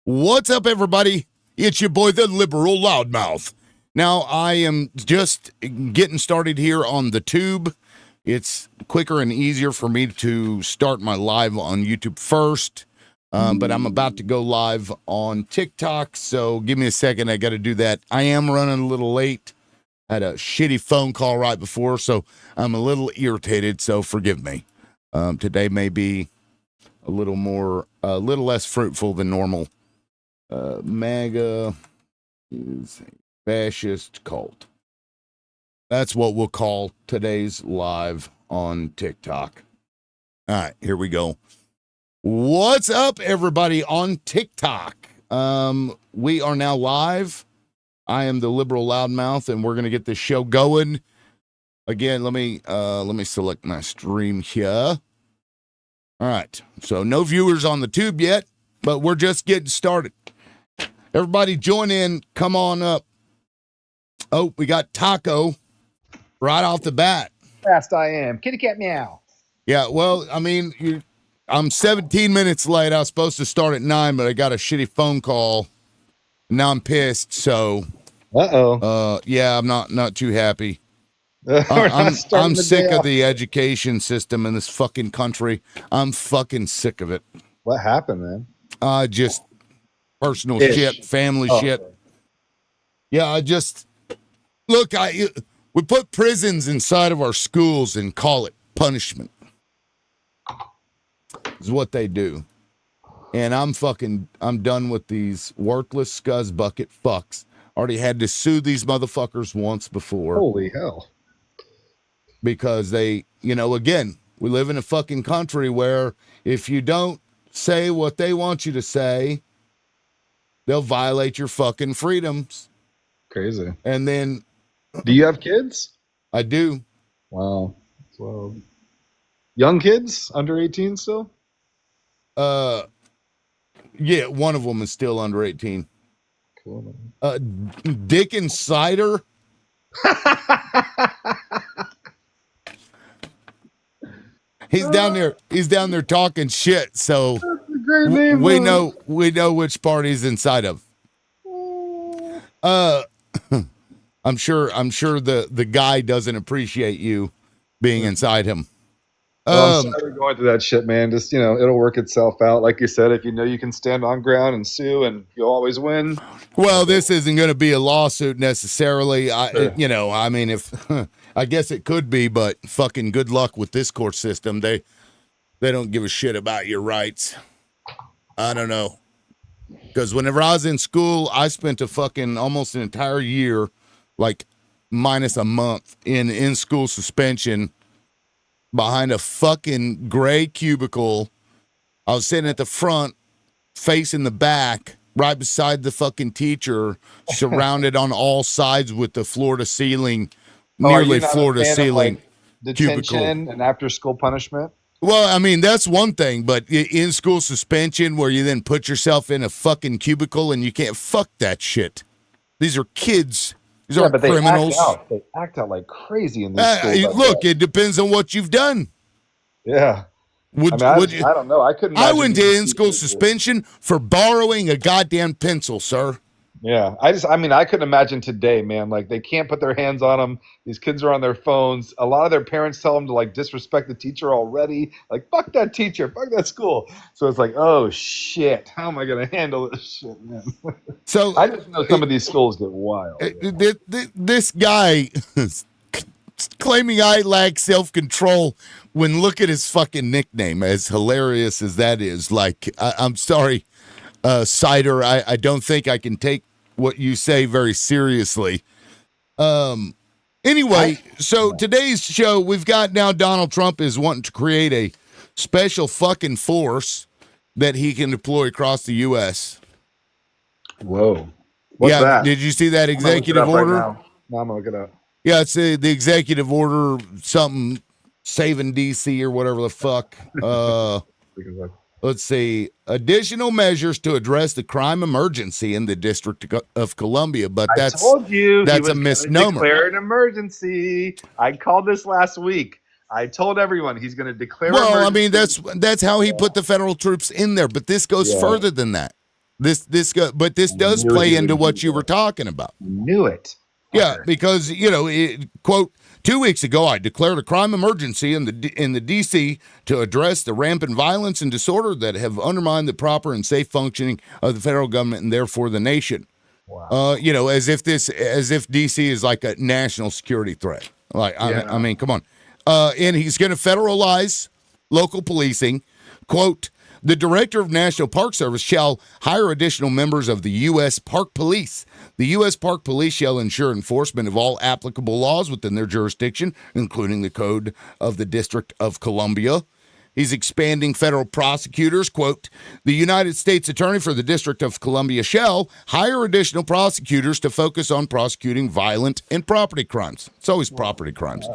What's up, everybody? It's your boy, the Liberal Loudmouth. Now, I am just getting started here on the tube. It's quicker and easier for me to start my live on YouTube first, but I'm about to go live on TikTok, so give me a second. I got to do that. I am running a little late. I had a shitty phone call right before, so I'm a little irritated, so forgive me. Today may be a little less fruitful than normal. MAGA is a fascist cult. That's what we'll call today's live on TikTok. All right, here we go. What's up, everybody on TikTok? We are now live. I am the Liberal Loudmouth, and we're gonna get this show going. Again, let me select my stream here. All right, so no viewers on the tube yet, but we're just getting started. Everybody join in. Come on up. Oh, we got Taco right off the bat. Fast I am. Kitty cat meow. Yeah, well, I mean, I'm 17 minutes late. I was supposed to start at 9, but I got a shitty phone call. Now I'm pissed, so. Yeah, I'm not too happy. I'm sick of the education system in this fucking country. I'm fucking sick of it. What happened, man? Just personal shit, family shit. Yeah, I just look. We put prisons inside of our schools and call it punishment. Is what they do, and I'm done with these worthless scuzz bucket fucks. Already had to sue these motherfuckers once before. Holy hell! Because they, again, we live in a fucking country where if you don't say what they want you to say, they'll violate your fucking freedoms. Crazy. And then, do you have kids? I do. Wow. Well, young kids under 18 still? Yeah, one of them is still under 18. Cool. Dick and Cider. He's down there talking shit, so we know which part he's inside of. I'm sure the guy doesn't appreciate you being inside him. I'm sorry you're going through that shit, man. Just, it'll work itself out. Like you said, if you can stand on ground and sue and you'll always win. Well, this isn't going to be a lawsuit necessarily. Sure. I mean, if I guess it could be, but fucking good luck with this court system. They don't give a shit about your rights. I don't know. Because whenever I was in school, I spent almost an entire year, like minus a month in school suspension behind a fucking gray cubicle. I was sitting at the front, facing the back, right beside the fucking teacher, surrounded on all sides with the floor to ceiling, nearly floor to ceiling detention cubicle. And after school punishment. Well, I mean, that's one thing, but in school suspension where you then put yourself in a fucking cubicle and you can't fuck that shit. These are kids. These are criminals. They act out like crazy in these schools. Look, it depends on what you've done. Yeah. I don't know. I couldn't. I went to in-school suspension for borrowing a goddamn pencil, sir. Yeah, I couldn't imagine today, man. Like, they can't put their hands on them. These kids are on their phones. A lot of their parents tell them to, like, disrespect the teacher already. Like, fuck that teacher, fuck that school. So it's like, oh, shit. How am I going to handle this shit, man? So I just know some of these schools get wild. This guy claiming I lack self-control when look at his fucking nickname, as hilarious as that is. Like, I'm sorry, Cider, I don't think I can take what you say very seriously. Anyway, so today's show, we've got now Donald Trump is wanting to create a special fucking force that he can deploy across the U.S. Whoa. What's that? Did you see that executive order? Right now. No, I'm going to look it up. Yeah, it's the executive order, something saving D.C. or whatever the fuck. Let's see. Additional measures to address the crime emergency in the District of Columbia, but that's a misnomer. Declare an emergency. I called this last week. I told everyone he's going to declare. Well, I mean, that's how he put the federal troops in there, but this goes further than that. But this I does knew play he into would do what you were that. talking about. Knew it. Yeah, Fucker. because quote, 2 weeks ago I declared a crime emergency in the DC to address the rampant violence and disorder that have undermined the proper and safe functioning of the federal government and therefore the nation. Wow. As if DC is like a national security threat. Like, I mean, come on. And he's going to federalize local policing. Quote, the director of National Park Service shall hire additional members of the U.S. Park Police. The U.S. Park Police shall ensure enforcement of all applicable laws within their jurisdiction, including the Code of the District of Columbia. He's expanding federal prosecutors. Quote, the United States Attorney for the District of Columbia shall hire additional prosecutors to focus on prosecuting violent and property crimes. It's always property crimes.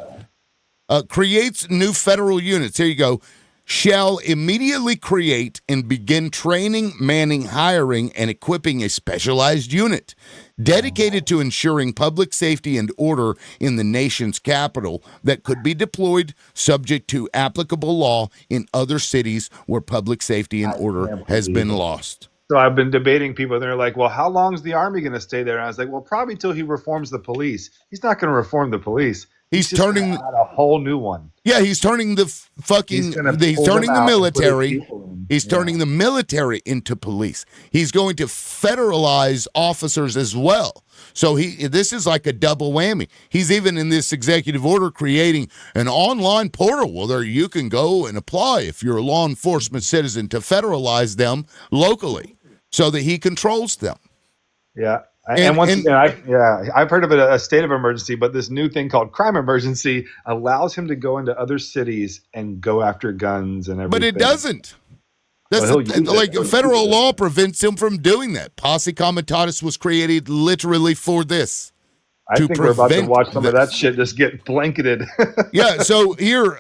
Creates new federal units. Here you go. Shall immediately create and begin training, manning, hiring, and equipping a specialized unit dedicated to ensuring public safety and order in the nation's capital that could be deployed subject to applicable law in other cities where public safety and order has been lost. So I've been debating people, and they're like, well, how long is the Army going to stay there? And I was like, well, probably till he reforms the police. He's not going to reform the police. He's just turning a whole new one. Yeah, he's turning the He's turning the military. He's Yeah. turning the military into police. He's going to federalize officers as well. So this is like a double whammy. He's even in this executive order creating an online portal where you can go and apply if you're a law enforcement citizen to federalize them locally so that he controls them. Yeah. And once again, I've heard of it, a state of emergency, but this new thing called crime emergency allows him to go into other cities and go after guns and everything. But it doesn't. Federal law prevents him from doing that. Posse Comitatus was created literally for this. I think we're about to watch some of that shit just get blanketed. Yeah, so here,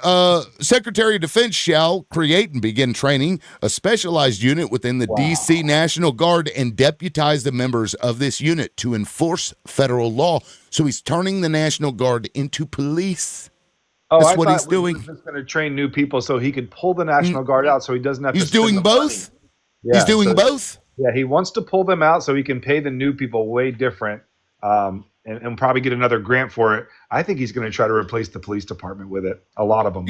Secretary of Defense shall create and begin training a specialized unit within the D.C. National Guard and deputize the members of this unit to enforce federal law. So he's turning the National Guard into police. That's what he's doing. He's just going to train new people so he could pull the National Guard out so he doesn't have to. He's doing both. He's doing both. Yeah, he wants to pull them out so he can pay the new people way different. And probably get another grant for it. I think he's going to try to replace the police department with it. A lot of them.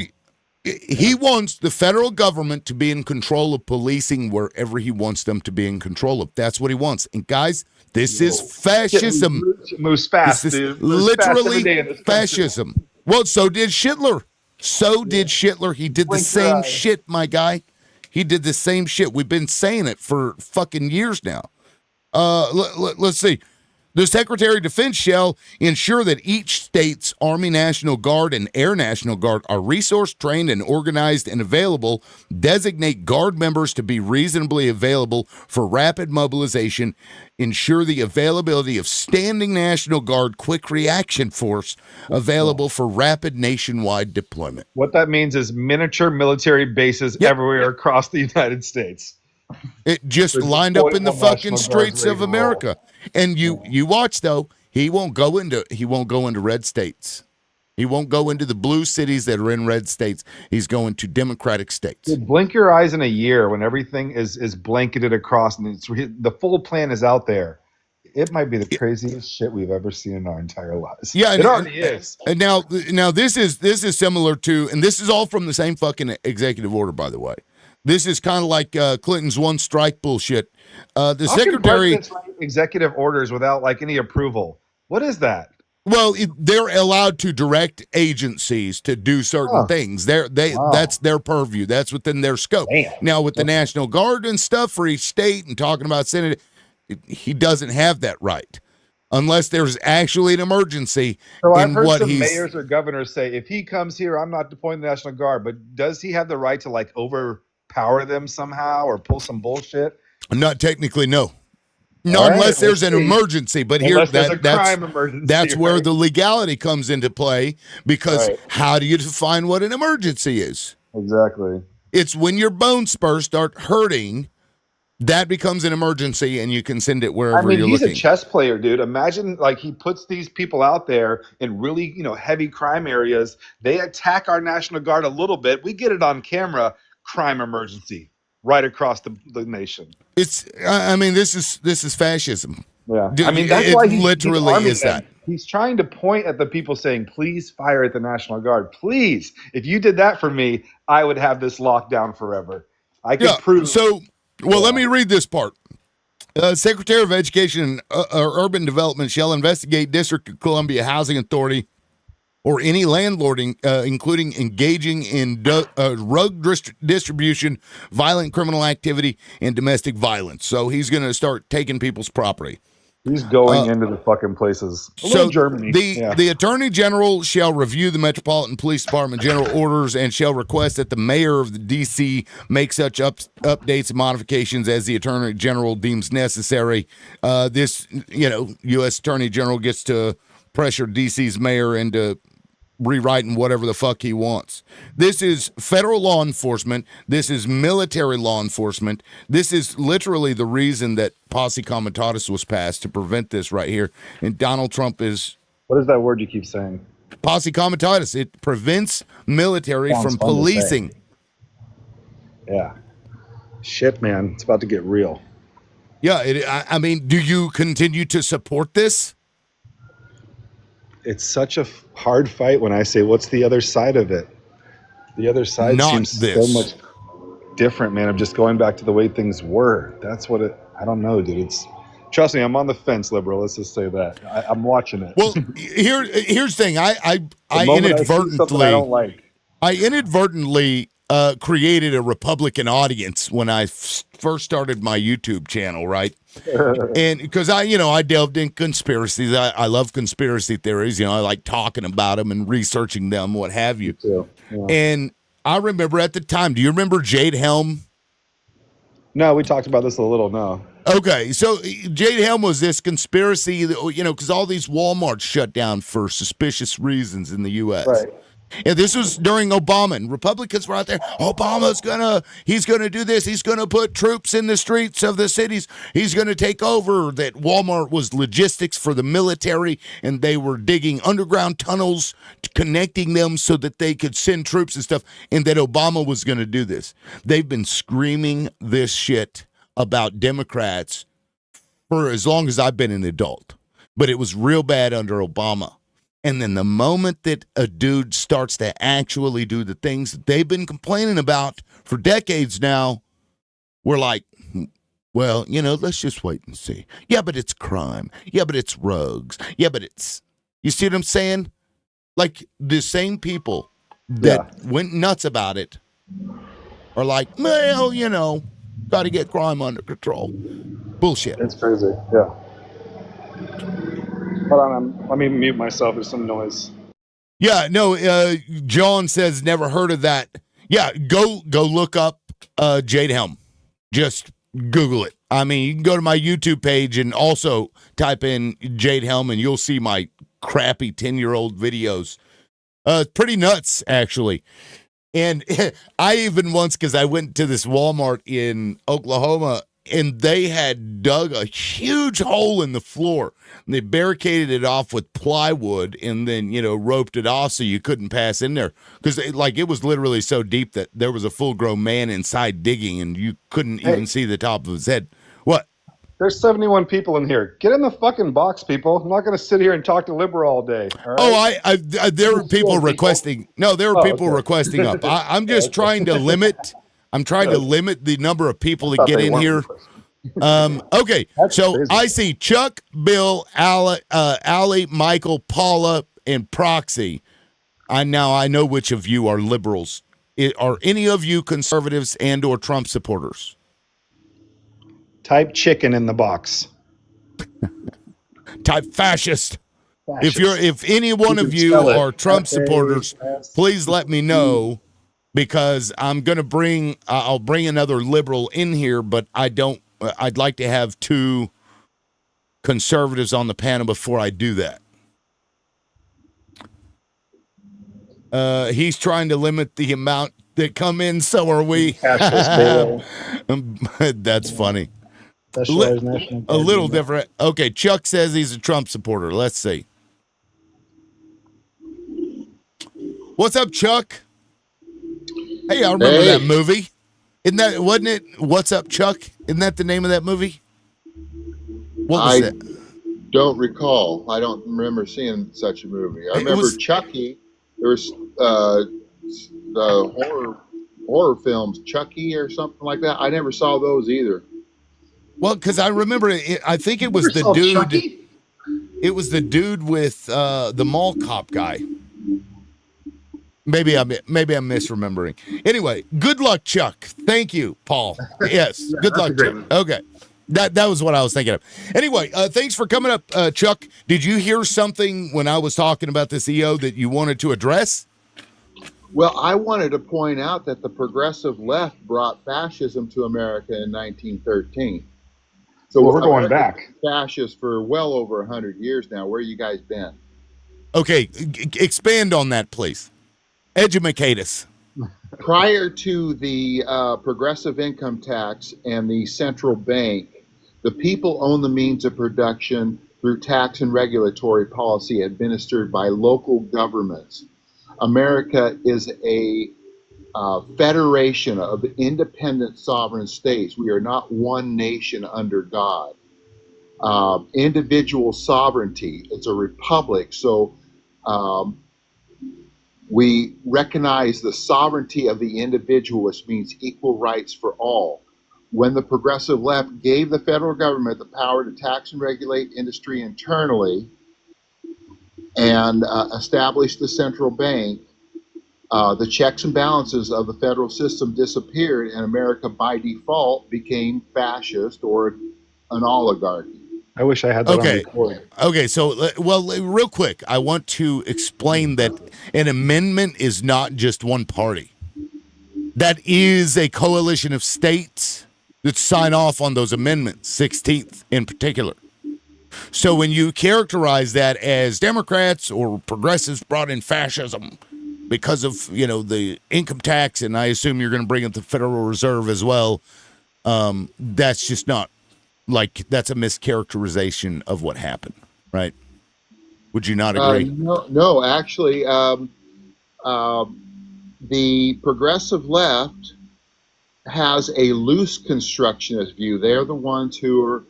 He wants the federal government to be in control of policing wherever he wants them to be in control of. That's what he wants. And guys, this is fascism. Moves fast, this is dude. literally fascism. Well, so did Hitler. He did the same shit, my guy. He did the same shit. We've been saying it for fucking years now. Let's see. The Secretary of Defense shall ensure that each state's Army National Guard and Air National Guard are resourced, trained, and organized and available, designate Guard members to be reasonably available for rapid mobilization, ensure the availability of standing National Guard Quick Reaction Force available for rapid nationwide deployment. What that means is miniature military bases everywhere across the United States. It just lined up in the fucking streets of America. And you watch though, he won't go into red states. He won't go into the blue cities that are in red states. He's going to Democratic states. Dude, blink your eyes in a year when everything is blanketed across and the full plan is out there. It might be the craziest shit we've ever seen in our entire lives. Yeah, it already is. And now this is similar to, and this is all from the same fucking executive order, by the way. This is kind of like Clinton's one strike bullshit. The secretary executive orders without like any approval. What is that? Well, they're allowed to direct agencies to do certain things. That's their purview. That's within their scope. Damn. Now, with the National Guard and stuff for each state and talking about Senate, he doesn't have that right unless there's actually an emergency. So I've heard some mayors or governors say, if he comes here, I'm not deploying the National Guard. But does he have the right to like overpower them somehow or pull some bullshit? Not technically, no. No, unless there's an emergency. But here, that's where the legality comes into play, because how do you define what an emergency is? Exactly. It's when your bone spurs start hurting, that becomes an emergency, and you can send it wherever you're looking. He's a chess player, dude. Imagine like he puts these people out there in really, heavy crime areas. They attack our National Guard a little bit. We get it on camera. Crime emergency. right across the nation. I mean, this is fascism. Yeah, Dude, I mean that's it why he's literally arming is them. that. He's trying to point at the people saying, "Please fire at the National Guard. Please, if you did that for me, I would have this locked down forever. I could Yeah. prove." So, well, let Yeah. me read this part. Secretary of Education and Urban Development shall investigate District of Columbia Housing Authority or any landlord, including engaging in distribution, violent criminal activity, and domestic violence. So he's going to start taking people's property. He's going into the fucking places. A little So Germany. the Attorney General shall review the Metropolitan Police Department general orders and shall request that the mayor of the D.C. make such updates and modifications as the Attorney General deems necessary. This, U.S. Attorney General gets to pressure D.C.'s mayor into rewriting whatever the fuck he wants. This is federal law enforcement. This is military law enforcement. This is literally the reason that Posse Comitatus was passed, to prevent this right here. And Donald Trump is... What is that word you keep saying? Posse Comitatus. It prevents military Sounds from fun to policing. say. Yeah. Shit, man. It's about to get real. Yeah, I mean, do you continue to support this? It's such a hard fight when I say, what's the other side of it? The other side Not seems this. so much different, man. I'm just going back to the way things were. That's what I don't know, dude. Trust me, I'm on the fence, liberal. Let's just say that. I'm watching it. Well, here's the thing. I inadvertently, I don't like. I inadvertently created a Republican audience when I first started my YouTube channel, right? And because I delved in conspiracies. I love conspiracy theories. I like talking about them and researching them, what have you. Yeah. And I remember at the time, do you remember Jade Helm? No, we talked about this a little. No. Okay, so Jade Helm was this conspiracy, because all these Walmarts shut down for suspicious reasons in the U.S. Right. And this was during Obama, and Republicans were out there. He's gonna do this. He's gonna put troops in the streets of the cities. He's gonna take over. That Walmart was logistics for the military, and they were digging underground tunnels, connecting them so that they could send troops and stuff. And that Obama was gonna do this. They've been screaming this shit about Democrats for as long as I've been an adult, but it was real bad under Obama. And then the moment that a dude starts to actually do the things that they've been complaining about for decades now, we're like, well, let's just wait and see. Yeah, but it's crime. Yeah, but it's rogues. Yeah, but it's... You see what I'm saying? Like, the same people that went nuts about it are like, well, got to get crime under control. Bullshit. It's crazy. Yeah. Hold on, let me mute myself. There's some noise. Yeah, no, John says never heard of that. Yeah, go look up Jade Helm. Just Google it. I mean, you can go to my YouTube page and also type in Jade Helm and you'll see my crappy 10-year-old videos. Pretty nuts, actually. And I even once, because I went to this Walmart in Oklahoma, and they had dug a huge hole in the floor. And they barricaded it off with plywood and then, roped it off so you couldn't pass in there. Because it was literally so deep that there was a full-grown man inside digging and you couldn't even see the top of his head. What? There's 71 people in here. Get in the fucking box, people. I'm not going to sit here and talk to liberal all day. All right? Oh, there were people requesting. No, there were people requesting up. I'm just trying to limit. I'm trying to limit the number of people that get in here. Okay, so crazy. I see Chuck, Bill, Allie, Michael, Paula, and Proxy. I know which of you are liberals. Are any of you conservatives and or Trump supporters? Type chicken in the box. Type fascist. If any one of you are Trump supporters, please let me know. Because I'll bring another liberal in here, but I'd like to have two conservatives on the panel before I do that. He's trying to limit the amount that come in, so are we. That's funny. A little different. Okay, Chuck says he's a Trump supporter. Let's see. What's up, Chuck? Hey, I remember that movie. wasn't it What's Up, Chuck? Isn't that the name of that movie? What was I that? don't recall. I don't remember seeing such a movie. I It remember was Chucky. There was the horror films, Chucky or something like that. I never saw those either. well, because I remember I think it was the Yourself, dude. Chucky. It was the dude with the mall cop guy. Maybe I'm misremembering. Anyway, good luck, Chuck. Thank you, Paul. Yes, Yeah, good that's a luck, great Chuck. movie. Okay, that was what I was thinking of. Anyway, thanks for coming up, Chuck. Did you hear something when I was talking about this EO that you wanted to address? Well, I wanted to point out that the progressive left brought fascism to America in 1913. Well, So we're going America's back. been fascist for well over 100 years now. Where you guys been? Okay, expand on that, please. Educate us. Prior to the progressive income tax and the central bank, the people own the means of production through tax and regulatory policy administered by local governments. America is a federation of independent sovereign states. We are not one nation under God. Individual sovereignty, it's a republic. So um, we recognize the sovereignty of the individual, which means equal rights for all. When the progressive left gave the federal government the power to tax and regulate industry internally and established the central bank, the checks and balances of the federal system disappeared, and America by default became fascist or an oligarchy. I wish I had that on Okay. record. Okay, so real quick, I want to explain that an amendment is not just one party. That is a coalition of states that sign off on those amendments, 16th in particular. So when you characterize that as Democrats or progressives brought in fascism because of, the income tax, and I assume you're going to bring up the Federal Reserve as well, that's just not, that's a mischaracterization of what happened, right? Would you not agree? No, actually, the progressive left has a loose constructionist view. They're the ones who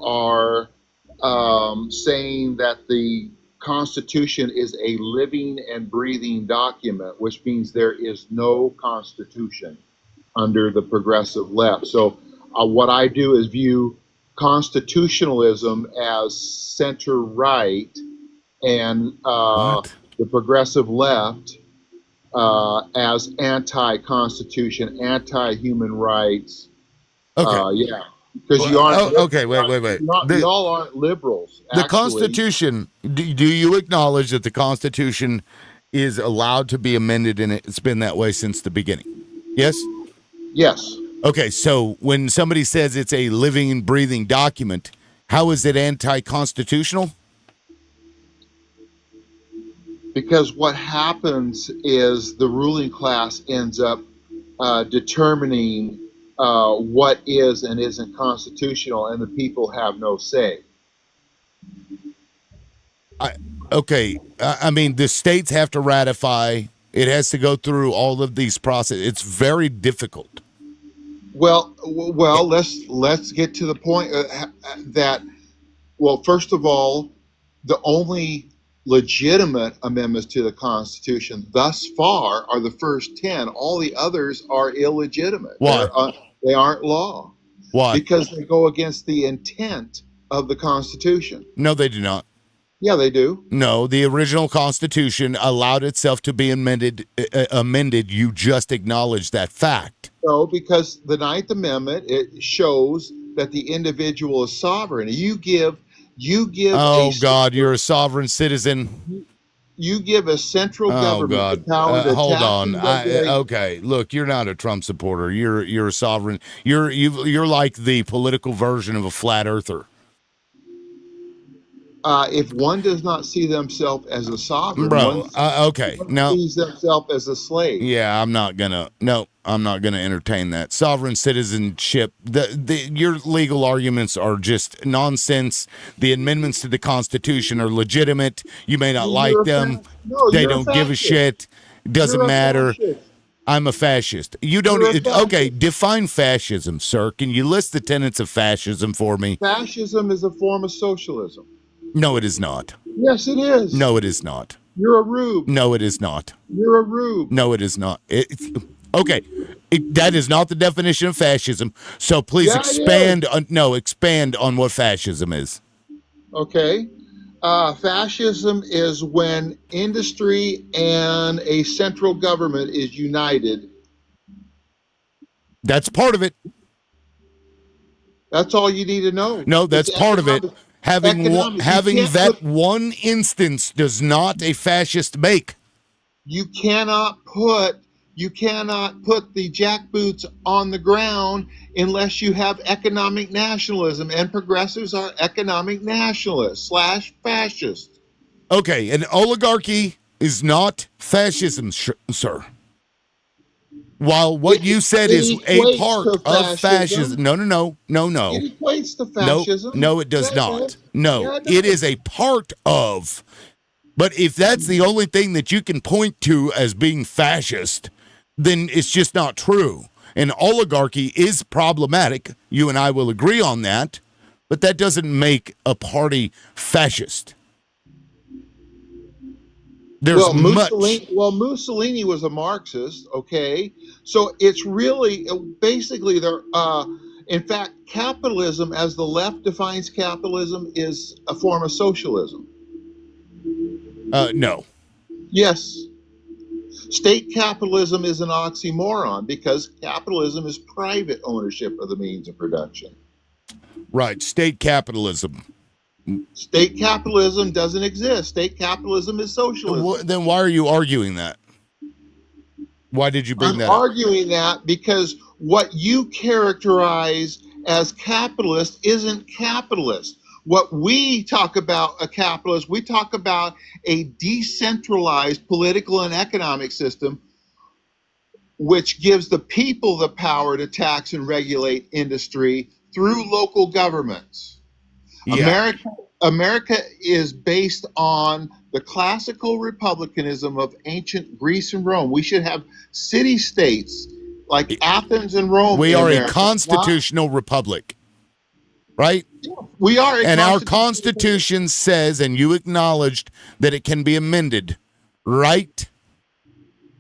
are saying that the Constitution is a living and breathing document, which means there is no Constitution under the progressive left. So, what I do is view constitutionalism as center right, and What? the progressive left as anti-constitution, anti-human rights. Okay. Yeah, because you aren't. Okay, wait. Y'all aren't liberals, The actually. Constitution, do you acknowledge that the Constitution is allowed to be amended and it's been that way since the beginning? Yes? Yes, Okay, so when somebody says it's a living and breathing document, how is it anti-constitutional? because what happens is the ruling class ends up determining what is and isn't constitutional, and the people have no say. I mean, the states have to ratify. It has to go through all of these processes. It's very difficult. Well, let's get to the point that, well, first of all, the only legitimate amendments to the Constitution thus far are the first 10. All the others are illegitimate. Why? They aren't law. Why? Because they go against the intent of the Constitution. No, they do not. Yeah, they do. No, the original Constitution allowed itself to be amended. You just acknowledged that fact. No, because the Ninth Amendment, it shows that the individual is sovereign. You give Oh God, you're a sovereign citizen. you give a central Oh government the God, power to hold tax on. and regulate. Okay, look, you're not a Trump supporter. You're a sovereign. You're like the political version of a flat earther. If one does not see themselves as a sovereign, Bro. Okay, one now sees themselves as a slave. yeah, I'm not gonna entertain that. Sovereign citizenship, your legal arguments are just nonsense. The amendments to the Constitution are legitimate. You may not like them. No, They you're a don't give a fascist. shit. Doesn't You're a matter. fascist. I'm a fascist. You don't. You're a fascist. Okay, define fascism, sir. Can you list the tenets of fascism for me? Fascism is a form of socialism. No, it is not. Yes, it is. No, it is not. You're a rube. No, it is not. You're a rube. No, it is not. Okay, that is not the definition of fascism. So please Yeah, expand on. No, expand on what fascism is. Okay. Fascism is when industry and a central government is united. That's part of it. That's all you need to know. No, that's It's part of it. economic. Having Economic. having You can't that put- one instance does not a fascist make. You cannot put the jackboots on the ground unless you have economic nationalism, and progressives are economic nationalists / fascist. Okay, an oligarchy is not fascism, sir. While what you said is a equates part to of fascism. fascism. No. It equates to fascism. No, it does Yeah, not. does. No, Yeah, it does. is a part of. But if that's the only thing that you can point to as being fascist, then it's just not true. An oligarchy is problematic. You and I will agree on that. But that doesn't make a party fascist. There's Mussolini was a Marxist, okay? So it's really basically in fact, capitalism, as the left defines capitalism, is a form of socialism. No. Yes. State capitalism is an oxymoron because capitalism is private ownership of the means of production. Right. State capitalism. State capitalism doesn't exist. State capitalism is socialism. Then why are you arguing that? Why did you bring that up? I'm arguing that because what you characterize as capitalist isn't capitalist. What we talk about a capitalist, we talk about a decentralized political and economic system which gives the people the power to tax and regulate industry through local governments. Yeah. America is based on the classical republicanism of ancient Greece and Rome. We should have city-states like Athens and Rome. We in are America. a constitutional republic, right? We are and our Constitution says, and you acknowledged, that it can be amended, right?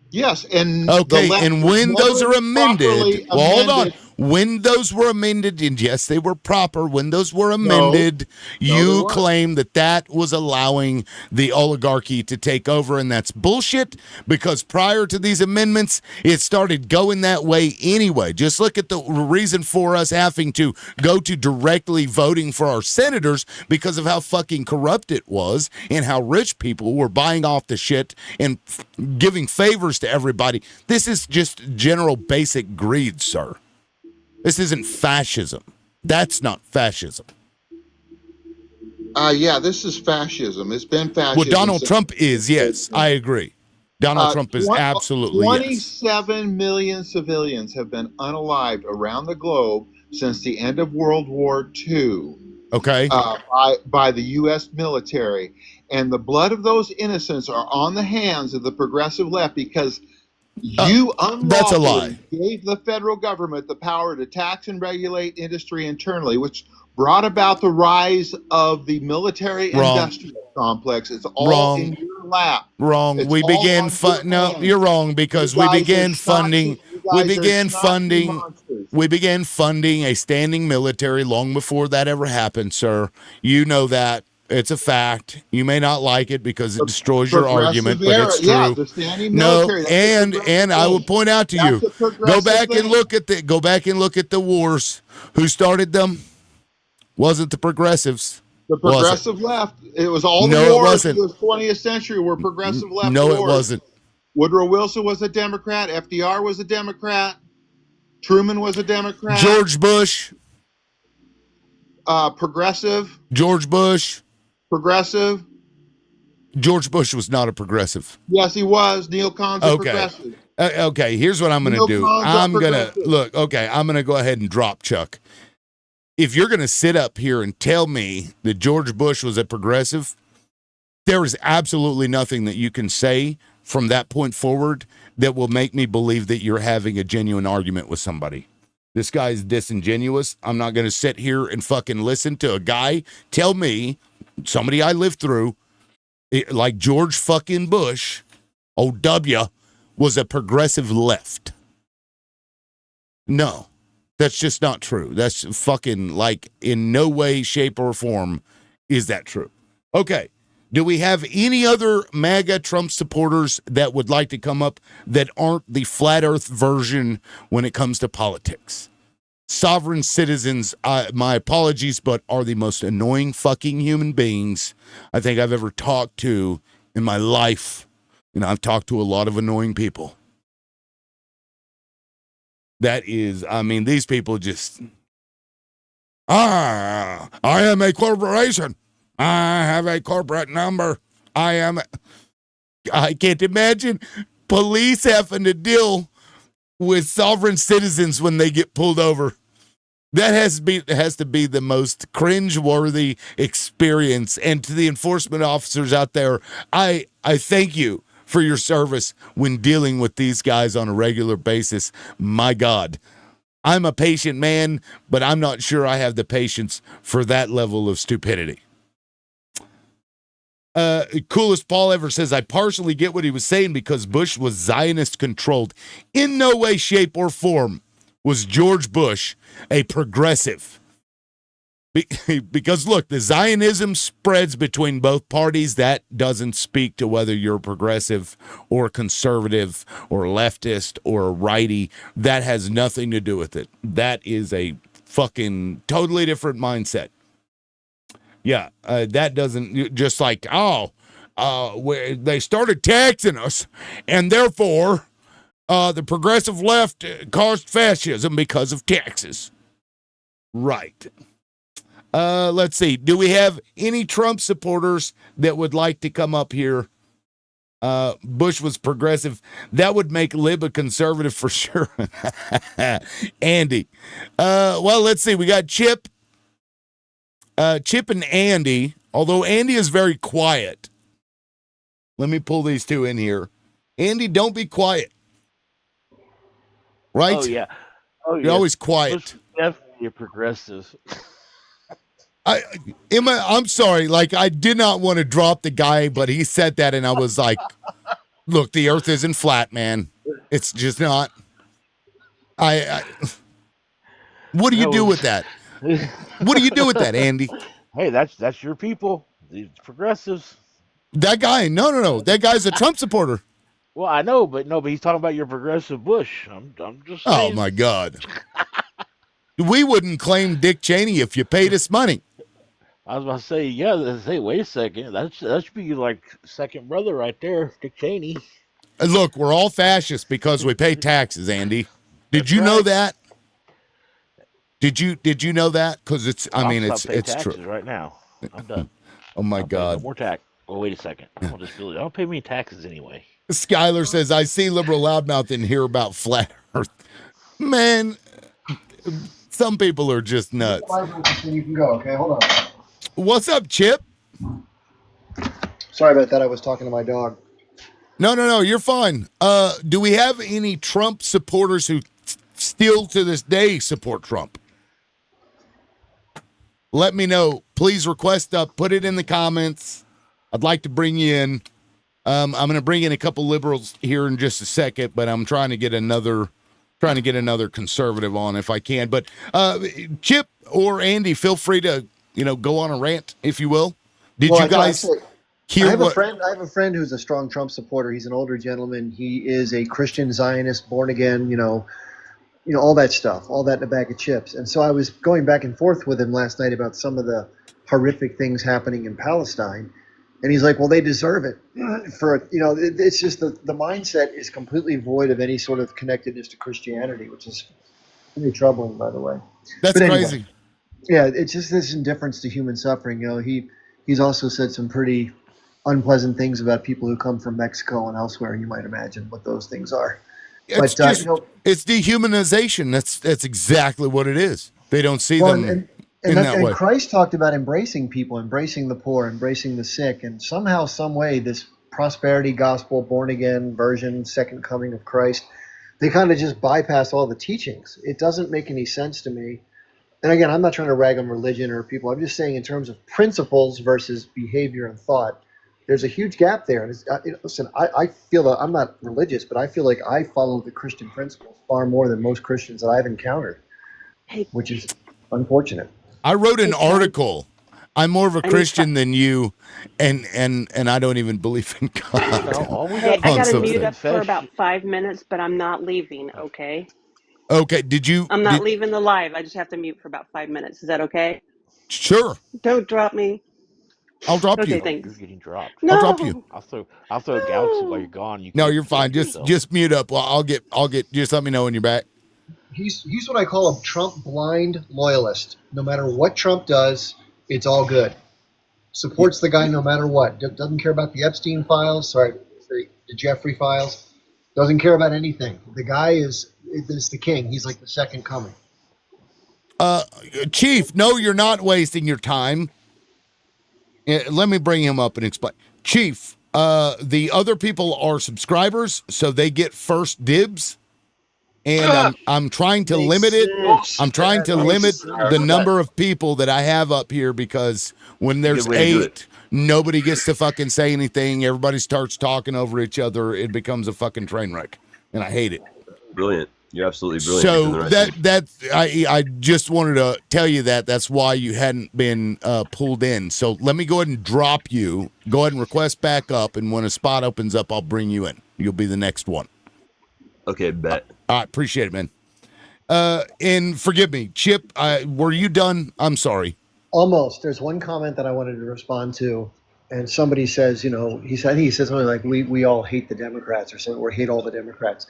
Yes, and okay, and when those are amended, well, hold on. amended. When those were amended, and yes, they were proper. When those were amended, they you weren't. claim that was allowing the oligarchy to take over, and that's bullshit. Because prior to these amendments, it started going that way anyway. Just look at the reason for us having to go to directly voting for our senators because of how fucking corrupt it was and how rich people were buying off the shit and giving favors to everybody. This is just general basic greed, sir. This isn't fascism. That's not fascism. Yeah, this is fascism. It's been fascism. Well, Donald Trump is, yes, I agree. Donald Trump is absolutely 27 million civilians have been unalived around the globe since the end of World War II. Okay. By the U.S. military. And the blood of those innocents are on the hands of the progressive left because you that's a lie. gave the federal government the power to tax and regulate industry internally, which brought about the rise of the military-industrial complex. It's all in your lap. Wrong. It's We all began on fun. your No, hands. you're wrong because You we guys began are funding. snotty- you We guys are began snotty funding. monsters. We began funding a standing military long before that ever happened, sir. You know that. It's a fact. You may not like it because it destroys your argument, but it's true. Yeah, the standing No, military. and I will point out to you. Go back and look at the wars. Who started them? Wasn't the progressives. The progressive left. It was all the No, it wars wasn't. of the 20th century were progressive left No, wars. it wasn't. Woodrow Wilson was a Democrat. FDR was a Democrat. Truman was a Democrat. George Bush. Progressive. George Bush. Progressive. George Bush was not a progressive. Yes, he was. Neocons are progressive. Okay, here's what I'm going to do. Neocons are I'm going to progressive. look. Okay, I'm going to go ahead and drop Chuck. If you're going to sit up here and tell me that George Bush was a progressive, there is absolutely nothing that you can say from that point forward that will make me believe that you're having a genuine argument with somebody. This guy's disingenuous. I'm not going to sit here and fucking listen to a guy tell me, somebody I lived through, like George fucking Bush, O.W., was a progressive left. No, that's just not true. That's fucking, like, in no way, shape, or form is that true. Okay. Do we have any other MAGA Trump supporters that would like to come up that aren't the flat earth version when it comes to politics? Sovereign citizens, my apologies, but are the most annoying fucking human beings I think I've ever talked to in my life. And I've talked to a lot of annoying people. That is, I mean, these people just, I am a corporation. I have a corporate number. I can't imagine police having to deal with sovereign citizens when they get pulled over. That has to be the most cringe-worthy experience. And to the enforcement officers out there, I thank you for your service when dealing with these guys on a regular basis. My God, I'm a patient man, but I'm not sure I have the patience for that level of stupidity. Coolest Paul ever says, I partially get what he was saying because Bush was Zionist controlled. In no way, shape, or form was George Bush a progressive. Because look, the Zionism spreads between both parties. That doesn't speak to whether you're progressive or conservative or leftist or a righty. That has nothing to do with it. That is a fucking totally different mindset. Yeah, that doesn't, just like, they started taxing us, and therefore the progressive left caused fascism because of taxes. Right. Let's see. Do we have any Trump supporters that would like to come up here? Bush was progressive. That would make Lib a conservative for sure. Andy. Well, let's see. We got Chip. Chip and Andy, although Andy is very quiet. Let me pull these two in here. Andy, don't be quiet. Right? Oh yeah. You're always quiet. Definitely a progressive. I'm sorry. Like, I did not want to drop the guy, but he said that, and I was like, look, the earth isn't flat, man. It's just not. What do you do with that? What do you do with that, Andy? Hey, that's your people, the progressives. That guy, no. That guy's a Trump supporter. Well, I know, but he's talking about your progressive Bush. I'm just saying. Oh my God. We wouldn't claim Dick Cheney if you paid us money. I was about to say, yeah. Hey, wait a second. That should be like second brother right there, Dick Cheney. Look, we're all fascists because we pay taxes, Andy. Did you know that? Did you know that? Because it's true right now. I'm done. Oh my God. No more tax. Oh, wait a second. I don't pay me taxes anyway. Skylar says, I see liberal loudmouth and hear about flat earth. Man, some people are just nuts. You can go, okay? Hold on. What's up, Chip? Sorry about that. I was talking to my dog. No, you're fine. Do we have any Trump supporters who still to this day support Trump? Let me know. Please request up. Put it in the comments. I'd like to bring you in. I'm going to bring in a couple liberals here in just a second, but I'm trying to get another conservative on if I can. But Chip or Andy, feel free to go on a rant if you will. Did you guys hear? I have a friend who's a strong Trump supporter. He's an older gentleman. He is a Christian Zionist, born again. All that stuff, all that in a bag of chips. And so I was going back and forth with him last night about some of the horrific things happening in Palestine. And he's like, well, they deserve it. It's just the mindset is completely void of any sort of connectedness to Christianity, which is pretty troubling, by the way. That's crazy. Yeah, it's just this indifference to human suffering. He's also said some pretty unpleasant things about people who come from Mexico and elsewhere. You might imagine what those things are. It's it's dehumanization. That's exactly what it is. They don't see them in that way. And Christ talked about embracing people, embracing the poor, embracing the sick, and somehow, some way, this prosperity gospel, born again version, second coming of Christ. They kind of just bypass all the teachings. It doesn't make any sense to me. And again, I'm not trying to rag on religion or people. I'm just saying in terms of principles versus behavior and thought, there's a huge gap there. And listen, I feel that I'm not religious, but I feel like I follow the Christian principles far more than most Christians that I've encountered, Hey, which is unfortunate. I wrote an Hey, Ken. article. I'm more of a I need Christian than you, and I don't even believe in God. No, all we Hey, got to I On got to some do is mute things. up for confess. about 5 minutes, but I'm not leaving, okay? Okay, did you I'm not did leaving the live. I just have to mute for about 5 minutes. Is that okay? sure. Don't drop me. I'll drop Okay, you. Oh, you're thanks. getting dropped. I'll drop you. No, I'll throw a galaxy while you're no. gone. You No, can you're fine. defend Just yourself. just mute up. Well, I'll get just let me know when you're back. He's what I call a Trump blind loyalist. No matter what Trump does, it's all good. Supports the guy no matter what. Doesn't care about the Epstein files. Sorry, the Jeffrey files. Doesn't care about anything. The guy is the king. He's like the second coming. Uh Chief, no, you're not wasting your time. Let me bring him up and explain. Chief, the other people are subscribers, so they get first dibs. And I'm trying to Makes limit it. sense. I'm trying to That limit makes the sense. number of people that I have up here because when there's way to do it. 8, nobody gets to fucking say anything. Everybody starts talking over each other. It becomes a fucking train wreck, and I hate it. Brilliant. You're absolutely brilliant. You're So doing the right that thing. I just wanted to tell you that's why you hadn't been pulled in. So let me go ahead and drop you. Go ahead and request back up, and when a spot opens up, I'll bring you in. You'll be the next one. Okay, bet. I appreciate it, man. And forgive me, Chip. Were you done? I'm sorry. Almost. There's one comment that I wanted to respond to, and somebody says, he said something like, "We all hate the Democrats," or something, or hate all the Democrats.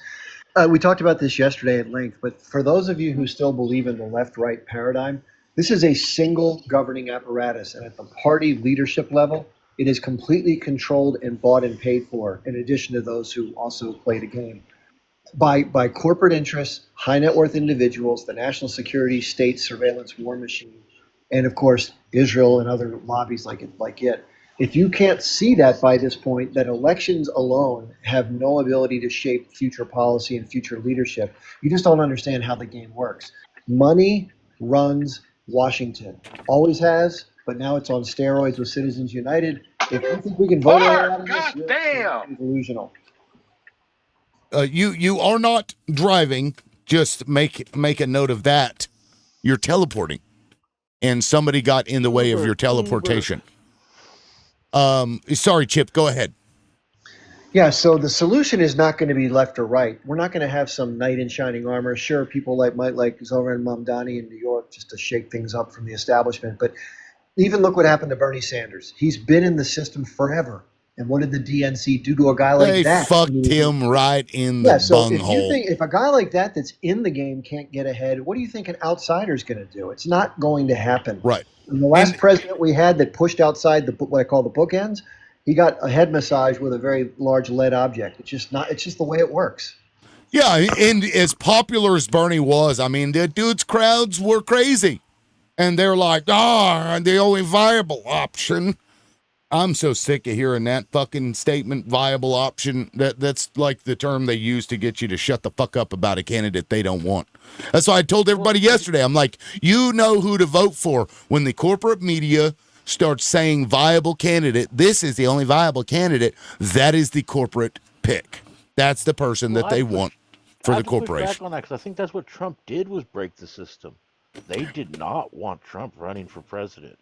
We talked about this yesterday at length, but for those of you who still believe in the left-right paradigm, this is a single governing apparatus, and at the party leadership level, it is completely controlled and bought and paid for. In addition to those who also play the game. By corporate interests, high net worth individuals, the national security, state surveillance war machine, and of course Israel and other lobbies like it. If you can't see that by this point, that elections alone have no ability to shape future policy and future leadership, you just don't understand how the game works. Money runs Washington, always has, but now it's on steroids with Citizens United. If you think we can vote our way out of this, you're delusional. You are not driving. Just make a note of that. You're teleporting, and somebody got in the way of your teleportation. Sorry, Chip. Go ahead. Yeah, so the solution is not going to be left or right. We're not going to have some knight in shining armor. Sure, people might like Zoran Mamdani in New York just to shake things up from the establishment. But even look what happened to Bernie Sanders. He's been in the system forever. And what did the DNC do to a guy like They that? fucked him right in the bunghole. If a guy like that's in the game can't get ahead, what do you think an outsider's going to do? It's not going to happen. Right. And the last president we had that pushed outside what I call the bookends, he got a head massage with a very large lead object. It's just the way it works. Yeah, and as popular as Bernie was, I mean, the dude's crowds were crazy. And they're like, the only viable option. I'm so sick of hearing that fucking statement, viable option. That's like the term they use to get you to shut the fuck up about a candidate they don't want. That's why I told everybody yesterday. I'm like, you know who to vote for when the corporate media starts saying viable candidate. This is the only viable candidate. That is the corporate pick. That's the person that they want for the corporation. Back on that, because I think that's what Trump did, was break the system. They did not want Trump running for president.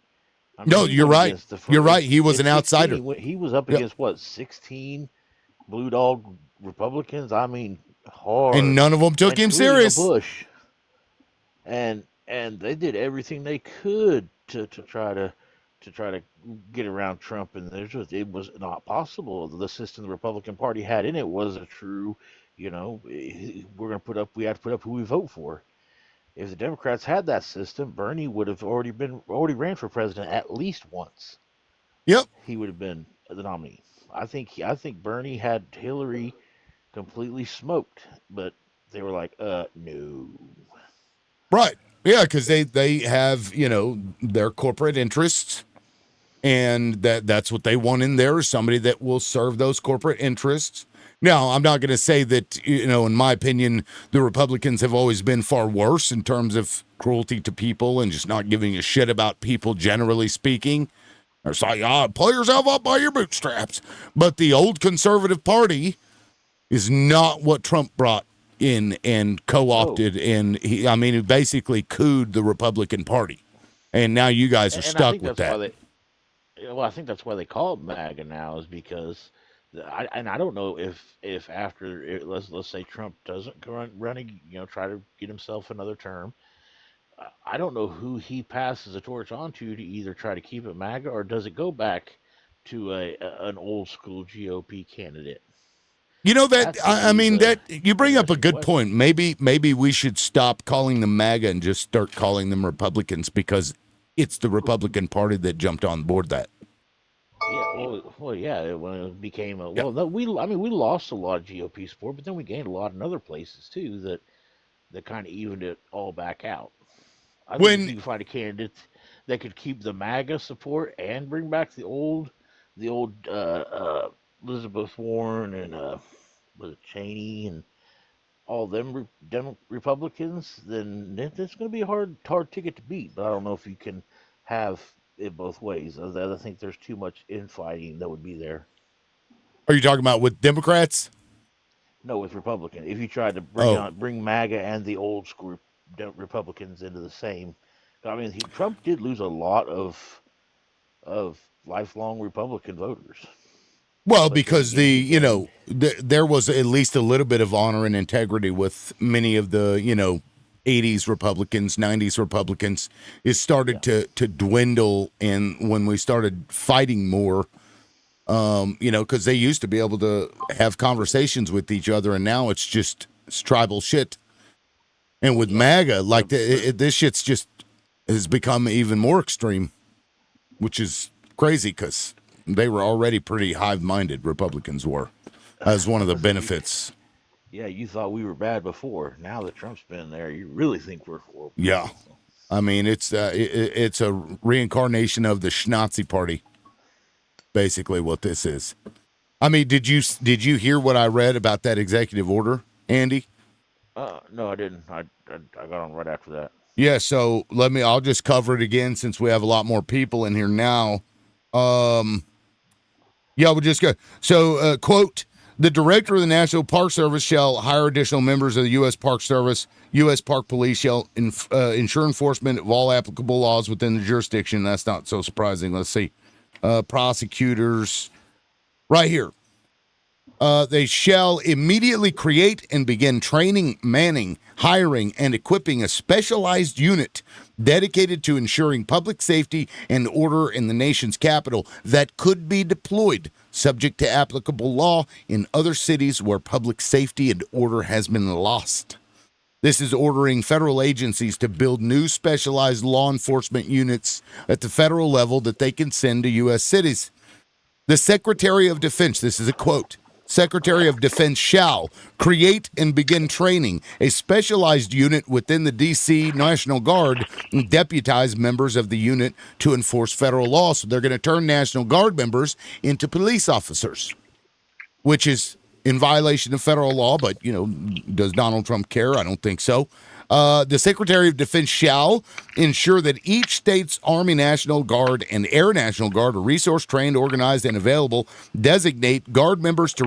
I mean, no, you're right. You're right. He was an outsider. He was up against, 16 Blue Dog Republicans? I mean, hard. And none of them took him serious. Bush. And they did everything they could to try to get around Trump, and it was not possible. The system the Republican Party had in it was a true, we have to put up who we vote for. If the Democrats had that system, Bernie would have already ran for president at least once. Yep. He would have been the nominee. I think Bernie had Hillary completely smoked, but they were like, no. Right. Yeah, because they have, their corporate interests. and that's what they want in there, is somebody that will serve those corporate interests. Now, I'm not going to say that, in my opinion, the Republicans have always been far worse in terms of cruelty to people and just not giving a shit about people, generally speaking. They're saying, pull yourself up by your bootstraps. But the old conservative party is not what Trump brought in and co-opted, and he basically cooed the Republican Party. And now you guys are And I stuck think with that's why that. I think that's why they call it MAGA now, is because I don't know if after let's say Trump doesn't running, try to get himself another term. I don't know who he passes the torch on to either try to keep it MAGA, or does it go back to an old school GOP candidate? That That's going to be that the you bring up a interesting good question. point. Maybe we should stop calling them MAGA and just start calling them Republicans, because it's the Republican Party that jumped on board that. Yeah, well, yeah. When it became Yeah. no, we lost a lot of GOP support, but then we gained a lot in other places too that kind of evened it all back out. I think if When you could find a candidate that could keep the MAGA support and bring back the old Elizabeth Warren and was it Cheney and all them Republicans, then it's going to be a hard ticket to beat. But I don't know if you can have it both ways. I think there's too much infighting that would be there. are you talking about with Democrats? No, with Republican. If you tried to Oh, bring MAGA and the old school Republicans into the same, I mean, Trump did lose a lot of lifelong Republican voters, well, but then because again, he gained. there was at least a little bit of honor and integrity with many of the 80s Republicans, 90s Republicans. It started Yeah, to dwindle, and when we started fighting more, because they used to be able to have conversations with each other, and now it's tribal shit. And with yeah. MAGA, The, like the this shit's just has become even more extreme, which is crazy because they were already pretty hive-minded. Republicans were, as one of the let's say you, benefits. yeah, you thought we were bad before. Now that Trump's been there, you really think we're horrible Yeah, now. So, I mean it's a reincarnation of the Schnazi Party, basically what this is. I mean, did you hear what I read about that executive order, Andy? no, I didn't. I got on right after that. Yeah, so I'll just cover it again since we have a lot more people in here now. Um, yeah, we'll just go. So, quote, the director of the National Park Service shall hire additional members of the U.S. Park Service. U.S. Park Police shall ensure enforcement of all applicable laws within the jurisdiction. That's not so surprising. Let's see. Prosecutors, right here. They shall immediately create and begin training, manning, hiring, and equipping a specialized unit dedicated to ensuring public safety and order in the nation's capital that could be deployed, subject to applicable law, in other cities where public safety and order has been lost. This is ordering federal agencies to build new specialized law enforcement units at the federal level that they can send to U.S. cities. The Secretary of Defense, this is a quote, Secretary of Defense shall create and begin training a specialized unit within the D.C. National Guard and deputize members of the unit to enforce federal law. So they're going to turn National Guard members into police officers, which is in violation of federal law. But, does Donald Trump care? I don't think so. The Secretary of Defense shall ensure that each state's Army National Guard and Air National Guard are resource trained, organized, and available. Designate Guard members to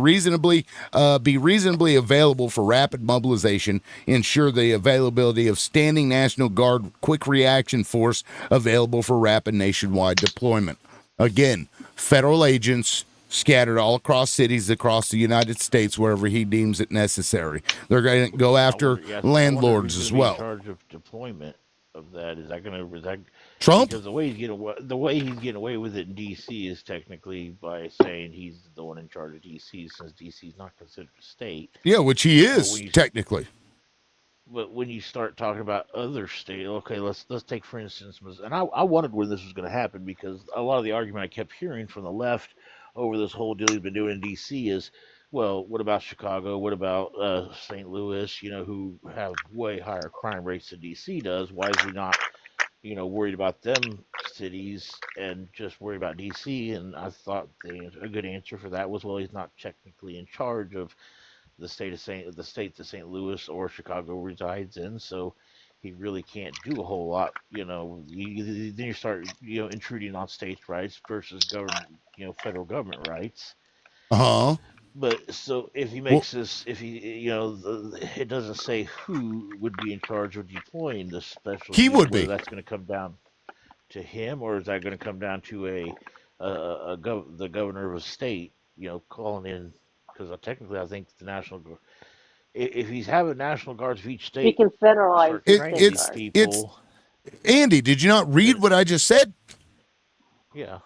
be reasonably available for rapid mobilization. Ensure the availability of standing National Guard quick reaction force available for rapid nationwide deployment. Again, federal agents scattered all across cities across the United States wherever he deems it necessary. They're going to go after I wonder landlords who's going as to be in well. charge of deployment of that. Is that Trump? because the way he's getting away with it in D.C. is technically by saying he's the one in charge of D.C. since D.C. is not considered a state. Yeah, which he But is technically. when you start talking about other states, okay, let's take for instance, and I wondered when this was going to happen because a lot of the argument I kept hearing from the left over this whole deal he's been doing in D.C. is, well, what about Chicago? What about St. Louis? Who have way higher crime rates than D.C. does? Why is he not, worried about them cities and just worry about DC. And I thought a good answer for that was, well, he's not technically in charge of the state that St. Louis or Chicago resides in, so he really can't do a whole lot. Then you start intruding on states' rights versus government, federal government rights. Uh-huh. But so if he Well, makes this, if he, it doesn't say who would be in charge of deploying this special he unit, would whether be. that's going to come down to him or is that going to come down to the governor of a state, calling in, because technically I think the if he's having National Guards of each He state can federalize start the training state these It's guard. people, Andy, did you not read then what I just said? yeah.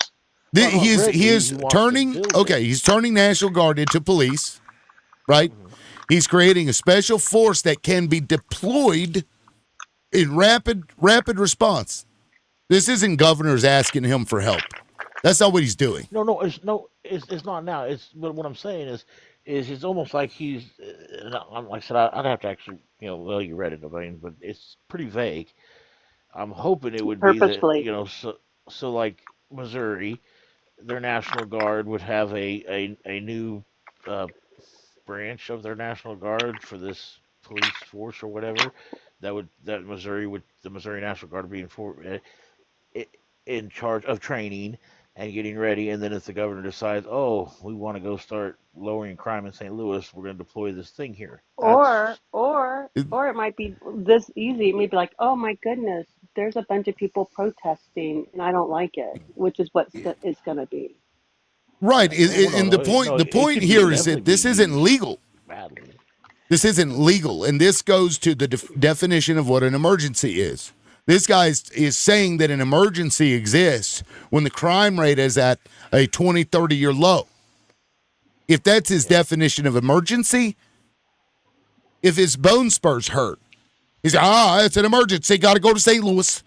Well, I know I've read He that is he wants to turning, build it. okay, he's turning National Guard into police, right? Hmm. He's creating a special force that can be deployed in rapid response. This isn't governors asking him for help. That's not what he's doing. It's not now. It's what I'm saying is it's almost like he's. Like I said, I'd have to actually, well, you read it, I mean, but it's pretty vague. I'm hoping it would be that, Purposefully. so like Missouri, their National Guard would have a new uh, branch of their National Guard for this police force or whatever. That Missouri would the Missouri National Guard would be i- in charge of training and getting ready. And then if the governor decides, oh, we want to go start lowering crime in St. Louis, we're going to deploy this thing here. Or That's or It- or it might be this easy. It may be like, oh my goodness, there's a bunch of people protesting and I don't like it, which is what it's going to be. right. well, no, And no, no. the It point could be here is definitely that be this isn't used legal. badly. This isn't legal. And this goes to the definition of what an emergency is. This guy is saying that an emergency exists when the crime rate is at a 20, 30-year low. If that's his Yeah. definition of emergency, if his bone spurs hurt, he's it's an emergency. Got to go to St. Louis.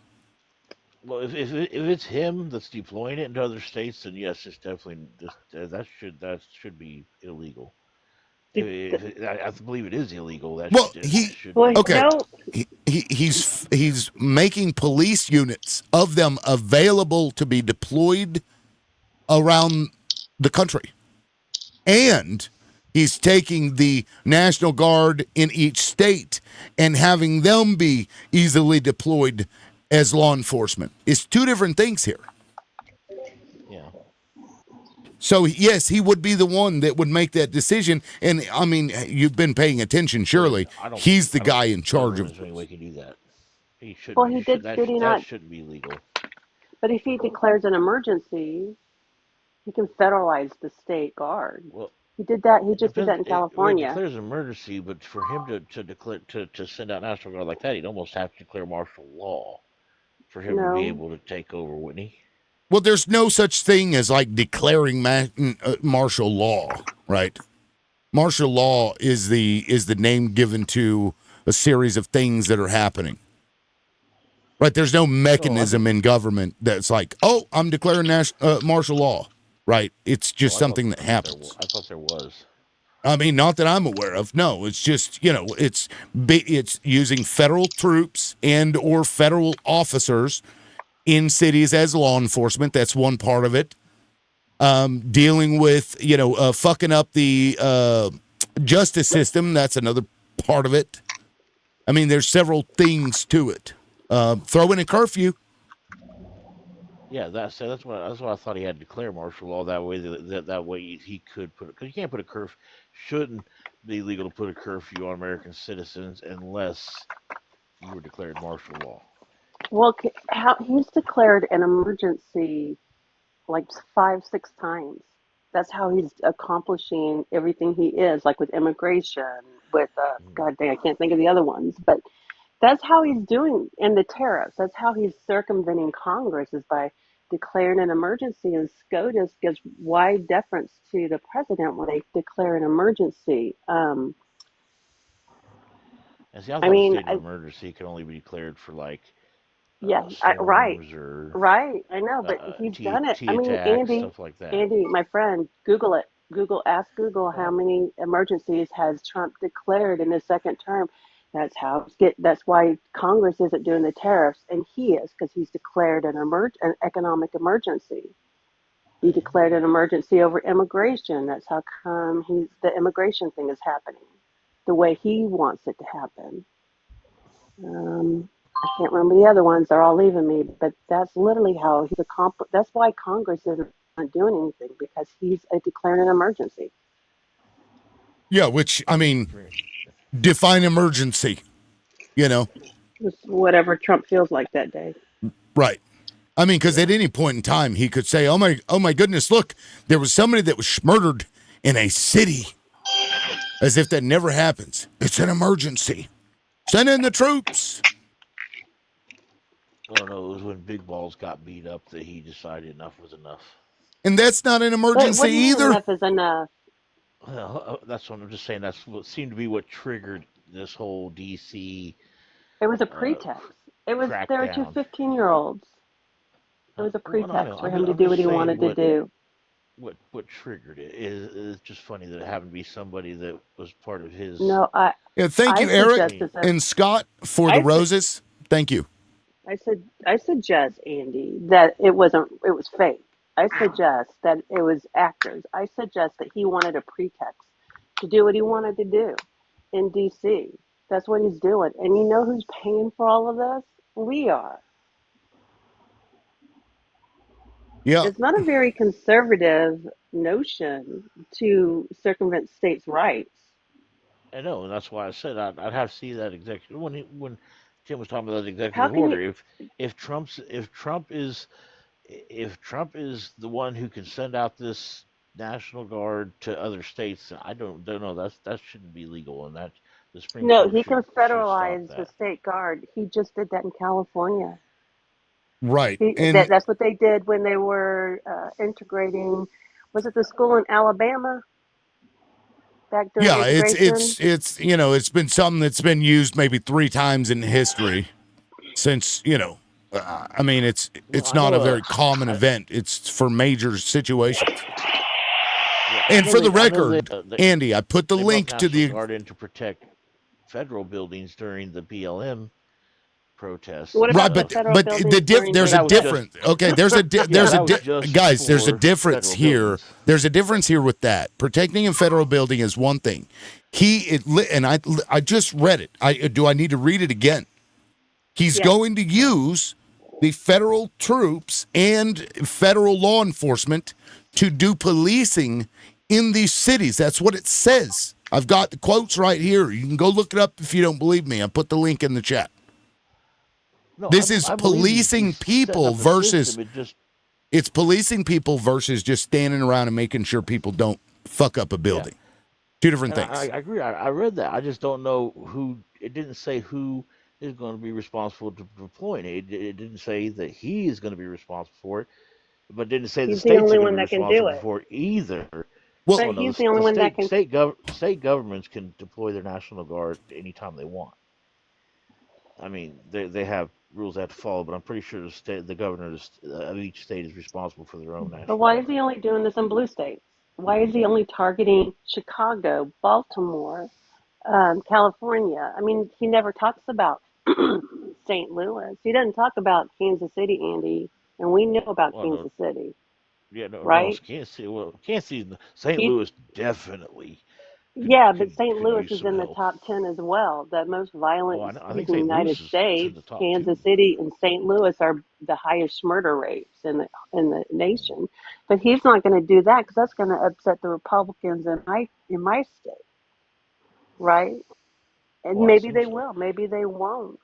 Well, if it's him that's deploying it into other states, then yes, it's definitely that should be illegal. I believe it is illegal. Well, That should Well, be okay. no, He's making police units of them available to be deployed around the country, and he's taking the National Guard in each state and having them be easily deployed as law enforcement. It's two different things here. yeah. So yes, he would be the one that would make that decision. And I mean, you've been paying attention, Well, surely. He's the I don't guy think in the charge government of is any way this. can do that. He well, shouldn't. he did. Did he That not? shouldn't be legal. But if he declares an emergency, he can federalize the state guard. Well, He did that. He it just did depends. that in When he California. declares an emergency, but for him to declare to send out National Guard like that, he'd almost have to declare martial law for him to be No. able to take over, wouldn't he? Well, there's no such thing as like declaring martial law, right? Martial law is the name given to a series of things that are happening. Right? There's no No, mechanism in government that's like, oh, I'm declaring martial law. Right? It's just something that happens. I thought there was. I mean, not that I'm aware of. No, it's just it's using federal troops and or federal officers in cities as law enforcement. That's one part of it. Dealing with fucking up the justice system. That's another part of it. I mean, there's several things to it. Throw in a curfew. Yeah, that's why I thought he had to declare martial law. That way, that way he could put it, because you can't put a curfew. Shouldn't be legal to put a curfew on American citizens unless you were declared martial law. Well, he's declared an emergency like 5, 6 times. That's how he's accomplishing everything he is, like with immigration, with Mm. God dang, I can't think of the other ones, but that's how he's doing, and the tariffs. That's how he's circumventing Congress is by declaring an emergency. And SCOTUS gives wide deference to the president when they declare an emergency. And see, I I thought a mean, state of emergency could only be declared for like yeah, right, storms or right. I know, but he's done it. I T mean, attacks, stuff like that. Andy, my friend, Google it. Ask Google how Well, many emergencies has Trump declared in his second term. That's why Congress isn't doing the tariffs, and he is, because he's declared an economic emergency. He declared an emergency over immigration. That's how come the immigration thing is happening the way he wants it to happen. I can't remember the other ones; they're all leaving me. But that's literally how he's accomplished. That's why Congress isn't doing anything, because he's declared an emergency. Yeah, which I mean, define emergency. You know, It's whatever Trump feels like that day. right? I mean, because at any point in time, he could say, oh my goodness, look, there was somebody that was murdered in a city," as if that never happens. It's an emergency. Send in the troops. I don't know. It was when Big Balls got beat up that he decided enough was enough. And that's not an But emergency what do you mean either. enough is enough? Well, that's what I'm just saying. That's what seemed to be what triggered this whole DC It was a uh, pretext. There were two crackdown. 15-year-olds. It was a Well, I know. pretext for him to I'm do just what he saying wanted to do. what triggered it is just funny that it happened to be somebody that was part of his No, Yeah, thank I you, Eric suggest campaign. and Scott, for the I said roses. Thank you. I suggest, Andy, that it was fake. I suggest that it was actors. I suggest that he wanted a pretext to do what he wanted to do in DC. That's what he's doing. And you know who's paying for all of this? We are. Yeah. It's not a very conservative notion to circumvent states' rights. I know, and that's why I said I'd have to see that executive when Tim was talking about that How executive can you order. If Trump is the one who can send out this National Guard to other states, I don't know. That shouldn't be legal, and that the Supreme No, Court he can should stop federalize the that. state guard. He just did that in California. Right. And That's what they did when they were integrating. Was it the school in Alabama back during yeah, integration? it's been something that's been used maybe 3 times in history since, I mean, Well, it's I not know. a very common event. It's for major situations. Yeah, And for the I know record, Andy, I put the they brought link to National the Guard in to protect federal buildings during the BLM protests What and right, about the but stuff. federal but buildings during But there's a that was just difference. Okay, yeah, there's a that was just guys, there's a for difference federal here. buildings. There's a difference here with that. Protecting a federal building is one thing. And I just read it. I need to read it again. He's Yes. going to use the federal troops and federal law enforcement to do policing in these cities. That's what it says. I've got the quotes right here. You can go look it up if you don't believe me. I put the link in the chat. No, This is I believe policing he's setting people up a system. versus it's policing people versus just standing around and making sure people don't fuck up a Yeah, building. Two different and I things. agree. I read that. I just don't know who. It didn't say who is going to be responsible to deploying it. It didn't say that he is going to be responsible for it, but it didn't say the He's the states are only going to one be that can do responsible it. for it either. Well, Oh But no, he's the only the one that can. state governments can deploy their national guard anytime they want. I mean, they have rules they have to follow, but I'm pretty sure the governor of each state is responsible for their own But national why is guard. he only doing this in blue states? Why is he only targeting Chicago, Baltimore, California? I mean, he never talks about St. Louis. He doesn't talk about Kansas City, Andy, and we know about Well, no, Kansas City, yeah, no, right? Kansas City. Well, Kansas City, St. He, Louis definitely yeah, but St. could Louis use is some in the help. top 10 as well. The most Oh, violent I cities think in the St. United Louis is in States, the top Kansas two. City and St. Louis are the highest murder rates in the nation. But he's not going to do that because that's going to upset the Republicans in my state, right? And Oh, I maybe assume they so. will, maybe they won't.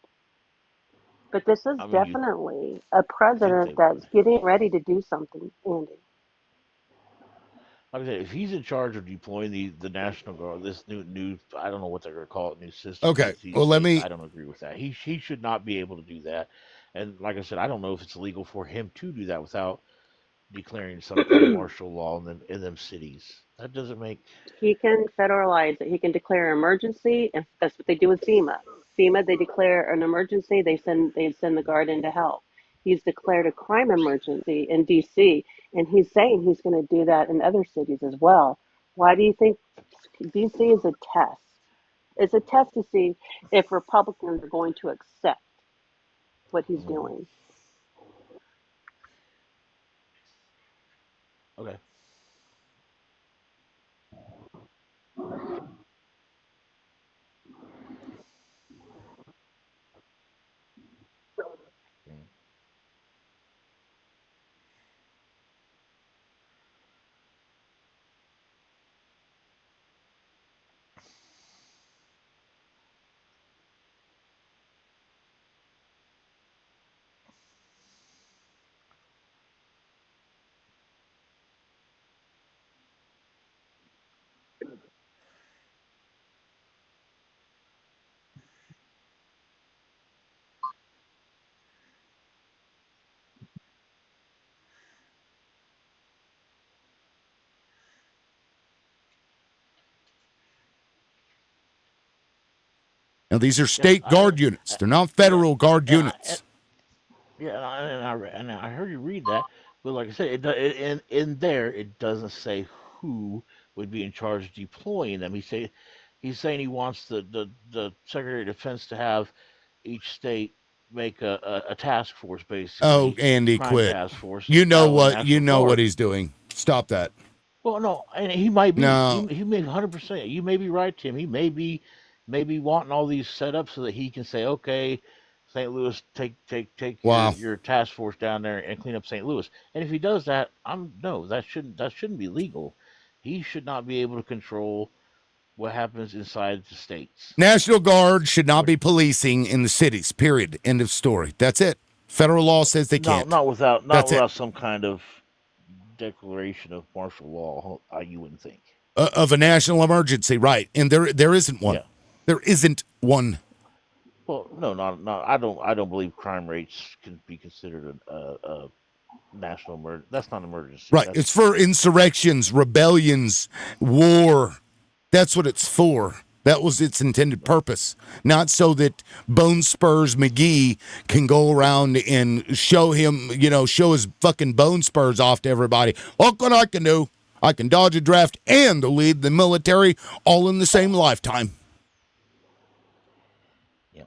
But this is I mean, you definitely a think they president would. that's getting ready to do something, Andy. Like I said, if he's in charge of deploying the National Guard, this new I don't know what they're going to call it, new system okay. against these Well, let states, me I don't agree with that. He should not be able to do that. And like I said, I don't know if it's legal for him to do that without declaring some kind of martial law in them cities. That doesn't make He can federalize it. He can declare an emergency, and that's what they do with FEMA. FEMA, they declare an emergency. They send the guard in to help. He's declared a crime emergency in D.C., and he's saying he's going to do that in other cities as well. Why do you think D.C. is a test? It's a test to see if Republicans are going to accept what he's doing. Okay. Mm. Now, these are Yeah, state guard units. They're not federal guard and I, units. yeah, and I heard you read that, but like I said, in there it doesn't say who would be in charge of deploying them. He's saying he wants the Secretary of Defense to have each state make a task force, Oh, basically Andy, crime quit. task force, You know out with what? You National know what Guard. he's doing. Stop that. Well, no, and he might be. No. He may 100%. You may be right, Tim. He may be wanting all these set up so that he can say, okay, St. Louis, take Wow. your task force down there and clean up St. Louis. And if he does that, no, that shouldn't be legal. He should not be able to control what happens inside the states. National Guard should not What? be policing in the cities. Period. End of story. That's it. Federal law says they No, can't. not without That's it. some kind of declaration of martial law. You wouldn't think. Of a national emergency, right? And there isn't one. Yeah. There isn't one. Well, no, not. I don't believe crime rates can be considered a national emergency. That's not an emergency. Right. That's, It's for insurrections, rebellions, war. That's what it's for. That was its intended purpose. Not so that Bone Spurs McGee can go around and show his fucking bone spurs off to everybody. Look what I can do. I can dodge a draft and lead the military all in the same lifetime. yeah.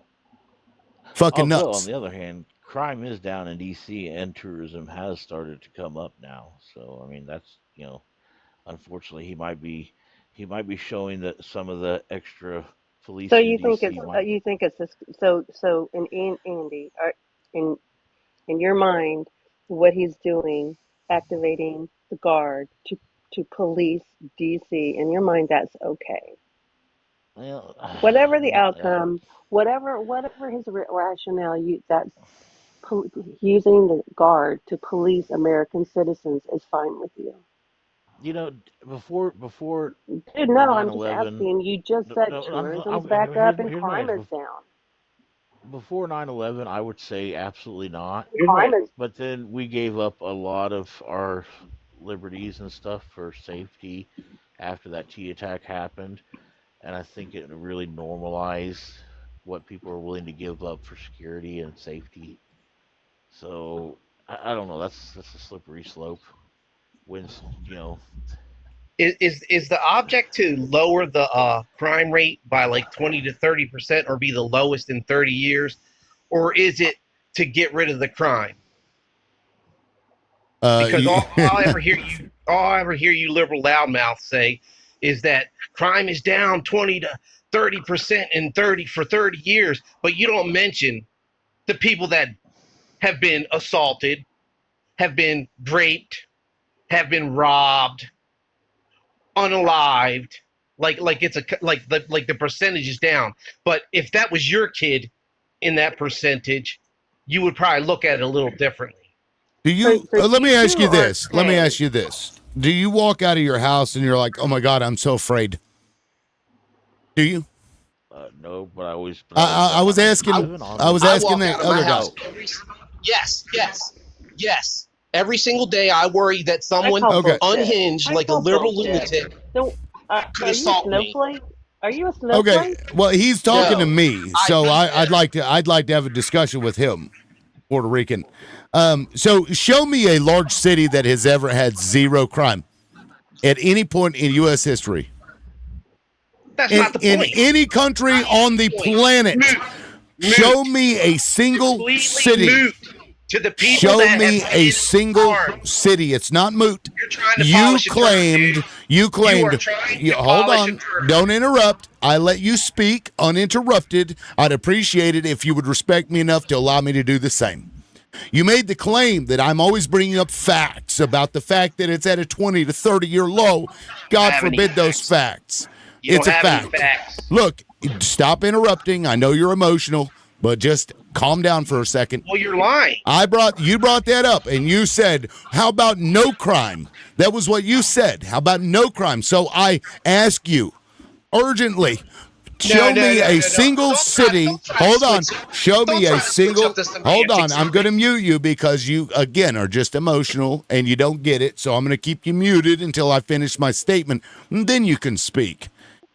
Fucking Although, nuts. on the other hand, crime is down in D.C. and tourism has started to come up now. So, I mean, that's unfortunately, he might be showing that some of the extra police So in you think D.C. it's might. this, so in Andy, in in your mind, what he's doing, activating the guard to police DC, in your mind, that's okay. Well, Whatever the outcome, whatever his rationale, that's using the guard to police American citizens is fine with you. before Dude, the no, I'm just 9/11. asking. You just No, said no, tourism's back up and here's my crime answer. is down. Before 9/11, I would say absolutely not. Crime is But then we gave up a lot of our liberties and stuff for safety after that T attack happened, and I think it really normalized what people are willing to give up for security and safety. So I don't know. That's a slippery slope. When Is the object to lower the crime rate by like 20 to 30% or be the lowest in 30 years, or is it to get rid of the crime? Because all I ever hear you liberal loudmouth say is that crime is down 20 to 30% in 30 years, but you don't mention the people that have been assaulted, have been raped, have been robbed, unalived. Like it's like the percentage is down. But if that was your kid in that percentage, you would probably look at it a little differently. Do you? Let me ask you this. okay. Let me ask you this. Do you walk out of your house and you're like, "Oh my God, I'm so afraid"? Do you? no, but I always. I was asking. I was asking that other guy. Yes. Every single day, I worry that someone unhinged, like a liberal lunatic, could assault me. Are you a snowflake? Okay. Well, he's talking to No, me, so I'd like to have a discussion with him, Puerto Rican. So show me a large city that has ever had zero crime at any point in U.S. history. That's not the In point. any country on the planet, show me a single Completely city. moot to the people Show that me have a been single harmed. city. It's not moot. You're trying to You polish a turd, claimed. dude. You You claimed. are trying to Hold polish a on. turd. Don't interrupt. I let you speak uninterrupted. I'd appreciate it if you would respect me enough to allow me to do the same. You made the claim that I'm always bringing up facts about the fact that it's at a 20 to 30-year low. God have any forbid those facts. facts. You It's don't a have any fact. facts. Look, stop interrupting. I know you're emotional, but just calm down for a second. Well, you're lying. You brought that up, and you said, how about no crime? That was what you said. How about no crime? So I ask you urgently, show me a single Don't city. don't try to Hold on. switch it. Show Don't me try a to switch single. up the Hold on. semantics I'm of going to it. mute you because you, again, are just emotional and you don't get it. So I'm going to keep you muted until I finish my statement, and then you can speak.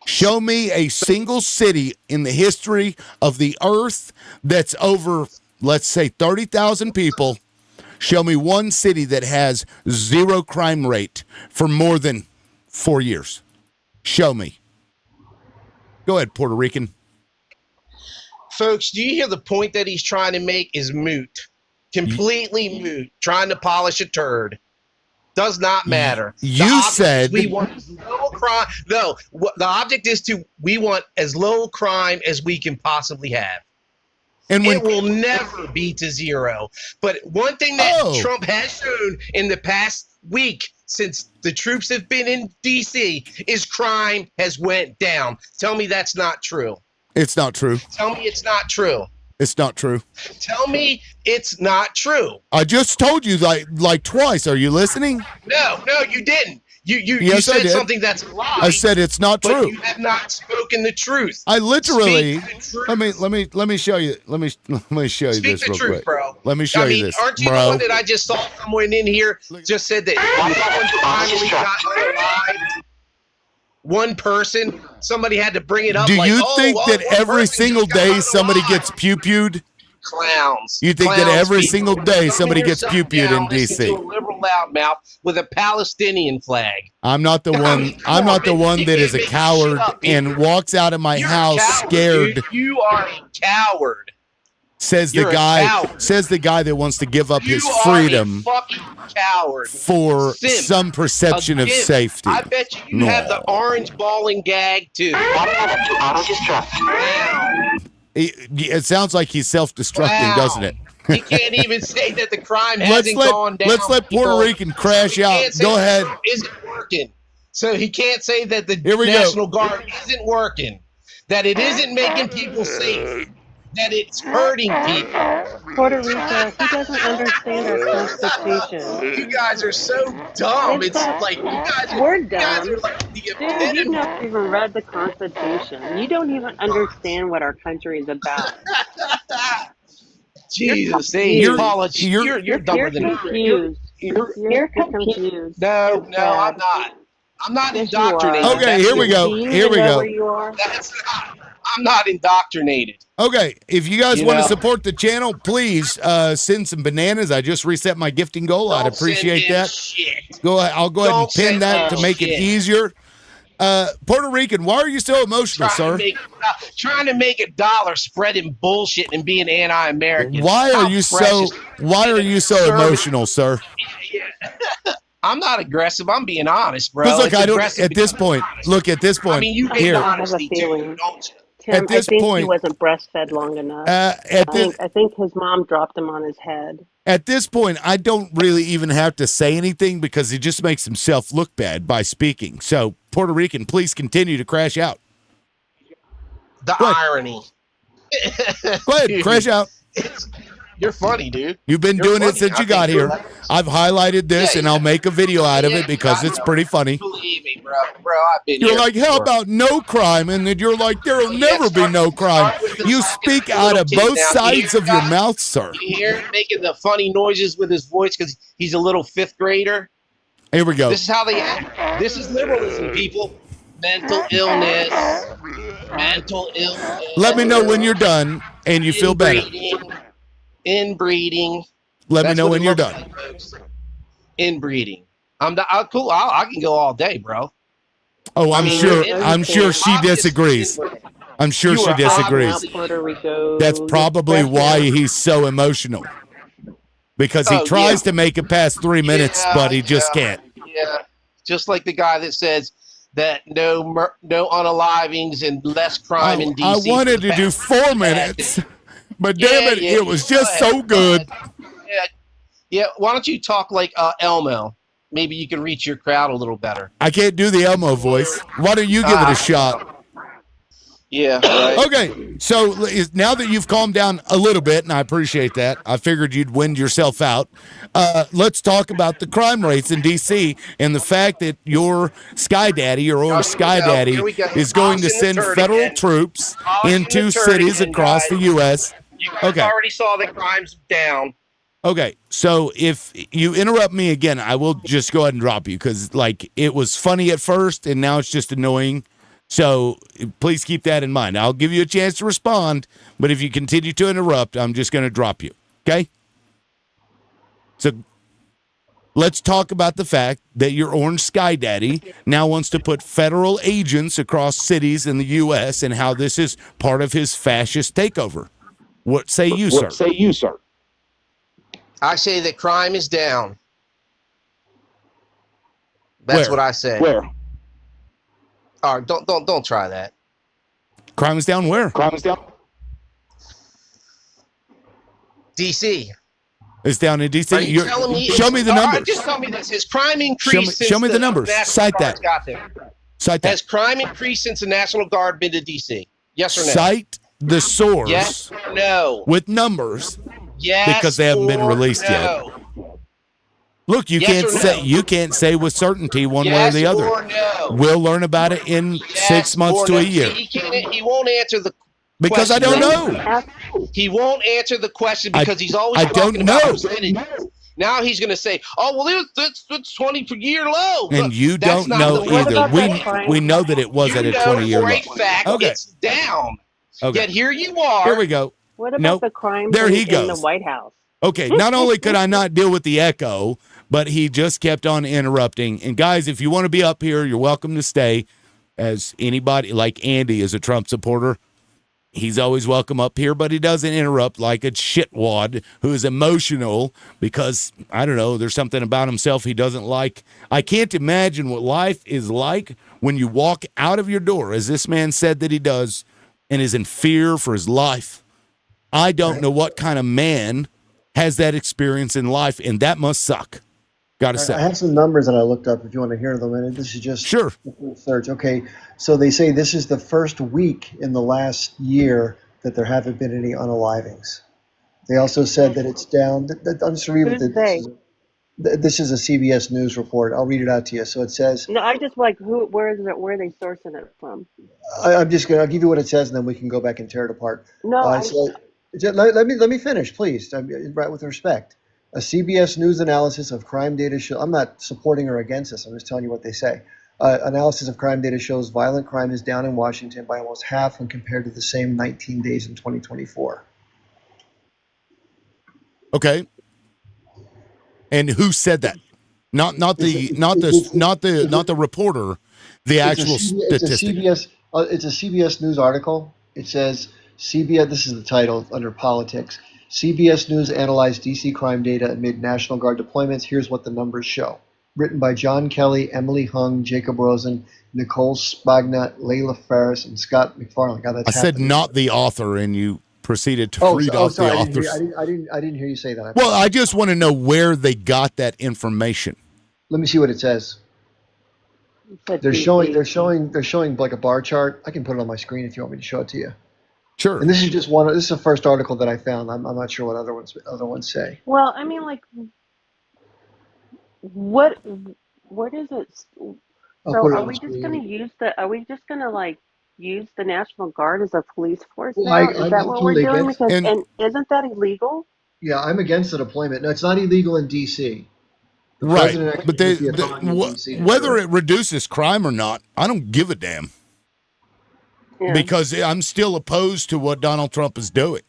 Show me a single city in the history of the earth that's over, let's say, 30,000 people. Show me one city that has zero crime rate for more than 4 years. Show me. Go ahead, Puerto Rican. Folks, do you hear the point that he's trying to make is moot? Completely moot. Trying to polish a turd. Does not matter. You The object said- is we want as little crime. No, the object is we want as low crime as we can possibly have. And It will never be to zero. But one thing that Trump has shown in the past week since the troops have been in D.C. is crime has went down. Tell me that's not true. It's not true. Tell me it's not true. It's not true. Tell me it's not true. I just told you like twice. Are you listening? No, you didn't. You Yes, I said did. something that's a lie. I said it's not but true. you have not spoken the truth. I literally Speak the truth. let me show you. Let me show you Speak this the real truth, quick. bro. Let me show I mean, you this, aren't you the bro. one that I just saw someone in here just said that someone finally got unalived? One person, somebody had to bring it up. Do like, you oh, think well, that one every person single just got day somebody unalived? gets pew-pewed? Clowns. You think that Clowns, every people. single day Dumbing somebody gets yourself pew-pewed down in listening DC? to a liberal loudmouth with a Palestinian flag. I'm not the one. Come I'm on, not the man. one You that can't is a make shit coward up, and people. walks out of my You're a house coward, scared. dude. You are a coward. Says You're the a guy. coward. Says the guy that wants to give up his You are freedom a fucking coward. for Simp. some perception A of gimp. safety. I bet you have the orange ball and gag too. Wow. It sounds like he's self-destructing, doesn't it? He can't even say that the crime Let's hasn't let gone down. let's let Puerto people. Rican crash He out. can't say Go that ahead. Trump isn't working. So he can't say that the Here we go. National Guard isn't working. That it isn't making people safe. That it's hurting people. Puerto Rico, he doesn't understand our Constitution. You guys are so dumb. It's that- like we're you guys dumb. are like the Dude, you've epitome. never even read the Constitution. You don't even understand what our country is about. Jesus, You're you're dumber than confused. You're confused. No, It's I'm bad. not. I'm not Yes, you are. indoctrinated. Okay, That's here we the- go. Do you Here even we know go. where you are? That's not. I'm not indoctrinated. Okay, if you guys You want to know. support the channel, please send some bananas. I just reset my gifting goal. I'd Don't appreciate send in that. Shit. I'll go ahead and Don't pin send that in to make it shit. easier. Puerto Rican, why are you so emotional, sir? Trying to make $1 spreading bullshit and being anti-American. Why are How you so precious. Conservative. emotional, sir? I'm not aggressive. I'm being honest, bro. Because look, It's I don't. aggressive At this because point, I'm honest. look at this point. I mean, you hate here. honesty I have a feeling. too, don't you? Tim, At this I think point- he wasn't breastfed long enough. At this I think his mom dropped him on his head. At this point, I don't really even have to say anything because he just makes himself look bad by speaking. So, Puerto Rican, please continue to crash out. The Go ahead. irony. Go ahead, Dude, crash out. You're funny, dude. You've been You're doing it funny. since I you got think you're here. hilarious. I've highlighted this, Yeah, and I'll make a video out of Yeah, it because I it's know. pretty funny. Believe me, bro. I've been You're here like, how before. about no crime? And then you're like, there'll Yeah, never be start- no crime. start with the You fucking speak little out of kid both down sides here, of your guys. mouth, sir. You hear him making the funny noises with his voice because he's a little fifth grader? Here we go. This is how they act. This is liberalism, people. Mental illness. Mental illness. Let me know when you're done and you feel better. Inbreeding. Let me That's know what when it you're looks done. like, folks. Inbreeding. Cool. I can go all day, bro. Oh, I I'm mean, sure. and I'm sure she obviously disagrees. I'm sure you she are disagrees. obviously. Puerto Rico. That's probably why he's so emotional because he Oh yeah, tries to make it past 3 minutes, but he just can't. yeah. Just like the guy that says that no unalivings and less crime in I DC for wanted the to do past 4 bad minutes, day. but damn Yeah, it, yeah. it You was go just ahead. so Go good. ahead. Yeah, yeah. Why don't you talk like Elmo? Maybe you can reach your crowd a little better. I can't do the Elmo voice. Why don't you give it a shot? Yeah, right. Okay, so now that you've calmed down a little bit, and I appreciate that, I figured you'd wind yourself out. Let's talk about the crime rates in D.C. and the fact that your Sky Daddy, your own Sky Daddy, Here we go. is going to Polishing the send turd federal again. troops Polishing the into turd cities again, across guys. the U.S. You guys Okay. already saw that crime's down. Okay, so if you interrupt me again, I will just go ahead and drop you because, like, it was funny at first and now it's just annoying. So please keep that in mind. I'll give you a chance to respond, but if you continue to interrupt, I'm just going to drop you. Okay? So let's talk about the fact that your Orange Sky Daddy now wants to put federal agents across cities in the U.S. and how this is part of his fascist takeover. What say you, sir? I say that crime is down. That's Where? what I say. Where? All right, don't try that. Crime is down where? DC. It's down in D.C. Are you telling me? Show me the All right, numbers. just tell me this: has crime increased Show me since the numbers. National Cite Guard's that. got there? Cite that. Has crime increased since the National Guard been to DC? Yes or no? Cite the source Yes or no? with numbers Yes, because they haven't been or released yet. no? Look, you Yes can't or say no? you can't say with certainty one way or Yes the other. or no? We'll learn about it in Yes 6 months or to no? a year See, he won't answer the because I question. don't know. He won't answer the question because he's always I talking don't about know. percentages. Now he's going to say, "Oh, well, it's 20-year low." And you That's don't not know the way either. about that it crime? We know that it was you at a know 20-year for low. a fact Okay. it's down. Okay. Yet here you are. Here we go. What about Nope. the crimes There he in the goes. White House? Okay, not only could I not deal with the echo, but he just kept on interrupting. And guys, if you want to be up here, you're welcome to stay. As anybody like Andy is a Trump supporter, he's always welcome up here, but he doesn't interrupt like a shitwad who is emotional because, I don't know, there's something about himself he doesn't like. I can't imagine what life is like when you walk out of your door, as this man said that he does, and is in fear for his life. I don't know what kind of man has that experience in life, and that must suck. Gotta say. I have some numbers that I looked up if you want to hear them, and this is just Sure. a search. Okay, so they say this is the first week in the last year that there haven't been any unalivings. They also said that it's down. I'll just read what Who's they? this is a CBS News report. I'll read it out to you. So it says, No, I just like where is it? Where are they sourcing it from? I'll give you what it says, and then we can go back and tear it apart. No, Let me finish, please. Right, with respect. A CBS News analysis of crime data show. I'm not supporting or against this. I'm just telling you what they say. Analysis of crime data shows violent crime is down in Washington by almost half when compared to the same 19 days in 2024. Okay. And who said that? Not the reporter, the actual statistic. It's a CBS News article. It says CBS. This is the title under politics. CBS News analyzed DC crime data amid National Guard deployments. Here's what the numbers show. Written by John Kelly, Emily Hung, Jacob Rosen, Nicole Spagna, Layla Ferris, and Scott McFarlane. God, that's I said not the author, and you proceeded to read off sorry, the authors. I didn't hear you say that. Well, I just want to know where they got that information. Let me see what it says. They're showing like a bar chart. I can put it on my screen if you want me to show it to you. Sure. And this is just one. This is the first article that I found. I'm not sure what other ones say. well, I mean, like, what is it? I'll So put it are on the we just screen. going to use Are we just going to like use the National Guard as a police force Well, now? I'm Is that what we're totally doing? against. Because And- and isn't that illegal? Yeah, I'm against the deployment. No, it's not illegal in D.C. The Right. president actually But has the autonomy in D.C. to do whether it. it reduces crime or not, I don't give a damn. Yeah. Because I'm still opposed to what Donald Trump is doing.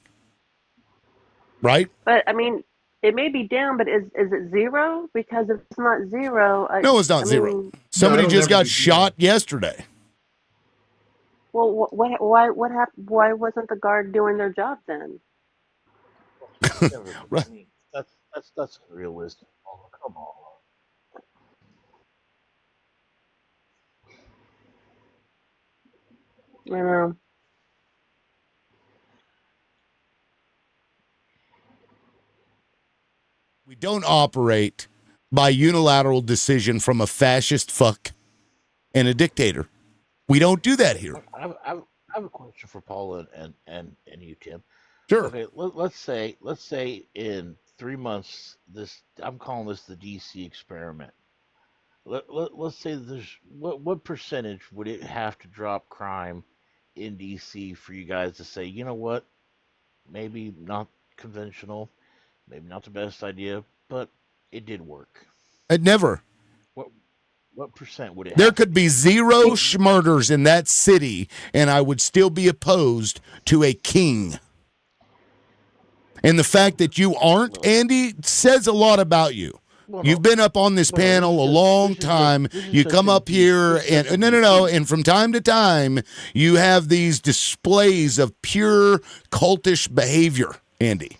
Right? But I mean, It may be down, but is it zero? Because if it's not zero, No, it's not I zero. mean, Somebody it'll just never got be shot yesterday. well, what happened? Why wasn't the guard doing their job then? Right. I mean, that's unrealistic. Oh, come on. I know. We don't operate by unilateral decision from a fascist fuck and a dictator. We don't do that here. I have a question for Paula and you, Tim. Sure. Okay, let's say in 3 months, this I'm calling this the DC experiment. Let's say there's what percentage would it have to drop crime in DC for you guys to say, you know what, maybe not conventional, maybe not the best idea, but it did work. It never. What what percent would it There have to could be be? zero murders in that city, and I would still be opposed to a king. And the fact that you aren't, Andy, says a lot about you. Well, You've been up on this panel a long time. You come up here and no. And from time to time, you have these displays of pure cultish behavior, Andy,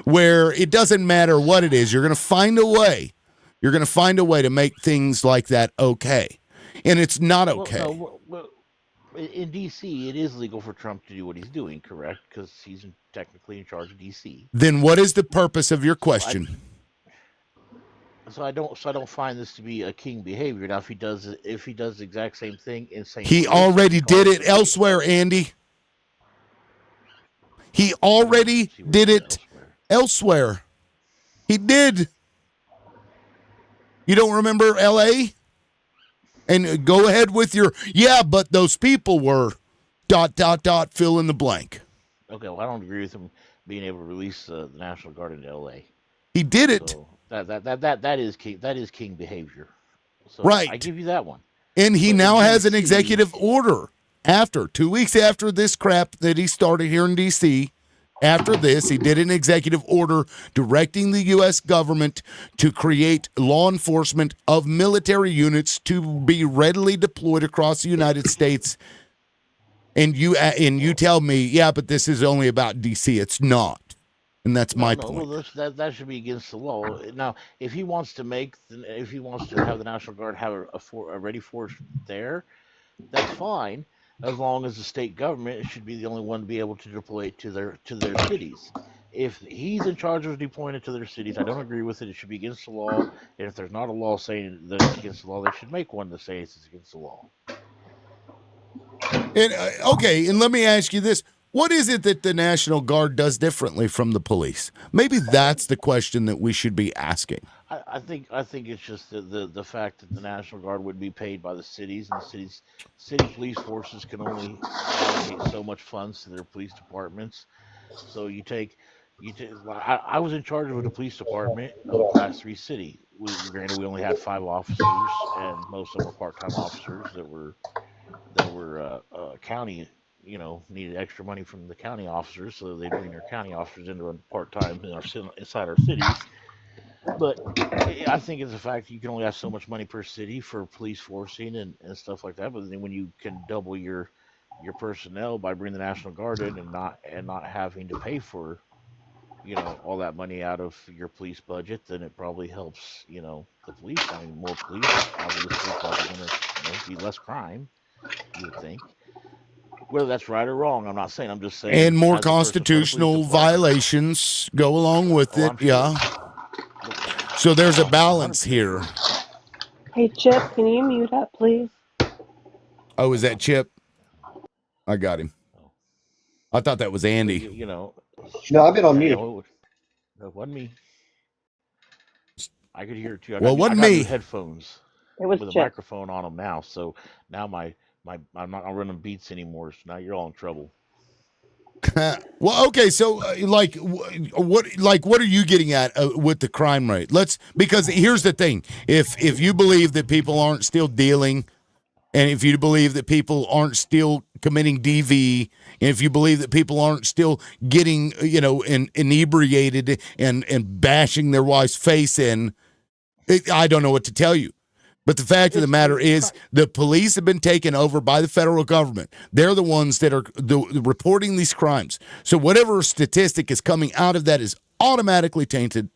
where it doesn't matter what it is. You're going to find a way. You're going to find a way to make things like that okay. And it's not okay. Well, in DC, it is legal for Trump to do what he's doing, correct? Because he's technically in charge of DC. Then what is the purpose of your question? So I don't find this to be a king behavior. Now, if he does the exact same thing in St. He Louis, already did it elsewhere, Andy. He already did it elsewhere. He did. You don't remember L.A.? And go ahead with your, yeah, but those people were ... fill in the blank. Okay, well, I don't agree with him being able to release the National Guard into L.A. He did it. So that is king behavior. So right. I give you that one. And he But now in has an DC executive order after 2 weeks after this crap that he started here in D.C. After this, he did an executive order directing the U.S. government to create law enforcement of military units to be readily deployed across the United States. And you tell me, yeah, but this is only about D.C. It's not. And that's my point. Well, that should be against the law. Now, if he wants to have the National Guard have a ready force there, that's fine, as long as the state government should be the only one to be able to deploy it to their cities. If he's in charge of deploying it to their cities, I don't agree with it. It should be against the law. And if there's not a law saying that it's against the law, they should make one to say it's against the law. And, okay, and let me ask you this. What is it that the National Guard does differently from the police? Maybe that's the question that we should be asking. I think it's just the fact that the National Guard would be paid by the cities, and the city police forces can only allocate so much funds to their police departments. So I was in charge of the police department of a Class 3 city. Granted, we only had 5 officers, and most of them were part-time officers that were county. Needed extra money from the county officers, so they bring their county officers into a part-time inside our cities. But I think it's a fact you can only have so much money per city for police forcing and stuff like that. But then when you can double your personnel by bringing the National Guard in and not having to pay for all that money out of your police budget, then it probably helps the police. I mean, more police obviously probably going to be less crime, you would think. Whether that's right or wrong, I'm not saying. I'm just saying. And more constitutional violations go along with it. Sure. Yeah. So there's a balance here. Hey, Chip, can you mute up, please? Oh, is that Chip? I got him. I thought that was Andy. No, I've been on mute. No, it wasn't me. I could hear it too. Well, it wasn't me. Headphones. It was with Chip. A microphone on them now. So now I'm not running beats anymore. So now you're all in trouble. Well, okay. So, what are you getting at with the crime rate? Because here's the thing: if you believe that people aren't still dealing, and if you believe that people aren't still committing DV, and if you believe that people aren't still getting, inebriated and bashing their wife's face in, I don't know what to tell you. But the fact of the matter is the police have been taken over by the federal government. They're the ones that are reporting these crimes. So whatever statistic is coming out of that is automatically tainted.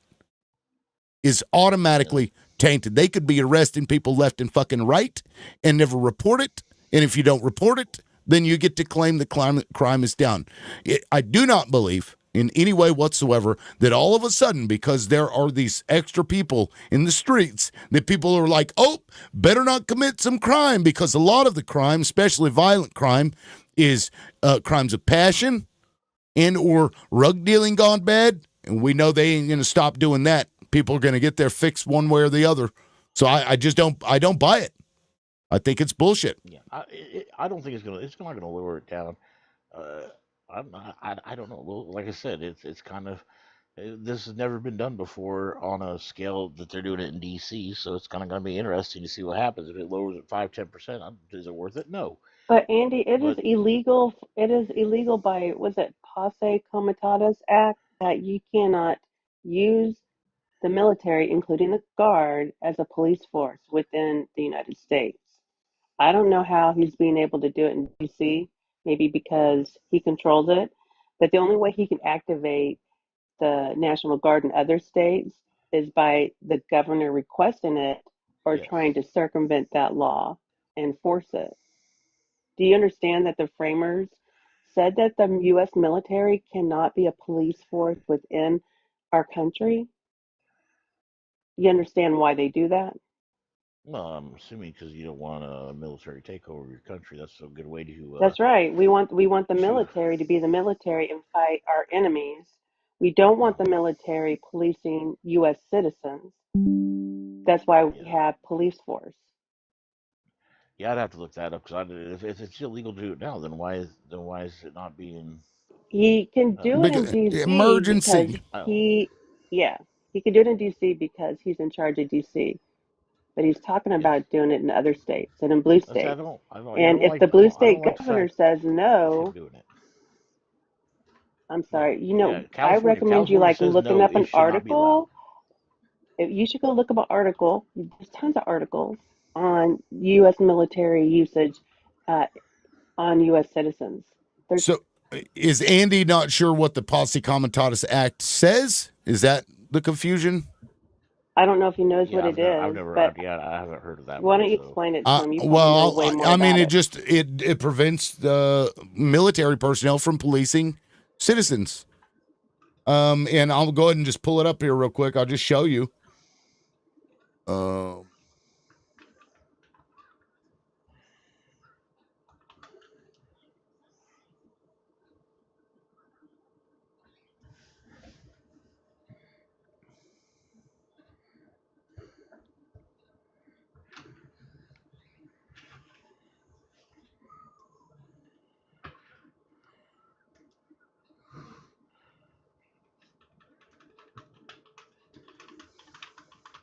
They could be arresting people left and fucking right and never report it. And if you don't report it, then you get to claim the crime is down. I do not believe in any way whatsoever that all of a sudden, because there are these extra people in the streets, that people are like, oh, better not commit some crime, because a lot of the crime, especially violent crime, is crimes of passion and or rug dealing gone bad. And we know they ain't going to stop doing that. People are going to get their fix one way or the other. So I just don't buy it. I think it's bullshit. Yeah, I don't think it's not gonna lower it down. Uh, I don't know. Well, like I said, it's kind of this has never been done before on a scale that they're doing it in DC. So it's kind of gonna be interesting to see what happens if it lowers it 5-10%. Is it worth it? No. But Andy, it is But illegal. It is illegal by, was it Posse Comitatus Act, that you cannot use the military, including the guard, as a police force within the United States. I don't know how he's being able to do it in DC, maybe because he controls it. But the only way he can activate the National Guard in other states is by the governor requesting it or yes, trying to circumvent that law and force it. Do you understand that the framers said that the US military cannot be a police force within our country? You understand why they do that? well, I'm assuming because you don't want a military takeover of your country. That's a good way That's right. We want the to military to be the military and fight our enemies. We don't want well, the military policing US citizens. That's why we yeah. have police force. Yeah, I'd have to look that up because if it's illegal to do it now, then why is it not being He can do it in Because DC because emergency. I don't know. he, yeah, he can do it in DC because he's in charge of DC. But he's talking Yes, about doing it in other states and in blue that's states. I don't yeah And if the blue I don't state like the governor fact says of him no, doing it. I'm No, sorry, yeah, I recommend you California like says looking no, up it an should not be allowed. article. You should go look up an article. There's tons of articles on U.S. military usage uh, on U.S. citizens. There's, So is Andy not sure what the Posse Comitatus Act says? Is that the confusion? I don't know if he knows what Yeah, it is, but I haven't heard of that why one. don't you So explain it to him? You probably know Well, way more I mean, about it it. just it prevents the military personnel from policing citizens. And I'll go ahead and just pull it up here real quick. I'll just show you. Uh,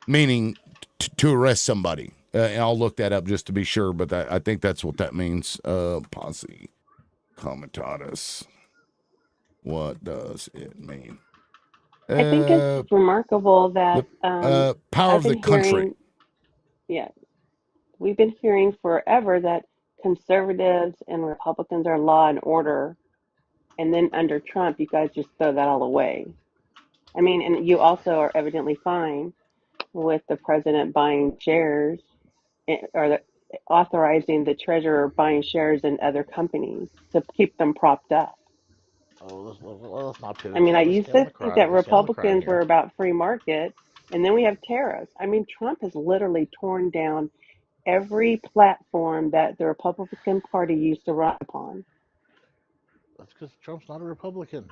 Meaning to arrest somebody. And I'll look that up just to be sure, but I think that's what that means. Posse Comitatus. What does it mean? I think it's Uh, remarkable the that power I've of the been country. hearing, yeah, we've been hearing forever that conservatives and Republicans are law and order, and then under Trump, you guys just throw that all away. I mean, and you also are evidently fine with the president buying shares or authorizing the treasurer buying shares in other companies to keep them propped up. let's not I pivot mean, to I that. Let's used stay on to the think crime. that Let's stay on the crime Republicans were here. about free market, and then we have tariffs. I mean, Trump has literally torn down every platform that the Republican Party used to run upon. That's because Trump's not a Republican.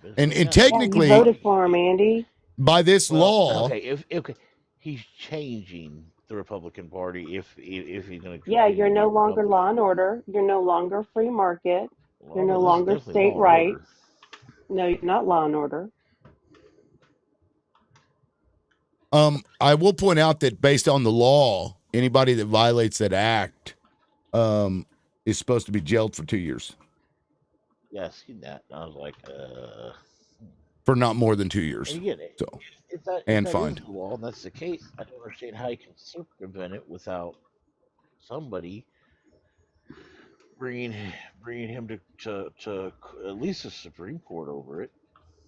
Been And, saying and that for Yeah, you technically, voted for him, Andy. by this well, law, okay, if okay, he's changing the Republican Party if he's going to Yeah, continue you're to be no a longer law Republican. and order. You're no longer free market. You're Well, no no, this is longer definitely state law and order. rights. No, you're not law and order. I will point out that based on the law, anybody that violates that act, is supposed to be jailed for 2 years Yeah, I seen that. I was like, for not more than 2 and years. again, So if and that is fined. the law and that's the case, I don't understand how you can circumvent it without somebody bringing bringing him to at least the Supreme Court over it.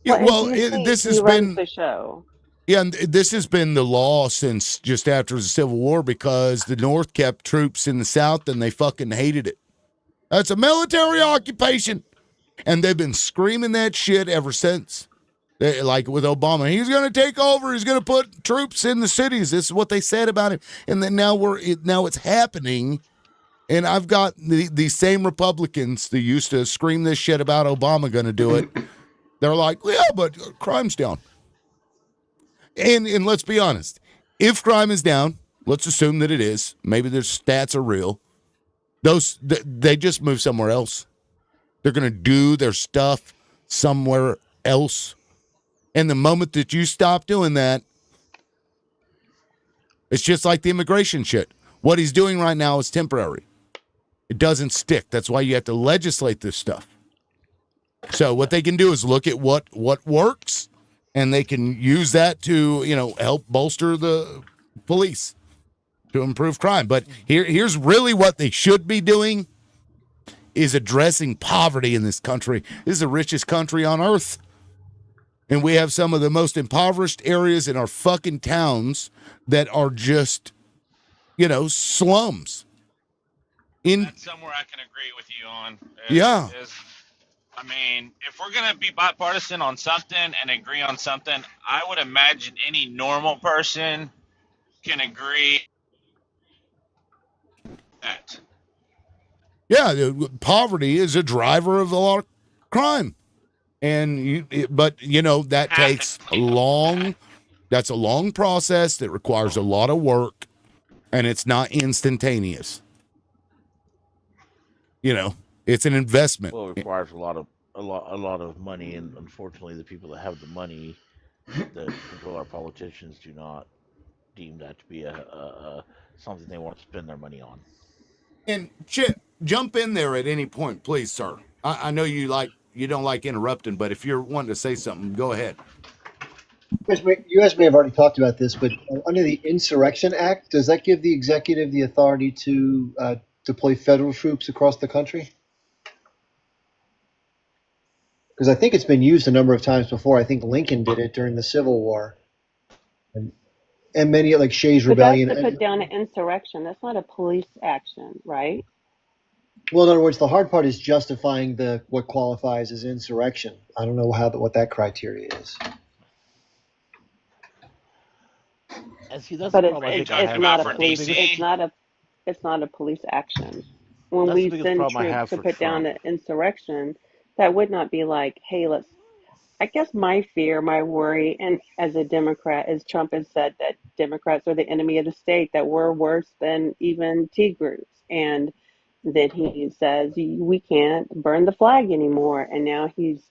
Yeah, Well, and well, do you think this he has runs been the show? yeah, and this has been the law since just after the Civil War because the North kept troops in the South and they fucking hated it. That's a military occupation, and they've been screaming that shit ever since. Like with Obama, he's going to take over. He's going to put troops in the cities. This is what they said about him, and then now it's happening. And I've got these same Republicans that used to scream this shit about Obama going to do it. They're like, yeah, but crime's down. And let's be honest, if crime is down, let's assume that it is. Maybe their stats are real. They just move somewhere else. They're going to do their stuff somewhere else. And the moment that you stop doing that, it's just like the immigration shit. What he's doing right now is temporary. It doesn't stick. That's why you have to legislate this stuff. So what they can do is look at what works, and they can use that to, help bolster the police to improve crime. But here's really what they should be doing is addressing poverty in this country. This is the richest country on earth. And we have some of the most impoverished areas in our fucking towns that are just, slums. That's somewhere I can agree with you on. Yeah. I mean, if we're going to be bipartisan on something and agree on something, I would imagine any normal person can agree that. Yeah, poverty is a driver of a lot of crime. And that takes that's a long process that requires a lot of work, and it's not instantaneous. It's an investment. Well, it requires a lot of money, and unfortunately, the people that have the money that control our politicians do not deem that to be a something they want to spend their money on. And Chip, jump in there at any point, please, sir. I know you don't like interrupting, but if you're wanting to say something, go ahead. You guys may have already talked about this, but under the Insurrection Act, does that give the executive the authority to deploy federal troops across the country? Because I think it's been used a number of times before. I think Lincoln did it during the Civil War, and many like Shays But that's Rebellion. to put down an insurrection. That's not a police action, right? Well, in other words, the hard part is justifying what qualifies as insurrection. I don't know what that criteria is. And see, that's But the it's problem I it's think I it's have not a for with police. the biggest, DC. It's not a police action. When that's the we biggest send problem I troops have to for put down Trump. an insurrection, that would not be like, hey, let's. I guess my fear, my worry, and as a Democrat, is Trump has said that Democrats are the enemy of the state, that we're worse than even T groups, and that he says we can't burn the flag anymore, and now he's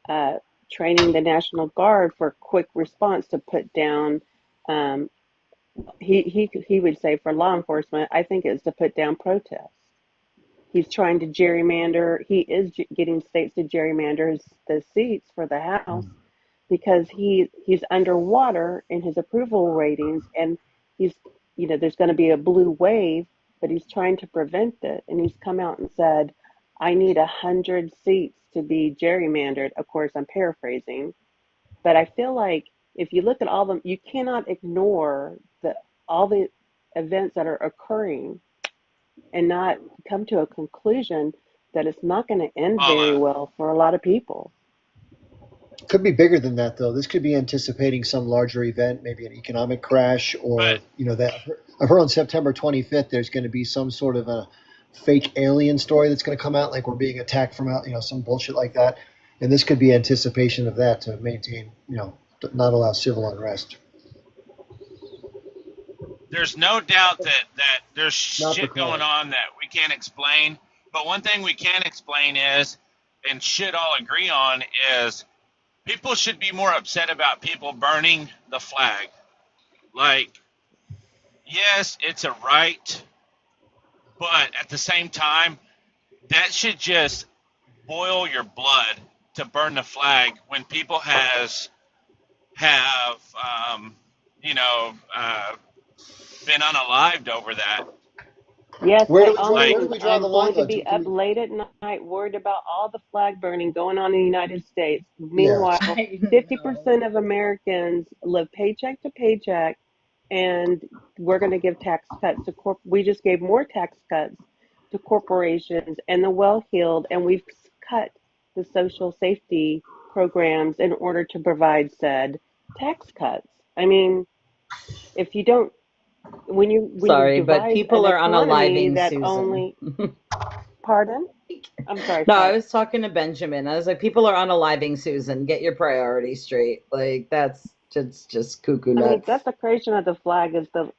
uh, training the National Guard for quick response to put down. Um, he would say for law enforcement, I think it's to put down protests. He's trying to gerrymander. He is getting states to gerrymander the seats for the House because he's underwater in his approval ratings, and he's there's going to be a blue wave, but he's trying to prevent it, and he's come out and said, I need 100 seats to be gerrymandered. Of course, I'm paraphrasing, but I feel like if you look at all of them, you cannot ignore all the events that are occurring and not come to a conclusion that it's not going to end Well, very well for a lot of people. Could be bigger than that, though. This could be anticipating some larger event, maybe an economic crash, but or that I've heard on September 25th there's going to be some sort of a fake alien story that's going to come out, like we're being attacked from out, some bullshit like that. And this could be anticipation of that to maintain, not allow civil unrest. there's no doubt that there's Not the shit going call. on that we can't explain. But one thing we can explain is, and should all agree on, is people should be more upset about people burning the flag. Like, yes, it's a right, but at the same time, that should just boil your blood to burn the flag when people have you know been unalived over that. Yes, Where by do we all draw? Where Like, do means. we draw I'm the line, going to though? be Can up we? late at night worried about all the flag burning going on in the United States. Yeah. Meanwhile, I know. 50% of Americans live paycheck to paycheck, and we're going to give tax cuts to We just gave more tax cuts to corporations and the well-heeled, and we've cut the social safety programs in order to provide said tax cuts. I mean, if you don't when you Sorry, but devise an people are economy unaliving that Susan. only pardon? I'm sorry, No, I Frank. was talking to Benjamin. I was like, people are unaliving Susan. Get your priorities straight. Like that's just cuckoo I mean, nuts. desecration of the flag is the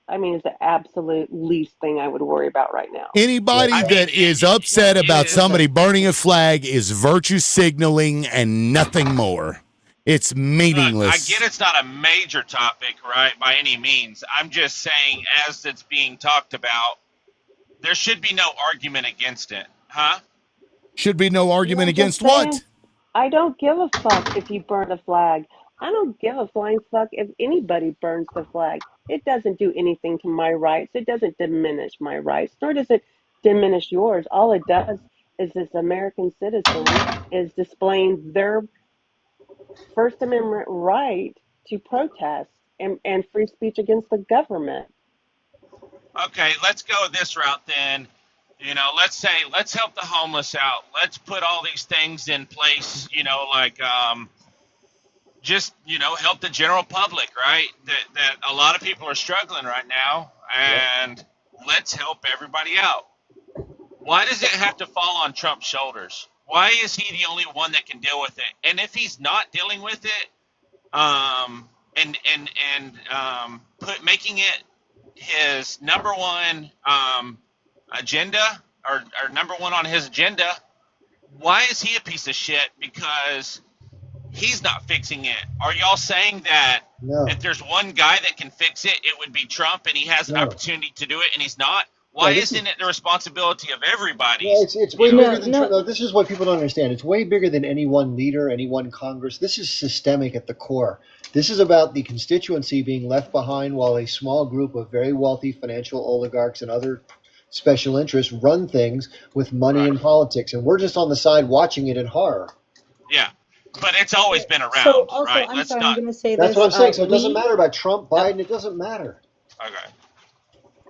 absolute least thing I would worry about right now. Yeah. Anybody I mean, that is upset it about is. somebody burning a flag is virtue signaling and nothing more. It's Look, I get meaningless. it's not a major topic, right, by any means. I'm just saying, as it's being talked about, there should be no argument against it, huh? Should be no No, argument I'm just against saying, what? I don't give a fuck if you burn a flag. I don't give a flying fuck if anybody burns the flag. It doesn't do anything to my rights. It doesn't diminish my rights, nor does it diminish yours. All it does is this American citizen is displaying their First Amendment right to protest and free speech against the government. Okay, let's go this route then. Let's say let's help the homeless out. Let's put all these things in place. Like just help the general public, right? That a lot of people are struggling right now, and let's help everybody out. Why does it have to fall on Trump's shoulders? Why is he the only one that can deal with it? And if he's not dealing with it, put making it his number one agenda or number one on his agenda, why is he a piece of shit? Because he's not fixing it. Are y'all saying that No. if there's one guy that can fix it, it would be Trump, and he has an No. opportunity to do it, and he's not? Why No, this isn't it the responsibility of everybody? Yeah, it's way No, bigger than no. no, this is what people don't understand. It's way bigger than any one leader, any one Congress. This is systemic at the core. This is about the constituency being left behind while a small group of very wealthy financial oligarchs and other special interests run things with money Right. and politics, and we're just on the side watching it in horror. Yeah, but it's always been around, So also, right? I'm Let's sorry, I'm not. going to say That's this. what I'm saying. So it doesn't We matter about Trump, Biden. It doesn't matter. Okay.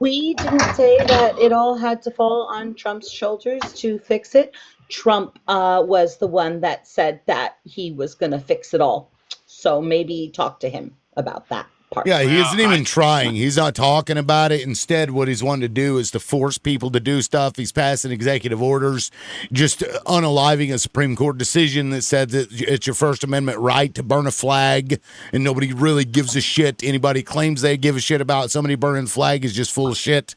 We didn't say that it all had to fall on Trump's shoulders to fix it. Trump was the one that said that he was going to fix it all. So maybe talk to him about that part. Yeah, he Well, isn't even trying. He's not talking about it. Instead, what he's wanting to do is to force people to do stuff. He's passing executive orders, just unaliving a Supreme Court decision that said that it's your First Amendment right to burn a flag, and nobody really gives a shit. Anybody claims they give a shit about somebody burning a flag is just full of shit.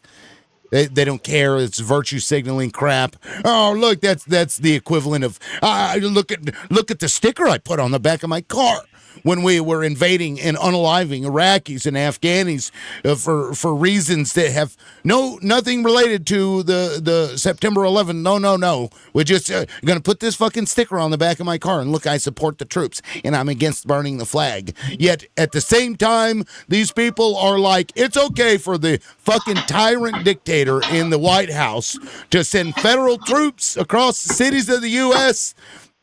They don't care. It's virtue signaling crap. Oh, look, that's the equivalent of look at the sticker I put on the back of my car when we were invading and unaliving Iraqis and Afghanis for reasons that have nothing related to the September 11th. No. We're just going to put this fucking sticker on the back of my car and look, I support the troops and I'm against burning the flag. Yet at the same time, these people are like, it's okay for the fucking tyrant dictator in the White House to send federal troops across the cities of the U.S.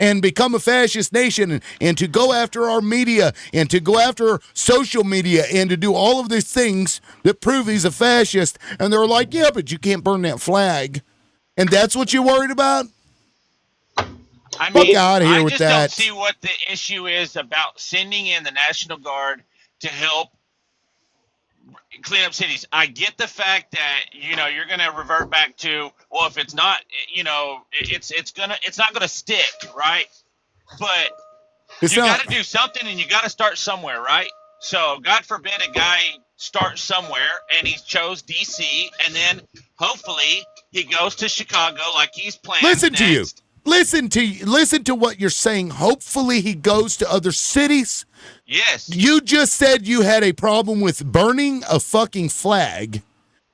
and become a fascist nation and to go after our media and to go after social media and to do all of these things that prove he's a fascist. And they're like, yeah, but you can't burn that flag. And that's what you're worried about? I Fuck mean, out of here I with just don't that. see what the issue is about sending in the National Guard to help clean up cities. I get the fact that you're going to revert back to, well, if it's not, it's not going to stick, right? But It's you not. got to do something, and you got to start somewhere, right? So God forbid a guy starts somewhere and he chose DC, and then hopefully he goes to Chicago like he's planned. Listen to you. next. Listen to what you're saying. Hopefully he goes to other cities. Yes. You just said you had a problem with burning a fucking flag,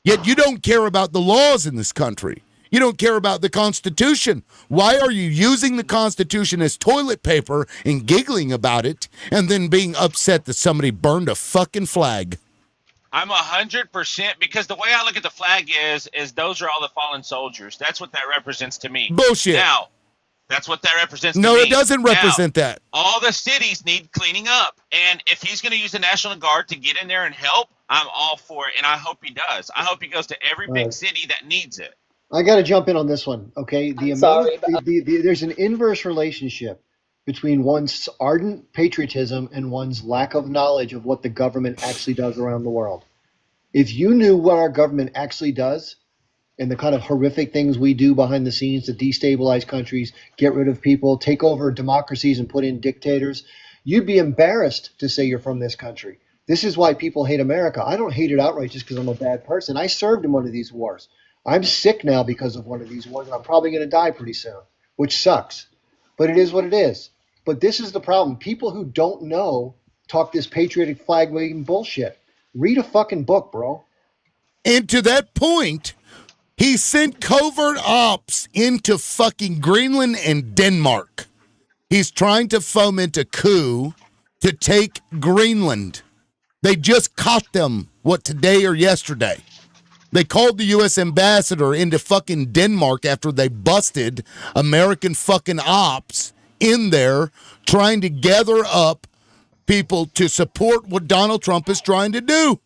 yet you don't care about the laws in this country. You don't care about the Constitution. Why are you using the Constitution as toilet paper and giggling about it and then being upset that somebody burned a fucking flag? I'm 100%, because the way I look at the flag is those are all the fallen soldiers. That's what that represents to me. Bullshit. Now, that's what that represents to No, me. it doesn't represent that. All the cities need cleaning up. And if he's going to use the National Guard to get in there and help, I'm all for it. And I hope he does. I hope he goes to every big city that needs it. I got to jump in on this one, okay? Sorry, There's an inverse relationship between one's ardent patriotism and one's lack of knowledge of what the government actually does around the world. If you knew what our government actually does and the kind of horrific things we do behind the scenes to destabilize countries, get rid of people, take over democracies and put in dictators, you'd be embarrassed to say you're from this country. This is why people hate America. I don't hate it outright just because I'm a bad person. I served in one of these wars. I'm sick now because of one of these wars, and I'm probably going to die pretty soon, which sucks. But it is what it is. But this is the problem. People who don't know talk this patriotic flag-waving bullshit. Read a fucking book, bro. And to that point, he sent covert ops into fucking Greenland and Denmark. He's trying to foment a coup to take Greenland. They just caught them, today or yesterday? They called the U.S. ambassador into fucking Denmark after they busted American fucking ops in there trying to gather up people to support what Donald Trump is trying to do.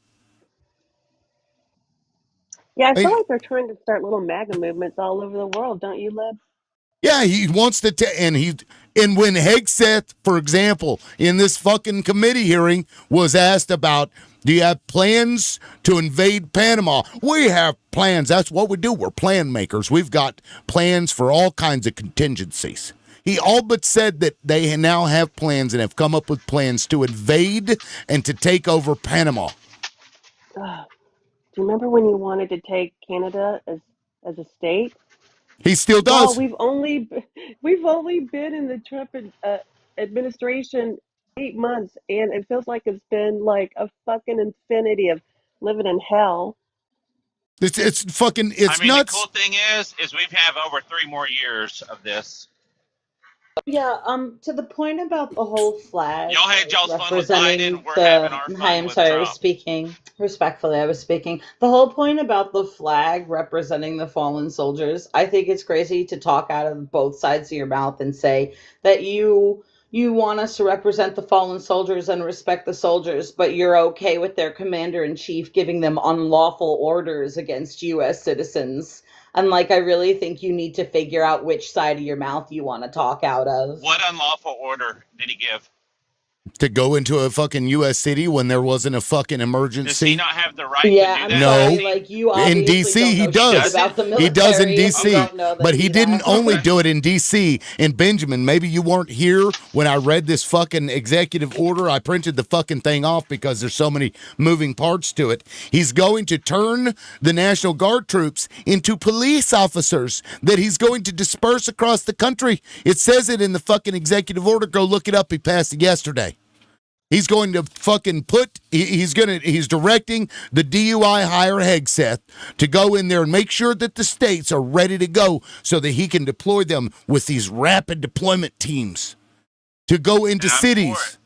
Yeah, I feel like they're trying to start little MAGA movements all over the world, don't you, Lib? Yeah, he wants to, and when Hegseth, for example, in this fucking committee hearing was asked about, do you have plans to invade Panama? We have plans. That's what we do. We're plan makers. We've got plans for all kinds of contingencies. He all but said that they now have plans and have come up with plans to invade and to take over Panama. Do you remember when you wanted to take Canada as a state? He still does. Well, we've only been in the Trump administration 8 months, and it feels like it's been like a fucking infinity of living in hell. It's fucking nuts. The cool thing is we have over 3 more years of this. Yeah, to the point about the whole flag. Y'all had y'all's fun with representing Biden. We're having our fun Hi, I'm with sorry, I Trump. was speaking. Respectfully, I was speaking. The whole point about the flag representing the fallen soldiers, I think it's crazy to talk out of both sides of your mouth and say that you want us to represent the fallen soldiers and respect the soldiers, but you're okay with their commander-in-chief giving them unlawful orders against U.S. citizens. And, I really think you need to figure out which side of your mouth you want to talk out of. What unlawful order did he give? To go into a fucking U.S. city when there wasn't a fucking emergency? Does he not have the right to do that? No. You in D.C. he does. He does in D.C. But he didn't only do it in D.C. In Benjamin, maybe you weren't here when I read this fucking executive order. I printed the fucking thing off because there's so many moving parts to it. He's going to turn the National Guard troops into police officers that he's going to disperse across the country. It says it in the fucking executive order. Go look it up. He passed it yesterday. He's going to fucking he's directing the DUI hire Hegseth to go in there and make sure that the states are ready to go so that he can deploy them with these rapid deployment teams to go into cities.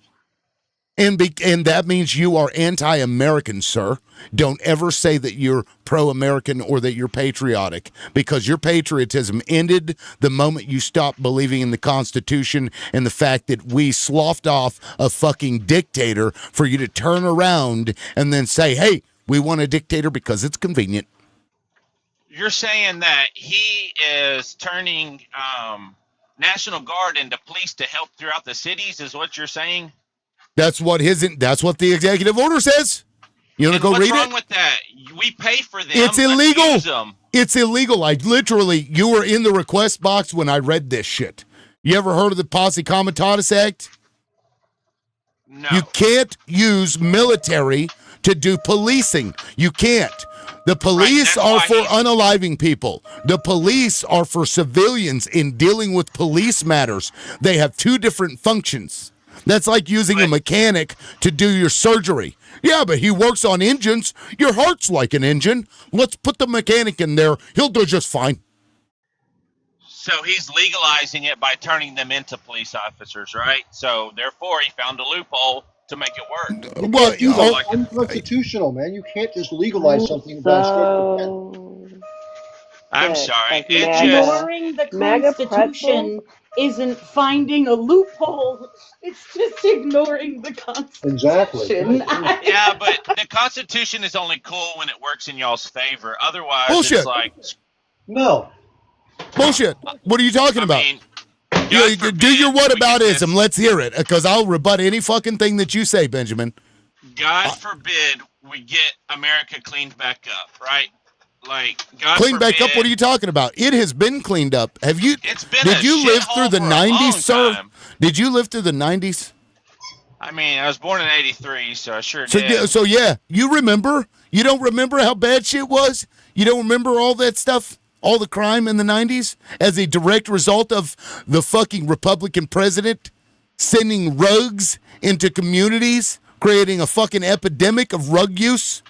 And that means you are anti-American, sir. Don't ever say that you're pro-American or that you're patriotic, because your patriotism ended the moment you stopped believing in the Constitution and the fact that we sloughed off a fucking dictator for you to turn around and then say, hey, we want a dictator because it's convenient. You're saying that he is turning National Guard into police to help throughout the cities is what you're saying? That's what the executive order says. You want to go read it? What's wrong with that? We pay for them. It's illegal. Let's use them. It's illegal. You were in the request box when I read this shit. You ever heard of the Posse Comitatus Act? No. You can't use military to do policing. You can't. The police are for unaliving people. The police are for civilians in dealing with police matters. They have 2 different functions. That's like using a mechanic to do your surgery. Yeah, but he works on engines. Your heart's like an engine. Let's put the mechanic in there. He'll do just fine. So he's legalizing it by turning them into police officers, right? So therefore, he found a loophole to make it work. You Well, can't do So that. like, It's unconstitutional, man. You can't just legalize I'm something without starting with that. so I'm sick sorry, of it just Ignoring the MAGA pretzels. Constitution isn't finding a loophole. It's just ignoring the Exactly. Constitution. yeah, but the Constitution is only cool when it works in y'all's favor. Otherwise, it's bullshit. like, No. Bullshit. What are you talking I about? mean, God forbid Do your we get whataboutism. this. Let's hear it, because I'll rebut any fucking thing that you say, Benjamin. God forbid we get America cleaned back up, right? Like, God Clean forbid. back up? What are you talking about? It has been cleaned up. Have you? It's been Did a you live through shithole the for a 90s, long sir? time. Did you live through the 90s? I mean, I was born in '83, so I sure did. So yeah, you remember? You don't remember how bad shit was? You don't remember all that stuff? All the crime in the 90s as a direct result of the fucking Republican president sending rugs into communities, creating a fucking epidemic of rug use?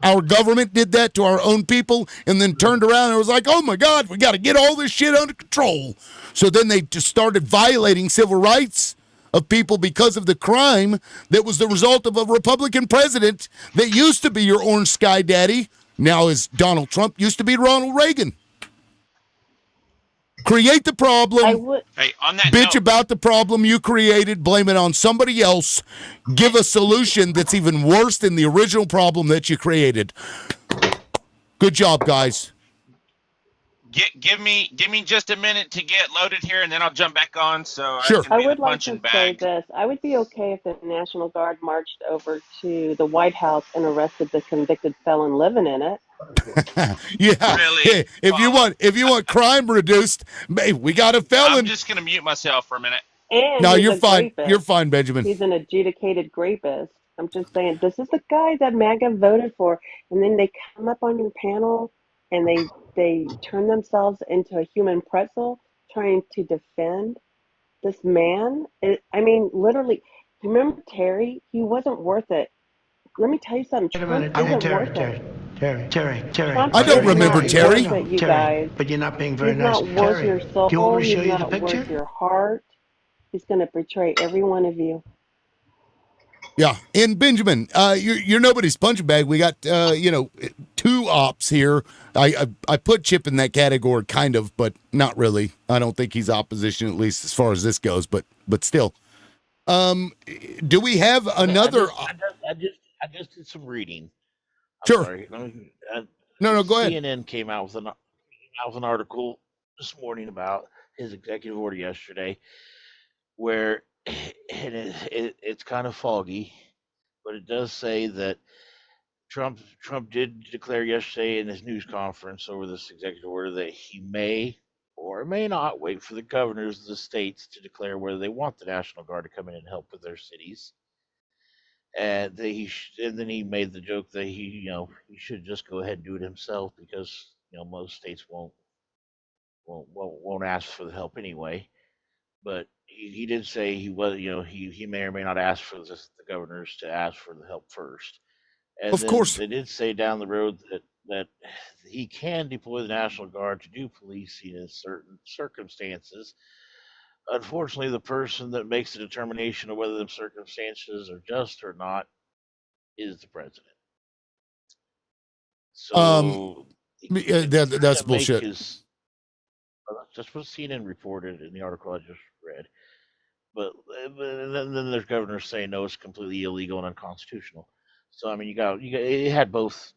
Our government did that to our own people and then turned around and was like, oh my God, we got to get all this shit under control. So then they just started violating civil rights of people because of the crime that was the result of a Republican president that used to be your orange sky daddy, now is Donald Trump, used to be Ronald Reagan. Create the I problem, would. Hey, on that bitch note, about the problem you created, blame it on somebody else, give a solution that's even worse than the original problem that you created. Good job, guys. give me just a minute to get loaded here, and then I'll jump back on so Sure. I can I be the would like punching to say bag. this. I would be okay if the National Guard marched over to the White House and arrested the convicted felon living in it. Yeah. Really? If you want crime reduced, we got a I'm felon. just gonna mute myself for a minute. And No, he's you're a fine. rapist. You're fine, Benjamin. He's an adjudicated rapist. I'm just saying, this is the guy that MAGA voted for, and then they come up on your panel and they turn themselves into a human pretzel trying to defend this man. I mean, literally, you remember Terry? He wasn't worth it. Let me tell you something. Trump isn't worth it. Terry. Trump I don't is remember not Terry. worth it, you guys. But you're not being very He's nice. not worth Terry, your do you want soul. me to show He's you the not picture? worth your heart. He's going to betray every one of you. Yeah, and Benjamin, you're nobody's punching bag. We got two ops here. I put Chip in that category, kind of, but not really. I don't think he's opposition, at least as far as this goes. But still, do we have another? I just did some reading. I'm Sure. sorry. No, go ahead. CNN came out with an article this morning about his executive order yesterday, where it's kind of foggy, but it does say that Trump did declare yesterday in his news conference over this executive order that he may or may not wait for the governors of the states to declare whether they want the National Guard to come in and help with their cities. And then he made the joke that he should just go ahead and do it himself because most states won't ask for the help anyway. But he did say he was he may or may not ask for the governors to ask for the help first. And Of then course. they did say down the road that he can deploy the National Guard to do policing in certain circumstances. Unfortunately, the person that makes the determination of whether the circumstances are just or not is the president. So that's bullshit. That's what CNN reported in the article I just read. But then there's governors saying no, it's completely illegal and unconstitutional. So I mean, you got it had both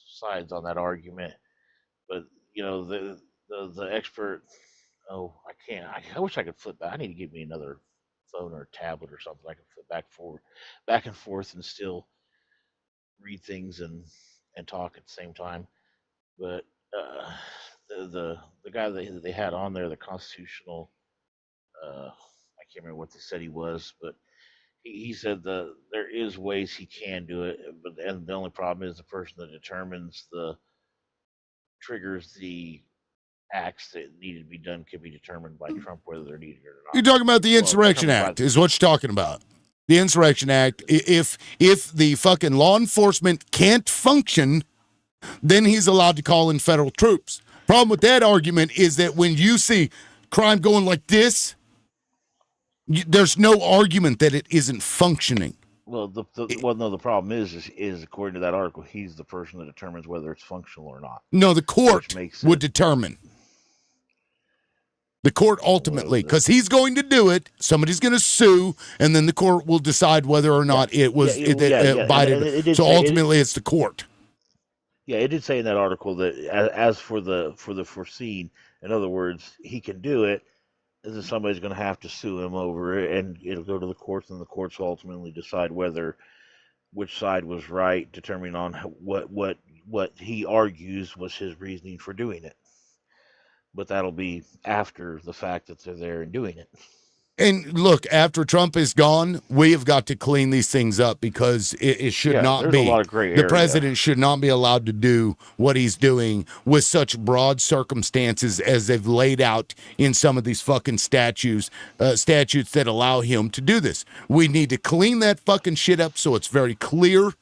sides on that argument. But the expert. Oh, I can't. I wish I could flip back. I need to give me another phone or a tablet or something. I can flip back and forth, and still read things and talk at the same time. But the guy that they had on there, the constitutional, I can't remember what they said he was, but he said there is ways he can do it, but and the only problem is the person that determines the triggers the acts that needed to be done could be determined by Trump whether they're needed or not. You're talking about the Insurrection Act, is what you're talking about. The Insurrection Act. If the fucking law enforcement can't function, then he's allowed to call in federal troops. Problem with that argument is that when you see crime going like this, there's no argument that it isn't functioning. Well, the problem is according to that article, he's the person that determines whether it's functional or not. No, the court would it, determine. The court ultimately, because he's going to do it, somebody's going to sue, and then the court will decide whether or not it was abided. So ultimately, it's the court. Yeah, it did say in that article that as for the foreseen, in other words, he can do it. Then somebody's going to have to sue him over it, and it'll go to the courts, and the courts will ultimately decide which side was right, determining on what he argues was his reasoning for doing it. But that'll be after the fact that they're there and doing it. And look, after Trump is gone, we have got to clean these things up because it should not be. A lot of gray the area. President should not be allowed to do what he's doing with such broad circumstances as they've laid out in some of these fucking statutes that allow him to do this. We need to clean that fucking shit up so it's very clear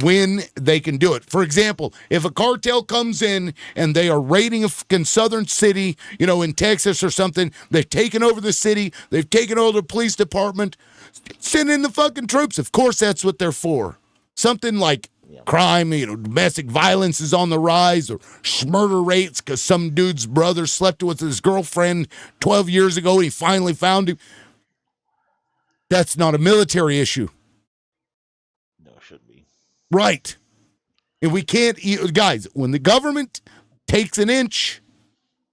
when they can do it. For example, if a cartel comes in and they are raiding a fucking southern city, in Texas or something, they've taken over the city, they've taken over the police department, send in the fucking troops. Of course, that's what they're for. Something like crime, domestic violence is on the rise, or murder rates because some dude's brother slept with his girlfriend 12 years ago and he finally found him. That's not a military issue. No, it shouldn't be. Right. And we can't, guys, when the government takes an inch,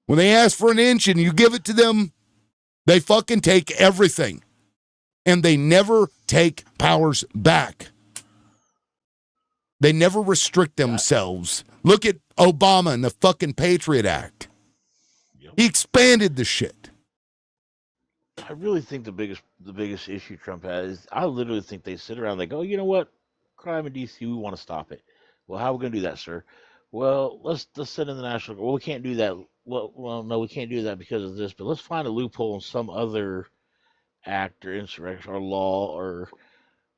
when they ask for an inch and you give it to them, they fucking take everything. And they never take powers back. They never restrict themselves. Look at Obama and the fucking Patriot Act. Yep. He expanded the shit. I really think the biggest issue Trump has is I literally think they sit around and they go, you know what? Crime in D.C., we want to stop it. Well, how are we going to do that, sir? Well, let's send in the National Guard. Well, we can't do that. Well, no, we can't do that because of this. But let's find a loophole in some other act or insurrection or law or,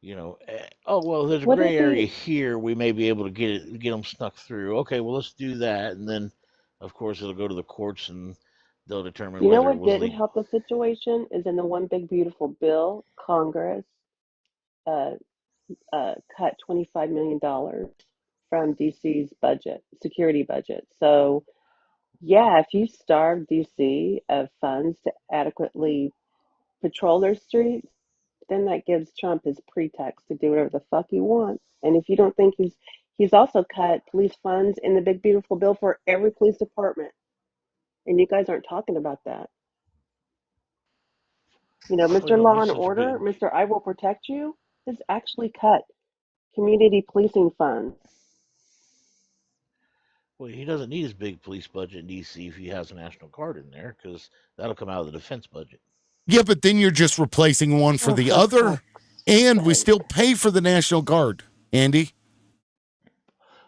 there's a gray area here. We may be able to get them snuck through. Okay, well, let's do that. And then, of course, it'll go to the courts and they'll determine whether what didn't help the situation is in the one big beautiful bill, Congress cut $25 million from DC's security budget. So, if you starve DC of funds to adequately patrol their streets, then that gives Trump his pretext to do whatever the fuck he wants. And if you don't think he's also cut police funds in the big beautiful bill for every police department. And you guys aren't talking about that. Mr. Law and Order, Mr. I Will Protect You, has actually cut community policing funds. Well, he doesn't need his big police budget in D.C. if he has a National Guard in there, because that'll come out of the defense budget. Yeah, but then you're just replacing one for the other, and we still pay for the National Guard, Andy.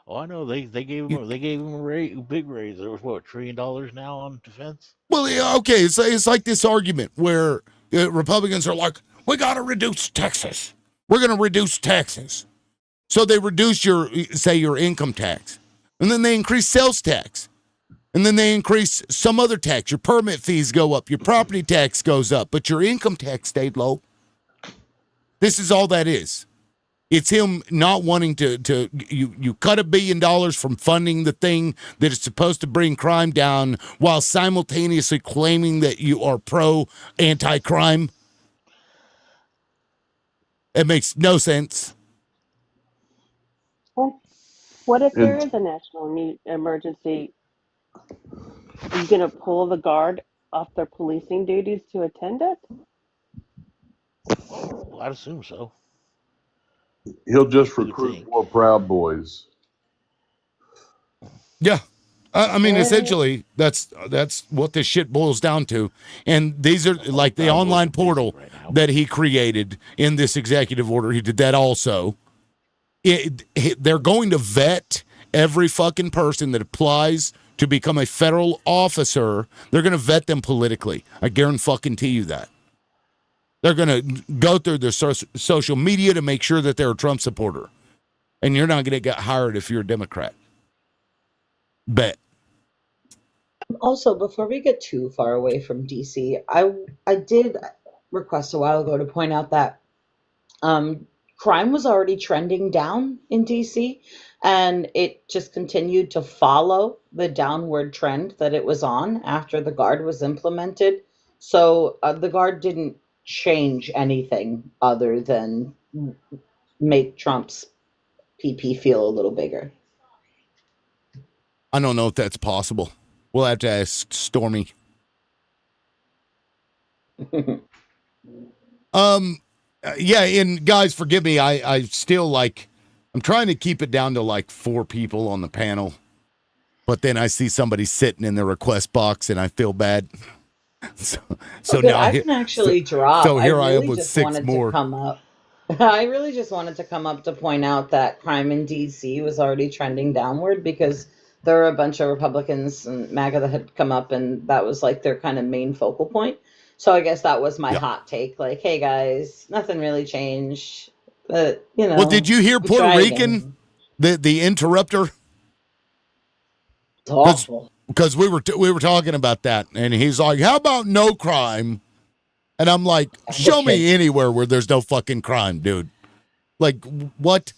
Oh, I know. They gave him a big raise. There was $1 trillion now on defense. Well, yeah, okay. It's like this argument where Republicans are like, we got to reduce taxes. We're going to reduce taxes. So they reduce your income tax, and then they increase sales tax, and then they increase some other tax. Your permit fees go up, your property tax goes up, but your income tax stayed low. This is all that is. It's him not wanting to you cut $1 billion from funding the thing that is supposed to bring crime down while simultaneously claiming that you are pro anti-crime. It makes no sense. Well, what if there is a national emergency? Are you going to pull the Guard off their policing duties to attend it? Well, I'd assume so. He'll just recruit more Proud Boys. Yeah. I mean, essentially, that's what this shit boils down to. And these are like the online portal that he created in this executive order. He did that also. They're going to vet every fucking person that applies to become a federal officer. They're going to vet them politically. I guarantee you that. They're going to go through their social media to make sure that they're a Trump supporter. And you're not going to get hired if you're a Democrat. Bet. Also, before we get too far away from DC, I did request a while ago to point out that um, crime was already trending down in DC, and it just continued to follow the downward trend that it was on after the guard was implemented. So the guard didn't change anything other than make Trump's PP feel a little bigger. I don't know if that's possible. We'll have to ask Stormy. Yeah, and guys, forgive me. I still like. I'm trying to keep it down to like 4 people on the panel, but then I see somebody sitting in the request box, and I feel bad. so Okay, now I can actually drop. So I here I am really with just 6 wanted more. to come up. I really just wanted to come up to point out that crime in DC was already trending downward because there were a bunch of Republicans and MAGA that had come up, and that was like their kind of main focal point. So I guess that was my hot take. Like, hey guys, nothing really changed, but Well, did you hear we Puerto try Rican, again. the interrupter? It's awful. Because we were talking about that, and he's like, "How about no crime?" And I'm like, "Show me anywhere where there's no fucking crime, dude." Like, what?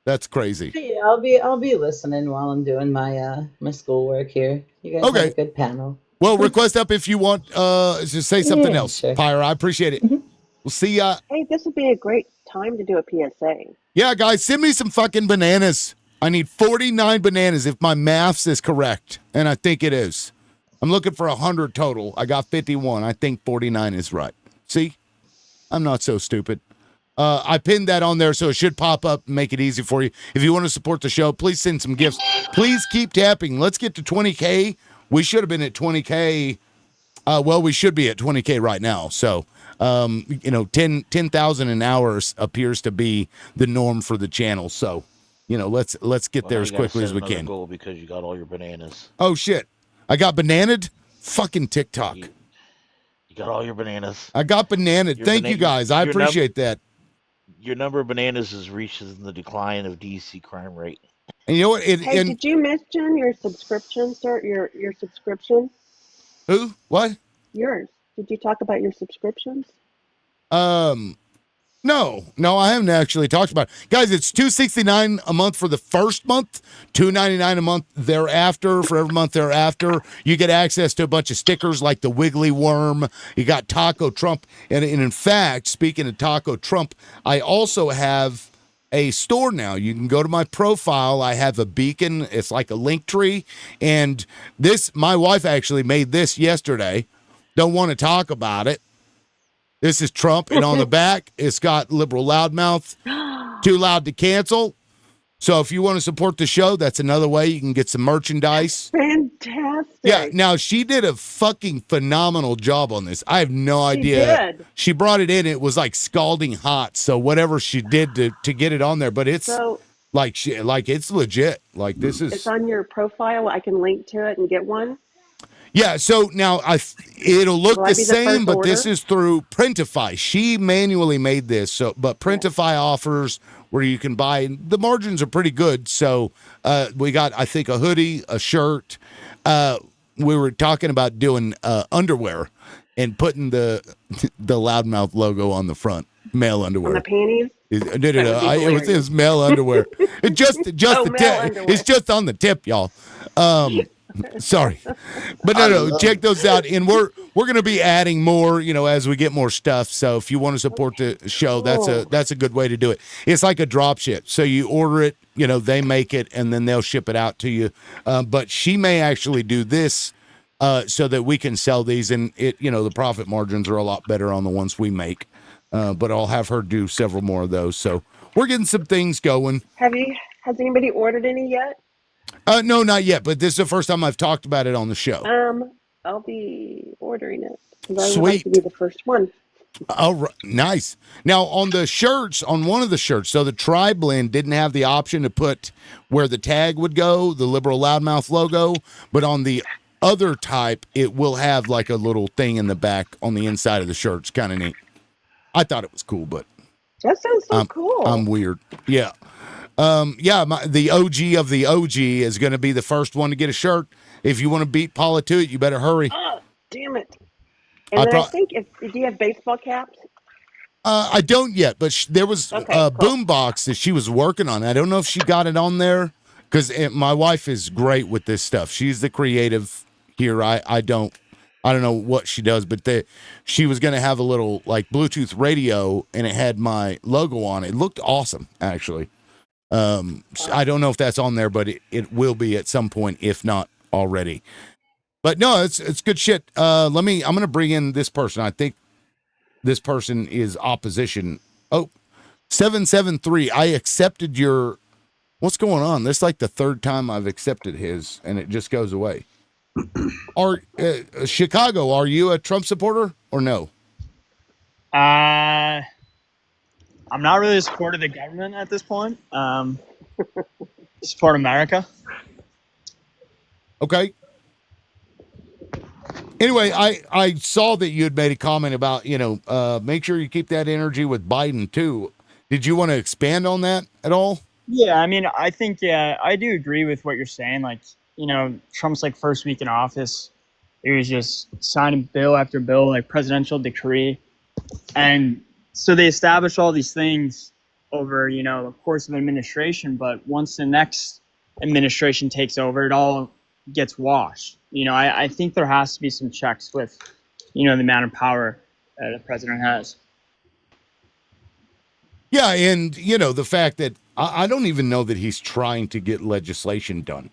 That's crazy. Yeah, I'll be listening while I'm doing my my schoolwork here. You guys have a good panel. Well, request up if you want to say something else, sure. Pyra. I appreciate it. We'll see ya. Hey, this would be a great time to do a PSA. Yeah, guys, send me some fucking bananas. I need 49 bananas if my maths is correct, and I think it is. I'm looking for 100 total. I got 51. I think 49 is right. See? I'm not so stupid. I pinned that on there, so it should pop up and make it easy for you. If you want to support the show, please send some gifts. Please keep tapping. Let's get to 20K. We should have been at 20K. Well, we should be at 20K right now. So, 10,000 an hour appears to be the norm for the channel. So, let's get there as quickly as we can. Goal because you got all your bananas. Oh shit! I got bananaed. Fucking TikTok. You got all your bananas. I got bananaed. Thank you guys. I appreciate that. Your number of bananas is reaches in the decline of DC crime rate. And you know what? Did you mention your subscription, sir? Your subscription? Who? What? Yours. Did you talk about your subscriptions? No, I haven't actually talked about it. Guys, it's $269 a month for the first month, $299 a month thereafter. For every month thereafter, you get access to a bunch of stickers like the Wiggly Worm. You got Taco Trump. And in fact, speaking of Taco Trump, I also have a store now. You can go to my profile. I have a beacon. It's like a link tree. And my wife actually made this yesterday. Don't want to talk about it. This is Trump, and on the back, it's got liberal loudmouth, too loud to cancel. So if you want to support the show, that's another way you can get some merchandise. Fantastic. Yeah, now she did a fucking phenomenal job on this. I have no idea. She brought it in. It was like scalding hot. So whatever she did to get it on there, but it's it's legit. Like this is. It's on your profile. I can link to it and get one. Yeah, so now it'll look the same, but this is through Printify. She manually made this, but Printify offers where you can buy. The margins are pretty good, so we got I think a hoodie, a shirt. We were talking about doing underwear and putting the loudmouth logo on the front, male underwear. On the panties. It was male underwear. It's just the tip. It's just on the tip, y'all. Sorry, but no, check those out, and we're gonna be adding more, as we get more stuff. So if you want to support the show, that's a good way to do it. It's like a drop ship. So you order it, they make it, and then they'll ship it out to you. But she may actually do this so that we can sell these, and the profit margins are a lot better on the ones we make. But I'll have her do several more of those. So we're getting some things going. Has anybody ordered any yet? No, not yet, but this is the first time I've talked about it on the show. I'll be ordering it because I would like to be the first one. Oh, right. Nice. Now, on the shirts, on one of the shirts, so the Tri-Blend didn't have the option to put where the tag would go, the liberal loudmouth logo, but on the other type, it will have like a little thing in the back on the inside of the shirt. It's kind of neat. I thought it was cool, but that sounds so cool. I'm weird. Yeah. The OG of the OG is going to be the first one to get a shirt, if you want to beat Paula to it, you better hurry. Oh, damn it! And then I think do you have baseball caps? I don't yet, but there was Okay, a cool. boombox that she was working on. I don't know if she got it on there because my wife is great with this stuff. She's the creative here. I don't know what she does, but she was going to have a little like Bluetooth radio, and it had my logo on it. It looked awesome, actually. I don't know if that's on there, but it will be at some point, if not already. But no, it's good shit. I'm going to bring in this person. I think this person is opposition. Oh, 773. I accepted your. What's going on? This is like the third time I've accepted his, and it just goes away. Chicago, are you a Trump supporter or no? I'm not really a supporter of the government at this point. Support America. Okay. Anyway, I saw that you had made a comment about, make sure you keep that energy with Biden too. Did you want to expand on that at all? Yeah, I mean, I think, I do agree with what you're saying. Like, Trump's like first week in office, he was just signing bill after bill, like presidential decree. And so they established all these things over, the course of administration. But once the next administration takes over, it all gets washed. I think there has to be some checks with, the amount of power the president has. Yeah, and, the fact that I don't even know that he's trying to get legislation done.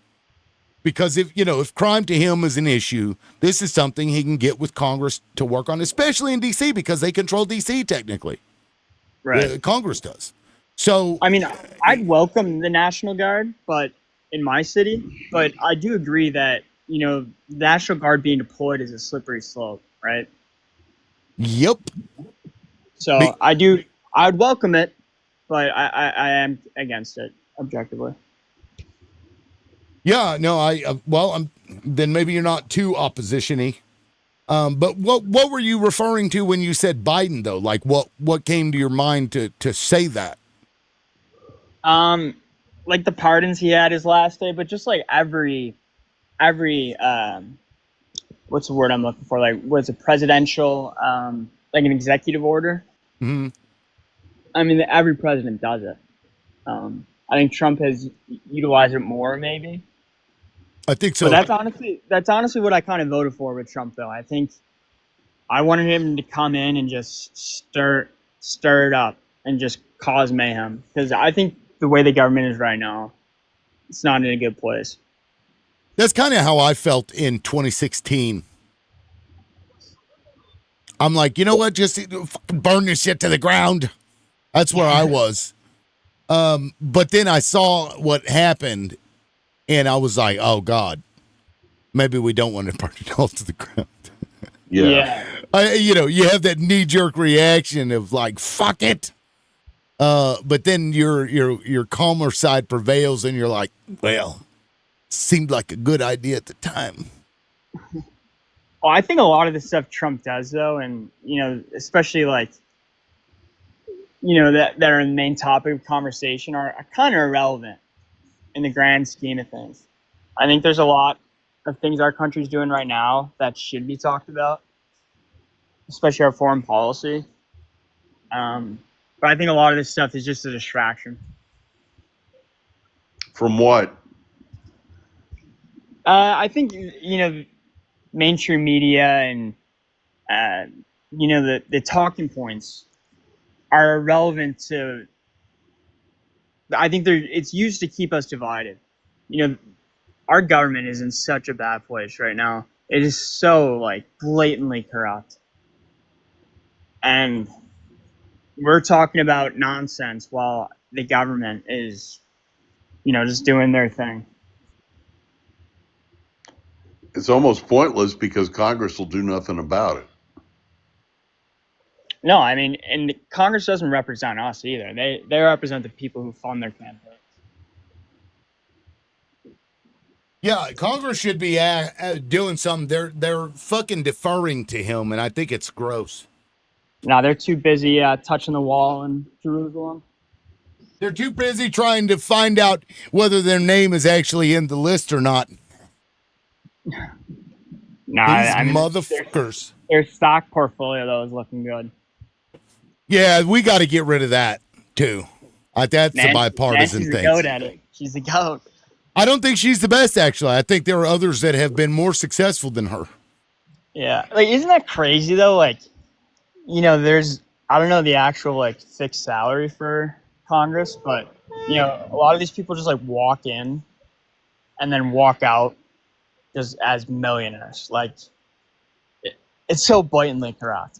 Because if crime to him is an issue, this is something he can get with Congress to work on, especially in D.C. because they control D.C. technically. Right. Congress does. So, I mean, I'd welcome the National Guard, but in my city, but I do agree that, the National Guard being deployed is a slippery slope, right? Yep. So I'd welcome it, but I am against it objectively. Yeah, no, then maybe you're not too opposition-y. But what were you referring to when you said Biden though? Like what came to your mind to say that? Like the pardons he had his last day, but just like every what's the word I'm looking for? Like was a presidential like an executive order? Mm-hmm. I mean, every president does it. I think Trump has utilized it more, maybe. I think so. But that's honestly what I kind of voted for with Trump, though. I think I wanted him to come in and just stir it up and just cause mayhem, because I think the way the government is right now, it's not in a good place. That's kind of how I felt in 2016. I'm like, you know what? Just fucking burn this shit to the ground. That's where I was. But then I saw what happened, and I was like, oh, God, maybe we don't want to burn it all to the ground. Yeah. You have that knee-jerk reaction of like, fuck it. But then your calmer side prevails, and you're like, well, seemed like a good idea at the time. Well, I think a lot of the stuff Trump does, though, and, especially like, that are the main topic of conversation are kind of irrelevant in the grand scheme of things. I think there's a lot of things our country's doing right now that should be talked about, especially our foreign policy. But I think a lot of this stuff is just a distraction. From what? I think, mainstream media and, the talking points are irrelevant to. I think it's used to keep us divided. Our government is in such a bad place right now. It is so like blatantly corrupt. And we're talking about nonsense while the government is, just doing their thing. It's almost pointless because Congress will do nothing about it. No, I mean, and Congress doesn't represent us either. They represent the people who fund their campaigns. Yeah, Congress should be doing something. They're fucking deferring to him, and I think it's gross. No, they're too busy touching the wall in Jerusalem. They're too busy trying to find out whether their name is actually in the list or not. Nah, These I mean, motherfuckers. their stock portfolio though is looking good. Yeah, we got to get rid of that too. That's a bipartisan Nancy's thing. a goat at it. She's a goat. I don't think she's the best, actually. I think there are others that have been more successful than her. Yeah, like isn't that crazy though? Like, you know, there's I don't know the actual like fixed salary for Congress, but you know, a lot of these people just like walk in and then walk out just as millionaires. Like, it's so blatantly corrupt.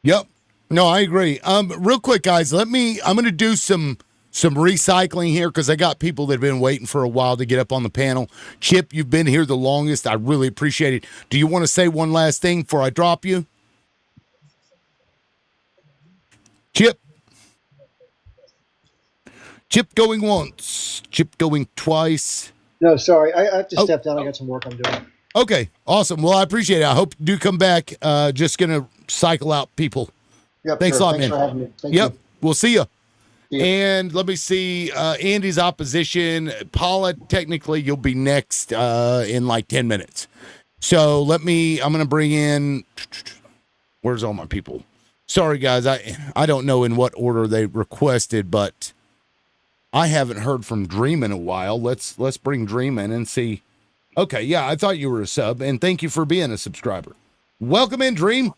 Yep. No, I agree. Real quick, guys, I'm going to do some recycling here because I got people that have been waiting for a while to get up on the panel. Chip, you've been here the longest. I really appreciate it. Do you want to say one last thing before I drop you? Chip going once. Chip going twice. No, sorry. I have to step down. I got some work I'm doing. Okay, awesome. Well, I appreciate it. I hope you do come back. Just going to cycle out people. Yep, Thanks a lot, man. Thanks for having me. Thank you. We'll see you. Yeah. And let me see Andy's opposition. Paula, technically, you'll be next in like 10 minutes. So I'm going to bring in, where's all my people? Sorry, guys. I don't know in what order they requested, but I haven't heard from Dream in a while. Let's bring Dream in and see. Okay, yeah, I thought you were a sub, and thank you for being a subscriber. Welcome in, Dream.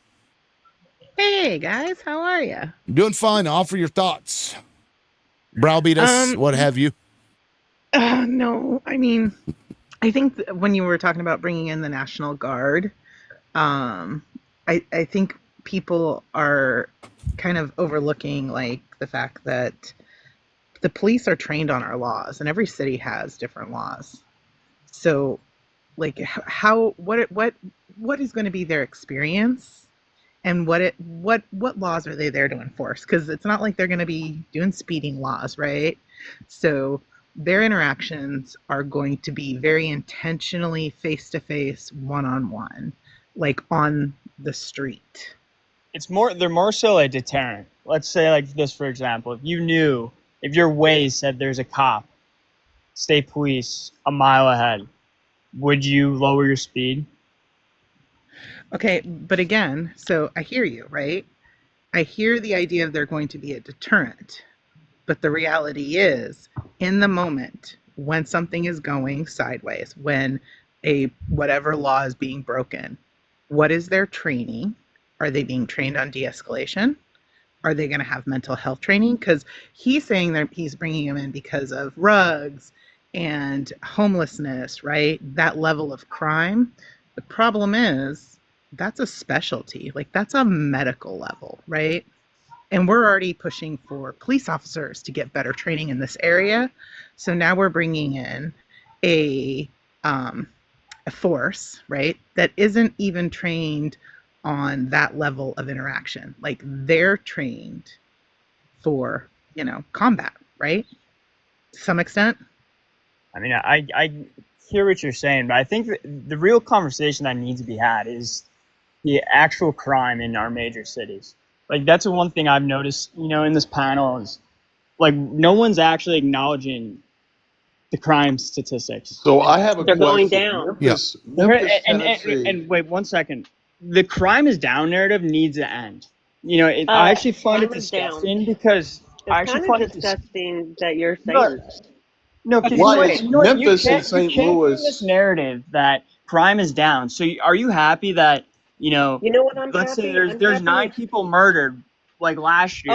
Hey guys, how are you? Doing fine. Offer your thoughts. Browbeat us, what have you? No, I mean, I think when you were talking about bringing in the National Guard, I think people are kind of overlooking like the fact that the police are trained on our laws, and every city has different laws. So, like, what is going to be their experience? And what laws are they there to enforce? Because it's not like they're going to be doing speeding laws, right? So their interactions are going to be very intentionally face-to-face, one-on-one, like on the street. They're more so a deterrent. Let's say like this, for example, if your Waze said there's a cop, state police a mile ahead, would you lower your speed? Okay, but again, so I hear you, right? I hear the idea of they're going to be a deterrent, but the reality is, in the moment, when something is going sideways, when whatever law is being broken, what is their training? Are they being trained on de-escalation? Are they going to have mental health training? Because he's saying that he's bringing them in because of rugs and homelessness, right? That level of crime. The problem is, that's a specialty. Like, that's a medical level, right? And we're already pushing for police officers to get better training in this area. So now we're bringing in a force, right, that isn't even trained on that level of interaction. Like, they're trained for, combat, right? To some extent. I mean, I hear what you're saying, but I think the real conversation that needs to be had is the actual crime in our major cities. Like, that's the one thing I've noticed, in this panel is, like, no one's actually acknowledging the crime statistics. So I have a They're question. going down. Memphis, And wait 1 second. The crime is down narrative needs to end. I actually find it disgusting because it's kind of disgusting that you're saying that. No, because Memphis and St. Louis. This narrative that crime is down. So are you happy that what I'm let's happy? say there's 9 people murdered like last year,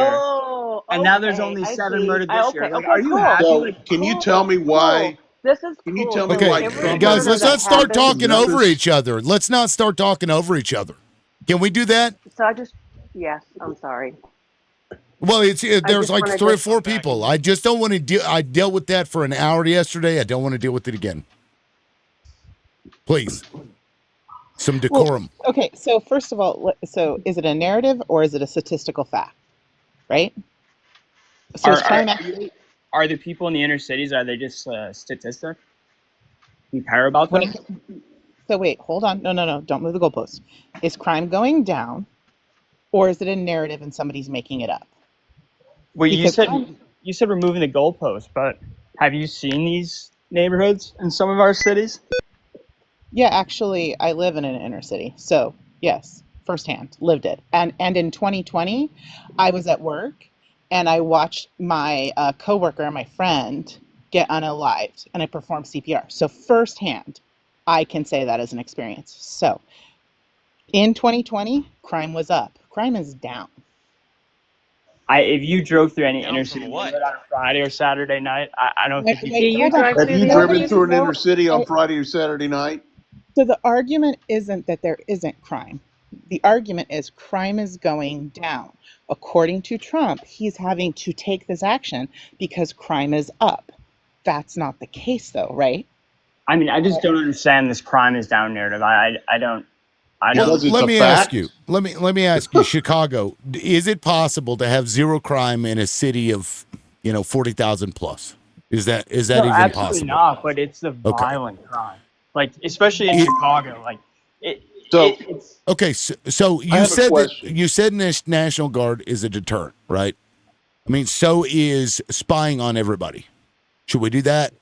and now there's only 7 murdered this year. Like, are you happy? So can you tell me why? This is Can cool. you tell me Okay, why Trump guys, let's not start talking over Memphis? each other. Let's not start talking over each other. Can we do that? So yes, I'm sorry. Well, there's like 3 or 4 people. I just don't want to deal. I dealt with that for an hour yesterday. I don't want to deal with it again. Please, some decorum. Well, okay, so first of all, so is it a narrative or is it a statistical fact, right? So are the people in the inner cities, are they just statistic? You care about them? So wait, hold on. No, don't move the goalposts. Is crime going down, or is it a narrative and somebody's making it up? Well, you said removing the goalpost, but have you seen these neighborhoods in some of our cities? Yeah, actually, I live in an inner city, so yes, firsthand, lived it. And in 2020, I was at work and I watched my coworker and my friend get unalived, and I performed CPR. So firsthand, I can say that as an experience. So in 2020, crime was up. Crime is down. If you drove through any Down inner from city what? neighborhood on a Friday or Saturday night, I don't think Wait, you Do could you hold tell. on. drive Have through you the inner driven Nobody, city? through an inner no, city on I, Friday or Saturday night? so the argument isn't that there isn't crime. The argument is crime is going down. According to Trump, he's having to take this action because crime is up. That's not the case, though, right? I mean, I just don't understand this crime is down narrative. I don't. Well, Because it's let a me ask fact. you. Let me ask you, Chicago. Is it possible to have zero crime in a city of 40,000 plus? Is that No, even absolutely possible? not. But it's the Okay. violent crime, like especially in It, Chicago. Like So it's okay. So I you have a said that question. National Guard is a deterrent, right? I mean, so is spying on everybody. Should we do that?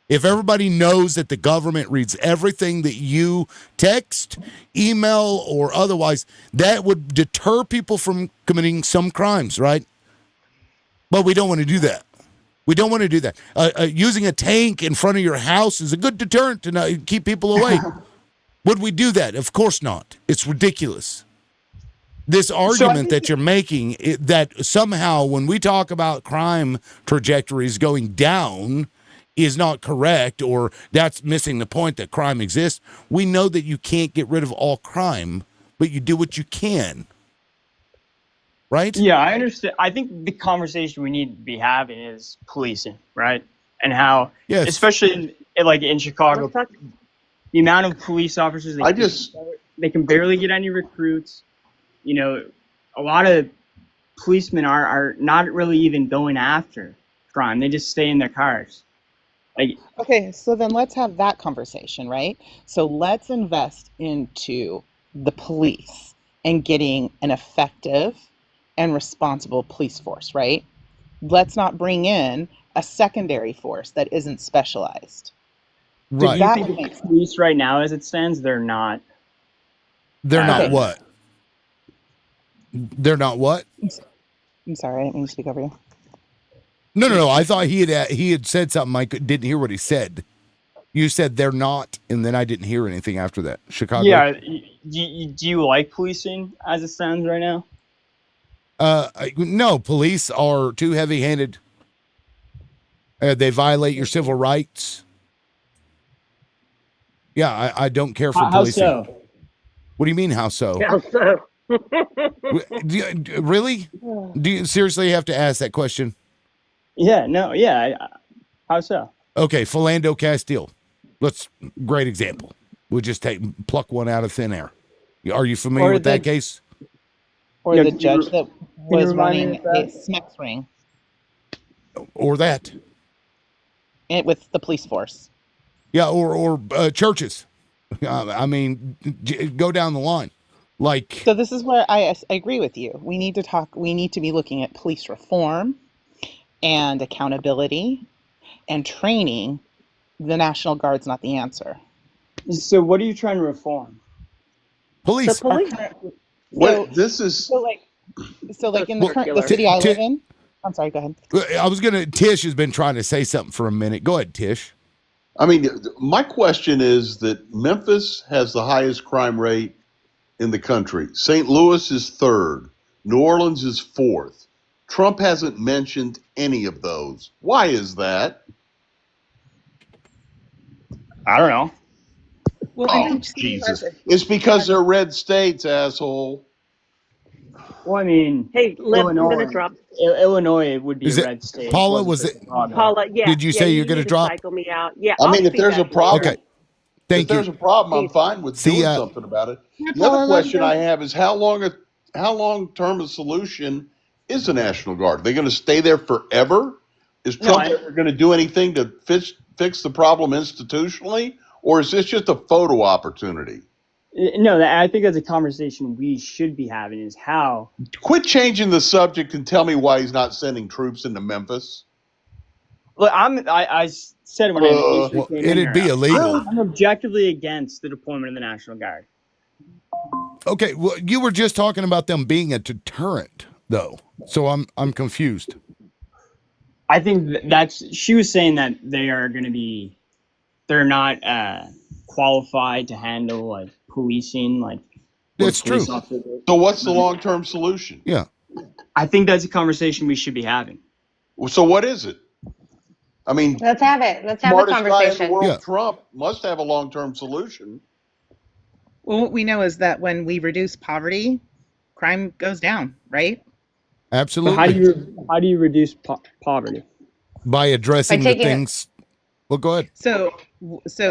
If everybody knows that the government reads everything that you text, email, or otherwise, that would deter people from committing some crimes, right? But we don't want to do that. We don't want to do that. Using a tank in front of your house is a good deterrent to keep people away. Would we do that? Of course not. It's ridiculous. This so I argument think that you're making, that somehow when we talk about crime trajectories going down is not correct, or that's missing the point that crime exists. We know that you can't get rid of all crime, but you do what you can. Right? yeah, I understand. I think the conversation we need to be having is policing, right? And how, Yes. especially in Chicago, Let's talk. the amount of police officers they can barely get any recruits. You know, a lot of policemen are not really even going after crime. They just stay in their cars. Like, Okay, so then let's have that conversation, right? So let's invest into the police and getting an effective and responsible police force, right? Let's not bring in a secondary force that isn't specialized. so do Right. you That think would the make sense. police right now, as it stands, they're not? They're not Okay, what? They're not what? I'm sorry, I didn't mean to speak over you. No. I thought he had said something. I didn't hear what he said. You said they're not, and then I didn't hear anything after that. Chicago? Yeah. Do you like policing as it stands right now? No, police are too heavy-handed. They violate your civil rights. Yeah, I don't care for How policing. so? What do you mean, how so? How so? Really? Do you seriously have to ask that question? Yeah. No. Yeah. How so? Okay, Philando Castile. Great example. We'll just pluck one out of thin air. Are you familiar with that case? Or Yeah, the can judge you that was remind me running of that? a smex ring Or that? with the police force. Yeah, or churches. I mean, go down the line. Like, So this is where I agree with you. We need to talk. We need to be looking at police reform and accountability and training. The National Guard's not the answer. So what are you trying to reform? The police. Our police. current, so What this is? so like in the Well, current the Circular. city I live in. I'm sorry. Go ahead. Tish has been trying to say something for a minute. Go ahead, Tish. I mean, my question is that Memphis has the highest crime rate in the country. St. Louis is third. New Orleans is fourth. Trump hasn't mentioned any of those. Why is that? I don't know. Well, Oh, in each city Jesus. has It's because they're red states, asshole. Well, I mean, Hey, Liv, I'm gonna Illinois. drop. Illinois would be Is a it red state. Paula? Wasn't Was it? Chicago. Paula, yeah, Did you yeah, say you you're going need to to drop? cycle me out. Yeah, I I'll mean, if speak there's a back later. problem, Okay. if Thank there's you. a problem, I'm Peace. fine with See, doing something about it. Yeah, The other Paula, let him question go. I have is how long term a solution is the National Guard? Are they going to stay there forever? Is No, Trump ever going to do anything to fix the problem institutionally, or is this just a photo opportunity? no. I think that's a conversation we should be having. Is how. Quit changing the subject and tell me why he's not sending troops into Memphis. Look, I said when I initially Well, came in it'd be here, illegal. I'm objectively against the deployment of the National Guard. Okay, well, you were just talking about them being a deterrent, though. So I'm confused. I think she was saying that they're not qualified to handle like policing, like what That's a police true. officer does. So what's the long-term solution? Yeah. I think that's a conversation we should be having. So what is it? I mean, Let's have it. Let's have the smartest guy in the conversation. world, Yeah. Trump, must have a long-term solution. Well, what we know is that when we reduce poverty, crime goes down, right? But Absolutely. how do you reduce By poverty? By addressing the taking it. things. Well, go ahead. So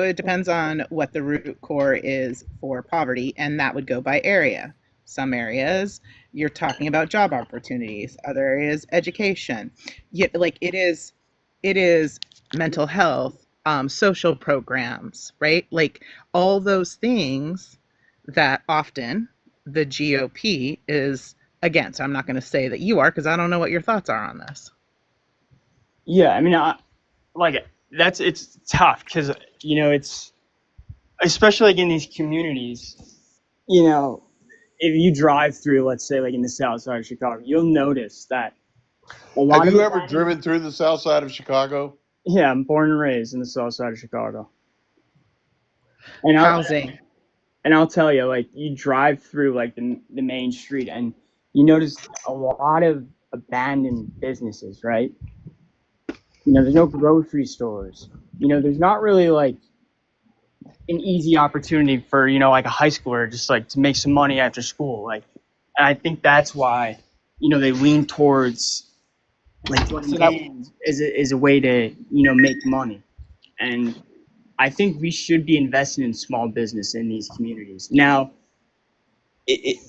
it depends on what the root core is for poverty, and that would go by area. Some areas you're talking about job opportunities, other areas education. Yet, like it is mental health, social programs, right? Like all those things that often the GOP is against. I'm not going to say that you are because I don't know what your thoughts are on this. Yeah, I mean, it's tough because it's especially like in these communities. If you drive through, let's say, like in the south side of Chicago, you'll notice that a lot Have of you ever driven through the south side of Chicago? Yeah, I'm born and raised in the south side of Chicago. And Housing. I'll tell you, like you drive through like the main street and you notice a lot of abandoned businesses, right? There's no grocery stores. There's not really like an easy opportunity for, like a high schooler just like to make some money after school. Like, and I think that's why, they lean towards like gangs is a way to, make money. And I think we should be investing in small business in these communities. Now,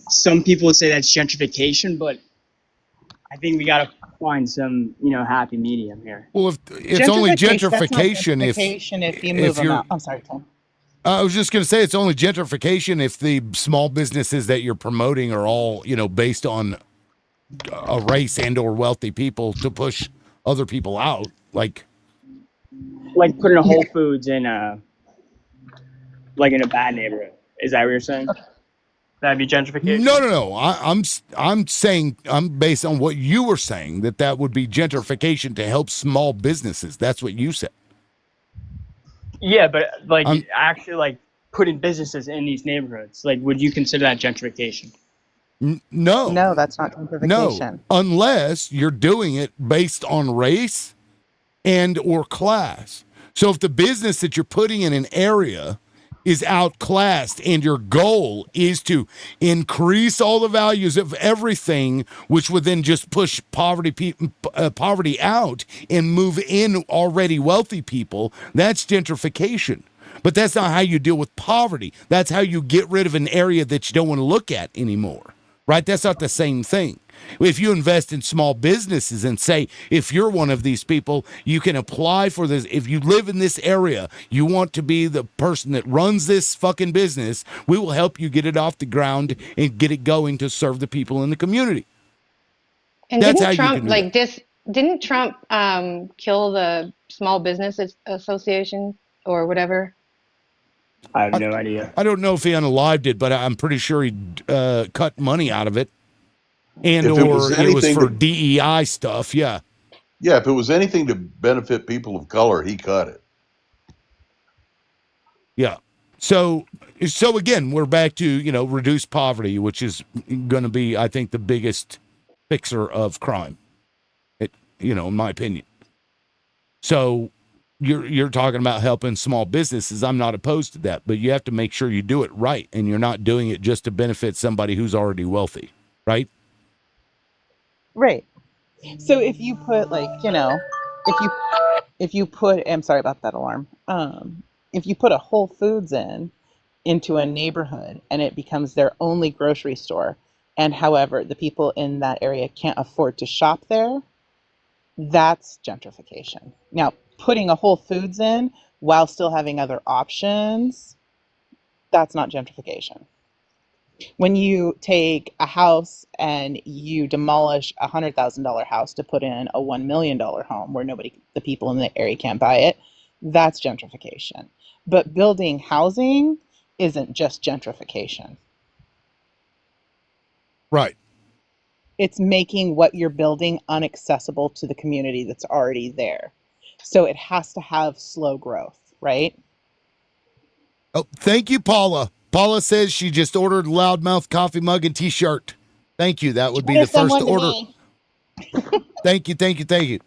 some people would say that's gentrification, but I think we got to find some, happy medium here. Well, if it's only gentrification, that's not gentrification if you move them out. I'm sorry, Tom. I was just going to say it's only gentrification if the small businesses that you're promoting are all, based on a race and or wealthy people to push other people out. Like putting a Whole Foods in a bad neighborhood. Is that what you're saying? That'd be gentrification? No. I'm saying I'm based on what you were saying that would be gentrification to help small businesses. That's what you said. Yeah, but actually putting businesses in these neighborhoods, would you consider that gentrification? No, that's not gentrification. No, unless you're doing it based on race and or class. So if the business that you're putting in an area is outclassed and your goal is to increase all the values of everything, which would then just push poverty out and move in already wealthy people, that's gentrification. But that's not how you deal with poverty. That's how you get rid of an area that you don't want to look at anymore, right? That's not the same thing. If you invest in small businesses and say, if you're one of these people, you can apply for this. If you live in this area, you want to be the person that runs this fucking business, we will help you get it off the ground and get it going to serve the people in the community. And That's didn't how you Trump can do it. didn't Trump kill the Small Business Association or whatever? I have no idea. I don't know if he unalived it, but I'm pretty sure he cut money out of it. And If or it was for to, DEI stuff, yeah. Yeah, if it was anything to benefit people of color, he cut it. Yeah. So again, we're back to, reduce poverty, which is going to be, I think, the biggest fixer of crime, in my opinion. So you're talking about helping small businesses. I'm not opposed to that, but you have to make sure you do it right and you're not doing it just to benefit somebody who's already wealthy, right? Right. So if you put if you put, I'm sorry about that alarm. If you put a Whole Foods into a neighborhood and it becomes their only grocery store, and however the people in that area can't afford to shop there, that's gentrification. Now, putting a Whole Foods in while still having other options, that's not gentrification. When you take a house and you demolish a $100,000 house to put in a $1 million home where the people in the area can't buy it, that's gentrification. But building housing isn't just gentrification. Right. It's making what you're building inaccessible to the community that's already there. So it has to have slow growth, right? Oh, thank you, Paula. Paula says she just ordered loudmouth coffee mug and t-shirt. Thank you. That would be the first order. Thank you.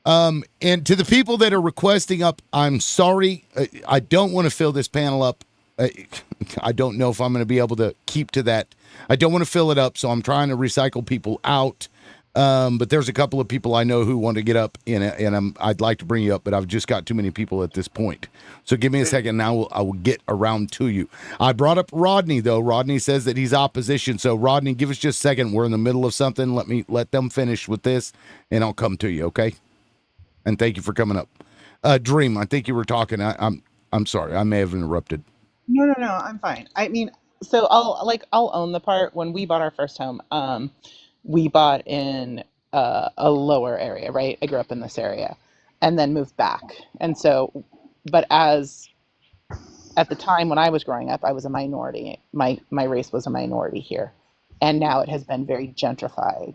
And to the people that are requesting up, I'm sorry. I don't want to fill this panel up. I don't know if I'm going to be able to keep to that. I don't want to fill it up, so I'm trying to recycle people out. But there's a couple of people I know who want to get up, and I'd like to bring you up, but I've just got too many people at this point. So give me a second, and I will get around to you. I brought up Rodney, though. Rodney says that he's opposition. So, Rodney, give us just a second. We're in the middle of something. Let them finish with this, and I'll come to you, okay? And thank you for coming up. Dream, I think you were talking. I'm sorry. I may have interrupted. No, I'm fine. I mean, so I'll own the part. When we bought our first home, we bought in a lower area, right? I grew up in this area and then moved back. And so, but at the time when I was growing up, I was a minority. My race was a minority here. And now it has been very gentrified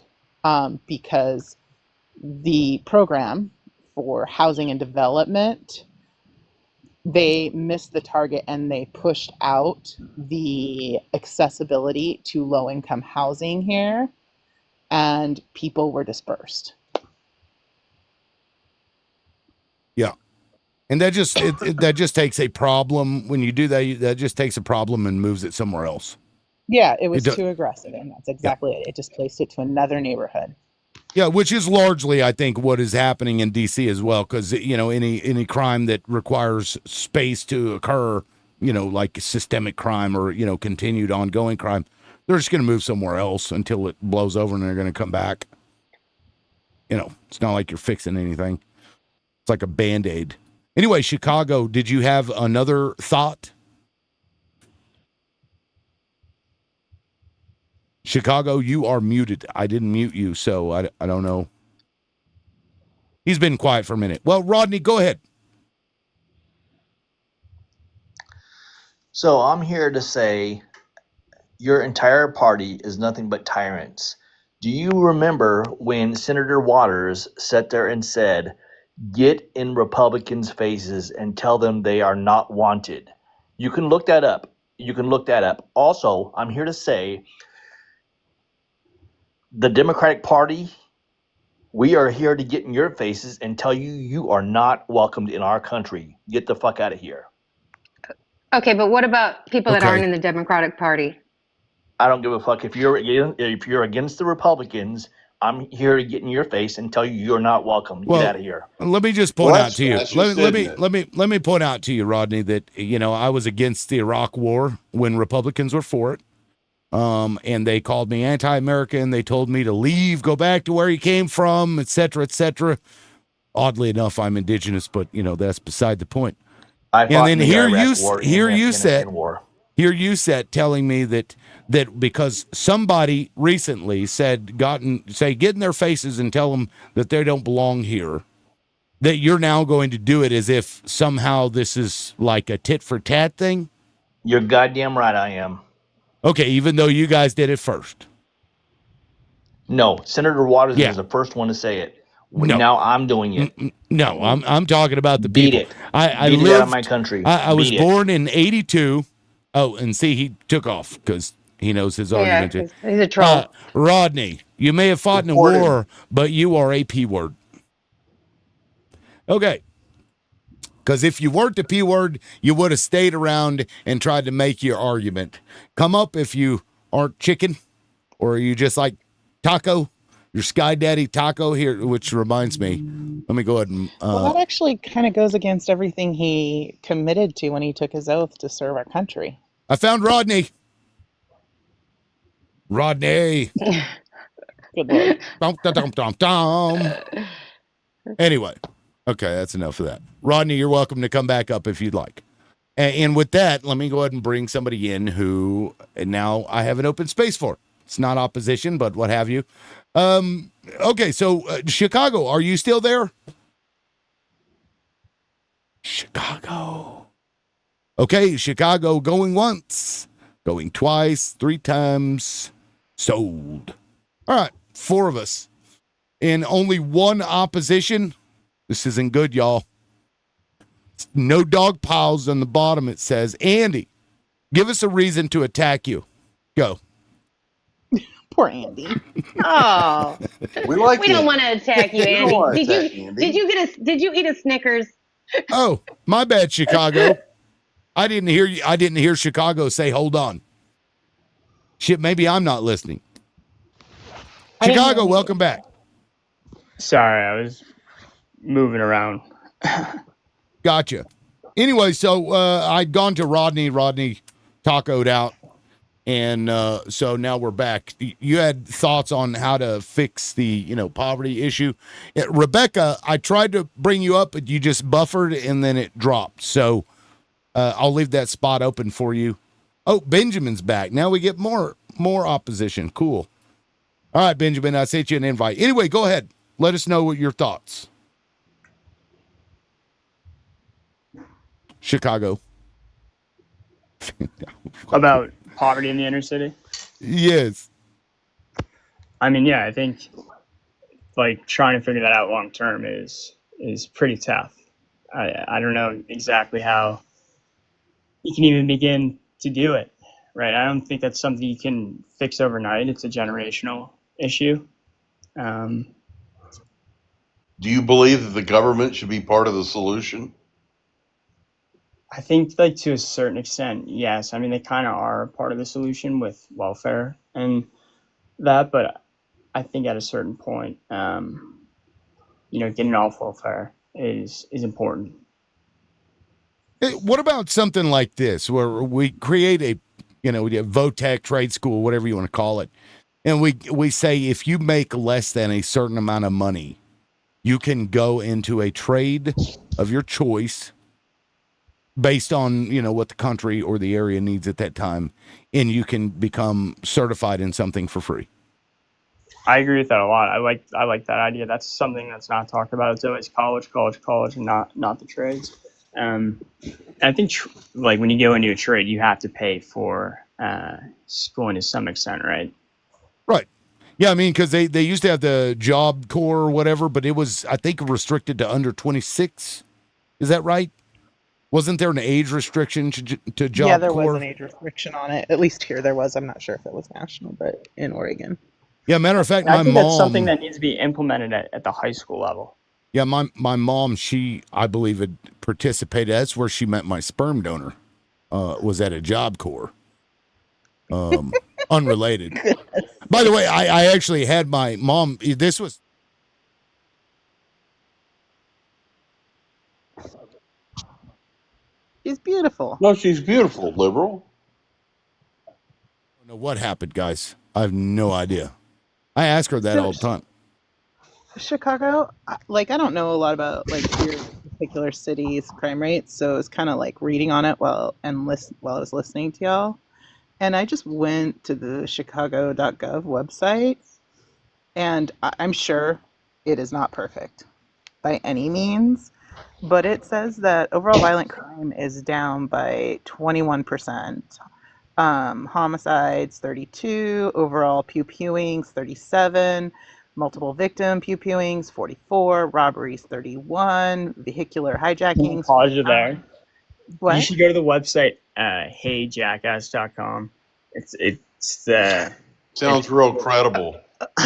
because the program for housing and development, they missed the target and they pushed out the accessibility to low-income housing here, and people were dispersed. Yeah. And that just takes a problem. When you do that, that just takes a problem and moves it somewhere else. Yeah, it was too aggressive, and that's exactly it. It just placed it to another neighborhood. Yeah, which is largely, I think, what is happening in D.C. as well, because, any crime that requires space to occur, like systemic crime or, continued ongoing crime, they're just going to move somewhere else until it blows over and they're going to come back. It's not like you're fixing anything. It's like a Band-Aid. Anyway, Chicago, did you have another thought? Chicago, you are muted. I didn't mute you, so I don't know. He's been quiet for a minute. Well, Rodney, go ahead. So I'm here to say your entire party is nothing but tyrants. Do you remember when Senator Waters sat there and said, "Get in Republicans' faces and tell them they are not wanted"? You can look that up. Also, I'm here to say the Democratic Party, we are here to get in your faces and tell you you are not welcomed in our country. Get the fuck out of here. Okay, but what about people that aren't in the Democratic Party? I don't give a fuck. If you're against the Republicans, I'm here to get in your face and tell you you're not welcome. Get out of here. Let me just point out to you. Let me point out to you, Rodney, that I was against the Iraq War when Republicans were for it. And they called me anti-American. They told me to leave, go back to where you came from, et cetera, et cetera. Oddly enough, I'm indigenous, but that's beside the point. I fought in the Iraq War and the Afghanistan War. Here you sat telling me that because somebody recently said, get in their faces and tell them that they don't belong here, that you're now going to do it as if somehow this is like a tit for tat thing? You're goddamn right I am. Okay, even though you guys did it first. No, Senator Waters is the first one to say it. No. Now I'm doing it. No, I'm talking about the Beat people. it. I Beat lived it out of my country. I was Beat it. born in 82. Oh, and see, he took off because he knows his argument. Yeah, he's a troll. Rodney, you may have fought in a war, but you are a P word. Okay. Because if you weren't the P word, you would have stayed around and tried to make your argument. Come up if you aren't chicken, or are you just like Taco, your Sky Daddy Taco here, which reminds me, let me go ahead and... well, that actually kind of goes against everything he committed to when he took his oath to serve our country. I found Rodney. Rodney. Good Lord. Anyway. Okay, that's enough of that. Rodney, you're welcome to come back up if you'd like. And with that, let me go ahead and bring somebody in who now I have an open space for. It's not opposition, but what have you. Okay, so Chicago, are you still there? Chicago. Okay, Chicago going once, going twice, 3 times, sold. All right, 4 of us. And only 1 opposition. This isn't good, y'all. No dog piles on the bottom, it says. Andy, give us a reason to attack you. Go. Poor Andy. Oh, We like we don't Andy. want to attack you, We don't Andy. want to Did you attack Andy. did you eat a Snickers? Oh, my bad, Chicago. I didn't hear you. I didn't hear Chicago say, hold on. Shit, maybe I'm not listening. I didn't hear Chicago, him welcome back. Sorry, I was moving around. Gotcha. Anyway, so I'd gone to Rodney. Rodney tacoed out. And so now we're back. You had thoughts on how to fix the, poverty issue. Rebecca, I tried to bring you up, but you just buffered and then it dropped. So I'll leave that spot open for you. Oh, Benjamin's back. Now we get more opposition. Cool. All right, Benjamin, I sent you an invite. Anyway, go ahead. Let us know what your thoughts. Chicago. About poverty in the inner city? Yes. I mean, yeah, I think like trying to figure that out long term is pretty tough. I don't know exactly how you can even begin to do it, right? I don't think that's something you can fix overnight. It's a generational issue. Do you believe that the government should be part of the solution? I think, like, to a certain extent, yes. I mean, they kind of are part of the solution with welfare and that, but I think at a certain point, getting off welfare is important. What about something like this, where we create a, we have VOTEC trade school, whatever you want to call it, and we say if you make less than a certain amount of money, you can go into a trade of your choice based on what the country or the area needs at that time, and you can become certified in something for free. I agree with that a lot. I like that idea. That's something that's not talked about. It's always college, and not the trades. I think like when you go into a trade, you have to pay for schooling to some extent, right? Right. Yeah, I mean, because they used to have the Job Corps or whatever, but it was, I think, restricted to under 26. Is that right? Wasn't there an age restriction to Job Yeah, there Corps? was an age restriction on it. At least here there was. I'm not sure if it was national, but in Oregon. Yeah, matter of fact, I think that's something that needs to be implemented at the high school level. Yeah, my mom, I believe, had participated. That's where she met my sperm donor, was at a Job Corps. Unrelated. By the way, I actually had my mom, this was. She's beautiful. No, she's beautiful, liberal. I don't know what happened, guys. I have no idea. I ask her that all the time. Chicago, I don't know a lot about like your particular city's crime rates, so it's kind of like reading on it while I was listening to y'all. And I just went to the chicago.gov website, and I'm sure it is not perfect by any means, but it says that overall violent crime is down by 21%. Homicides 32, overall pew-pewings 37, multiple victim pew-pewings 44, robberies 31, vehicular hijackings. Pause you there. What? You should go to the website heyjackass.com. It's the sounds real credible.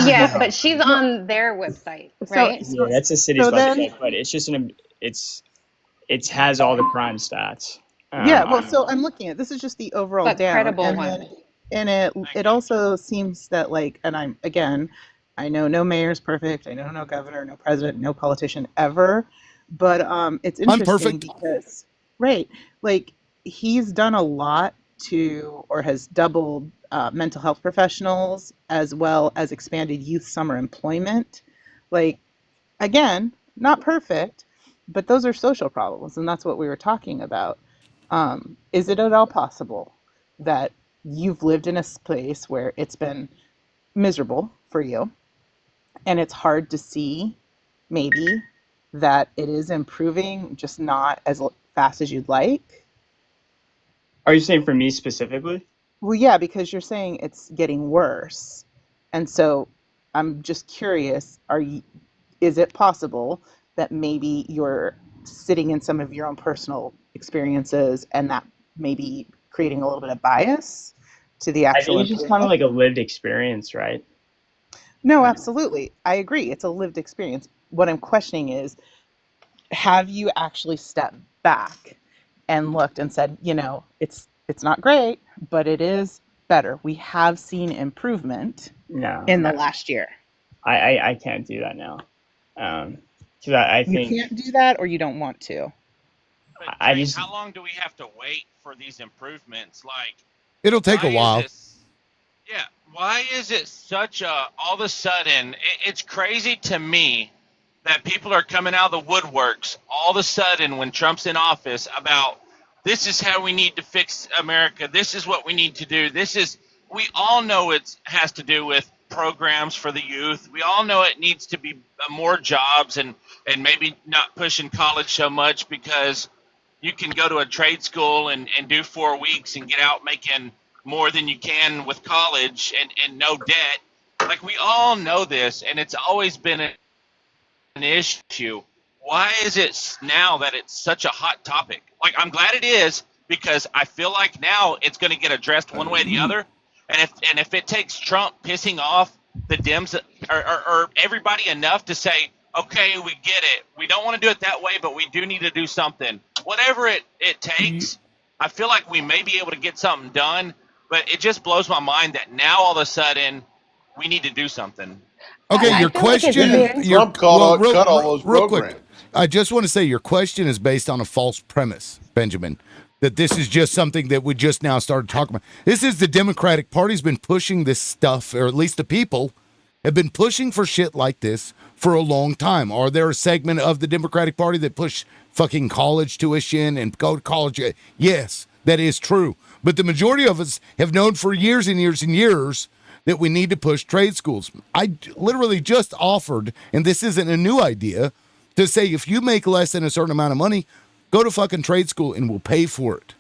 Yeah, but she's on their website, right? Yeah, that's the city's website, but it's just it has all the crime stats. Yeah, well, so I'm looking at this is just the overall But down, credible and one. then it also seems that and I know no mayor's perfect, I know no governor, no president, no politician ever, but it's interesting because he's done a lot to, or has doubled mental health professionals as well as expanded youth summer employment. Again, not perfect, but those are social problems, and that's what we were talking about. Is it at all possible that you've lived in a place where it's been miserable for you and it's hard to see maybe that it is improving, just not as fast as you'd like? Are you saying for me specifically? Well, yeah, because you're saying it's getting worse. And so I'm just curious, is it possible that maybe you're sitting in some of your own personal experiences and that maybe creating a little bit of bias to the I actual think it's just kind of improvement? like a lived experience, right? No, absolutely. I agree. It's a lived experience. What I'm questioning is, have you actually stepped back and looked and said, it's not great, but it is better. We have seen improvement No, in the last year. I can't do that now. Because I You think can't do that or you don't want to. But I Drake, just how long do we have to wait for these improvements? Like, It'll take a why is while. it? Yeah, why is it such a? All of a sudden, it's crazy to me that people are coming out of the woodworks all of a sudden when Trump's in office about this is how we need to fix America. This is what we need to do. We all know it has to do with programs for the youth. We all know it needs to be more jobs and maybe not pushing college so much because you can go to a trade school and do 4 weeks and get out making more than you can with college and no debt. Like, we all know this, and it's always been an issue. Why is it now that it's such a hot topic? Like, I'm glad it is because I feel like now it's going to get addressed one way or the other. And if it takes Trump pissing off the Dems or everybody enough to say, okay, we get it. We don't want to do it that way, but we do need to do something. Whatever it takes, I feel like we may be able to get something done. But it just blows my mind that now all of a sudden we need to do something. Okay, I your feel like it's question, been Trump cut all those real quick. programs. I just want to say your question is based on a false premise, Benjamin. That this is just something that we just now started talking about. This is the Democratic Party's been pushing this stuff, or at least the people have been pushing for shit like this for a long time. Are there a segment of the Democratic Party that push fucking college tuition and go to college? Yes, that is true. But the majority of us have known for years and years and years that we need to push trade schools. I literally just offered, and this isn't a new idea, to say if you make less than a certain amount of money, go to fucking trade school and we'll pay for it.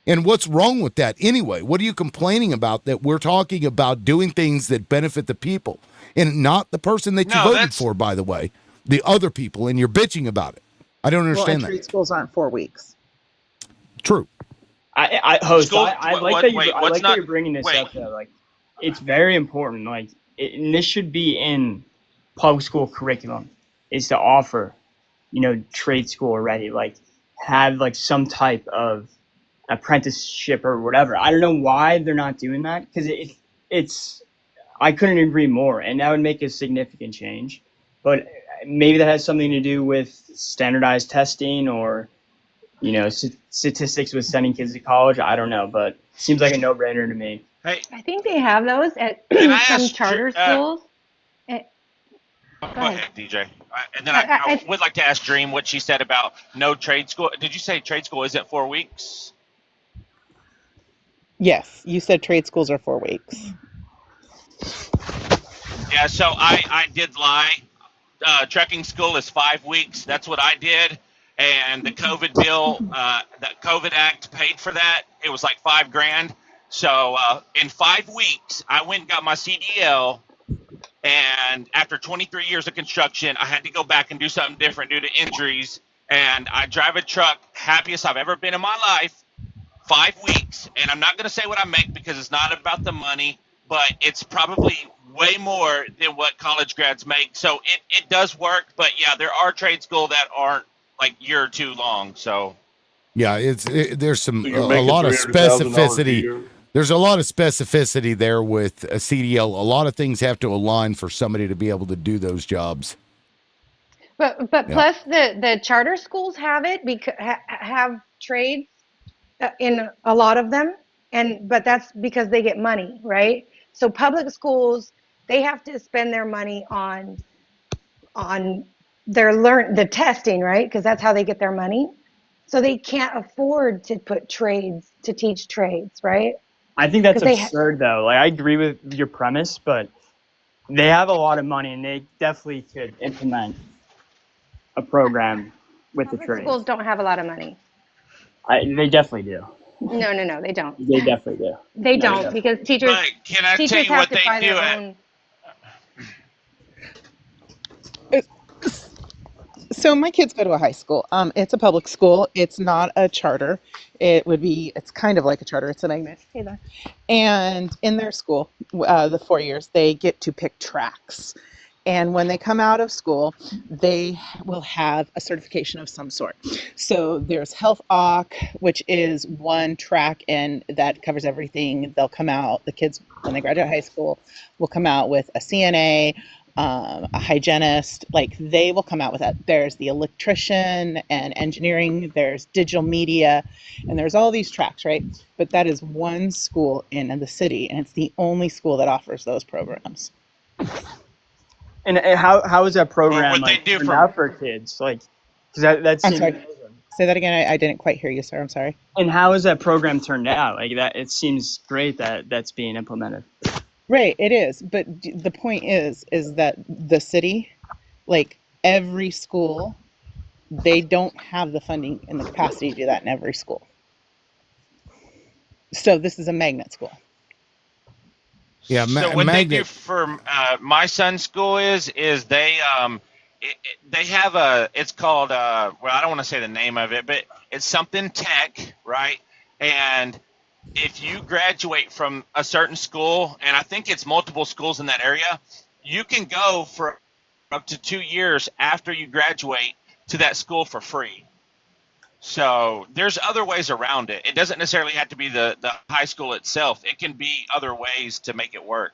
And what's wrong with that anyway? What are you complaining about that we're talking about doing things that benefit the people and not the person that you voted for, by the way, the other people, and you're bitching about it. I don't Well, and understand that. trade schools aren't 4 weeks. True. I like that you're bringing this up though. Like, it's very important. Like, and this should be in public school curriculum, is to offer, trade school already. Like, have like some type of apprenticeship or whatever. I don't know why they're not doing that, because it's I couldn't agree more, and that would make a significant change. But maybe that has something to do with standardized testing or statistics with sending kids to college. I don't know, but it seems like a no-brainer to me. Hey, I think they have those at can I some ask charter schools. Go ahead, DJ. And then I would like to ask Dream what she said about no trade school. Did you say trade school isn't 4 weeks? Yes, you said trade schools are 4 weeks. Yeah, so I did lie. Trekking school is 5 weeks. That's what I did. And the COVID bill, the COVID Act paid for that. It was like $5,000. So in 5 weeks, I went and got my CDL. And after 23 years of construction, I had to go back and do something different due to injuries. And I drive a truck, happiest I've ever been in my life, 5 weeks. And I'm not going to say what I make because it's not about the money, but it's probably way more than what college grads make. So it does work. But yeah, there are trade school that aren't like year or two long. So yeah, there's some So you're a making lot of $300,000 a specificity. year? There's a lot of specificity there with a CDL. A lot of things have to align for somebody to be able to do those jobs. But Yeah. plus the charter schools have it because have trades in a lot of them, but that's because they get money, right? So public schools, they have to spend their money on the testing, right? Because that's how they get their money. So they can't afford to teach trades, right? I think that's 'Cause they absurd, though. Like, I agree with your premise, but they have a lot of money, and they definitely could implement a program with the Public schools trades. don't have a lot of money. They definitely do. No, they don't. They definitely do. They No, don't because But can I tell teachers you have what to they buy do their at? own. So my kids go to a high school. It's a public school. It's not a charter. It's kind of like a charter. It's a magnet. Hey there. And in their school, the 4 years, they get to pick tracks. And when they come out of school, they will have a certification of some sort. So there's Health Occ, which is one track and that covers everything. They'll come out, the kids, when they graduate high school, will come out with a CNA, a hygienist, like they will come out with that. There's the electrician and engineering, there's digital media, and there's all these tracks, right? But that is one school in the city, and it's the only school that offers those programs. And how is that program what they like do turned for out for kids? Like, because that I'm seems. sorry. Say that again. I didn't quite hear you, sir. I'm sorry. And how has that program turned out? Like that, it seems great that that's being implemented. Right, it is. But the point is that the city, like every school, they don't have the funding and the capacity to do that in every school. So this is a magnet school. Yeah, So what they do magnet. for my son's school is they they have it's called well, I don't want to say the name of it, but it's something tech, right? And if you graduate from a certain school, and I think it's multiple schools in that area, you can go for up to 2 years after you graduate to that school for free. So there's other ways around it. It doesn't necessarily have to be the high school itself. It can be other ways to make it work.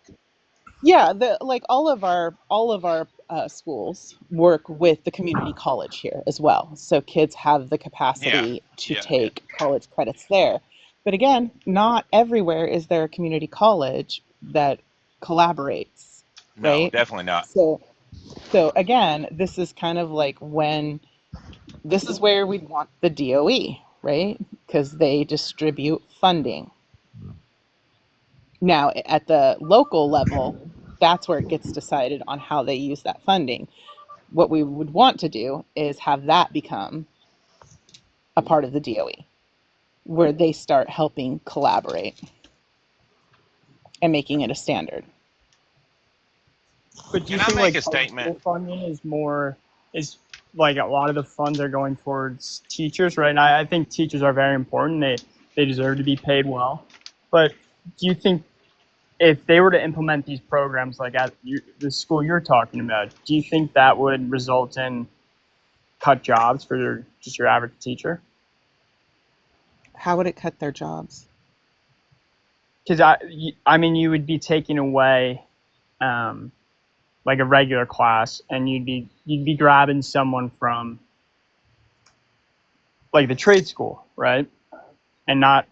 Yeah, like all of our schools work with the community college here as well. So kids have the capacity to take college credits there. But again, not everywhere is there a community college that collaborates, No, right? definitely not. So again, this is kind of like this is where we'd want the DOE, right? Because they distribute funding. Now, at the local level, that's where it gets decided on how they use that funding. What we would want to do is have that become a part of the DOE, where they start helping collaborate and making it a standard. But do you Can I think make like a statement? school funding is like a lot of the funds are going towards teachers, right? And I think teachers are very important. They deserve to be paid well. But do you think if they were to implement these programs like at the school you're talking about, do you think that would result in cut jobs for just your average teacher? How would it cut their jobs? Because I mean, you would be taking away like a regular class, and you'd be grabbing someone from like the trade school, right? And not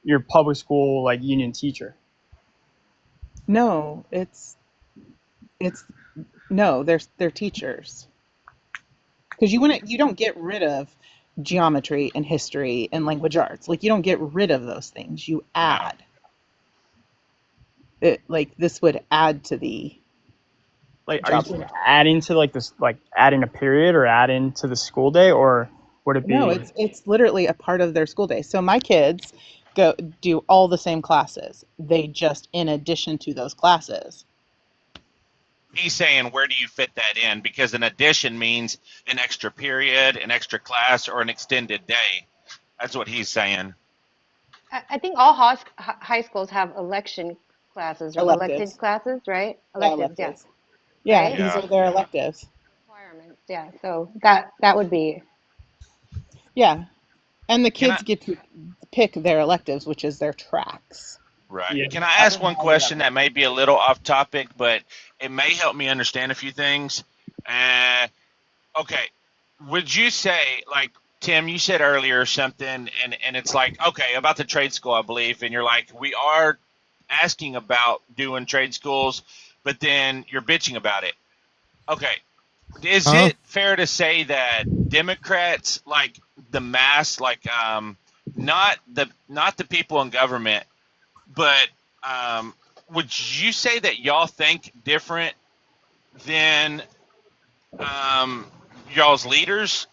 your public school like union teacher. No, no, they're teachers. Because you don't get rid of geometry and history and language arts. Like you don't get rid of those things. You add. It, like this would add to the Like, are you saying adding to like this, like adding a period or adding to the school day, or would it be? No, it's literally a part of their school day. So my kids do all the same classes. They just in addition to those classes. He's saying, where do you fit that in? Because an addition means an extra period, an extra class, or an extended day. That's what he's saying. I think all high schools have election classes or elected classes, right? Electives, yeah. Yeah, Right? these are their electives. Requirements, yeah. So that would be. Yeah, and the kids get to pick their electives, which is their tracks. Right. Yeah. Can I ask one question that may be a little off topic, but it may help me understand a few things? Okay. Would you say, like, Tim, you said earlier something, and it's like, okay, about the trade school, I believe, and you're like, we are asking about doing trade schools, but then you're bitching about it. Okay. Is it fair to say that Democrats, like, the mass, like not the people in government, but would you say that y'all think different than y'all's leaders?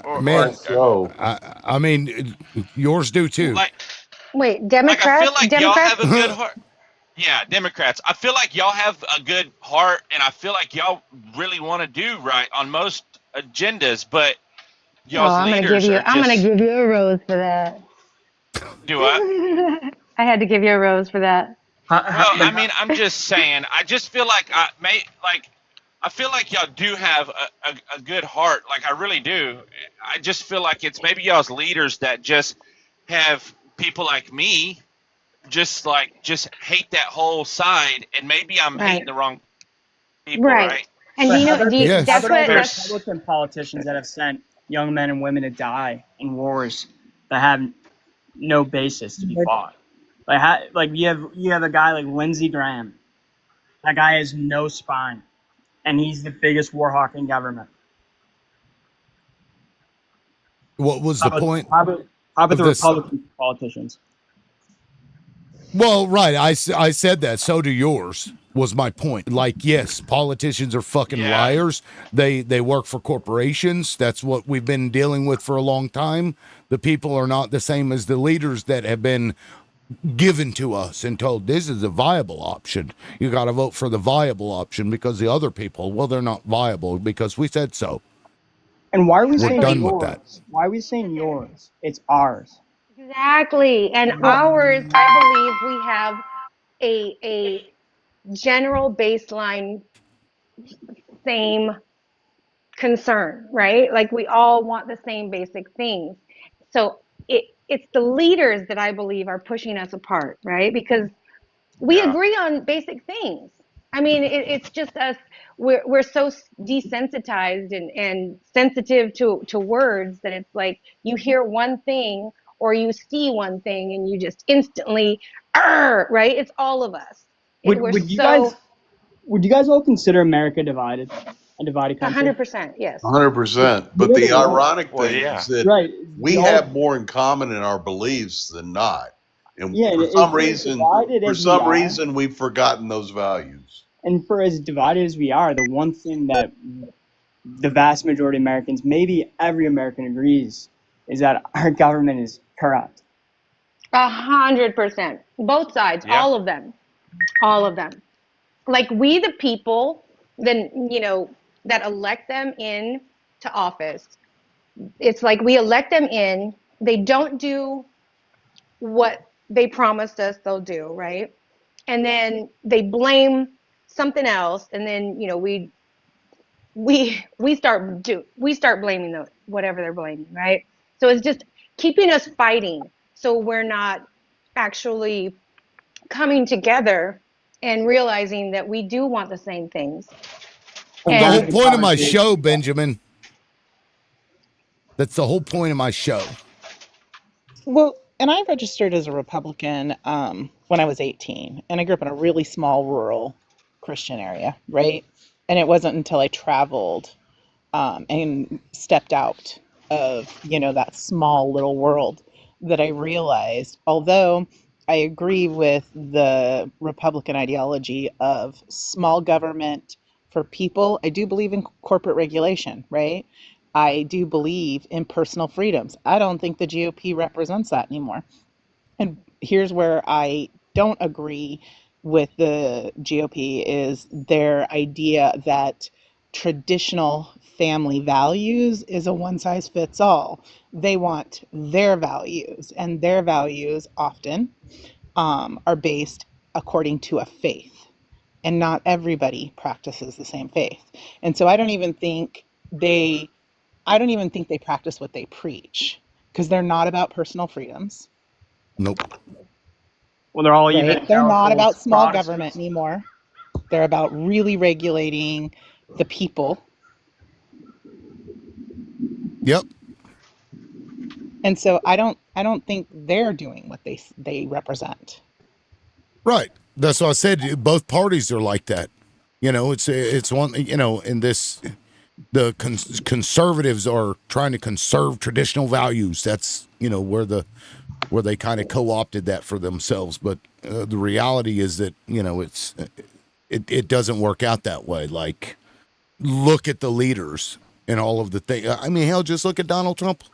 Or so. I mean, yours do too. Wait, I feel Democrats? like y'all Democrats? have a good heart. Yeah, Democrats. I feel like y'all have a good heart, and I feel like y'all really want to do right on most agendas, but Oh, y'all's leaders are I'm gonna just give you a rose for that. do what? I had to give you a rose for that. Well, I mean, I'm just saying. I just feel like I feel like y'all do have a good heart. Like I really do. I just feel like it's maybe y'all's leaders that just have people like me just hate that whole side, and maybe I'm hating Right. the wrong people, Right. right? And But do you how know? about, Do you, how that's about all what the that's Republican politicians that have sent young men and women to die in wars that have no basis to be fought? Like you have a guy like Lindsey Graham. That guy has no spine, and he's the biggest war hawk in government. What was the point How about of the this? Republican politicians? Well, right. I said that. So do yours. Was my point. Like, yes, politicians are fucking Yeah. liars. They work for corporations. That's what we've been dealing with for a long time. The people are not the same as the leaders that have been given to us and told this is a viable option. You got to vote for the viable option because the other people, well, they're not viable because we said so. And why are we We're saying done yours? with that. Why are we saying yours? It's ours. exactly. And ours, I believe we have a general baseline same concern, right? Like we all want the same basic things. So it's the leaders that I believe are pushing us apart, right? Because we Yeah. agree on basic things. I mean, it's just us. We're so desensitized and sensitive to words that it's like you hear one thing or you see one thing and you just instantly, right? It's all of us. We're Would you so guys all consider America divided, a divided country? 100%, yes. 100%. But You know the the world, ironic Well, thing yeah. is that right? we Y'all, have more in common in our beliefs than not. And yeah. And for some reason, we've forgotten those values. and for as divided as we are, the one thing that the vast majority of Americans, maybe every American agrees, is that our government is corrupt. 100%. Both sides, Yeah. all of them. Like we, the people, then that elect them in to office. It's like we elect them in. They don't do what they promised us they'll do, right? And then they blame something else, and then we start blaming whatever they're blaming, right? So it's just keeping us fighting, so we're not actually coming together and realizing that we do want the same things. The And whole point of my show, Benjamin. That's the whole point of my show. Well, and I registered as a Republican when I was 18, and I grew up in a really small rural Christian area, right? And it wasn't until I traveled and stepped out of that small little world that I realized, although I agree with the Republican ideology of small government for people, I do believe in corporate regulation, right? I do believe in personal freedoms. I don't think the GOP represents that anymore. And here's where I don't agree with the GOP is their idea that traditional family values is a one size fits all. They want their values, and their values often are based according to a faith. And not everybody practices the same faith. And so I don't even think they practice what they preach because they're not about personal freedoms. Nope. Well, they're all Right? They're not evangelicals, about small Protestants. government anymore. They're about really regulating the people. Yep. And so I don't think they're doing what they represent. Right. That's what I said. Both parties are like that. It's one. In this. the conservatives are trying to conserve traditional values. That's, where they kind of co-opted that for themselves. But the reality is that, it doesn't work out that way. Like, look at the leaders and all of the things. I mean, hell, just look at Donald Trump.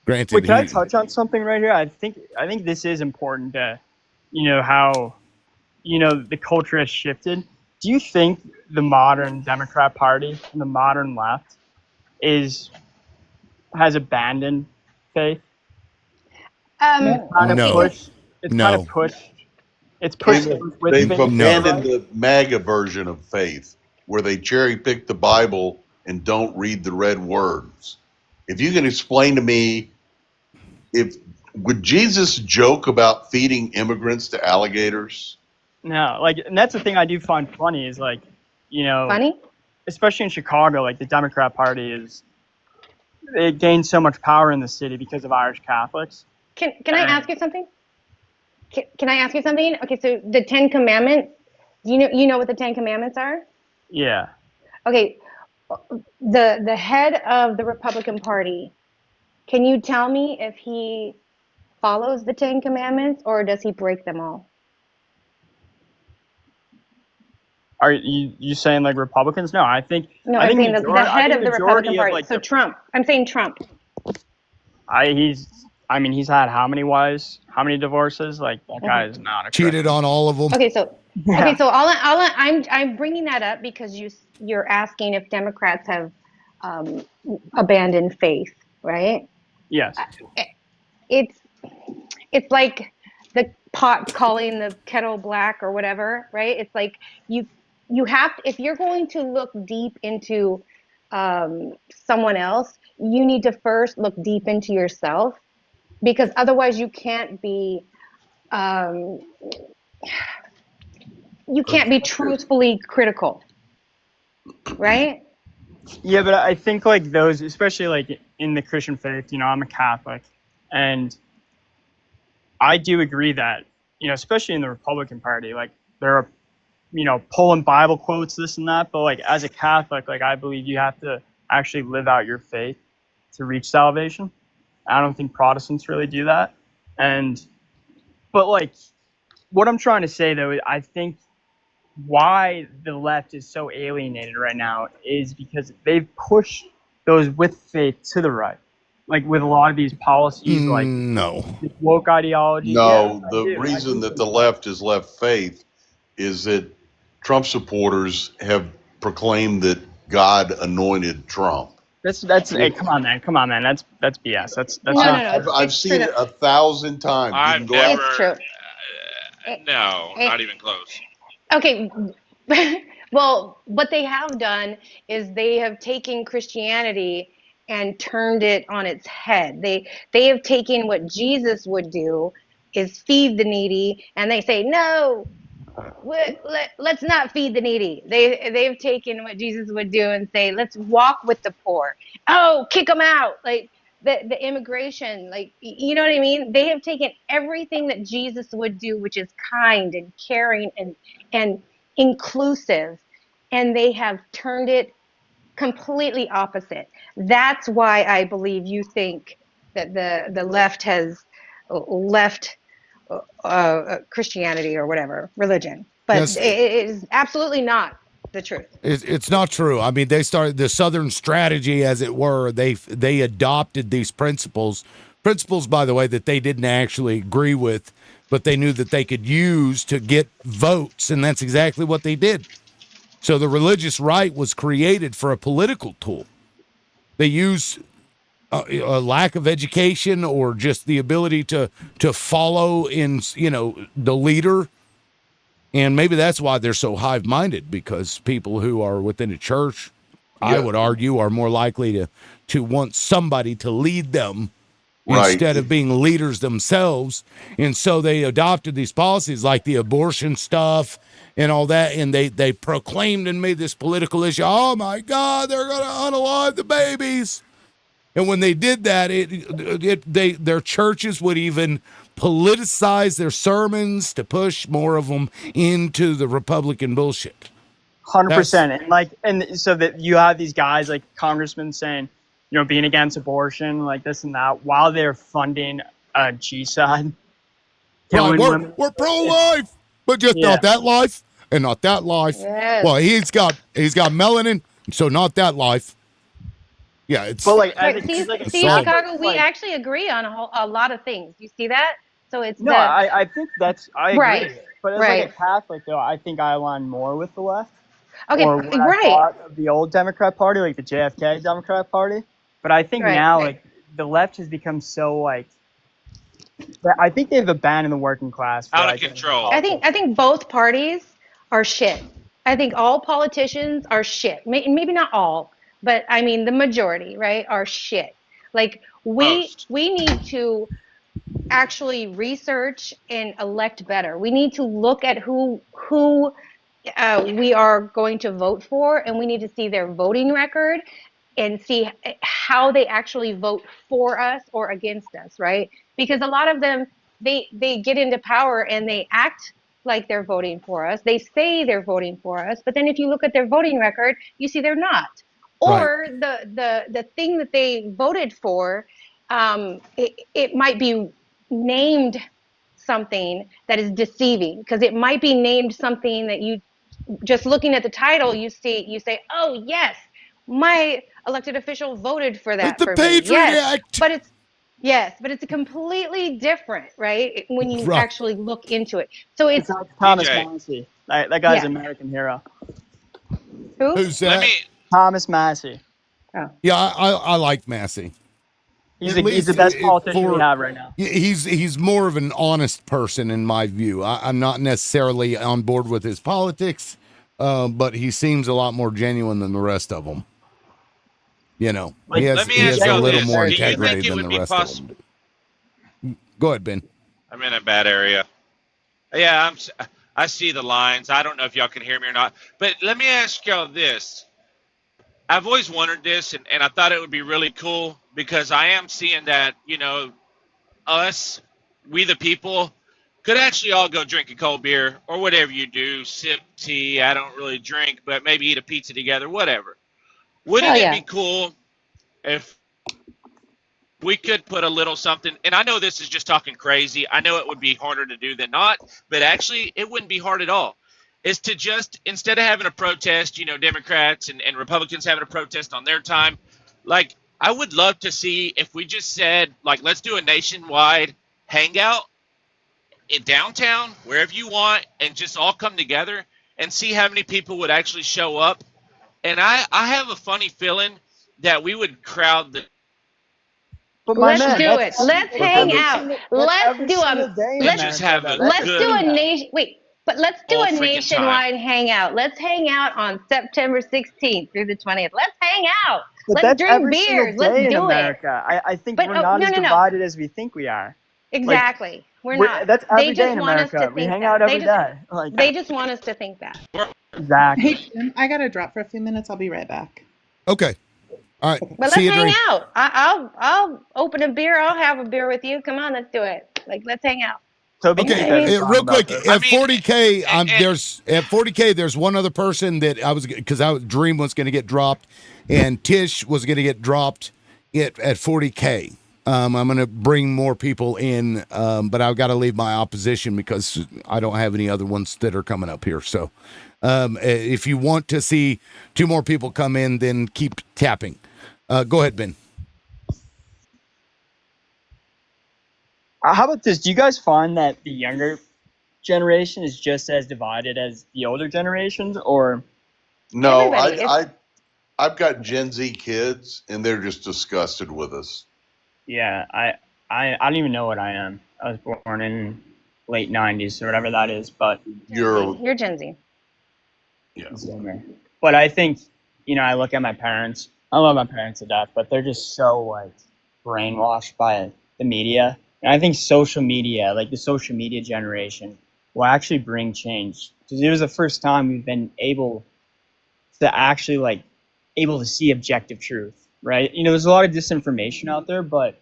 Granted, Wait, can I touch on something right here? I think this is important to, how, the culture has shifted. Do you think the modern Democrat Party and the modern left has abandoned faith? No. It's kind of pushed. It's pushed with They've faith. abandoned the MAGA version of faith, where they cherry pick the Bible and don't read the red words. If you can explain to me, would Jesus joke about feeding immigrants to alligators? No, and that's the thing I do find funny is funny, especially in Chicago, like the Democrat Party it gained so much power in the city because of Irish Catholics. Can I ask you something? Can I ask you something? Okay, so the 10 Commandments, you know what the 10 Commandments are? Yeah. Okay, the head of the Republican Party, can you tell me if he follows the 10 Commandments or does he break them all? Are you saying like Republicans? No, I think. No, I'm saying the head of the Republican Party. So Trump. I'm saying Trump. He's had how many wives? How many divorces? Like that guy is not a cheated on all of them. Okay, so I'm bringing that up because you're asking if Democrats have abandoned faith, right? Yes. It's like the pot calling the kettle black or whatever, right? It's like you have if you're going to look deep into someone else, you need to first look deep into yourself, because otherwise you can't be truthfully critical, right? Yeah, but I think like those, especially like in the Christian faith, I'm a Catholic, and I do agree that, especially in the Republican Party, like there are, pulling Bible quotes, this and that, but like as a Catholic, like I believe you have to actually live out your faith to reach salvation. I don't think Protestants really do that. But like what I'm trying to say though, I think why the left is so alienated right now is because they've pushed those with faith to the right. Like with a lot of these policies, like woke ideology. No, the reason that the left has left faith is that Trump supporters have proclaimed that God anointed Trump. Hey, come on, man. That's BS. That's no, not. I've seen it 1,000 times. I've never. It's true. No, not even close. Okay. Well, what they have done is they have taken Christianity and turned it on its head. They have taken what Jesus would do, is feed the needy, and they say, no, let's not feed the needy. They've taken what Jesus would do and say, let's walk with the poor. Oh, kick them out. Like the immigration, like, you know what I mean? They have taken everything that Jesus would do, which is kind and caring and inclusive, and they have turned it completely opposite. That's why I believe you think that the left has left Christianity or whatever religion, but Yes. it is absolutely not the truth. It's not true. I mean, they started the Southern strategy, as it were. They adopted these principles, by the way, that they didn't actually agree with, but they knew that they could use to get votes, and that's exactly what they did. So the religious right was created for a political tool. They use a lack of education or just the ability to follow in, the leader. And maybe that's why they're so hive-minded, because people who are within a church, I would argue, are more likely to want somebody to lead them instead of being leaders themselves. And so they adopted these policies like the abortion stuff and all that, and they proclaimed and made this political issue. Oh, my God, they're going to unalive the babies. And when they did that, their churches would even politicize their sermons to push more of them into the Republican bullshit. 100%. And like, and so that you have these guys like congressmen saying, you know, being against abortion, like this and that, while they're funding GSOD, killing Right, women. we're pro-life, but just Yeah. not that life and not that life. Yes. Well, he's got melanin, so not that life. Yeah, it's But like, Right. See, like see, all- Chicago, we like, actually agree on a lot of things. You see that? So it's no, the I think I agree. right, But as like a Catholic, though, I think I align more with the left. okay, Or what I right, thought of the old Democrat Party, like the JFK Democrat Party. But I think right. now, like, the left has become so, like, I think they've abandoned the working class for, Out of like, control. I think both parties are shit. I think all politicians are shit. Maybe not all, but I mean the majority, right, are shit. Like Most. we need to actually research and elect better. We need to look at who we are going to vote for, and we need to see their voting record and see how they actually vote for us or against us, right? Because a lot of them they get into power and they act like they're voting for us. They say they're voting for us, but then if you look at their voting record, you see they're not. Right. Or the thing that they voted for, it might be named something that is deceiving, because it might be named something that you just looking at the title, you say, oh yes, my elected official voted for It's that the for me. Patriot Yes, Act. but it's completely different, right? When you Right. actually look into it. So It's it's not Thomas DJ. Massey. That guy's yeah. an American hero. Who? Who's Let that? me Thomas Massey. Oh. Yeah, I like Massey. He's At the least best politician we have right now. he's more of an honest person in my view. I'm not necessarily on board with his politics, but he seems a lot more genuine than the rest of them. You know, Like, let me he ask has a y'all little this. more Do you integrity think it than would the be rest of possible? them. Go ahead, Ben. I'm in a bad area. Yeah, I see the lines. I don't know if y'all can hear me or not. But let me ask y'all this. I've always wondered this, and I thought it would be really cool because I am seeing that, you know, us, we the people, could actually all go drink a cold beer or whatever you do, sip tea. I don't really drink, but maybe eat a pizza together, whatever. Wouldn't Hell it yeah. be cool if we could put a little something, and I know this is just talking crazy. I know it would be harder to do than not, but actually it wouldn't be hard at all. Is to just, instead of having a protest, you know, Democrats and Republicans having a protest on their time, like, I would love to see if we just said, like, let's do a nationwide hangout in downtown, wherever you want, and just all come together and see how many people would actually show up. And I have a funny feeling that we would crowd the But my Let's man, do it. Let's hang every out. single, that's Let's every do single a day in and let's just America, have though. a That's let's the do good thing, a though. nation wait, but let's do all a freaking time. nationwide hangout. Let's hang out on September 16th through the 20th. Let's hang out. But Let's that's drink every single beers. Let's day in do it. America. I think But we're oh, not no, as no, no. divided as we think we are. Like, Exactly. We're not. that's They every day just in want us to America. We think hang that. out every day. Like, They just want us to think that. exactly. Hey, Jim, I gotta drop for a few minutes. I'll be right back. Okay. All right. But See let's you, hang Dre. out. I'll open a beer. I'll have a beer with you. Come on, let's do it. Like, let's hang out. Toby You know Keith what I has mean? a song Real about quick, this. I at mean, 40K, and at 40K, there's one other person that I was, because Dream was going to get dropped, and Tish was going to get dropped at 40K. I'm going to bring more people in, but I've got to leave my opposition because I don't have any other ones that are coming up here. So, if you want to see two more people come in, then keep tapping. Go ahead, Ben. How about this? Do you guys find that the younger generation is just as divided as the older generations, or No, Everybody. I've got Gen Z kids, and they're just disgusted with us. yeah, I don't even know what I am. I was born in late '90s or whatever that is, but You're Gen Z. Yeah. But I think, I look at my parents. I love my parents to death, but they're just so like brainwashed by the media. And I think social media, like the social media generation, will actually bring change. Because it was the first time we've been able to actually able to see objective truth, right? There's a lot of disinformation out there, but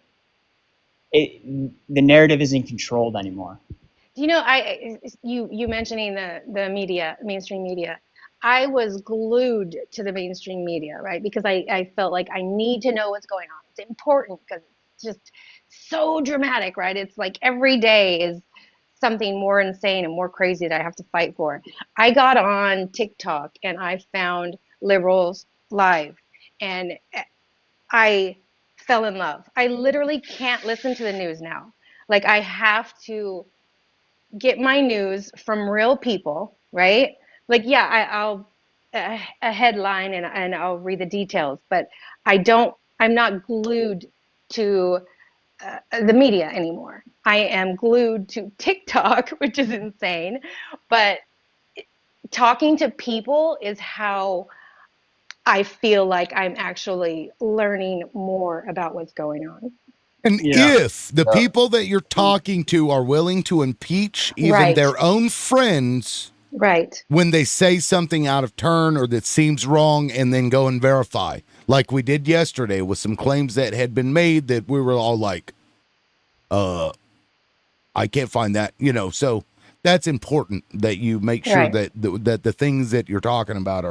the narrative isn't controlled anymore. You mentioning the media, mainstream media. I was glued to the mainstream media, right? Because I felt like I need to know what's going on. It's important because it's just so dramatic, right? It's like every day is something more insane and more crazy that I have to fight for. I got on TikTok and I found liberals live, and I fell in love. I literally can't listen to the news now. Like I have to get my news from real people, right? Like, yeah, I'll a headline and I'll read the details, but I'm not glued to the media anymore. I am glued to TikTok, which is insane, but talking to people is how I feel like I'm actually learning more about what's going on. And Yeah. if the people that you're talking to are willing to impeach even Right. their own friends Right. when they say something out of turn or that seems wrong, and then go and verify, like we did yesterday with some claims that had been made that we were all like, I can't find that, so that's important that you make sure Right. that the things that you're talking about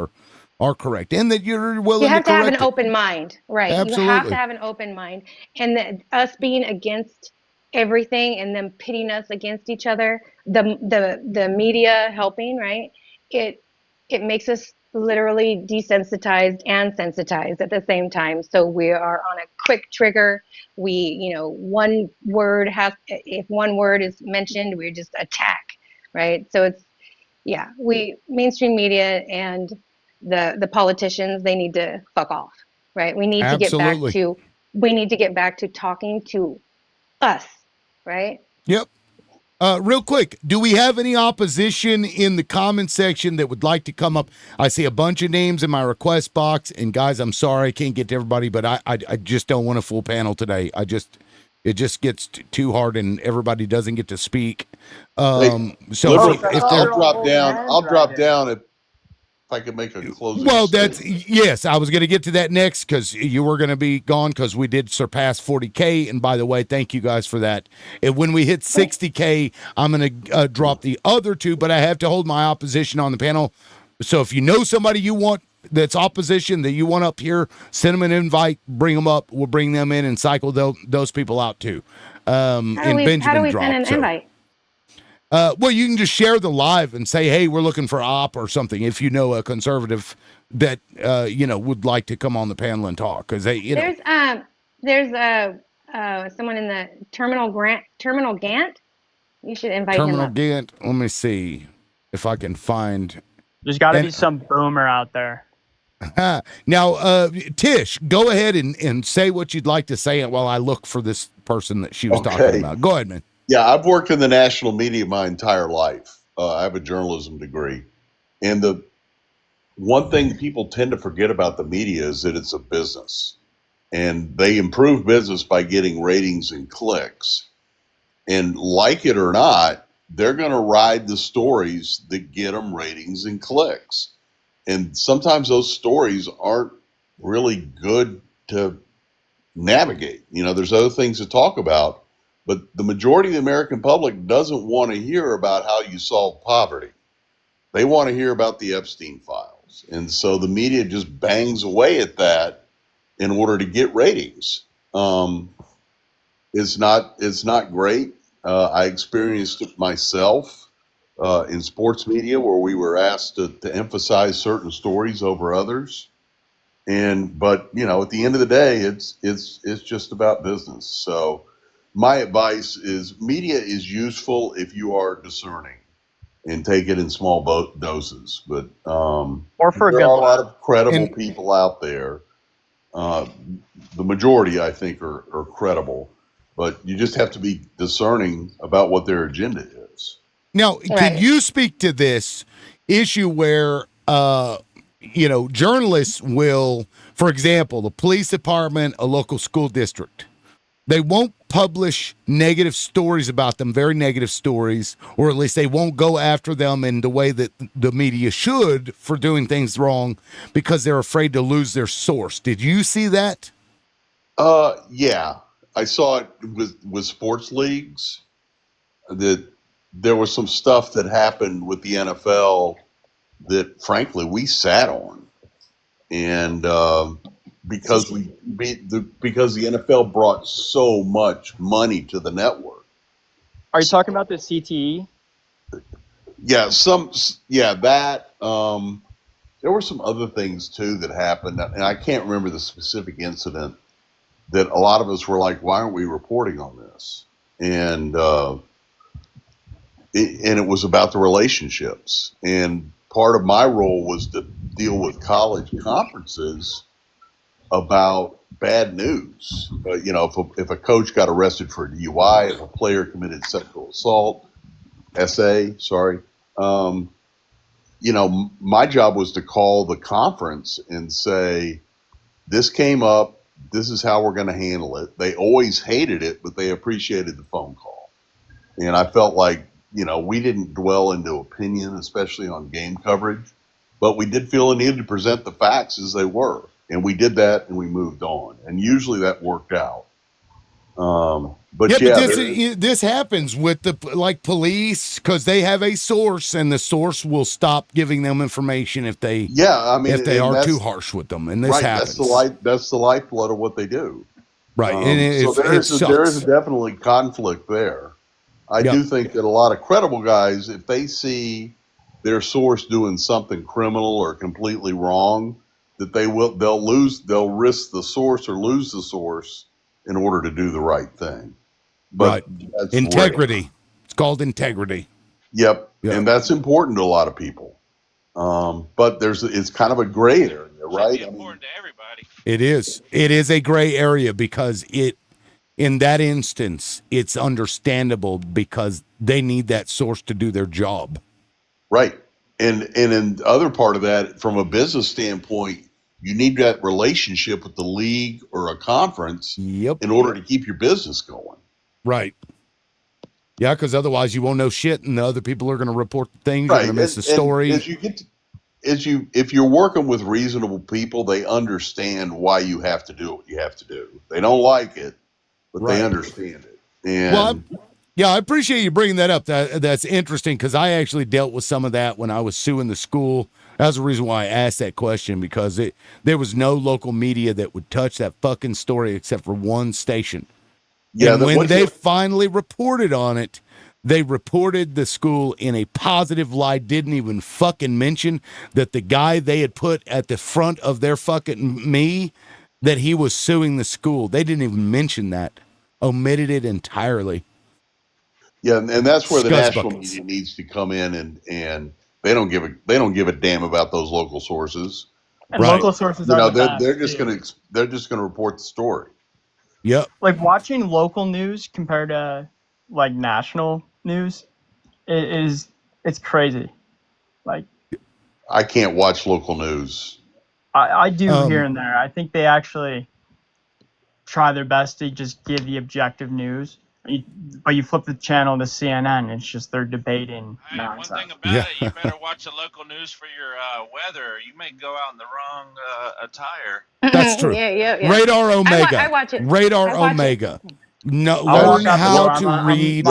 are correct, and that you're You willing to have to have an correct it. open mind, right? You have to Absolutely. have an open mind, and us being against everything and them pitting us against each other, the media helping, right? It it makes us literally desensitized and sensitized at the same time. So we are on a quick trigger. We, one word has if one word is mentioned, we just attack, right? So it's yeah, we mainstream media and the politicians, they need to fuck off, right? Absolutely. We need to get back to talking to us, right? Yep. Real quick, do we have any opposition in the comment section that would like to come up? I see a bunch of names in my request box, and guys, I'm sorry I can't get to everybody, but I just don't want a full panel today. It just gets too hard, and everybody doesn't get to speak. Hey, So liberal, if I'll there, drop down. I'll drop down if I can make a closing well, statement. yes, I was going to get to that next because you were going to be gone because we did surpass 40K. And by the way, thank you guys for that. And when we hit 60K, I'm going to drop the other two, but I have to hold my opposition on the panel. So if you know somebody you want that's opposition that you want up here, send them an invite, bring them up. We'll bring them in and cycle those people out too. And How do Benjamin we send dropped. an So. invite? Well, you can just share the live and say, "Hey, we're looking for op or something." If you know a conservative that would like to come on the panel and talk, because There's someone in the Terminal Gant. You should invite him Terminal up. Gant. Let me see if I can find. There's got to And be some boomer out there. now, Tish, go ahead and say what you'd like to say while I look for this person that she was talking Okay. about. Go ahead, man. Yeah, I've worked in the national media my entire life. I have a journalism degree, and the one thing people tend to forget about the media is that it's a business, and they improve business by getting ratings and clicks. And like it or not, they're going to ride the stories that get them ratings and clicks. And sometimes those stories aren't really good to navigate. There's other things to talk about, but the majority of the American public doesn't want to hear about how you solve poverty. They want to hear about the Epstein files. And so the media just bangs away at that in order to get ratings. It's not great. I experienced it myself in sports media where we were asked to emphasize certain stories over others. But at the end of the day, it's just about business. So my advice is media is useful if you are discerning and take it in small doses. But Or for a there good are a lot laugh. of credible And people out there. The majority, I think, are credible, but you just have to be discerning about what their agenda is. Now, can Right. you speak to this issue where journalists will, for example, the police department, a local school district, they won't publish negative stories about them, very negative stories, or at least they won't go after them in the way that the media should for doing things wrong because they're afraid to lose their source. Did you see that? Yeah, I saw it with sports leagues that there was some stuff that happened with the NFL that, frankly, we sat on, and because because the NFL brought so much money to the network. Are you talking about the CTE? Yeah, that. There were some other things too that happened, and I can't remember the specific incident that a lot of us were like, "Why aren't we reporting on this?" And it was about the relationships. And part of my role was to deal with college conferences about bad news. If a coach got arrested for a DUI, if a player committed sexual assault, sorry. My job was to call the conference and say, this came up. This is how we're going to handle it. They always hated it, but they appreciated the phone call. And I felt like, we didn't dwell into opinion, especially on game coverage, but we did feel a need to present the facts as they were. And we did that, and we moved on. And usually that worked out. But this happens with the police, because they have a source, and the source will stop giving them information if they are too harsh with them, and this happens. That's the lifeblood of what they do, right? So there is definitely conflict there. I do think that a lot of credible guys, if they see their source doing something criminal or completely wrong, that they'll risk the source or lose the source in order to do the right thing. But that's integrity. Rare. It's called integrity. Yep. And that's important to a lot of people. But it's kind of a gray area, right? Important to everybody. It is. It is a gray area because in that instance, it's understandable because they need that source to do their job. Right. And in the other part of that, from a business standpoint, you need that relationship with the league or a conference in order to keep your business going. Right. Yeah, because otherwise you won't know shit, and the other people are going to report the things. You're going to miss the story. If you're working with reasonable people, they understand why you have to do what you have to do. They don't like it, but they understand it. And I appreciate you bringing that up. That's interesting, because I actually dealt with some of that when I was suing the school. That's the reason why I asked that question, because there was no local media that would touch that fucking story except for one station. Yeah, and when they finally reported on it, they reported the school in a positive light, didn't even fucking mention that the guy they had put at the front of their fucking that he was suing the school. They didn't even mention that. Omitted it entirely. Yeah, and that's where the national media needs to come in, and they don't give a damn about those local sources. And local sources are they're just gonna report the story. Yep. Like watching local news compared to like national news it's crazy. Like I can't watch local news. I do here and there. I think they actually try their best to just give the objective news. But you flip the channel to CNN, it's just they're debating nonsense. One thing about it, you better watch the local news for your weather. You may go out in the wrong attire. That's true. Yeah. Radar Omega. I watch it. Radar Omega. No, learn how to read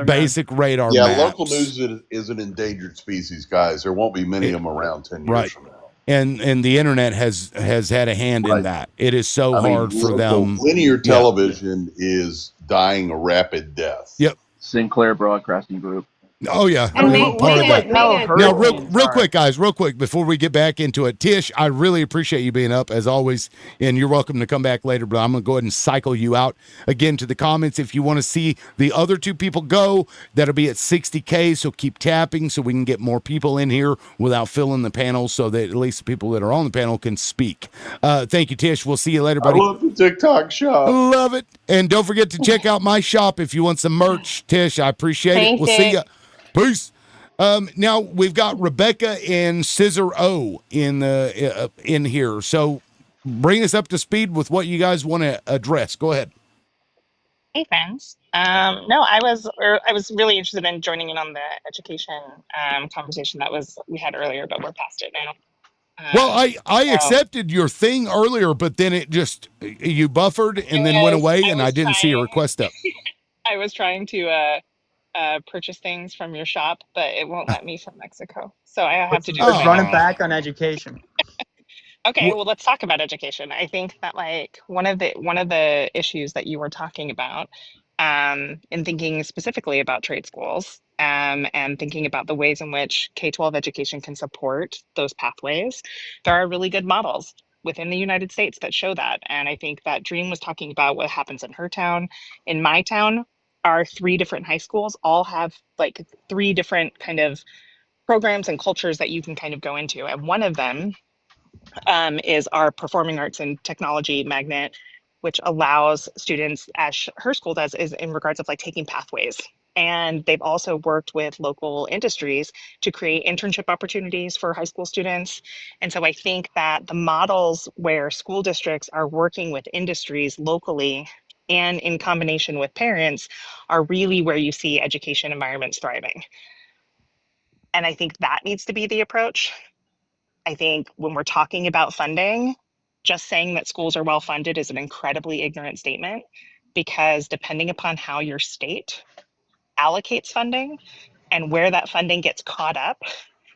basic radar maps. Local news is an endangered species, guys. There won't be many of them around 10 years from now. And the internet has had a hand in that. It is so hard for them. Linear television is dying a rapid death. Yep. Sinclair Broadcasting Group. Oh yeah, and part of that. Now, real quick, guys, real quick before we get back into it, Tish, I really appreciate you being up as always, and you're welcome to come back later. But I'm gonna go ahead and cycle you out again to the comments. If you want to see the other two people go, that'll be at 60K. So keep tapping so we can get more people in here without filling the panel, so that at least the people that are on the panel can speak. Thank you, Tish. We'll see you later, buddy. I love the TikTok shop. Love it, and don't forget to check out my shop if you want some merch. Tish, I appreciate it. We'll see you. Peace. Now we've got Rebecca and Scissor O in here. So bring us up to speed with what you guys want to address. Go ahead. Hey, friends. No, I was really interested in joining in on the education conversation we had earlier, but we're past it now. Well, I accepted your thing earlier, but then it just you buffered and then went away, and I didn't see a request up. I was trying to purchase things from your shop, but it won't let me from Mexico. So I have to do it Let's by run it mail. back on education. Okay, well, let's talk about education. I think that like one of the issues that you were talking about, in thinking specifically about trade schools, and thinking about the ways in which K-12 education can support those pathways, there are really good models within the United States that show that. And I think that Dream was talking about what happens in her town. In my town, our three different high schools all have like three different kind of programs and cultures that you can kind of go into, and one of them is our performing arts and technology magnet, which allows students, as her school does, is in regards of like taking pathways. And they've also worked with local industries to create internship opportunities for high school students. And so I think that the models where school districts are working with industries locally and in combination with parents are really where you see education environments thriving. And I think that needs to be the approach. I think when we're talking about funding, just saying that schools are well funded is an incredibly ignorant statement, because depending upon how your state allocates funding and where that funding gets caught up,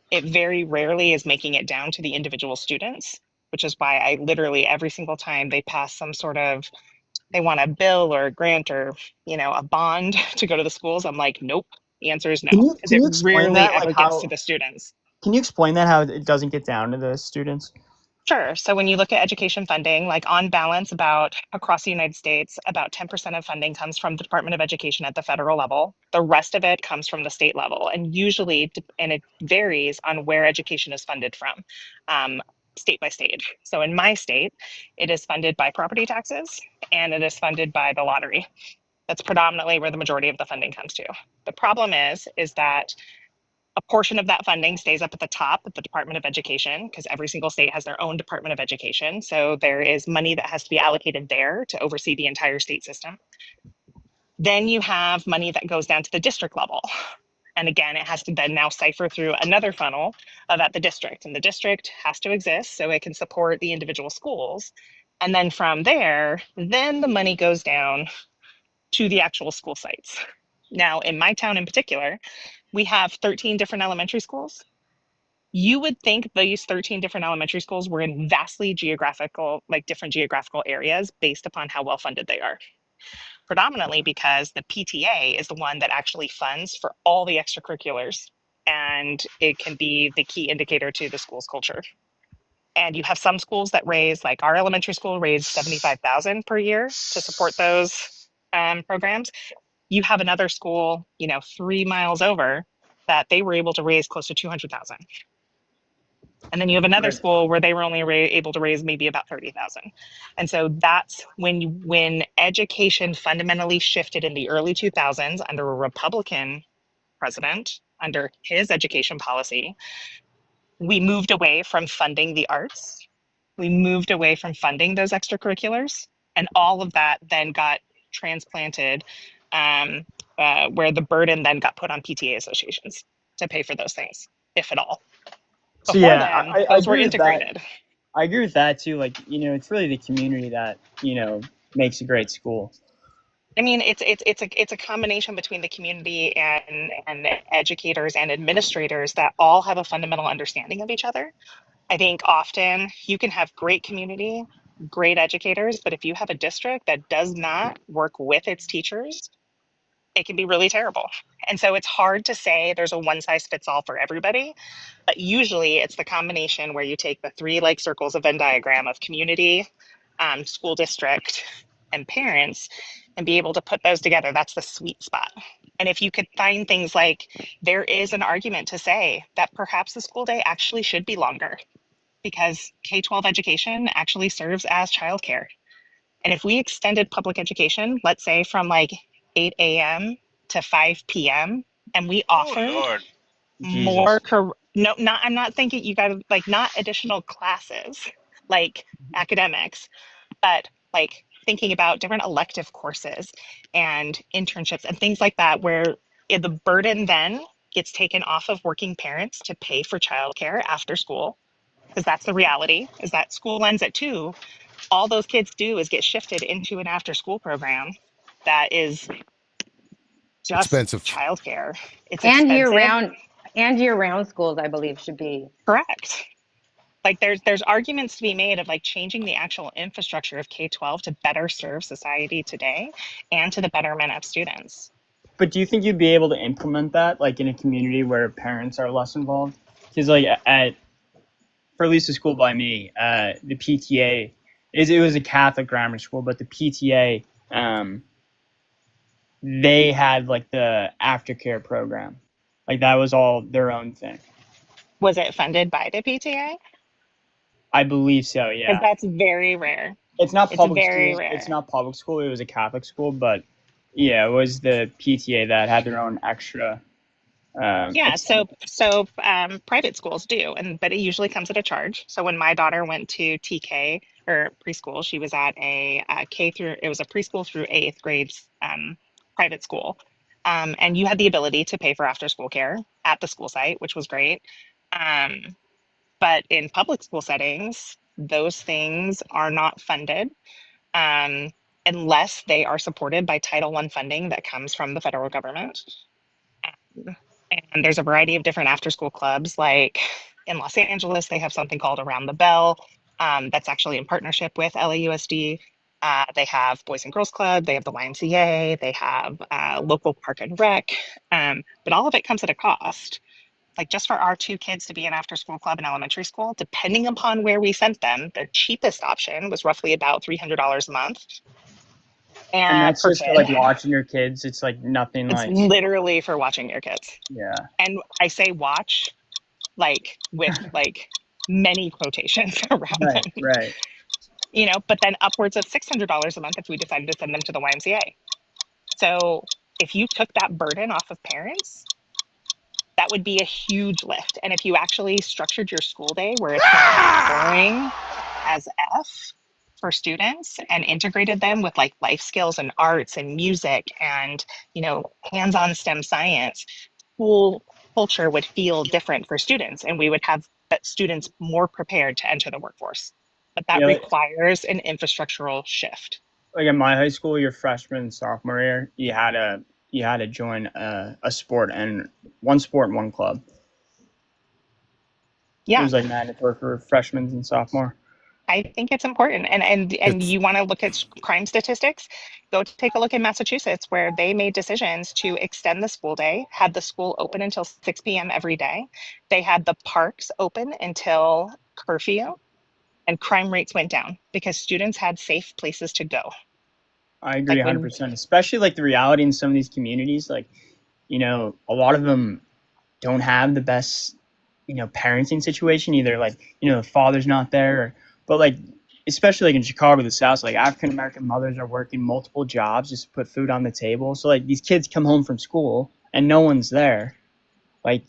it very rarely is making it down to the individual students, which is why I literally every single time they pass some sort of, they want a bill or a grant or, a bond to go to the schools, I'm like, nope. The answer is no, because Can it you explain rarely that? Like ever gets to how? the students. Can you explain that how it doesn't get down to the students? Sure. So when you look at education funding, like on balance, about across the United States, about 10% of funding comes from the Department of Education at the federal level. The rest of it comes from the state level. And usually, and it varies on where education is funded from, state by state. So in my state, it is funded by property taxes and it is funded by the lottery. That's predominantly where the majority of the funding comes to. The problem is that a portion of that funding stays up at the top at the Department of Education, because every single state has their own Department of Education. So there is money that has to be allocated there to oversee the entire state system. Then you have money that goes down to the district level. And again, it has to then now cipher through another funnel of at the district. And the district has to exist so it can support the individual schools. And then from there, then the money goes down to the actual school sites. Now, in my town in particular, we have 13 different elementary schools. You would think these 13 different elementary schools were in vastly different geographical areas based upon how well funded they are. Predominantly because the PTA is the one that actually funds for all the extracurriculars, and it can be the key indicator to the school's culture. And you have some schools that raise, like our elementary school raised 75,000 per year to support those programs. You have another school, 3 miles over, that they were able to raise close to 200,000. And then you have another Right. school where they were only able to raise maybe about 30,000. And so that's when education fundamentally shifted in the early 2000s under a Republican president, under his education policy. We moved away from funding the arts. We moved away from funding those extracurriculars. And all of that then got transplanted, where the burden then got put on PTA associations to pay for those things, if at all. So Before yeah, then, I those were agree with that. integrated. I agree with that too. Like, it's really the community that, makes a great school. I mean, it's a combination between the community and educators and administrators that all have a fundamental understanding of each other. I think often you can have great community, great educators, but if you have a district that does not work with its teachers, it can be really terrible. And so it's hard to say there's a one size fits all for everybody, but usually it's the combination where you take the three like circles of Venn diagram of community, school district, and parents, and be able to put those together. That's the sweet spot. And if you could find things like, there is an argument to say that perhaps the school day actually should be longer, because K-12 education actually serves as childcare. And if we extended public education, let's say from like 8 a.m. to 5 p.m., and we offered Lord. more, Jesus. no, not, I'm not thinking you got to like, not additional classes like academics, but like thinking about different elective courses and internships and things like that, where the burden then gets taken off of working parents to pay for childcare after school. Because that's the reality, is that school ends at 2. All those kids do is get shifted into an after school program that is just expensive. childcare. It's And expensive. year round schools, I believe, should be. Correct. Like there's arguments to be made of like changing the actual infrastructure of K-12 to better serve society today and to the betterment of students. But do you think you'd be able to implement that, like in a community where parents are less involved? Because like for at least the school by me, the PTA it was a Catholic grammar school, but the PTA they had like the aftercare program, like that was all their own thing. Was it funded by the PTA? I believe so. Because Yeah, that's very rare. it's not It's public very school. rare. It's not public school. It was a Catholic school, but yeah, it was the PTA that had their own extra. Yeah, private schools do, but it usually comes at a charge. So when my daughter went to TK or preschool, she was at a it was a preschool through eighth grades private school, and you had the ability to pay for after school care at the school site, which was great. But in public school settings, those things are not funded um, unless they are supported by Title I funding that comes from the federal government. And there's a variety of different after school clubs. Like in Los Angeles, they have something called Around the Bell that's actually in partnership with LAUSD. They have Boys and Girls Club, they have the YMCA, they have local park and rec, but all of it comes at a cost. Like just for our two kids to be in after school club in elementary school, depending upon where we sent them, the cheapest option was roughly about $300 a month. And that's Per just for kid. like watching your kids. It's like nothing It's like. literally for watching your kids. Yeah. And I say watch like with like many quotations around them. Right. You know, but then upwards of $600 a month if we decided to send them to the YMCA. So if you took that burden off of parents, that would be a huge lift. And if you actually structured your school day where it's not boring as F for students and integrated them with like life skills and arts and music and, you know, hands-on STEM science, school culture would feel different for students and we would have students more prepared to enter the workforce. But that Yeah, requires an infrastructural shift. like in my high school, your freshman and sophomore year, you had to join a sport and one sport and one club. Yeah. It was like mandatory for freshmen and sophomore. I think it's important. And you want to look at crime statistics, go take a look in Massachusetts where they made decisions to extend the school day, had the school open until 6 p.m. every day. They had the parks open until curfew and crime rates went down because students had safe places to go. I agree 100%, especially like the reality in some of these communities, like, you know, a lot of them don't have the best, you know, parenting situation, either like, you know, the father's not there, but like, especially like in Chicago, the South, like African-American mothers are working multiple jobs just to put food on the table. So like these kids come home from school and no one's there. Like,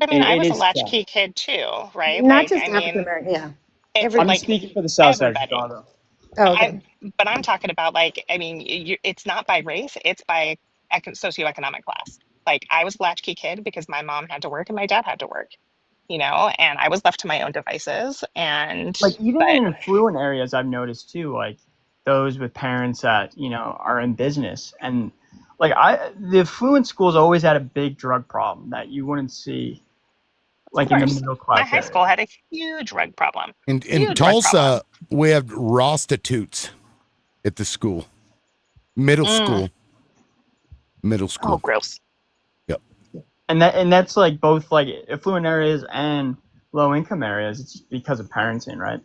I mean, I was a is latchkey kid too, right? Not Like, just I African mean, American, yeah. it's I'm like speaking for the South Side of everybody. Chicago. Oh, okay. But I'm talking about like, I mean, it's not by race, it's by socioeconomic class. Like I was a latchkey kid because my mom had to work and my dad had to work, you know, and I was left to my own devices. And like even in affluent areas, I've noticed too, like those with parents that, you know, are in business, and like the affluent schools always had a big drug problem that you wouldn't see like in the middle class. My high school had a huge drug problem. In Tulsa, we have prostitutes at the school. Middle school. Oh, gross. Yep. And that's like both like affluent areas and low income areas. It's because of parenting, right?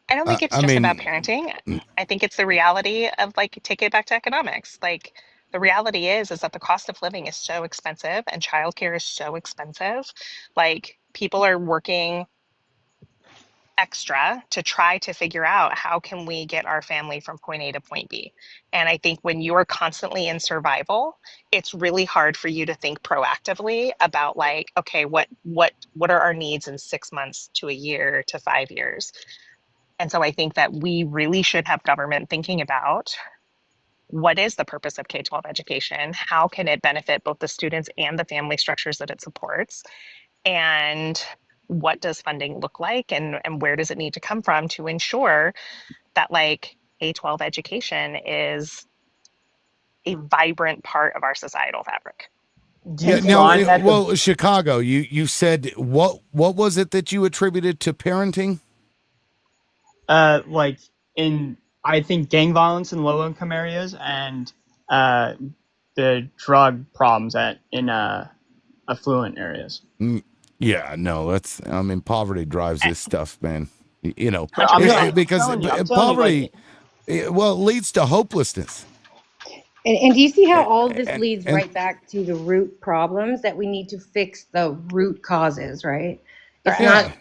I don't think it's about parenting. I think it's the reality of like, take it back to economics. Like the reality is that the cost of living is so expensive and childcare is so expensive. Like people are working extra to try to figure out how can we get our family from point A to point B. And I think when you are constantly in survival, it's really hard for you to think proactively about like, okay, what are our needs in 6 months to a year to 5 years? And so I think that we really should have government thinking about what is the purpose of K-12 education? How can it benefit both the students and the family structures that it supports? And what does funding look like and where does it need to come from to ensure that like K-12 education is a vibrant part of our societal fabric. Yeah. Now, Chicago. You said what was it that you attributed to parenting? Like I think gang violence in low income areas and the drug problems in affluent areas. Yeah, no, I mean, poverty drives this stuff, man. You know, But I'm because telling you, poverty, well, it leads to hopelessness. And do you see how all of this And, leads and right back to the root problems that we need to fix the root causes, right? It's not,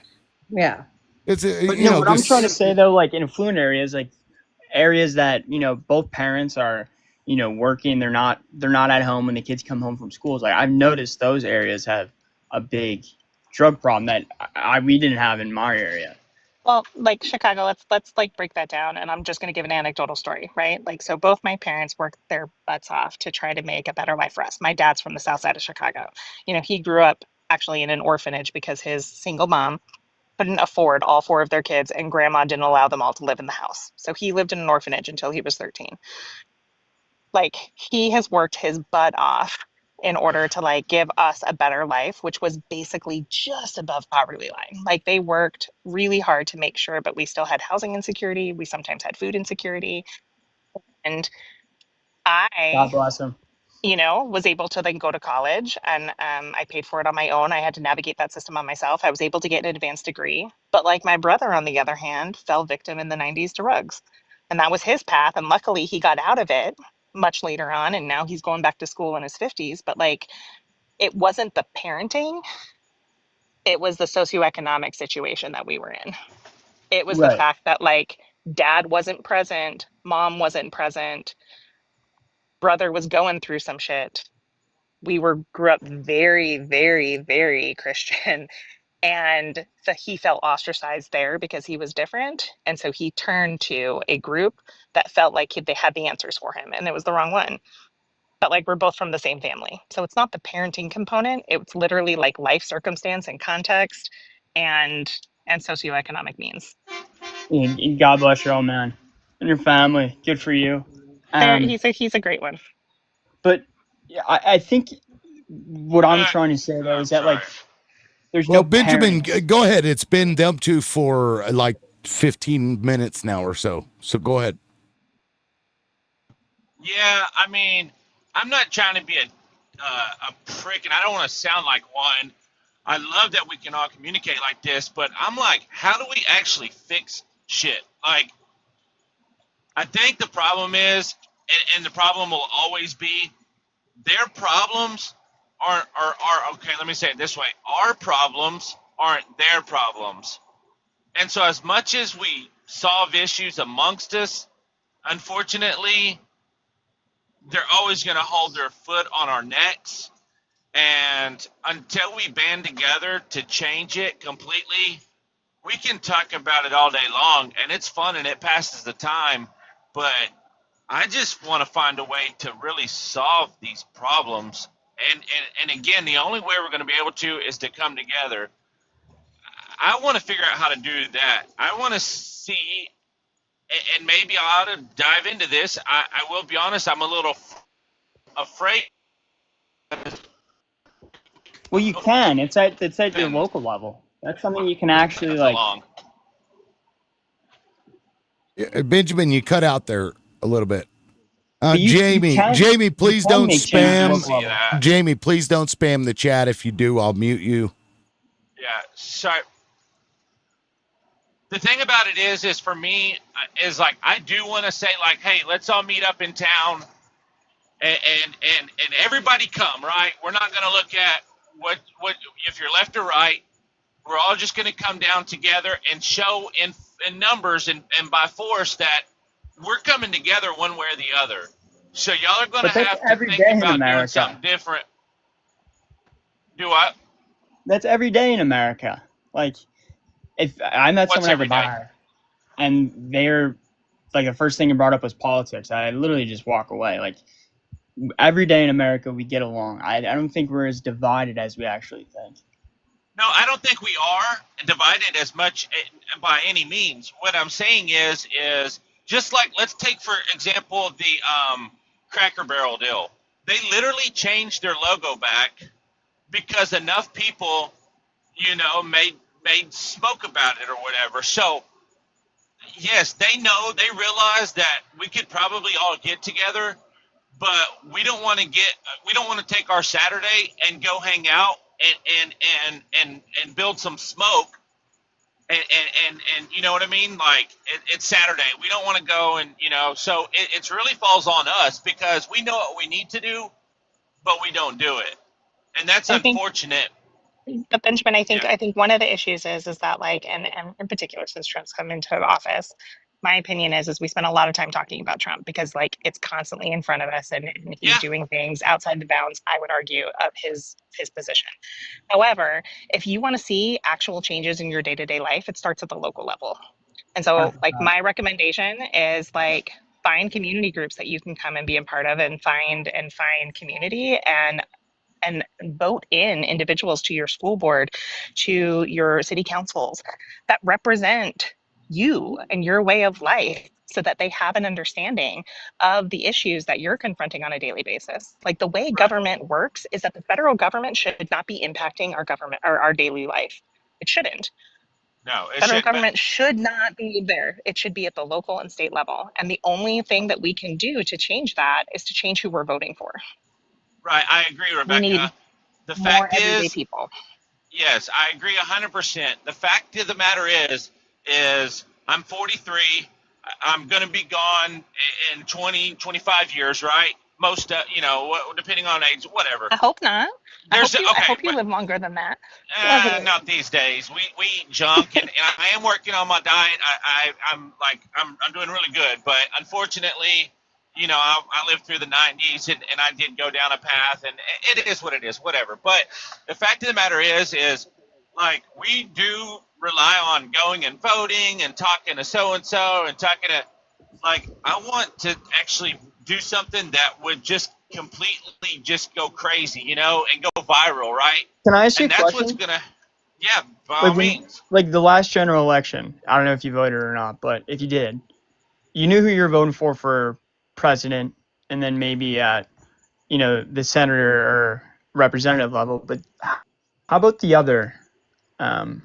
yeah. It's But no, what I'm trying to say though, like in affluent areas, like areas that both parents are working, they're not at home when the kids come home from schools. Like I've noticed those areas have a big drug problem that we didn't have in my area. Well, like Chicago, let's like break that down, and I'm just going to give an anecdotal story, right? Like, so both my parents worked their butts off to try to make a better life for us. My dad's from the south side of Chicago. He grew up actually in an orphanage because his single mom couldn't afford all 4 of their kids, and grandma didn't allow them all to live in the house. So he lived in an orphanage until he was 13. Like, he has worked his butt off in order to like give us a better life, which was basically just above poverty line. Like, they worked really hard to make sure, but we still had housing insecurity. We sometimes had food insecurity. And God I, bless him. was able to then go to college, and I paid for it on my own. I had to navigate that system on myself. I was able to get an advanced degree. But like my brother, on the other hand, fell victim in the 90s to drugs. And that was his path. And luckily he got out of it much later on. And now he's going back to school in his 50s. But like, it wasn't the parenting, it was the socioeconomic situation that we were in. It was the Right. fact that like dad wasn't present, mom wasn't present, brother was going through some shit. We grew up very, very, very Christian. And he felt ostracized there because he was different. And so he turned to a group that felt like they had the answers for him, and it was the wrong one. But like, we're both from the same family. So it's not the parenting component. It's literally like life circumstance and context and socioeconomic means. God bless your old man and your family. Good for you. He's a great one. But I think what I'm trying to say though is that like there's well, no Benjamin, parents. go ahead. It's been them two for like 15 minutes now or so. So go ahead. Yeah, I mean, I'm not trying to be a prick, and I don't want to sound like one. I love that we can all communicate like this, but I'm like, how do we actually fix shit? Like, I think the problem is, and the problem will always be, their problems are okay. Let me say it this way: our problems aren't their problems, and so as much as we solve issues amongst us, unfortunately, they're always going to hold their foot on our necks. And until we band together to change it completely, we can talk about it all day long, and it's fun and it passes the time. But I just want to find a way to really solve these problems. And again, the only way we're going to be able to is to come together. I want to figure out how to do that. I want to see, and maybe I ought to dive into this. I will be honest, I'm a little afraid. Well, you can. It's at your local level. That's something you can actually like. Benjamin, you cut out there a little bit. You Jamie, please can don't make change at spam. local level. Jamie, please don't spam the chat. If you do, I'll mute you. Yeah. So the thing about it is for me, is like, I do want to say like, hey, let's all meet up in town, and everybody come, right? We're not going to look at what if you're left or right. We're all just going to come down together and show in numbers and by force that we're coming together one way or the other. So y'all are going to But that's have to every think day in about doing America. something different. Do what? That's every day in America. Like, if I met What's someone at the every day? bar, and they're like, the first thing you brought up was politics, I literally just walk away. Like, every day in America, we get along. I don't think we're as divided as we actually think. No, I don't think we are divided as much by any means. What I'm saying is just like, let's take for example Cracker Barrel deal. They literally changed their logo back because enough people, made smoke about it or whatever. So yes, they realize that we could probably all get together, but we don't want to take our Saturday and go hang out and build some smoke and you know what I mean? Like it's Saturday. We don't want to go and so it's really falls on us because we know what we need to do, but we don't do it, and that's I think, unfortunate. but Benjamin, Yeah, I think one of the issues is that like, and in particular since Trump's come into office, my opinion is we spend a lot of time talking about Trump because like it's constantly in front of us and he's yeah, doing things outside the bounds, I would argue, of his position. However, if you want to see actual changes in your day-to-day life, it starts at the local level. And so like my recommendation is like find community groups that you can come and be a part of and find community and vote in individuals to your school board, to your city councils that represent you and your way of life so that they have an understanding of the issues that you're confronting on a daily basis. Like the way right. government works is that the federal government should not be impacting our government or our daily life. It shouldn't. No, it Federal shouldn't. government should not be there. It should be at the local and state level. And the only thing that we can do to change that is to change who we're voting for. Right, I agree, We Rebecca. need The more fact everyday is, people. yes, I agree 100%. The fact of the matter is I'm 43. I'm going to be gone in 20, 25 years, right? Most, depending on age, whatever. I hope not. There's I okay, hope you but live longer than that. Lovely. not these days. We eat junk, and I am working on my diet. I'm doing really good, but unfortunately, I lived through the '90s, and I did go down a path, and it is what it is, whatever. But the fact of the matter is like we do rely on going and voting and talking to so and so and talking to like I want to actually do something that would just completely just go crazy, and go viral, right? Can I ask you a And that's what's question? gonna, yeah, by all Like when, means. like the last general election, I don't know if you voted or not, but if you did, you knew who you were voting for president, and then maybe at the senator or representative level. But how about the other um,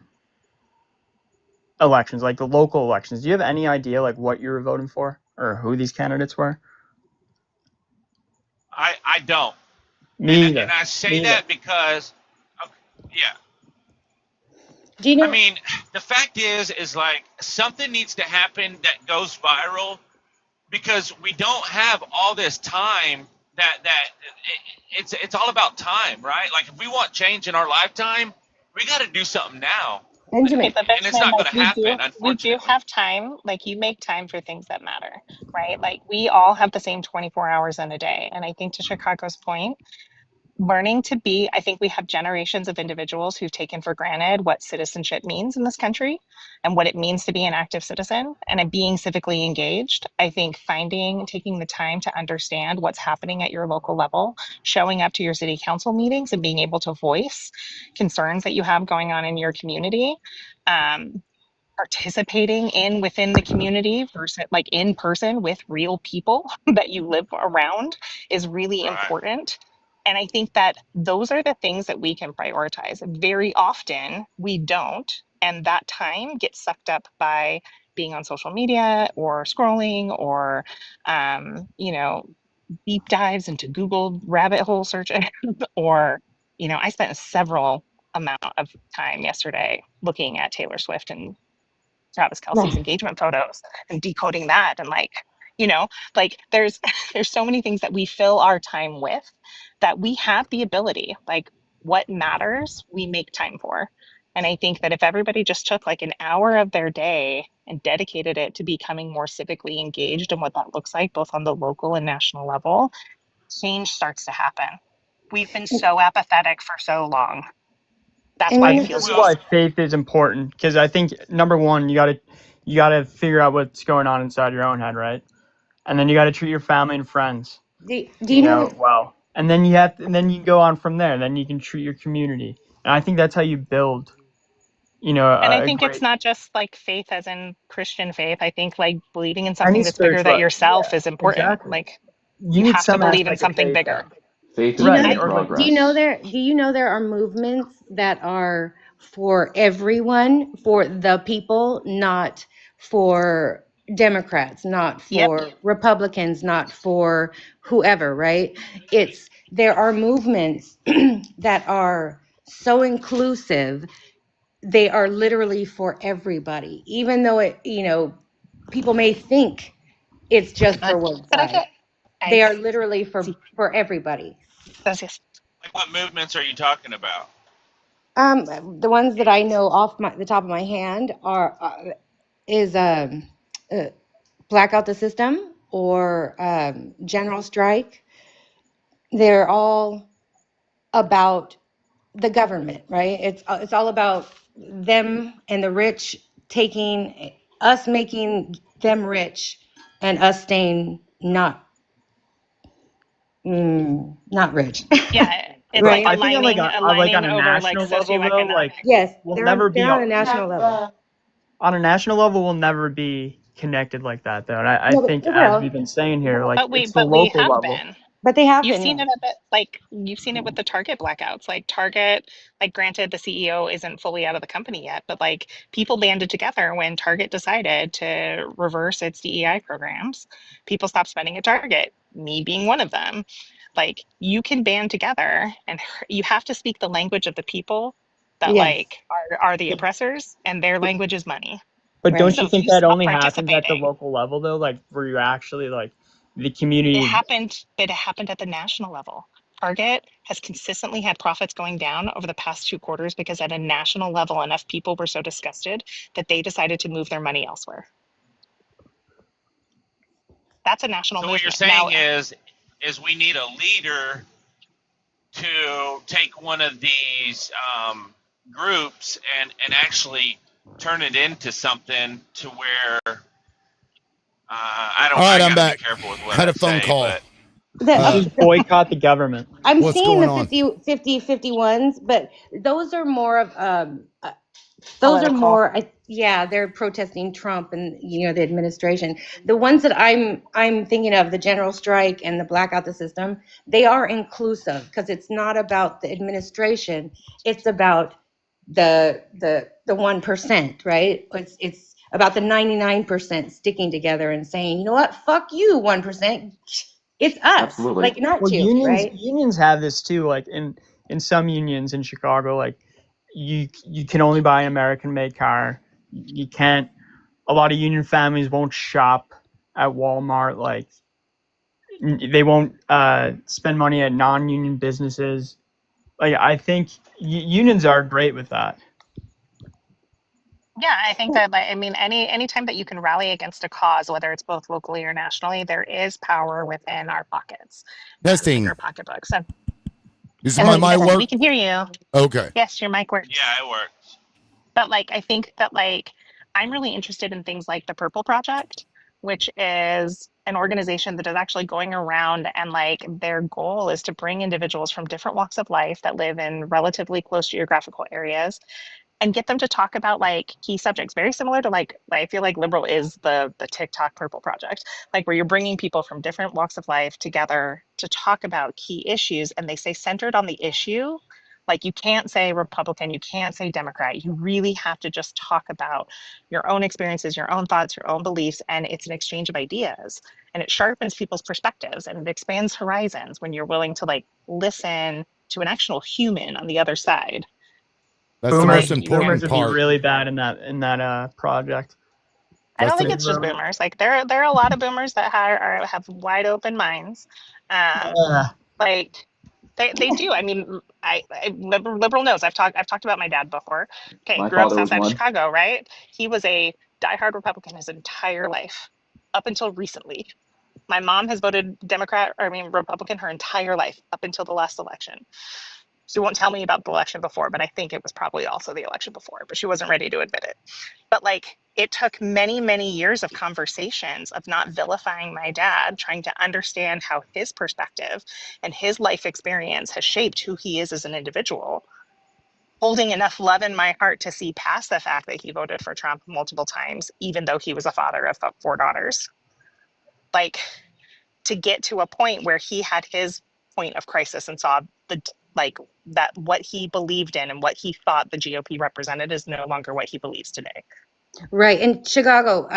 elections, like the local elections? Do you have any idea like what you were voting for or who these candidates were? I don't, Me and either. I say Me either. that because, yeah, Do you I know? mean, the fact is like something needs to happen that goes viral because we don't have all this time it's all about time, right? Like if we want change in our lifetime, we got to do something now, Okay, Benjamin. but and it's Benjamin, not going like to happen, we do unfortunately. have time. Like you make time for things that matter, right? Like we all have the same 24 hours in a day. And I think to Chicago's point, learning to be, I think we have generations of individuals who've taken for granted what citizenship means in this country and what it means to be an active citizen and being civically engaged. I think taking the time to understand what's happening at your local level, showing up to your city council meetings and being able to voice concerns that you have going on in your community. Um, Participating within the community versus like in person with real people that you live around is really Right. important. And I think that those are the things that we can prioritize. Very often we don't, and that time gets sucked up by being on social media or scrolling or deep dives into Google rabbit hole searches or I spent several amount of time yesterday looking at Taylor Swift and Travis Kelsey's engagement photos and decoding that and you know like there's so many things that we fill our time with that we have the ability, like what matters we make time for. And I think that if everybody just took like an hour of their day and dedicated it to becoming more civically engaged in what that looks like both on the local and national level, change starts to happen. We've been so apathetic for so long. That's And why I you it know, think feels this is Well, why useless. faith is important because I think number one, you gotta figure out what's going on inside your own head, right? And then you got to treat your family and friends, do you know? well. And then you go on from there. Then you can treat your community. And I think that's how you build, And I a think it's great not just like faith as in Christian faith. I think like believing in any something that's bigger than spiritual. yourself Yeah, is important. exactly. Like you need have to some believe in aspect of something faith, bigger. though. Faith Do you in know Right, human that? or like Do you know progress. there? Do you know there are movements that are for everyone, for the people, not for Democrats, not Yep. for Republicans, not for whoever, right? There are movements that are so inclusive. They are literally for everybody, even though people may think it's just for one But I side. feel I They are literally see. for everybody. That's just Like, what movements are you talking about? The ones that I know off the top of my hand are is uh, blackout the system or general strike. They're all about the government, right? It's all about them and the rich taking us, making them rich, and us staying not rich, yeah. It's But like right? I think aligning on a over like national level though, socioeconomic. like Yes, we'll they're never they're be on a national level. on a national level. We'll never be connected like that though. And I No, but think they as will. we've been saying here, like it's the But we local have level. been. But they have You've been, seen yes. it a bit, like you've seen it with the Target blackouts. Like Target, like granted the CEO isn't fully out of the company yet, but like people banded together when Target decided to reverse its DEI programs. People stopped spending at Target, me being one of them. Like you can band together and you have to speak the language of the people that Yes, like are the oppressors, and their language is money. But don't right. you So if think you that stop only happens at the participating, local level though? Like where you actually like the it community. happened, but it happened at the national level. Target has consistently had profits going down over the past 2 quarters because at a national level, enough people were so disgusted that they decided to move their money elsewhere. That's a national So what you're movement. Now, saying is we need a leader to take one of these groups and actually turn it into something to where I All don't. right, I I'm got to be back. careful with what Had I a phone say, call. but It's The, just boycott the government. I'm What's seeing going the on? 50-51s, but those are more of those are political. more yeah, they're protesting Trump and the administration. The ones that I'm thinking of, the general strike and the blackout the system, they are inclusive because it's not about the administration, it's about the 1%, right? It's about the 99% sticking together and saying, you know what, fuck you 1%, it's us, Absolutely. like not Well, you, unions right? unions have this too. Like in some unions in Chicago, like you can only buy an American made car. You can't. A lot of union families won't shop at Walmart. Like they won't spend money at non-union businesses. Like I think unions are great with that. Yeah, I think that like, I mean anytime that you can rally against a cause, whether it's both locally or nationally, there is power within our pockets, like Testing. our pocketbooks. And Is yes, my we mic yes, work? we can hear you. Okay. Yes, your mic works. yeah, it works. But like I think that like I'm really interested in things like the Purple Project, which is an organization that is actually going around and like their goal is to bring individuals from different walks of life that live in relatively close geographical areas and get them to talk about like key subjects very similar to like I feel like liberal is the TikTok Purple Project, like where you're bringing people from different walks of life together to talk about key issues, and they say centered on the issue. Like you can't say Republican, you can't say Democrat, you really have to just talk about your own experiences, your own thoughts, your own beliefs, and it's an exchange of ideas, and it sharpens people's perspectives and it expands horizons when you're willing to like listen to an actual human on the other side. That's the most Like Boomers you hear, boomers important would be part. really bad in that project. I don't That's think the They it's just really, boomers. Like there are a lot of boomers that have wide open minds. Um, yeah. like they do. I mean, liberal knows. I've talked about my dad before. Okay, My grew up father south was side of one. Chicago, right? He was a diehard Republican his entire life, up until recently. My mom has voted Democrat, or I mean Republican, her entire life up until the last election. She won't tell me about the election before, but I think it was probably also the election before, but she wasn't ready to admit it. But like it took many, many years of conversations of not vilifying my dad, trying to understand how his perspective and his life experience has shaped who he is as an individual, holding enough love in my heart to see past the fact that he voted for Trump multiple times, even though he was a father of 4 daughters. Like to get to a point where he had his point of crisis and saw that what he believed in and what he thought the GOP represented is no longer what he believes today. Right. And Chicago,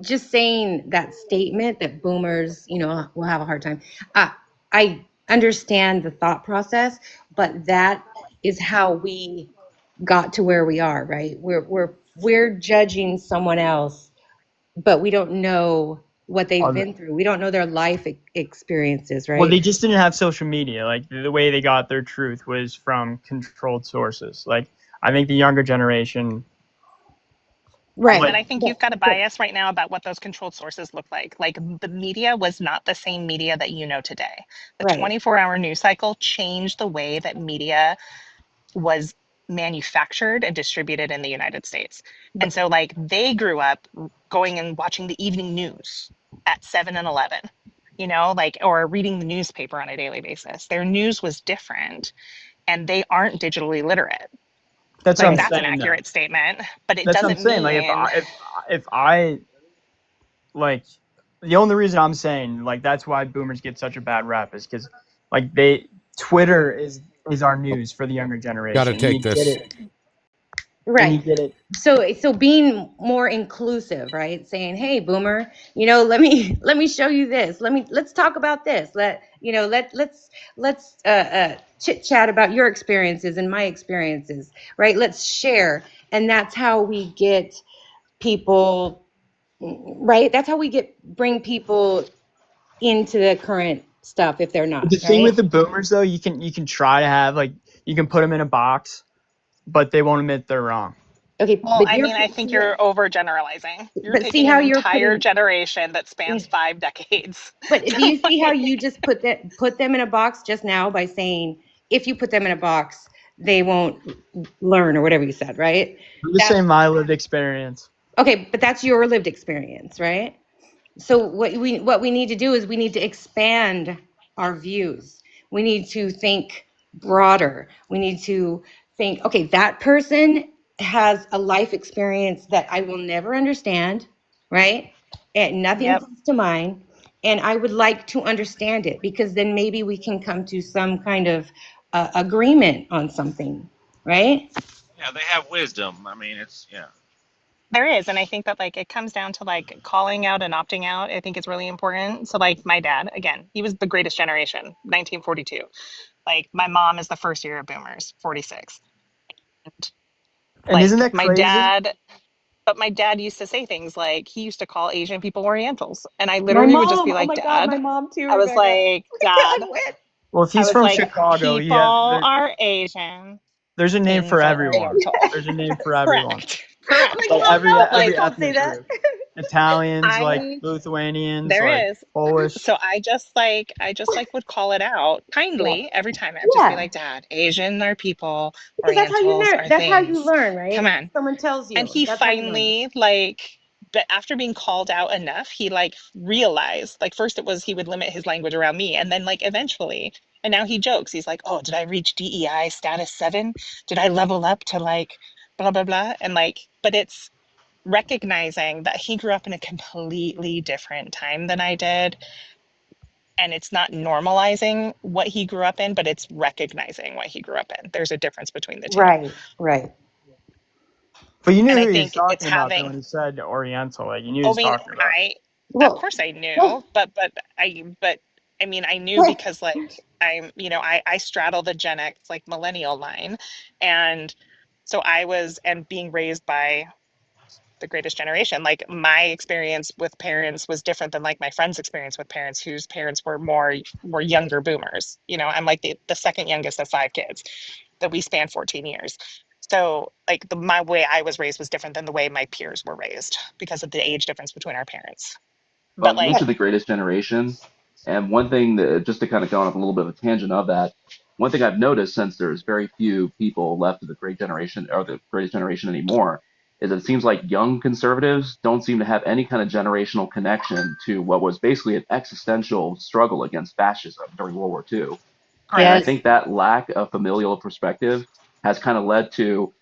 just saying that statement that boomers, will have a hard time. I understand the thought process, but that is how we got to where we are, right? We're judging someone else, but we don't know what they've been through. We don't know their life experiences, right? Well, they just didn't have social media. Like, the way they got their truth was from controlled sources. Like, I think the younger generation. Right, but I think you've got a bias right now about what those controlled sources look like. Like, the media was not the same media that you know today. The Right. 24-hour news cycle changed the way that media was manufactured and distributed in the United States. And so, like, they grew up going and watching the evening news at 7 and 11, or reading the newspaper on a daily basis. Their news was different, and they aren't digitally literate. That's like, what I'm that's saying, an accurate statement, but it That's what I'm doesn't saying. mean. Like, if I like, the only reason I'm saying, like, that's why boomers get such a bad rap is because, like, Twitter is our news for the younger generation. Got to take this. Get it. Right. And you get it. So being more inclusive, right? Saying, "Hey, boomer, let me show you this. Let's talk about this. Let's chit chat about your experiences and my experiences, right? Let's share." And that's how we get people, right? That's how we bring people into the current stuff if they're not. But the thing with the boomers, though, you can try to have, like, you can put them in a box, but they won't admit they're wrong. Okay, well, I mean, I think you're overgeneralizing. You're but see taking how an you're entire putting- generation that spans 5 decades. But do you see how you just put them in a box just now by saying, if you put them in a box, they won't learn, or whatever you said, right? I'm just saying my lived experience. Okay, but that's your lived experience, right? So what we need to do is we need to expand our views. We need to think broader. We need to think, okay, that person has a life experience that I will never understand, right? And nothing comes to mind. And I would like to understand it, because then maybe we can come to some kind of agreement on something, right? Yeah, they have wisdom. I mean, it's There is, and I think that, like, it comes down to, like, calling out and opting out. I think it's really important. So, like, my dad, again, he was the greatest generation, 1942. Like, my mom is the first year of boomers, 46. And isn't that my crazy? my dad used to say things like, he used to call Asian people Orientals, and I literally would just be like, Dad. my mom too. I was like, Dad. Well, if he's from Chicago, people are Asian. There's a name for everyone. Oriental. There's a name for everyone. Correct. Like, every ethnic say that. group. Italians, like Lithuanians, There is. Polish. So I just would call it out kindly every time. I'd just be like, Dad, Asian are people, Because that's how you Orientals learn. are That's things. how you learn, right? Come on. Someone tells you. And he That's how you learn. finally, but after being called out enough, he realized, first it was he would limit his language around me, and then eventually, and now he jokes. He's like, oh, did I reach DEI status 7? Did I level up to blah, blah, blah? And but it's recognizing that he grew up in a completely different time than I did. And it's not normalizing what he grew up in, but it's recognizing what he grew up in. There's a difference between the two. Right. But you knew And who I he was think talking it's about having- when he said Oriental. Like, you knew what he was talking about. Of course I knew, but I mean, I knew because I'm, I straddle the Gen X, millennial line. And so and being raised by the greatest generation, my experience with parents was different than my friend's experience with parents whose parents were younger boomers. I'm the second youngest of 5 kids that we span 14 years. So my way I was raised was different than the way my peers were raised because of the age difference between our parents. But you mentioned the greatest generation, and one thing that, just to kind of go on a little bit of a tangent of that, one thing I've noticed, since there's very few people left of the great generation or the greatest generation anymore, is it seems like young conservatives don't seem to have any kind of generational connection to what was basically an existential struggle against fascism during World War II. And I think that lack of familial perspective has kind of led to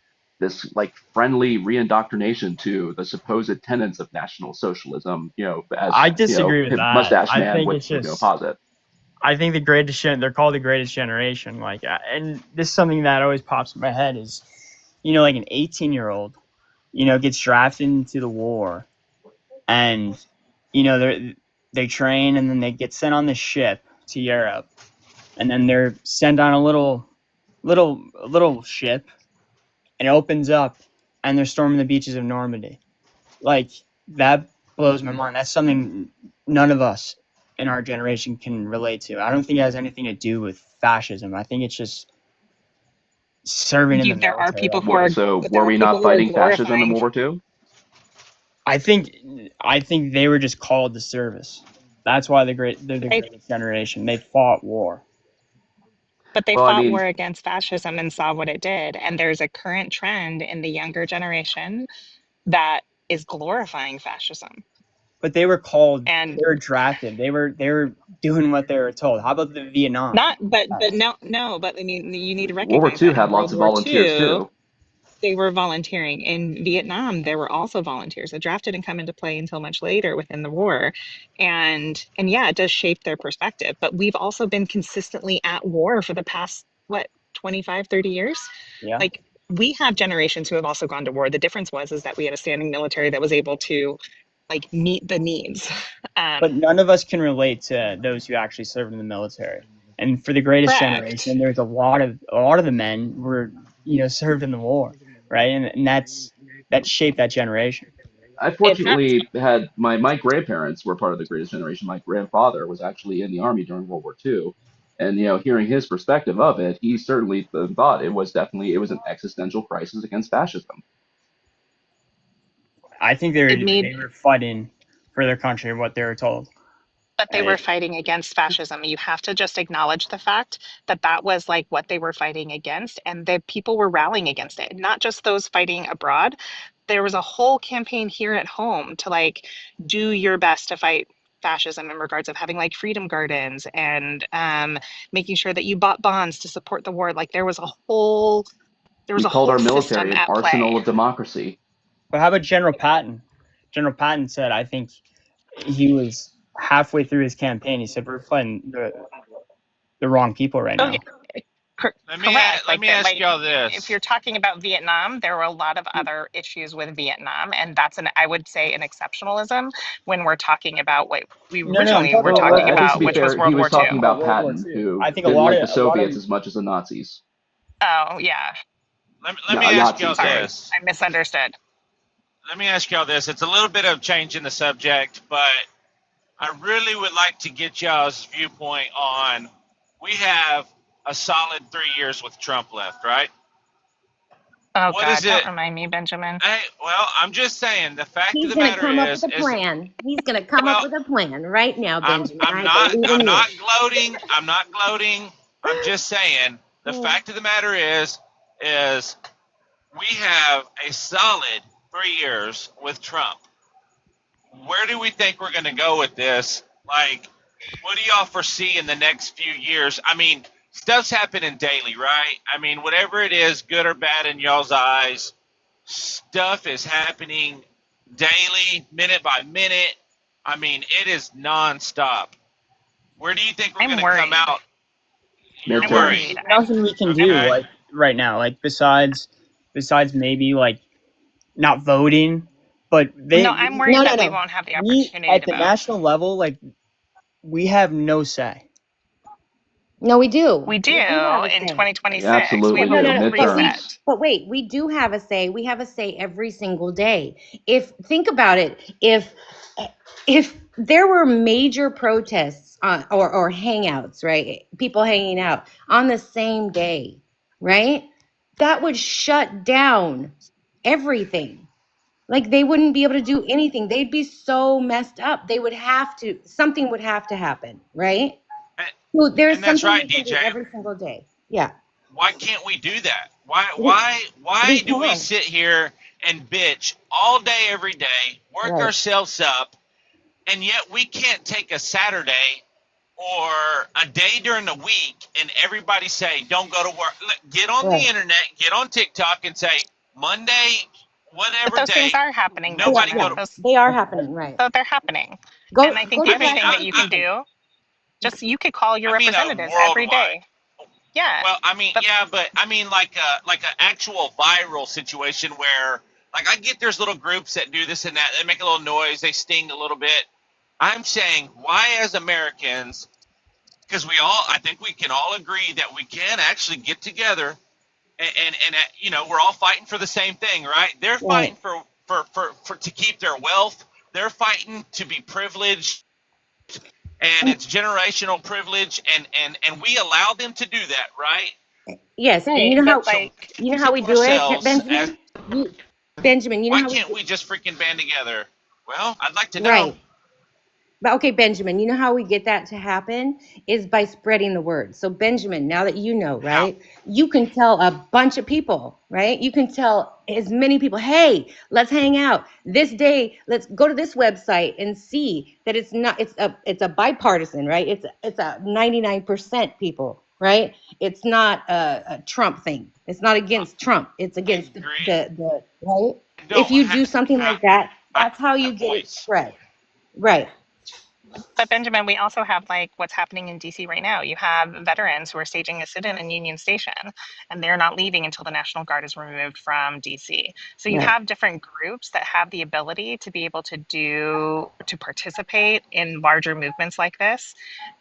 this like friendly reindoctrination to the supposed tenets of National Socialism, as I disagree with that. mustache I man think would it's just. posit. I think they're called the greatest generation. Like, and this is something that always pops in my head is, like an 18-year-old, gets drafted into the war, and they train, and then they get sent on this ship to Europe, and then they're sent on a little ship, and it opens up, and they're storming the beaches of Normandy. Like, that blows my mind. That's something none of us in our generation can relate to. I don't think it has anything to do with fascism. I think it's just serving in the There are military. people who are So there were are we people not who are fighting fascism in glorifying, World War II? I think they were just called to service. That's why they're the right? greatest generation. They fought war. But they Well, I fought mean, war against fascism and saw what it did. And there's a current trend in the younger generation that is glorifying fascism. But they were called. And They were drafted. They were doing what they were told. How about the Vietnam? not, but no, but I mean, you need to World War recognize II that in had World lots of War volunteers II, too. they were volunteering. In Vietnam, there were also volunteers that drafted didn't come into play until much later within the war. And yeah, it does shape their perspective. But we've also been consistently at war for the past, what, 25, 30 years? Yeah. Like, we have generations who have also gone to war. The difference is that we had a standing military that was able to like meet the needs. But none of us can relate to those who actually served in the military. And for the greatest Correct. generation, there's a lot of the men were served in the war, right? And that shaped that generation. I fortunately had my grandparents were part of the greatest generation. My grandfather was actually in the army during World War II. And hearing his perspective of it, he certainly thought it was an existential crisis against fascism. I think they were fighting for their country, what they were told. But they were fighting against fascism. You have to just acknowledge the fact that that was like what they were fighting against, and the people were rallying against it. Not just those fighting abroad. There was a whole campaign here at home to like do your best to fight fascism in regards of having like freedom gardens and making sure that you bought bonds to support the war. Like there was a whole We called our military system an at arsenal play. of democracy. But how about General Patton? General Patton said, I think he was halfway through his campaign. He said, we're fighting the wrong people right now. Yeah. Let Correct. me ask y'all this. If you're talking about Vietnam, there were a lot of other issues with Vietnam, and that's I would say an exceptionalism when we're talking about what we originally were talking I think to about, be which was fair, World he War was talking II. about Patton, who I think didn't like the a lot Soviets of as much as the Nazis. Oh yeah. Let me ask y'all Sorry, this. I misunderstood. Let me ask y'all this. It's a little bit of change in the subject, but I really would like to get y'all's viewpoint on. We have a solid 3 years with Trump left, right? Oh What God, is don't it? remind me, Benjamin. Hey, well, I'm just saying. The fact He's of the going to matter come up with is a plan. He's going to come up with a plan right now, Benjamin. I believe in I'm you. not gloating. I'm not gloating. I'm just saying. The fact of the matter is we have a solid 3 years with Trump. Where do we think we're going to go with this? Like, what do y'all foresee in the next few years? I mean, stuff's happening daily, right? I mean, whatever it is, good or bad in y'all's eyes, stuff is happening daily, minute by minute. I mean, it is nonstop. Where do you think we're going to come out? You're worried. Nothing we can do like right now, like besides maybe like not voting, but I'm worried that we won't have the opportunity at to the vote. national level, like we have no say. No, we do. We do have a in say. 2026. Absolutely we have do. a whole Midterms. But wait, we do have a say. We have a say every single day. Think about it, if there were major protests or hangouts, right? People hanging out on the same day, right? That would shut down everything. Like they wouldn't be able to do anything. They'd be so messed up. Something would have to happen, right? So there's And that's something right, we can do DJ. every single day. Yeah. Why can't we do that? Why do we sit here and bitch all day, every day, work Right. ourselves up, and yet we can't take a Saturday or a day during the week and everybody say, don't go to work. Get on the internet, get on TikTok and say, Monday, But whatever those things day, are happening, nobody Benjamin. go Yeah, to. Those, they are happening, right? so they're happening. Go And I think go the to I other mean, thing Blackout that the you can System. do, just you could call your I mean a representatives every worldwide. day. Yeah. Well, I mean, But yeah, but I mean like an actual viral situation where like I get there's little groups that do this and that. They make a little noise, they sting a little bit. I'm saying why as Americans, because I think we can all agree that we can actually get together and you know we're all fighting for the same thing, right? They're Right. fighting for to keep their wealth. They're fighting to be privileged, and And it's generational privilege, and we allow them to do that, right? yes, and right, but So like you know how we do it, ourselves as Benjamin? Benjamin, you know why how we can't do, we just freaking band together? Well, I'd like to know. right. But okay, Benjamin, you know how we get that to happen is by spreading the word. So Benjamin, now that you know, How? right? You can tell a bunch of people, right? You can tell as many people, hey, let's hang out this day. Let's go to this website and see that it's a bipartisan, right? It's a 99% people, right? It's not a Trump thing. It's not against Trump. It's I against agree. the right. I If don't you do something have like that, my that's how you get it voice. spread. Right. But Benjamin, we also have like what's happening in DC right now. You have veterans who are staging a sit-in in Union Station, and they're not leaving until the National Guard is removed from DC. So you Right. have different groups that have the ability to be able to participate in larger movements like this.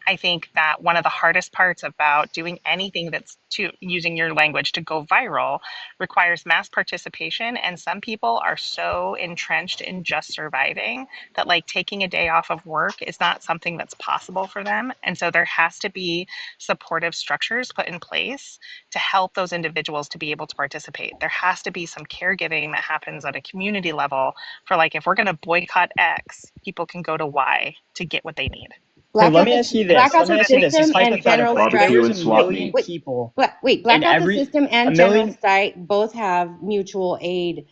I think that one of the hardest parts about doing anything that's to using your language to go viral requires mass participation, and some people are so entrenched in just surviving that like taking a day off of work is not something that's possible for them. And so there has to be supportive structures put in place to help those individuals to be able to participate. There has to be some caregiving that happens at a community level for like if we're going to boycott X, people can go to Y to get what they need. Okay, let Black me out ask you the this. black Those out Let are me the the ask you things this. that It's system need to and be in general hypothetical. If there strike. Barbecue was and a swap million meet. Wait, people wait. in Black out the every system a and general million, strike both have mutual aid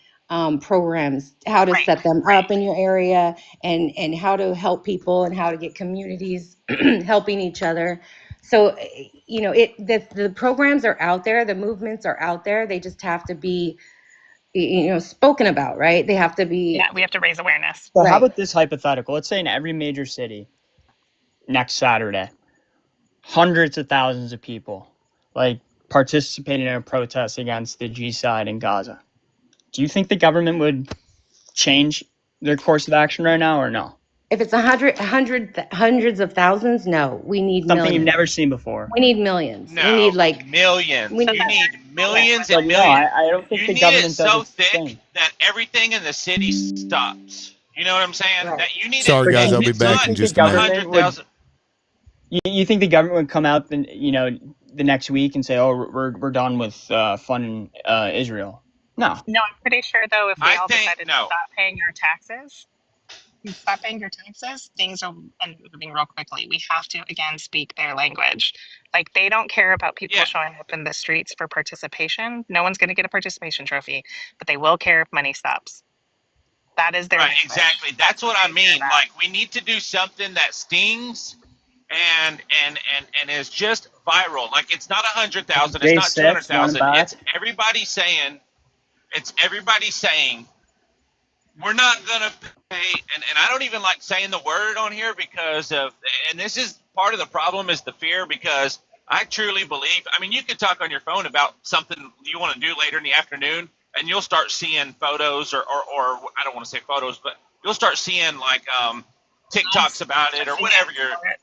programs. How to right. set them up in your area and how to help people and how to get communities helping each other. So the programs are out there. The movements are out there. They just have to be spoken about, right? They have to Yeah, be we have to raise awareness. so how right. about this hypothetical? Let's say in every major city next Saturday, hundreds of thousands of people like participating in a protest against the G-side in Gaza. Do you think the government would change their course of action right now or no? If it's hundreds of thousands, no. We need Something you've millions. never seen before. We need millions. We No, need like we millions. So You need then, need yeah, millions But and no, millions. I don't think You the need it government does so its thick thing. that everything in the city stops. You know what I'm saying? right. That you need it. Sorry, But guys. do I'll you, be It's do you back not in think the just a a minute. government hundred would? thousand. You think the government would come out the next week and say, "Oh, we're done with funding Israel"? No. no, I'm pretty sure though, if we I all think decided to no. stop paying our taxes, you stop paying your taxes, things are moving real quickly. We have to again speak their language. Like they don't care about people Yeah, showing up in the streets for participation. No one's going to get a participation trophy, but they will care if money stops. That is their right. language. Exactly. That's That's what what I they care mean. about. Like we need to do something that stings and is just viral. Like it's not 100,000. It's not J6 running 200,000. back. It's everybody saying. It's everybody saying we're not gonna pay, and I don't even like saying the word on here because of, and this is part of the problem is the fear because I truly believe. I mean, you could talk on your phone about something you want to do later in the afternoon, and you'll start seeing photos or I don't want to say photos, but you'll start seeing like TikToks Ads about it or jumping whatever in you're. for it.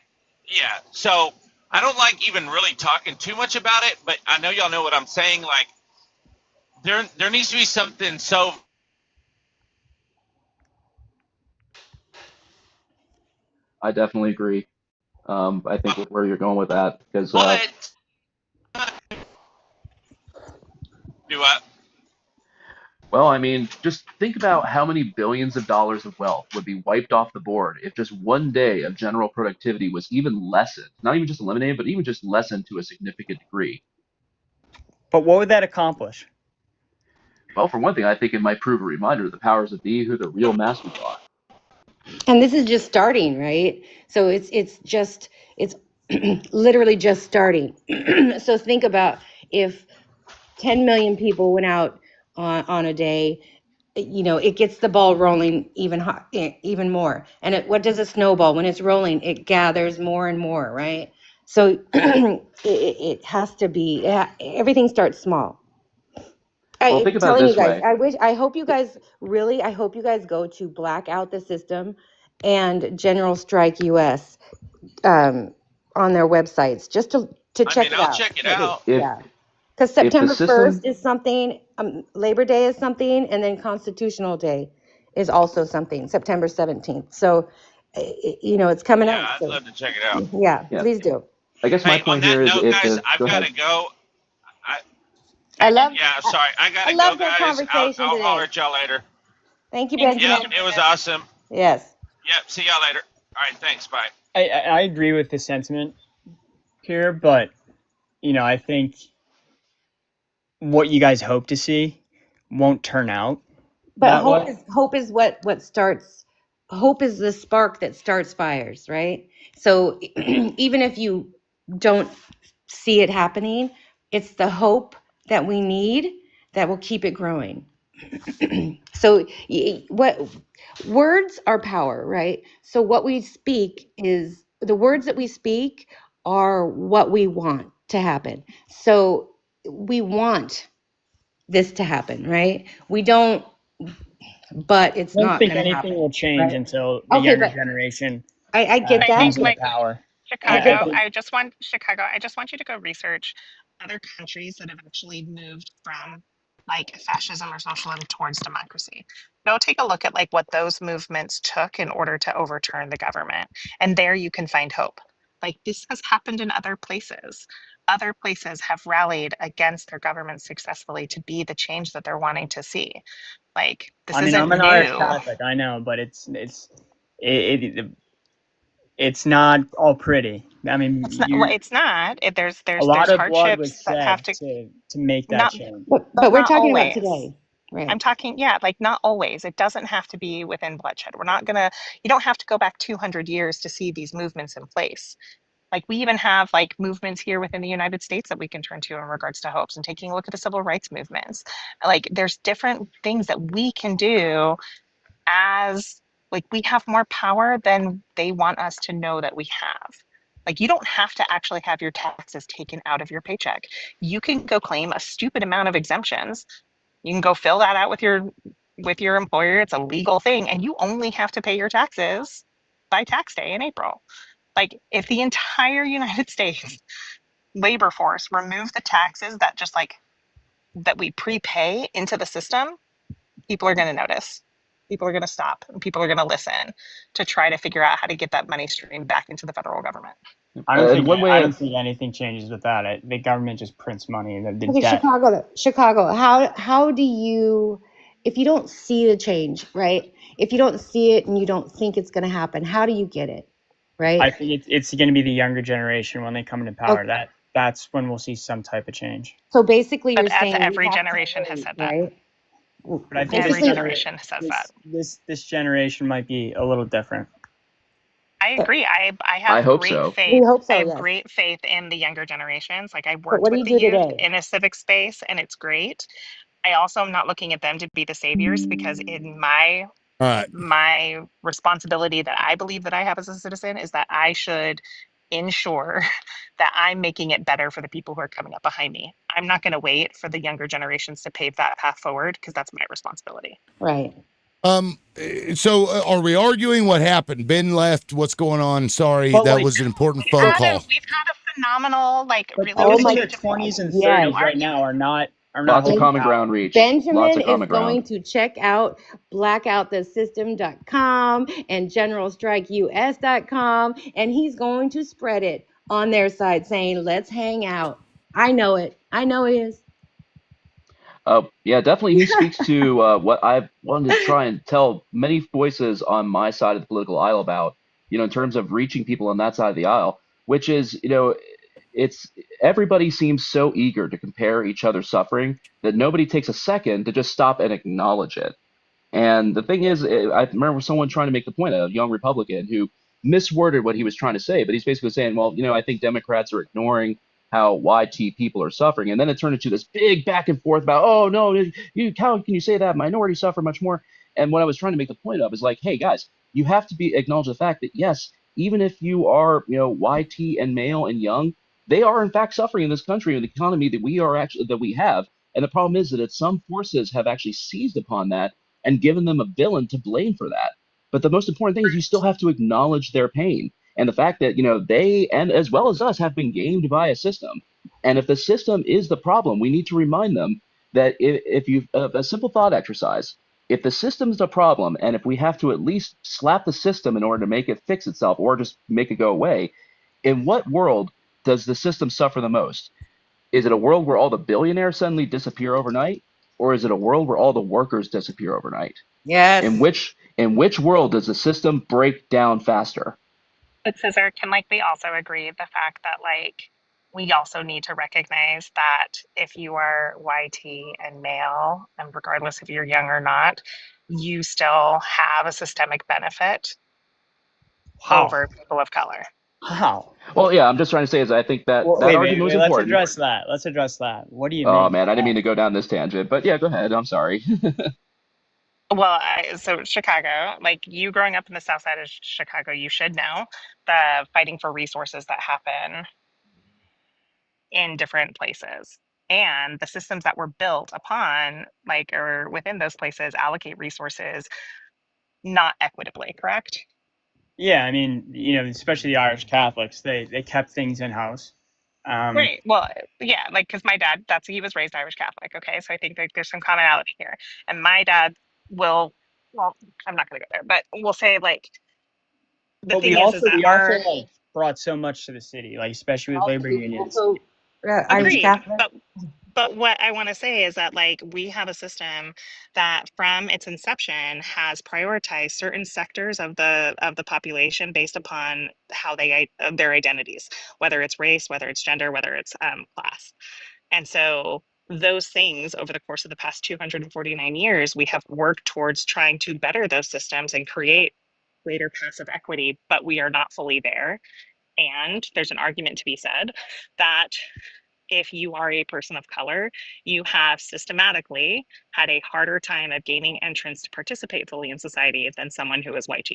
Yeah, so I don't like even really talking too much about it, but I know y'all know what I'm saying. Like there needs to be something so. I definitely agree. I think with where you're going with that, because What do I? well, I mean, just think about how many billions of dollars of wealth would be wiped off the board if just one day of general productivity was even lessened, not even just eliminated, but even just lessened to a significant degree. But what would that accomplish? Well, for one thing, I think it might prove a reminder of the powers that be who the real masters are. And this is just starting, right? So it's literally just starting. So think about if 10 million people went out on a day, it gets the ball rolling even more. And what does a snowball? When it's rolling, it gathers more and more, right? So it has to be, everything starts small. Well, think I'm about it telling you this guys, way. I hope you guys go to Black Out the System and General Strike US on their websites just to I check mean, it I'll out. check it out. If Yeah. Because if the September 1st system, is something, Labor Day is something, and then Constitutional Day is also something, September 17th. So, it's coming Yeah, up. I'd So, love to check it out. yeah, yeah, please do. I guess my Hey, on point that here is note, guys, if I've go got ahead. to go. I, I love, yeah, sorry, I I gotta go, love the guys. conversation I'll holler today. at y'all later. Thank you, Thanks, Yep, Benjamin. it was Benjamin. awesome. Yes. Yep, see y'all later. All right, thanks. Bye. I agree with the sentiment here, but I think what you guys hope to see won't turn out But that way. hope is what starts, hope is the spark that starts fires, right? So even if you don't see it happening, it's the hope that we need that will keep it growing. So what words are power, right? So what we speak is the words that we speak are what we want to happen. So we want this to happen, right? We don't, but I it's don't not think going to anything happen, will change right? until the Okay, younger but generation I get I that, think comes but into like power. I get I Chicago, that. think I just want you to go research other countries that have actually moved from like fascism or socialism towards democracy. Go take a look at like what those movements took in order to overturn the government. And there you can find hope. Like this has happened in other places. Other places have rallied against their government successfully to be the change that they're wanting to see. Like this I mean, isn't I'm an Irish new. Catholic, I know, but it's not all pretty. I mean, It's not. Well, it's not. a lot There's of blood was hardships that have shed to to make that not, change. But we're not talking about always. today, right? I'm talking, yeah, like not always. It doesn't have to be within bloodshed. We're not gonna. You don't have to go back 200 years to see these movements in place. Like we even have like movements here within the United States that we can turn to in regards to hopes and taking a look at the civil rights movements. Like there's different things that we can do as like we have more power than they want us to know that we have. Like you don't have to actually have your taxes taken out of your paycheck. You can go claim a stupid amount of exemptions. You can go fill that out with your employer. It's a legal thing and you only have to pay your taxes by tax day in April. Like if the entire United States labor force removed the taxes that just like that we prepay into the system, people are going to notice. People are going to stop and people are going to listen to try to figure out how to get that money stream back into the federal government. And one I way don't think anything changes with that. The government just prints money. The Okay, debt. Chicago. How do you, if you don't see the change, right? If you don't see it and you don't think it's going to happen, how do you get it, right? I think it's going to be the younger generation when they come into power. Okay. That's when we'll see some type of change. So basically, But you're as saying we every have to generation has wait, said that. right? But I think Every Basically, generation says that. this generation might be a little different. I agree. I I have hope great so. we faith. hope I so, have yes. great faith in the younger generations. Like I But worked what do with you the do youth today? in a civic space and it's great. I also am not looking at them to be the saviors because in All right. my responsibility that I believe that I have as a citizen is that I should ensure that I'm making it better for the people who are coming up behind me. I'm not going to wait for the younger generations to pave that path forward because that's my responsibility. Right. So are we arguing what happened? Ben left. What's going on? Sorry, But that like, was an important phone call. We've had a phenomenal, like but really, those really in good their 20s and Yes. 30s right now are not Lots of holding common power. ground reached. Lots Benjamin of common is ground. going to check out blackoutthesystem.com and generalstrikeus.com, and he's going to spread it on their side saying, let's hang out. I know it. I know it is. Yeah, definitely. He speaks to what I've wanted to try and tell many voices on my side of the political aisle about, in terms of reaching people on that side of the aisle, which is, it's everybody seems so eager to compare each other's suffering that nobody takes a second to just stop and acknowledge it. And the thing is, I remember someone trying to make the point, a young Republican who misworded what he was trying to say, but he's basically saying, well, I think Democrats are ignoring how YT people are suffering. And then it turned into this big back and forth about, oh no, how can you say that minorities suffer much more? And what I was trying to make the point of is like, hey guys, you have to acknowledge the fact that yes, even if you are, YT and male and young, they are in fact suffering in this country and the economy that we have. And the problem is that some forces have actually seized upon that and given them a villain to blame for that. But the most important thing is you still have to acknowledge their pain and the fact that they and as well as us have been gamed by a system. And if the system is the problem, we need to remind them that if you a simple thought exercise, if the system's the problem, and if we have to at least slap the system in order to make it fix itself or just make it go away, in what world does the system suffer the most? Is it a world where all the billionaires suddenly disappear overnight, or is it a world where all the workers disappear overnight? Yes. In which world does the system break down faster? But Scissor, can we also agree the fact that we also need to recognize that if you are YT and male, and regardless if you're young or not, you still have a systemic benefit over people of color. Wow. Well, yeah, I'm just trying to say is I think that Wait, argument was let's important. address that. Let's address that. What do you Oh mean? man, I didn't mean to go down this tangent, but yeah, go ahead. I'm sorry. Well, so Chicago, you growing up in the south side of Chicago, you should know the fighting for resources that happen in different places. And the systems that were built upon, or within those places, allocate resources not equitably, correct? Yeah, I mean, especially the Irish Catholics, they kept things in house. Right. Well, yeah, because my dad, he was raised Irish Catholic. Okay. So I think there's some commonality here. And my dad well, I'm not going to go there, but we'll say, the But thing is that we also brought so much to the city, especially with labor unions. Also, Irish agreed. Catholic. But what I want to say is that we have a system that from its inception has prioritized certain sectors of the population based upon how their identities, whether it's race, whether it's gender, whether it's class. And so those things over the course of the past 249 years, we have worked towards trying to better those systems and create greater passive equity, but we are not fully there. And there's an argument to be said that if you are a person of color, you have systematically had a harder time of gaining entrance to participate fully in society than someone who is white.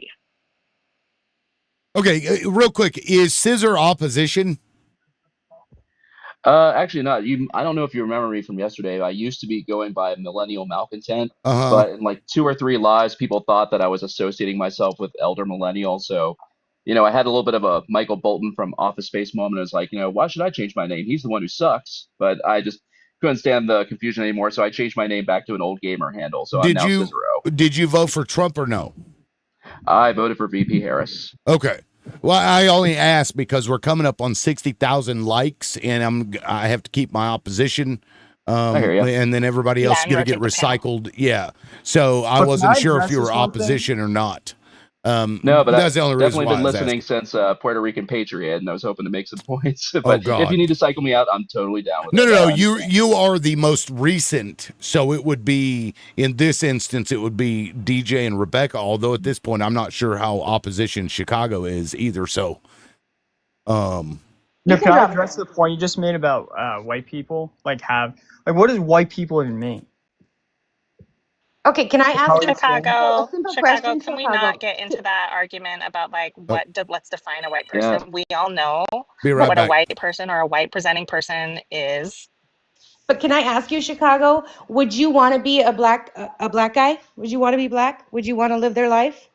Okay, real quick, is scissor opposition? Actually not. I don't know if you remember me from yesterday. I used to be going by millennial malcontent, but in 2 or 3 lives, people thought that I was associating myself with elder millennial. So, I had a little bit of a Michael Bolton from Office Space moment. I was like, why should I change my name? He's the one who sucks. But I just couldn't stand the confusion anymore, so I changed my name back to an old gamer handle. So I'm now Cicero. Did you vote for Trump or no? I voted for VP Harris. Okay. Well, I only asked because we're coming up on 60,000 likes, and I have to keep my opposition. I hear ya. And then everybody else is going to get recycled. Yeah. So I wasn't sure if you were opposition or not. No, but that's the only reason definitely why been listening since Puerto Rican Patriot, and I was hoping to make some points. But if you need to cycle me out, I'm totally down with it. No. You are the most recent, so it would be in this instance it would be DJ and Rebecca. Although at this point I'm not sure how opposition Chicago is either. So, can I address the point you just made about white people? What does white people even mean? Okay, can I ask Chicago, a simple Chicago, question? can we not get into that argument about let's define a white person? Yeah. We all know Be right what back. a white person or a white presenting person is. But can I ask you, Chicago, would you want to be a black guy? Would you want to be black? Would you want to live their life?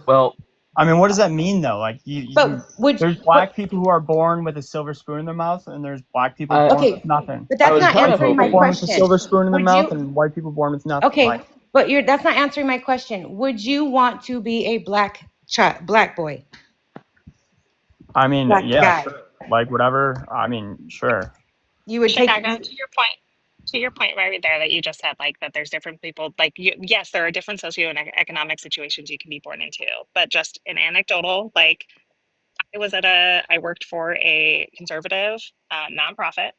Well, I mean, what does that mean though? There's black people who are born with a silver spoon in their mouth, and there's black people born with nothing. But that's not answering my born question. with a silver spoon in their mouth, and white people born with nothing. Okay, but that's not answering my question. Would you want to be a black boy? I mean, Black yeah, guy. sure. Whatever. I mean, sure. You would Chicago, to your point right there that you just said, that there's different people, yes, there are different socioeconomic situations you can be born into, but just an anecdotal, I worked for a conservative nonprofit,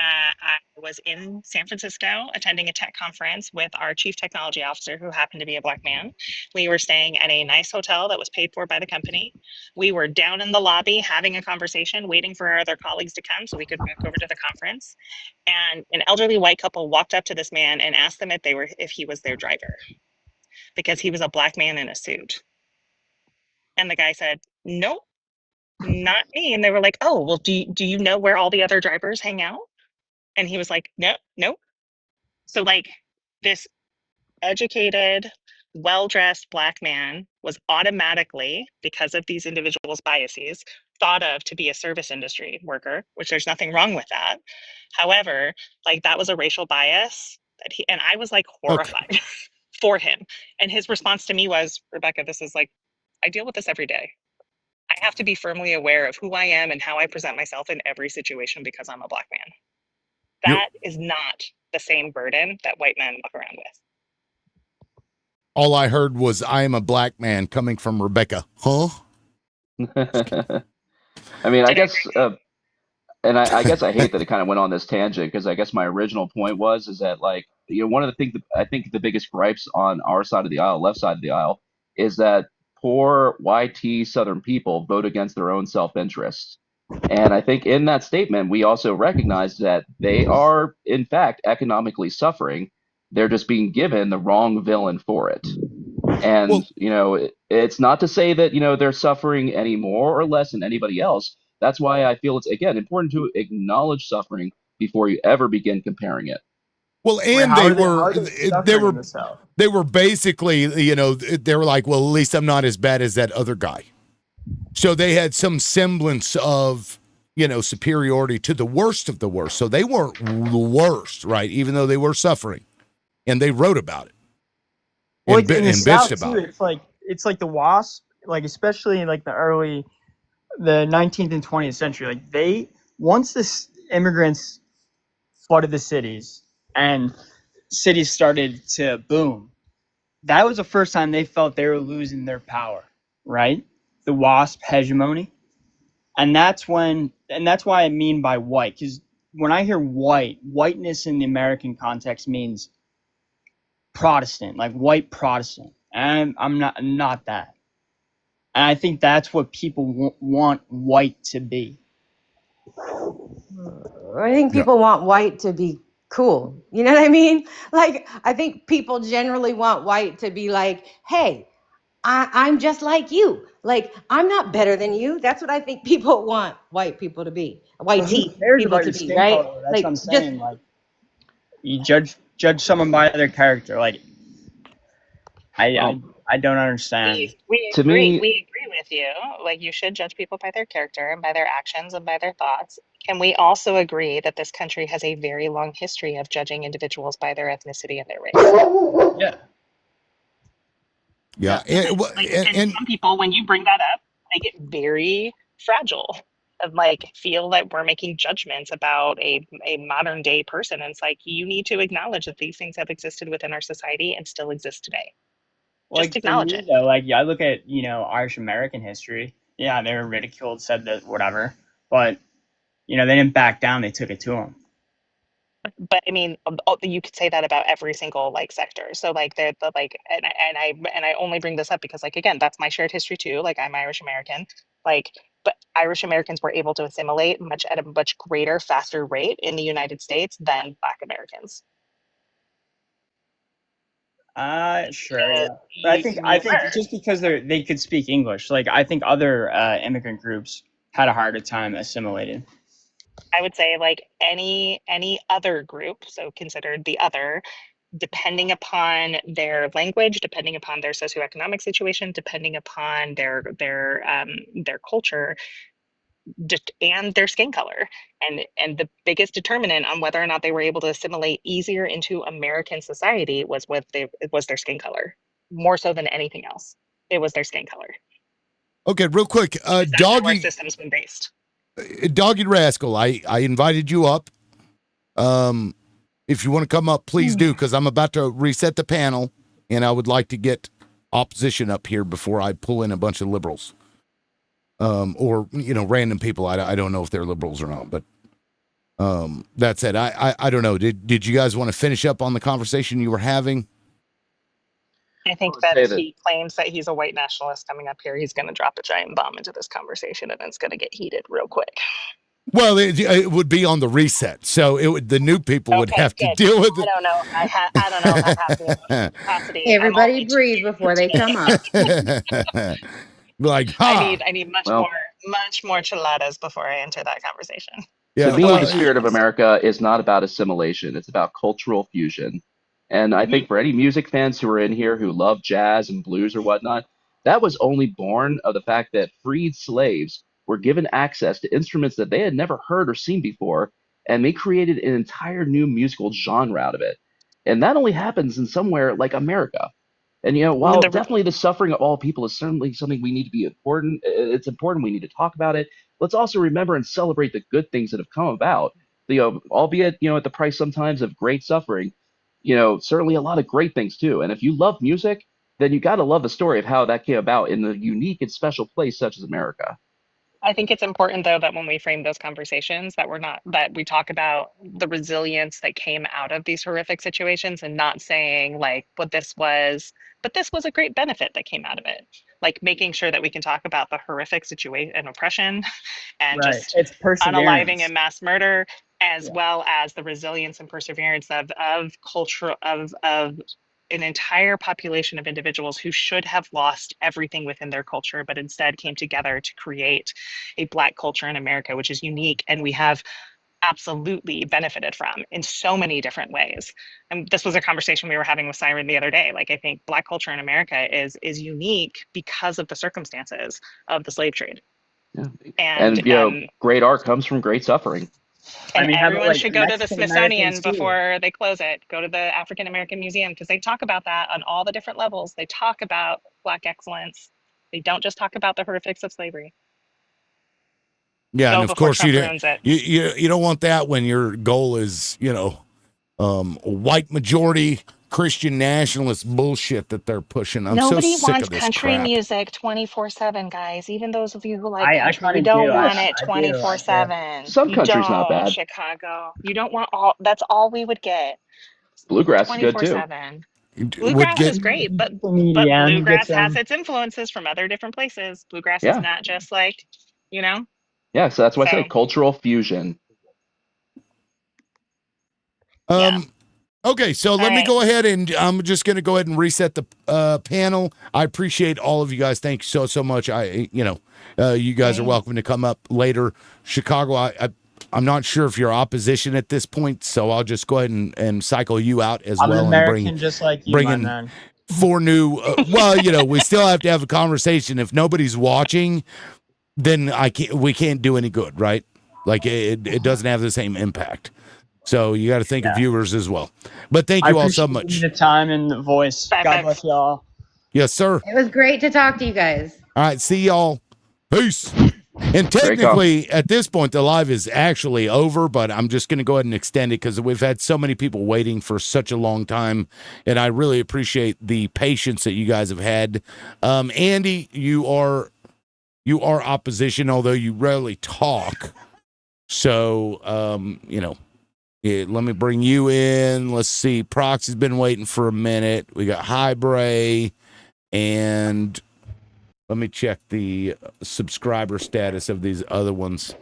I was in San Francisco attending a tech conference with our chief technology officer, who happened to be a Black man. We were staying at a nice hotel that was paid for by the company. We were down in the lobby having a conversation, waiting for our other colleagues to come so we could walk over to the conference. And an elderly white couple walked up to this man and asked them if he was their driver, because he was a Black man in a suit. And the guy said, "Nope, not me." And they were like, "Oh, well, do you know where all the other drivers hang out?" And he was like, "Nope." So like, this educated, well-dressed Black man was automatically, because of these individuals' biases, thought of to be a service industry worker, which there's nothing wrong with that. However, like, that was a racial bias and I was like Okay. horrified for him. And his response to me was, "Rebecca, this is like, I deal with this every day. I have to be firmly aware of who I am and how I present myself in every situation because I'm a Black man." That is not the same burden that white men walk around with. All I heard was, "I am a Black man," coming from Rebecca. Huh? I mean, I guess, and I guess I hate that it kind of went on this tangent, because I guess my original point is that, like, one of the things that I think the biggest gripes on our side of the aisle, left side of the aisle, is that poor YT Southern people vote against their own self-interest. And I think in that statement, we also recognize that they are, in fact, economically suffering. They're just being given the wrong villain for it. And, it's not to say that, they're suffering any more or less than anybody else. That's why I feel it's, again, important to acknowledge suffering before you ever begin comparing it. Well, and they were basically, they were like, well, at least I'm not as bad as that other guy. So they had some semblance of, superiority to the worst of the worst. So they weren't the worst, right? Even though they were suffering, and they wrote about it. Well, and in the bitched South about too, it. it's like the WASP, like especially in like the 19th and 20th century, like once this immigrants flooded the cities and cities started to boom, that was the first time they felt they were losing their power, right? The WASP hegemony. And that's why I mean by white, because when I hear whiteness in the American context means Protestant, like white Protestant. And I'm not that. And I think that's what people want white to be. I think people want white to be cool. You know what I mean? Like, I think people generally want white to be like, hey, I'm just like you. Like, I'm not better than you. That's what I think people want white people to be. White Who cares people about to your be, skin right? color? That's Like, what I'm saying. Like, you judge someone by their character. Like, I don't understand. We agree with you. Like, you should judge people by their character and by their actions and by their thoughts. Can we also agree that this country has a very long history of judging individuals by their ethnicity and their race? Yeah. Yeah. And some people, when you bring that up, they get very fragile and like feel that we're making judgments about a modern day person. And it's like, you need to acknowledge that these things have existed within our society and still exist today. Just Like, for acknowledge me, it. though, like, I look at, Irish American history. Yeah, they were ridiculed, said that, whatever. But, they didn't back down. They took it to them. But I mean, you could say that about every single like sector. So like the like, and I only bring this up because, like, again, that's my shared history too. Like, I'm Irish American. Like, but Irish Americans were able to assimilate at a much greater, faster rate in the United States than Black Americans. Sure, yeah. But I think just because they could speak English, like, I think other immigrant groups had a harder time assimilating. I would say like any other group, so considered the other, depending upon their language, depending upon their socioeconomic situation, depending upon their culture, and their skin color, and the biggest determinant on whether or not they were able to assimilate easier into American society was their skin color, more so than anything else. It was their skin color. Okay, real quick, Doggy. Our system's been based. Doggy Rascal, I invited you up. If you want to come up, please do, because I'm about to reset the panel, and I would like to get opposition up here before I pull in a bunch of liberals. Or random people. I don't know if they're liberals or not, but That said, I don't know. Did you guys want to finish up on the conversation you were having? I think that if he claims that he's a white nationalist coming up here, he's going to drop a giant bomb into this conversation, and it's going to get heated real quick. Well, it would be on the reset, so the new people would have to deal with it. I don't know. I don't know if I have the emotional capacity. Everybody breathe before they come up. Like, I need much more chiladas before I enter that conversation. To me, the spirit of America is not about assimilation. It's about cultural fusion. And I think for any music fans who are in here who love jazz and blues or whatnot, that was only born of the fact that freed slaves were given access to instruments that they had never heard or seen before, and they created an entire new musical genre out of it. And that only happens in somewhere like America. And, while definitely the suffering of all people is certainly something we need to be important, it's important, we need to talk about it. Let's also remember and celebrate the good things that have come about, albeit, at the price sometimes of great suffering, certainly a lot of great things too. And if you love music, then you got to love the story of how that came about in a unique and special place such as America. I think it's important, though, that when we frame those conversations, that we talk about the resilience that came out of these horrific situations, and not saying but this was a great benefit that came out of it. Like making sure that we can talk about the horrific situation and oppression and just It's perseverance. unaliving and mass murder, as well as the resilience and perseverance of culture of an entire population of individuals who should have lost everything within their culture, but instead came together to create a Black culture in America, which is unique, and we have absolutely benefited from in so many different ways. And this was a conversation we were having with Siren the other day. I think Black culture in America is unique because of the circumstances of the slave trade. Yeah. And great art comes from great suffering. And everyone should go to the Smithsonian before they close it. Go to the African American Museum, because they talk about that on all the different levels. They talk about Black excellence. They don't just talk about the horrifics of slavery. Yeah, and of course you don't want that when your goal is white majority Christian nationalist bullshit that they're pushing. Nobody so sick wants of this country crap. music 24/7, guys. Even those of you who like country, you don't want it 24/7. Some country's not bad. Chicago, you don't want all. That's all we would get. Bluegrass is good too. Bluegrass is great, but bluegrass has its influences from other different places. Bluegrass is not just Yeah, so that's why I say cultural fusion. Okay, so let me go ahead and I'm just going to go ahead and reset the panel. I appreciate all of you guys. Thank you so much. You guys are welcome to come up later. Chicago, I'm not sure if you're opposition at this point, so I'll just go ahead and cycle you out as well. I'm American, just like you, my man. 4 new. We still have to have a conversation. If nobody's watching, then we can't do any good, right? It doesn't have the same impact. So you got to think of viewers as well. But thank you all so much. The time and the voice. God bless y'all. Yes, sir. It was great to talk to you guys. All right, see y'all. Peace. And technically, at this point, the live is actually over, but I'm just going to go ahead and extend it because we've had so many people waiting for such a long time, and I really appreciate the patience that you guys have had. Andy, you are opposition, although you rarely talk. So, let me bring you in. Let's see. Proxy's been waiting for a minute. We got Highbray, and let me check the subscriber status of these other ones.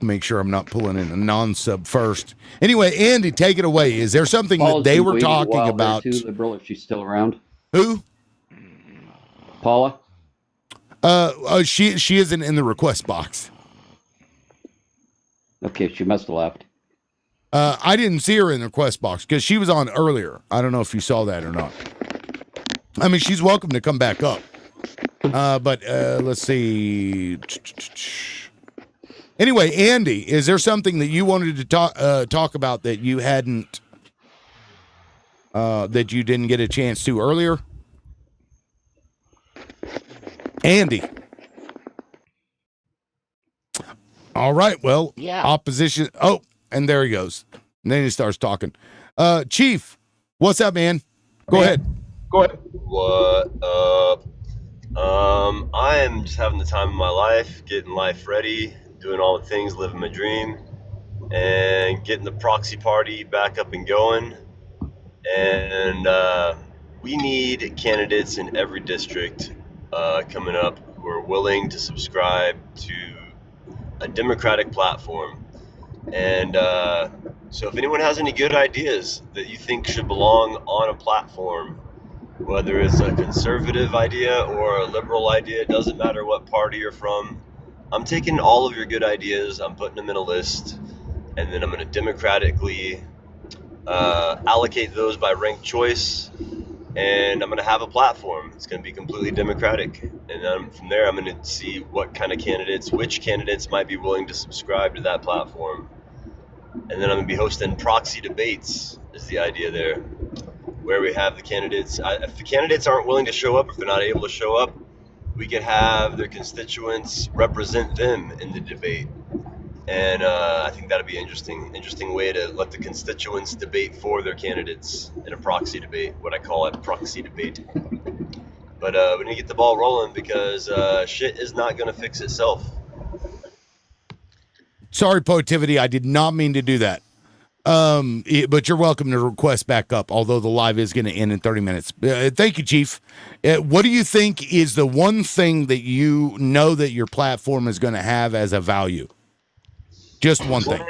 Make sure I'm not pulling in a non-sub first. Anyway, Andy, take it away. Is there something that they were talking about? Too liberal, if she's still around. Who? Paula. She isn't in the request box. Okay, she must have left. I didn't see her in the request box because she was on earlier. I don't know if you saw that or not. I mean, she's welcome to come back up. But let's see. Anyway, Andy, is there something that you wanted to talk about that you hadn't, that you didn't get a chance to earlier? Andy. All right. Well, opposition. Oh, and there he goes. And then he starts talking. Chief, what's up, man? Go ahead. What up? I am just having the time of my life, getting life ready, doing all the things, living my dream. and getting the proxy party back up and going. And we need candidates in every district coming up who are willing to subscribe to a democratic platform. And so if anyone has any good ideas that you think should belong on a platform, whether it's a conservative idea or a liberal idea, it doesn't matter what party you're from. I'm taking all of your good ideas, I'm putting them in a list, and then I'm going to democratically allocate those by ranked choice, and I'm going to have a platform. It's going to be completely democratic. And then from there, I'm going to see what kind of candidates, which candidates might be willing to subscribe to that platform. And then I'm going to be hosting proxy debates, is the idea there, where we have the candidates. If the candidates aren't willing to show up, if they're not able to show up, we could have their constituents represent them in the debate. And I think that'd be interesting way to let the constituents debate for their candidates in a proxy debate, what I call it, proxy debate. But we need to get the ball rolling because shit is not going to fix itself. Sorry, Poetivity, I did not mean to do that. But you're welcome to request back up, although the live is going to end in 30 minutes. Thank you, Chief. What do you think is the one thing that you know that your platform is going to have as a value? Just one thing.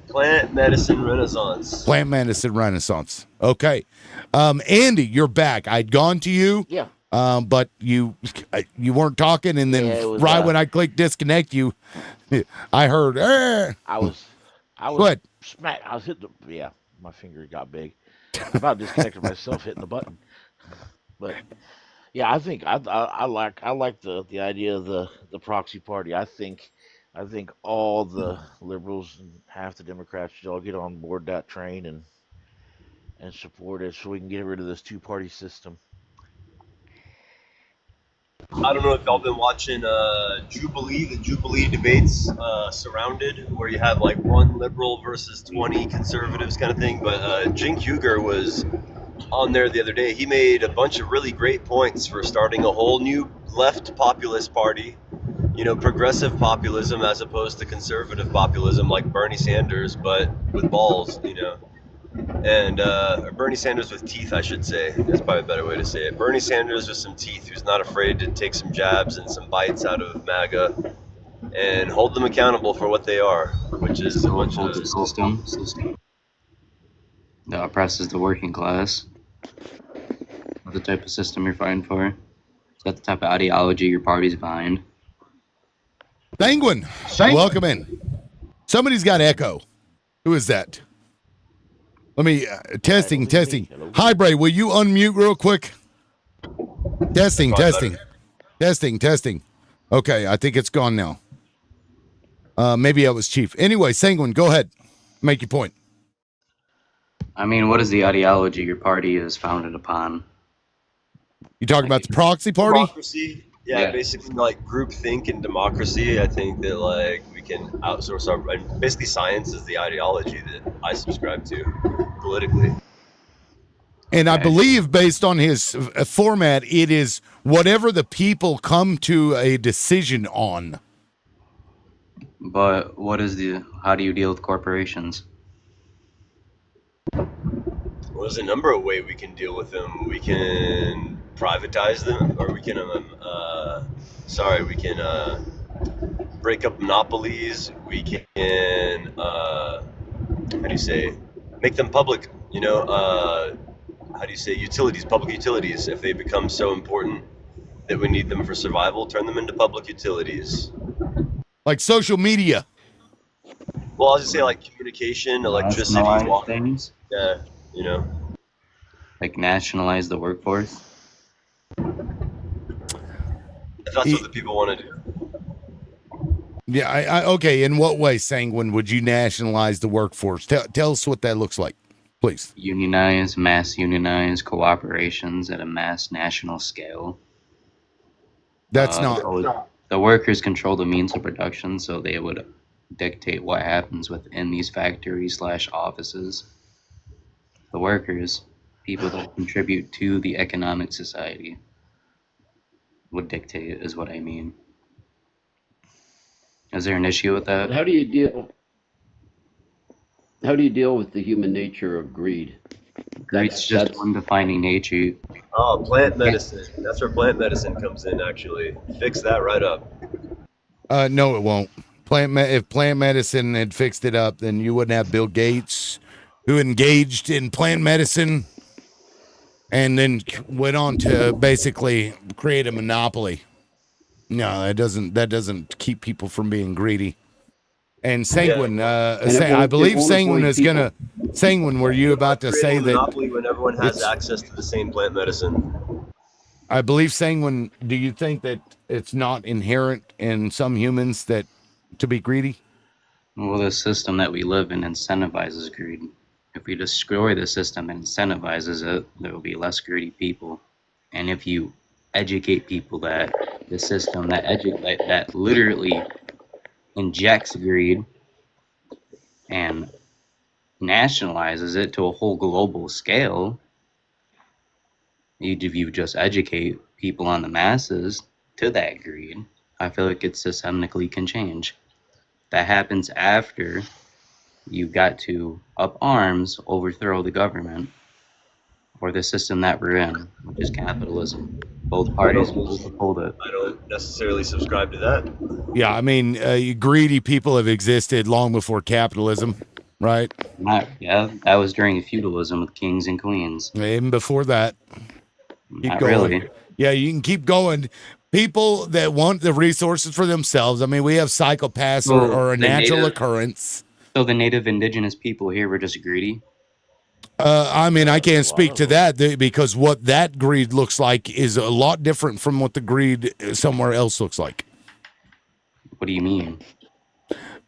Plant medicine renaissance. Plant medicine renaissance. Okay. Andy, you're back. I'd gone to you. Yeah. But you weren't talking, and then Yeah, it was, when I clicked disconnect you, I heard. I was Go ahead. smack. I was hitting the my finger got big. I about disconnected myself hitting the button. But yeah, I think I like the idea of the proxy party. I think all the liberals and half the Democrats should all get on board that train and support it so we can get rid of this two-party system. I don't know if y'all been watching the Jubilee debates, Surrounded, where you have like one liberal versus 20 conservatives kind of thing. But Cenk Uygur was on there the other day. He made a bunch of really great points for starting a whole new left populist party, progressive populism as opposed to conservative populism like Bernie Sanders, but with balls, and or Bernie Sanders with teeth, I should say. That's probably a better way to say it. Bernie Sanders with some teeth, who's not afraid to take some jabs and some bites out of MAGA and hold them accountable for what they are, which is a bunch of system that oppresses the working class. Not the type of system you're fighting for. Is that the type of ideology your party's behind? Sanguine, welcome in. Somebody's got echo. Who is that? Let me testing. Hi, Bray. Will you unmute real quick? Testing. Okay, I think it's gone now. Maybe I was Chief. Anyway, Sanguine, go ahead. Make your point. I mean, what is the ideology your party is founded upon? You talking about the proxy party? Democracy. Yeah, basically like groupthink and democracy. I think that we can outsource basically science is the ideology that I subscribe to politically. And I believe based on his format, it is whatever the people come to a decision on. But how do you deal with corporations? Well, there's a number of ways we can deal with them. We can privatize them, or we can break up monopolies. We can make them public, utilities, public utilities. If they become so important that we need them for survival, turn them into public utilities. Like social media. Well, I'll just say like communication, electricity, water. Things. Yeah, Like nationalize the workforce? If that's what the people want to do. Yeah, okay. In what way, Sanguine, would you nationalize the workforce? Tell us what that looks like, please. Mass unionize cooperations at a mass national scale. That's not. The workers control the means of production, so they would dictate what happens within these factories / offices. The workers, people that contribute to the economic society, would dictate, is what I mean. Is there an issue with that? How do you deal? How do you deal with the human nature of greed? Greed's just one defining nature. Oh, plant medicine. That's where plant medicine comes in, actually. Fix that right up. No, it won't. If plant medicine had fixed it up, then you wouldn't have Bill Gates, who engaged in plant medicine and then went on to basically create a monopoly. No, that doesn't keep people from being greedy. And Sanguine, I believe Sanguine is gonna. Sanguine, were you about to say that? Monopoly when everyone has access to the same plant medicine. I believe Sanguine. Do you think that it's not inherent in some humans that to be greedy? Well, the system that we live in incentivizes greed. If we destroy the system that incentivizes it, there will be less greedy people. And if you educate people that the system that literally injects greed and nationalizes it to a whole global scale, if you just educate people on the masses to that greed, I feel like it systemically can change. That happens after you got to up arms, overthrow the government or the system that we're in, which is capitalism. Both parties will uphold it. I don't necessarily subscribe to that. Yeah, I mean, greedy people have existed long before capitalism, right? That was during feudalism with kings and queens. Even before that. Keep Not going. really. Yeah, you can keep going. People that want the resources for themselves. I mean, we have psychopaths or a natural occurrence. So the native indigenous people here were just greedy? I mean, I can't speak to that because what that greed looks like is a lot different from what the greed somewhere else looks like. What do you mean?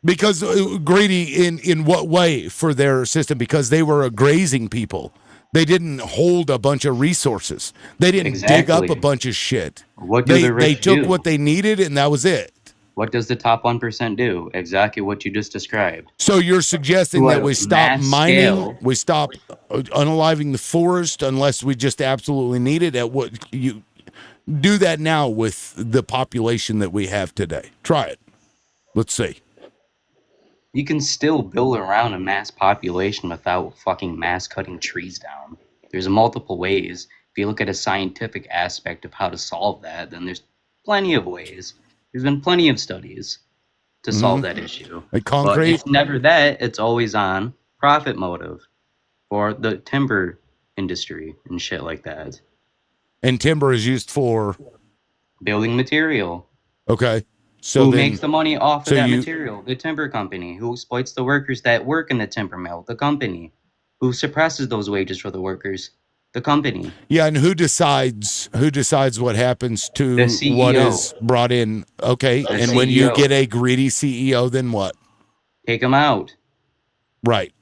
Because greedy in what way for their system? Because they were a grazing people. They didn't hold a bunch of resources. They didn't dig up a bunch of shit. What do the rich they took do? what they needed and that was it. What does the top 1% do? Exactly what you just described. So you're suggesting To that a we stop mass mining, scale. we stop unaliving the forest unless we just absolutely need it? At what you do that now with the population that we have today? Try it. Let's see. You can still build around a mass population without fucking mass cutting trees down. There's multiple ways. If you look at a scientific aspect of how to solve that, then there's plenty of ways. There's been plenty of studies to solve that issue. Like But concrete? it's never that. It's always on profit motive for the timber industry and shit like that. And timber is used for building material. Okay. So who then, makes the money off so of that you- material? The timber company. Who exploits the workers that work in the timber mill? The company. Who suppresses those wages for the workers? The company. Yeah, and who decides what happens to The what CEO. is brought in? Okay, The and when you CEO. get a greedy CEO, then what? Take them out. Right.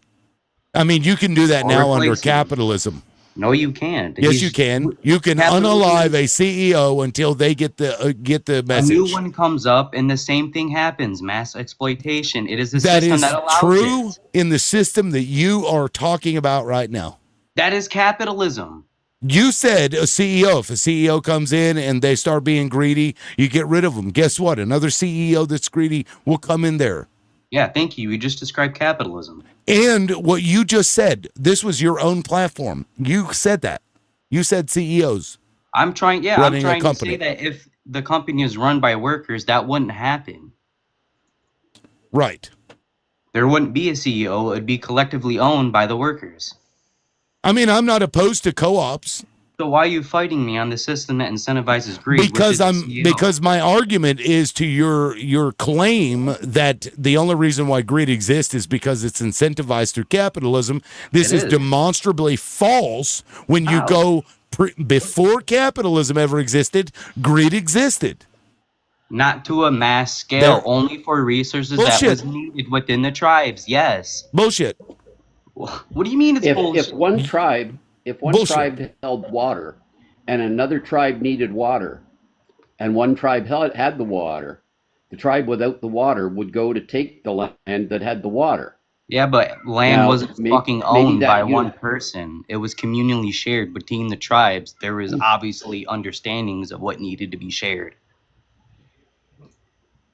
I mean, you can do that Or now under replace them. capitalism. No, you can't. Yes, He's- you can. You can Capitalism- unalive a CEO until they get the message. A new one comes up and the same thing happens. Mass exploitation. It is the That system is that allows true it. in the system that you are talking about right now. That is capitalism. You said a CEO. If a CEO comes in and they start being greedy, you get rid of them. Guess what? Another CEO that's greedy will come in there. Yeah, thank you. You just described capitalism. And what you just said, this was your own platform. You said that. You said CEOs. I'm trying Running a to say company. that if the company is run by workers, that wouldn't happen. Right. There wouldn't be a CEO. It would be collectively owned by the workers. I mean, I'm not opposed to co-ops. So why are you fighting me on the system that incentivizes greed? which Because is the I'm CEO? because my argument is to your claim that the only reason why greed exists is because it's incentivized through capitalism. This It is is. demonstrably false. When you How? go before capitalism ever existed, greed existed. Not to a mass scale, There- only for resources that Bullshit. was needed within the tribes. Yes. Bullshit. What do you mean it's if bullshit? one tribe Bullshit. tribe held water and another tribe needed water and one tribe had the water, the tribe without the water would go to take the land that had the water. Yeah, but land Now, wasn't fucking maybe owned that by you- one person. It was communally shared between the tribes. There was obviously understandings of what needed to be shared.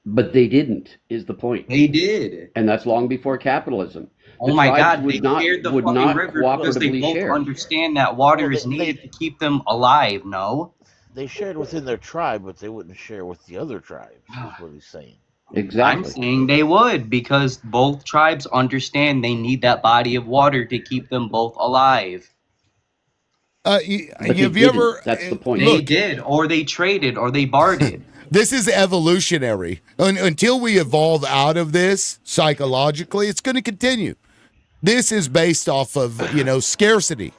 But they didn't, is the point. They did. And that's long before capitalism. The Oh my tribes God, would they not shared the would fucking not river because they cooperatively both share. understand that water Well, is needed to keep them alive, no? they shared within their tribe, but they wouldn't share with the other tribes. Is what he's saying. I'm Exactly. saying they would because both tribes understand they need that body of water to keep them both alive. But they have you didn't. ever That's the point. They look? did, or they traded, or they bartered. This is evolutionary. Until we evolve out of this psychologically, it's going to continue. This is based off of scarcity.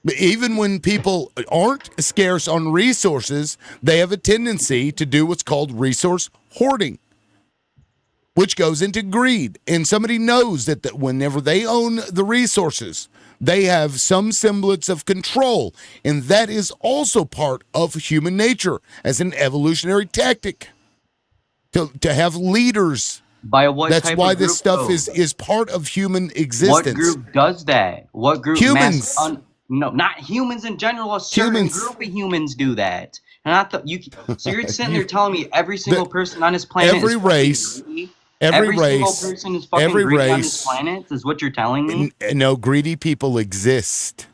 But even when people aren't scarce on resources, they have a tendency to do what's called resource hoarding, which goes into greed. And somebody knows that whenever they own the resources, they have some semblance of control. And that is also part of human nature as an evolutionary tactic to have leaders. By what That's type why of this group, stuff though? is part of human What existence. group does that? What group Humans. No, not humans in general. A certain Humans. group of humans do that. Not the you. So you're sitting there telling me every single person on this planet every is fucking race, greedy? every Single race, person is fucking every greedy on this race. planet. Is what you're telling me? No, greedy people exist.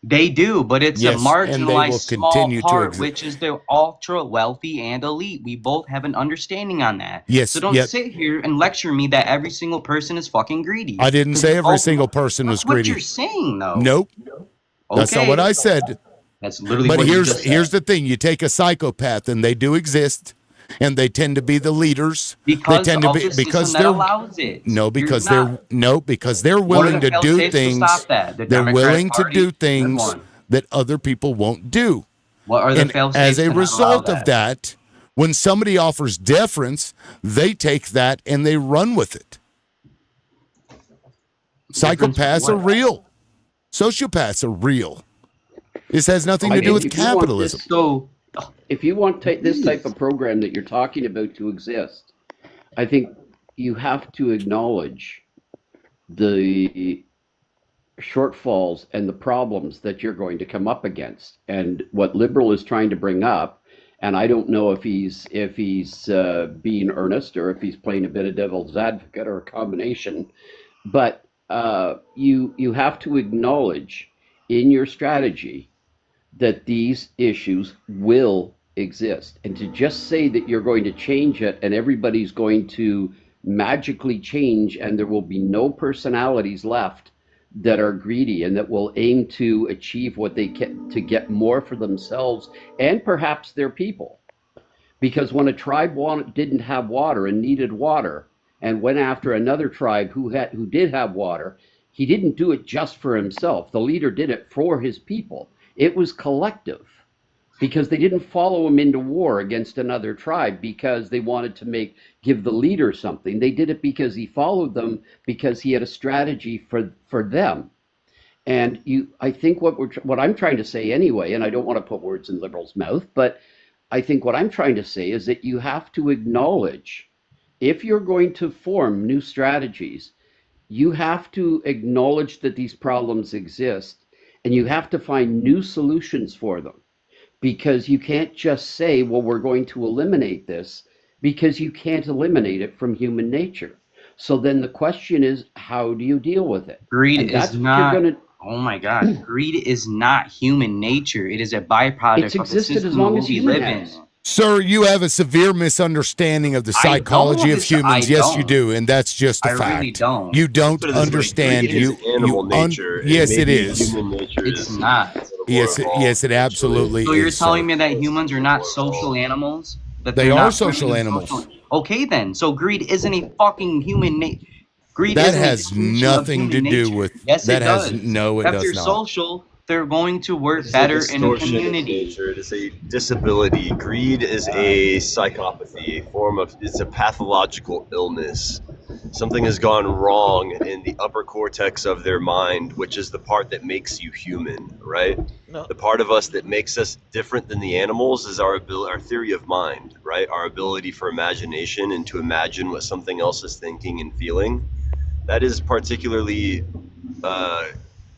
They do, but it's a Yes, and they will marginalized small continue to part, exist. which is the ultra wealthy and elite. We both have an understanding on that. Yes, So don't yet sit here and lecture me that every single person is fucking greedy. I didn't 'Cause say you every both- single person was That's what greedy. you're saying, though. Nope. That's not what Okay. I said. That's literally But what you just here's said. the thing: you take a psychopath, and they do exist, and they tend to be the leaders. Because they tend to of be the system because that they're allows it. no, You're because not. they're What are willing the to failed do states to things. stop that? The They're Democratic willing to Party? do Good things one. that other people won't do. What are the And failed as states a to not allow result of that, when somebody offers deference, they take that and they run with it. Deference for Psychopaths are what? real. Sociopaths are real. This has nothing to do Again, with if you want capitalism. this, if you want this type of program that you're talking about to exist, I think you have to acknowledge the shortfalls and the problems that you're going to come up against. And what Liberal is trying to bring up, and I don't know if he's being earnest or if he's playing a bit of devil's advocate or a combination, but you have to acknowledge in your strategy that these issues will exist. And to just say that you're going to change it and everybody's going to magically change and there will be no personalities left that are greedy and that will aim to achieve what they can to get more for themselves and perhaps their people. Because when a tribe didn't have water and needed water and went after another tribe who did have water, he didn't do it just for himself. The leader did it for his people. It was collective because they didn't follow him into war against another tribe because they wanted to give the leader something. They did it because he followed them because he had a strategy for them. And I think what I'm trying to say anyway, and I don't want to put words in Liberals' mouth, but I think what I'm trying to say is that you have to acknowledge, if you're going to form new strategies, you have to acknowledge that these problems exist and you have to find new solutions for them. Because you can't just say, well, we're going to eliminate this, because you can't eliminate it from human nature. So then the question is, how do you deal with it? Greed And that's is what you're not. going to. Oh my God! Greed is not human nature. It is a byproduct It's of the existed as system long as we human live has. in. Sir, you have a severe misunderstanding of the I don't psychology of humans. I Yes, you don't. do, and that's just a I fact. really don't. You don't Put it this way, understand. greed is animal nature, and Yes, it maybe is. human nature It's is not. a little more Yes, evolved it absolutely So you're is, telling sir. me that humans are not social animals? That They they're are not social really animals. Okay, then. So greed isn't a fucking human nature. Greed That isn't a has distinction of nothing to human do nature. with. Yes, That it has does. no. It If does they're not. social, they're going to work It's a better in a distortion of community. nature. It is a disability. Greed is a psychopathy, a form of. It's a pathological illness. Something has gone wrong in the upper cortex of their mind, which is the part that makes you human, right? No, The part of us that makes us different than the animals is our theory of mind, right? Our ability for imagination and to imagine what something else is thinking and feeling. That is particularly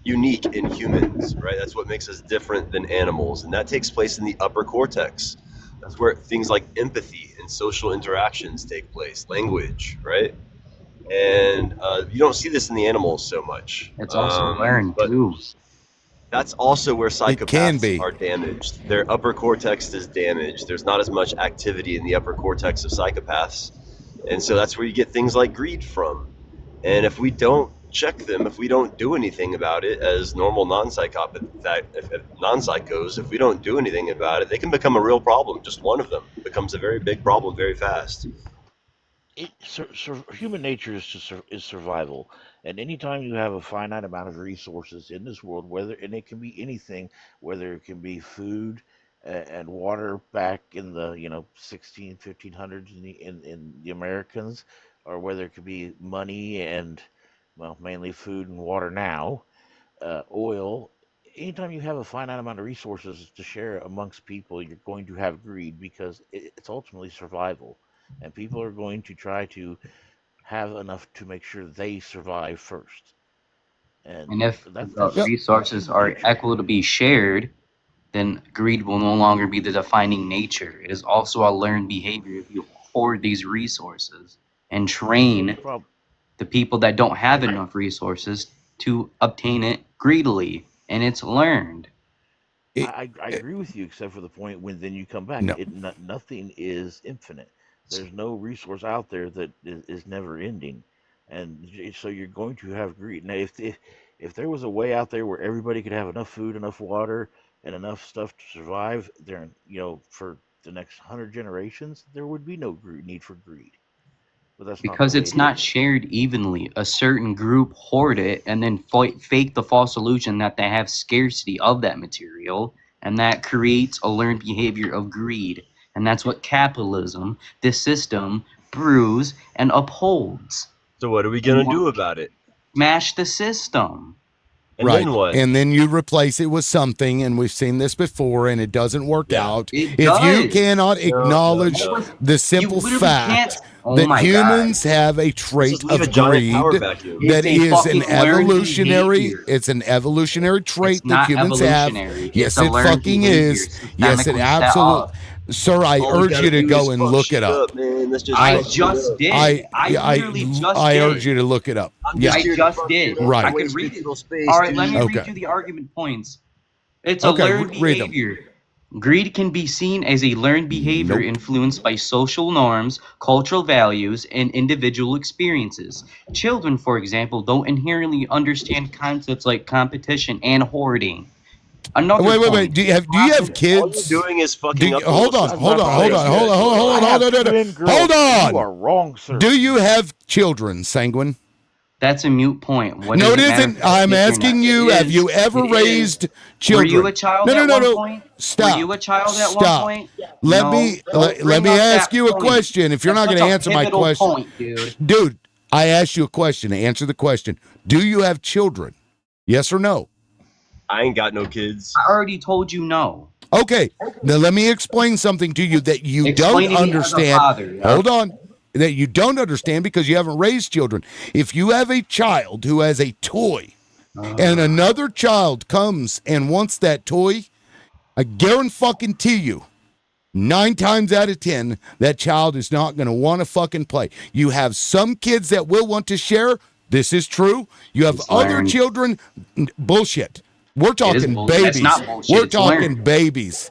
unique in humans, right? That's what makes us different than animals, and that takes place in the upper cortex. That's where things like empathy and social interactions take place, language, right? And you don't see this in the animals so much. It's also learned But too. that's also where It can psychopaths be. are damaged. Their upper cortex is damaged. There's not as much activity in the upper cortex of psychopaths. And so that's where you get things like greed from. And if we don't check them, if we don't do anything about it as normal non-psychos, if we don't do anything about it, they can become a real problem. Just one of them becomes a very big problem very fast. Human nature is survival, and anytime you have a finite amount of resources in this world, whether and it can be anything, whether it can be food and water back in the 1500s in the Americans, or whether it could be money and well mainly food and water now, oil. Anytime you have a finite amount of resources to share amongst people, you're going to have greed because it's ultimately survival, and people are going to try to have enough to make sure they survive first. And And if the that's resources human are nature. equitably shared, then greed will no longer be the defining nature. It is also a learned behavior if you hoard these resources and So the train problem, the people that don't have enough resources to obtain it greedily. And it's learned. I agree with you, except for the point when then you come back. No. Nothing is infinite. There's no resource out there that is never ending, and so you're going to have greed. Now, if there was a way out there where everybody could have enough food, enough water, and enough stuff to survive, there, for the next 100 generations, there would be no need for greed. But that's not the Because way it's it not is. shared evenly. A certain group hoard it and then fake the false illusion that they have scarcity of that material, and that creates a learned behavior of greed. And that's what capitalism, this system, brews and upholds. So what are we going to do about it? Smash the system. And Right. then what? And then you replace it with something, and we've seen this before, and it doesn't work Yeah. out. It If you does. cannot No, acknowledge no. the simple literally can't. fact Oh that my God. humans have a Let's trait just leave a of giant power greed, vacuum. that It's a is an fucking learned evolutionary, behavior. it's an evolutionary trait It's that not humans have. evolutionary. It's Yes, a it learned fucking behavior, is. Yes, it systemically set absolutely. up. Sir, I All we urge gotta you to do is go and fuck look it shit up. up, man. Let's just I fuck shit just up. did. I literally just I did. urge you to look it up. I'm Yeah. just I here to just fuck did. shit up Right. I and can waste read it. digital space, All right, dude. let me read Okay. you the argument points. It's a Okay, learned read them. behavior. Greed can be seen as a learned behavior Nope. influenced by social norms, cultural values, and individual experiences. Children, for example, don't inherently understand concepts like competition and hoarding. Another Wait. point. Do you have All you're kids? doing is fucking up the whole Hold on, As a system. matter of fact, hold I on, have no. twin Hold girls, and you on. are wrong, sir. Do you have children, Sanguine? That's a mute point. What No, does it it matter isn't. if you have I'm kids or not? asking It you, have is. you ever It is. raised Were you a children? child at one point? Were Stop. you a child at one Stop. point? Let No. me Don't let bring me up ask that you a point. question. If you're That's not going such to a answer my pivotal question, point, dude. dude, I asked you a question. Answer the question. Do you have children? Yes or no? I ain't got no kids. I already told you no. Okay. Now let me explain something to you that you Explain don't to me as a understand. father, yeah? Hold on. That you don't understand because you haven't raised children. If you have a child who has a toy and another child comes and wants that toy, I guarantee you, 9 times out of 10, that child is not going to want to fucking play. You have some kids that will want to share. This is true. You have It's other learned. children. Bullshit. We're It is talking bullshit. It's babies. not bullshit. We're It's talking learned. babies.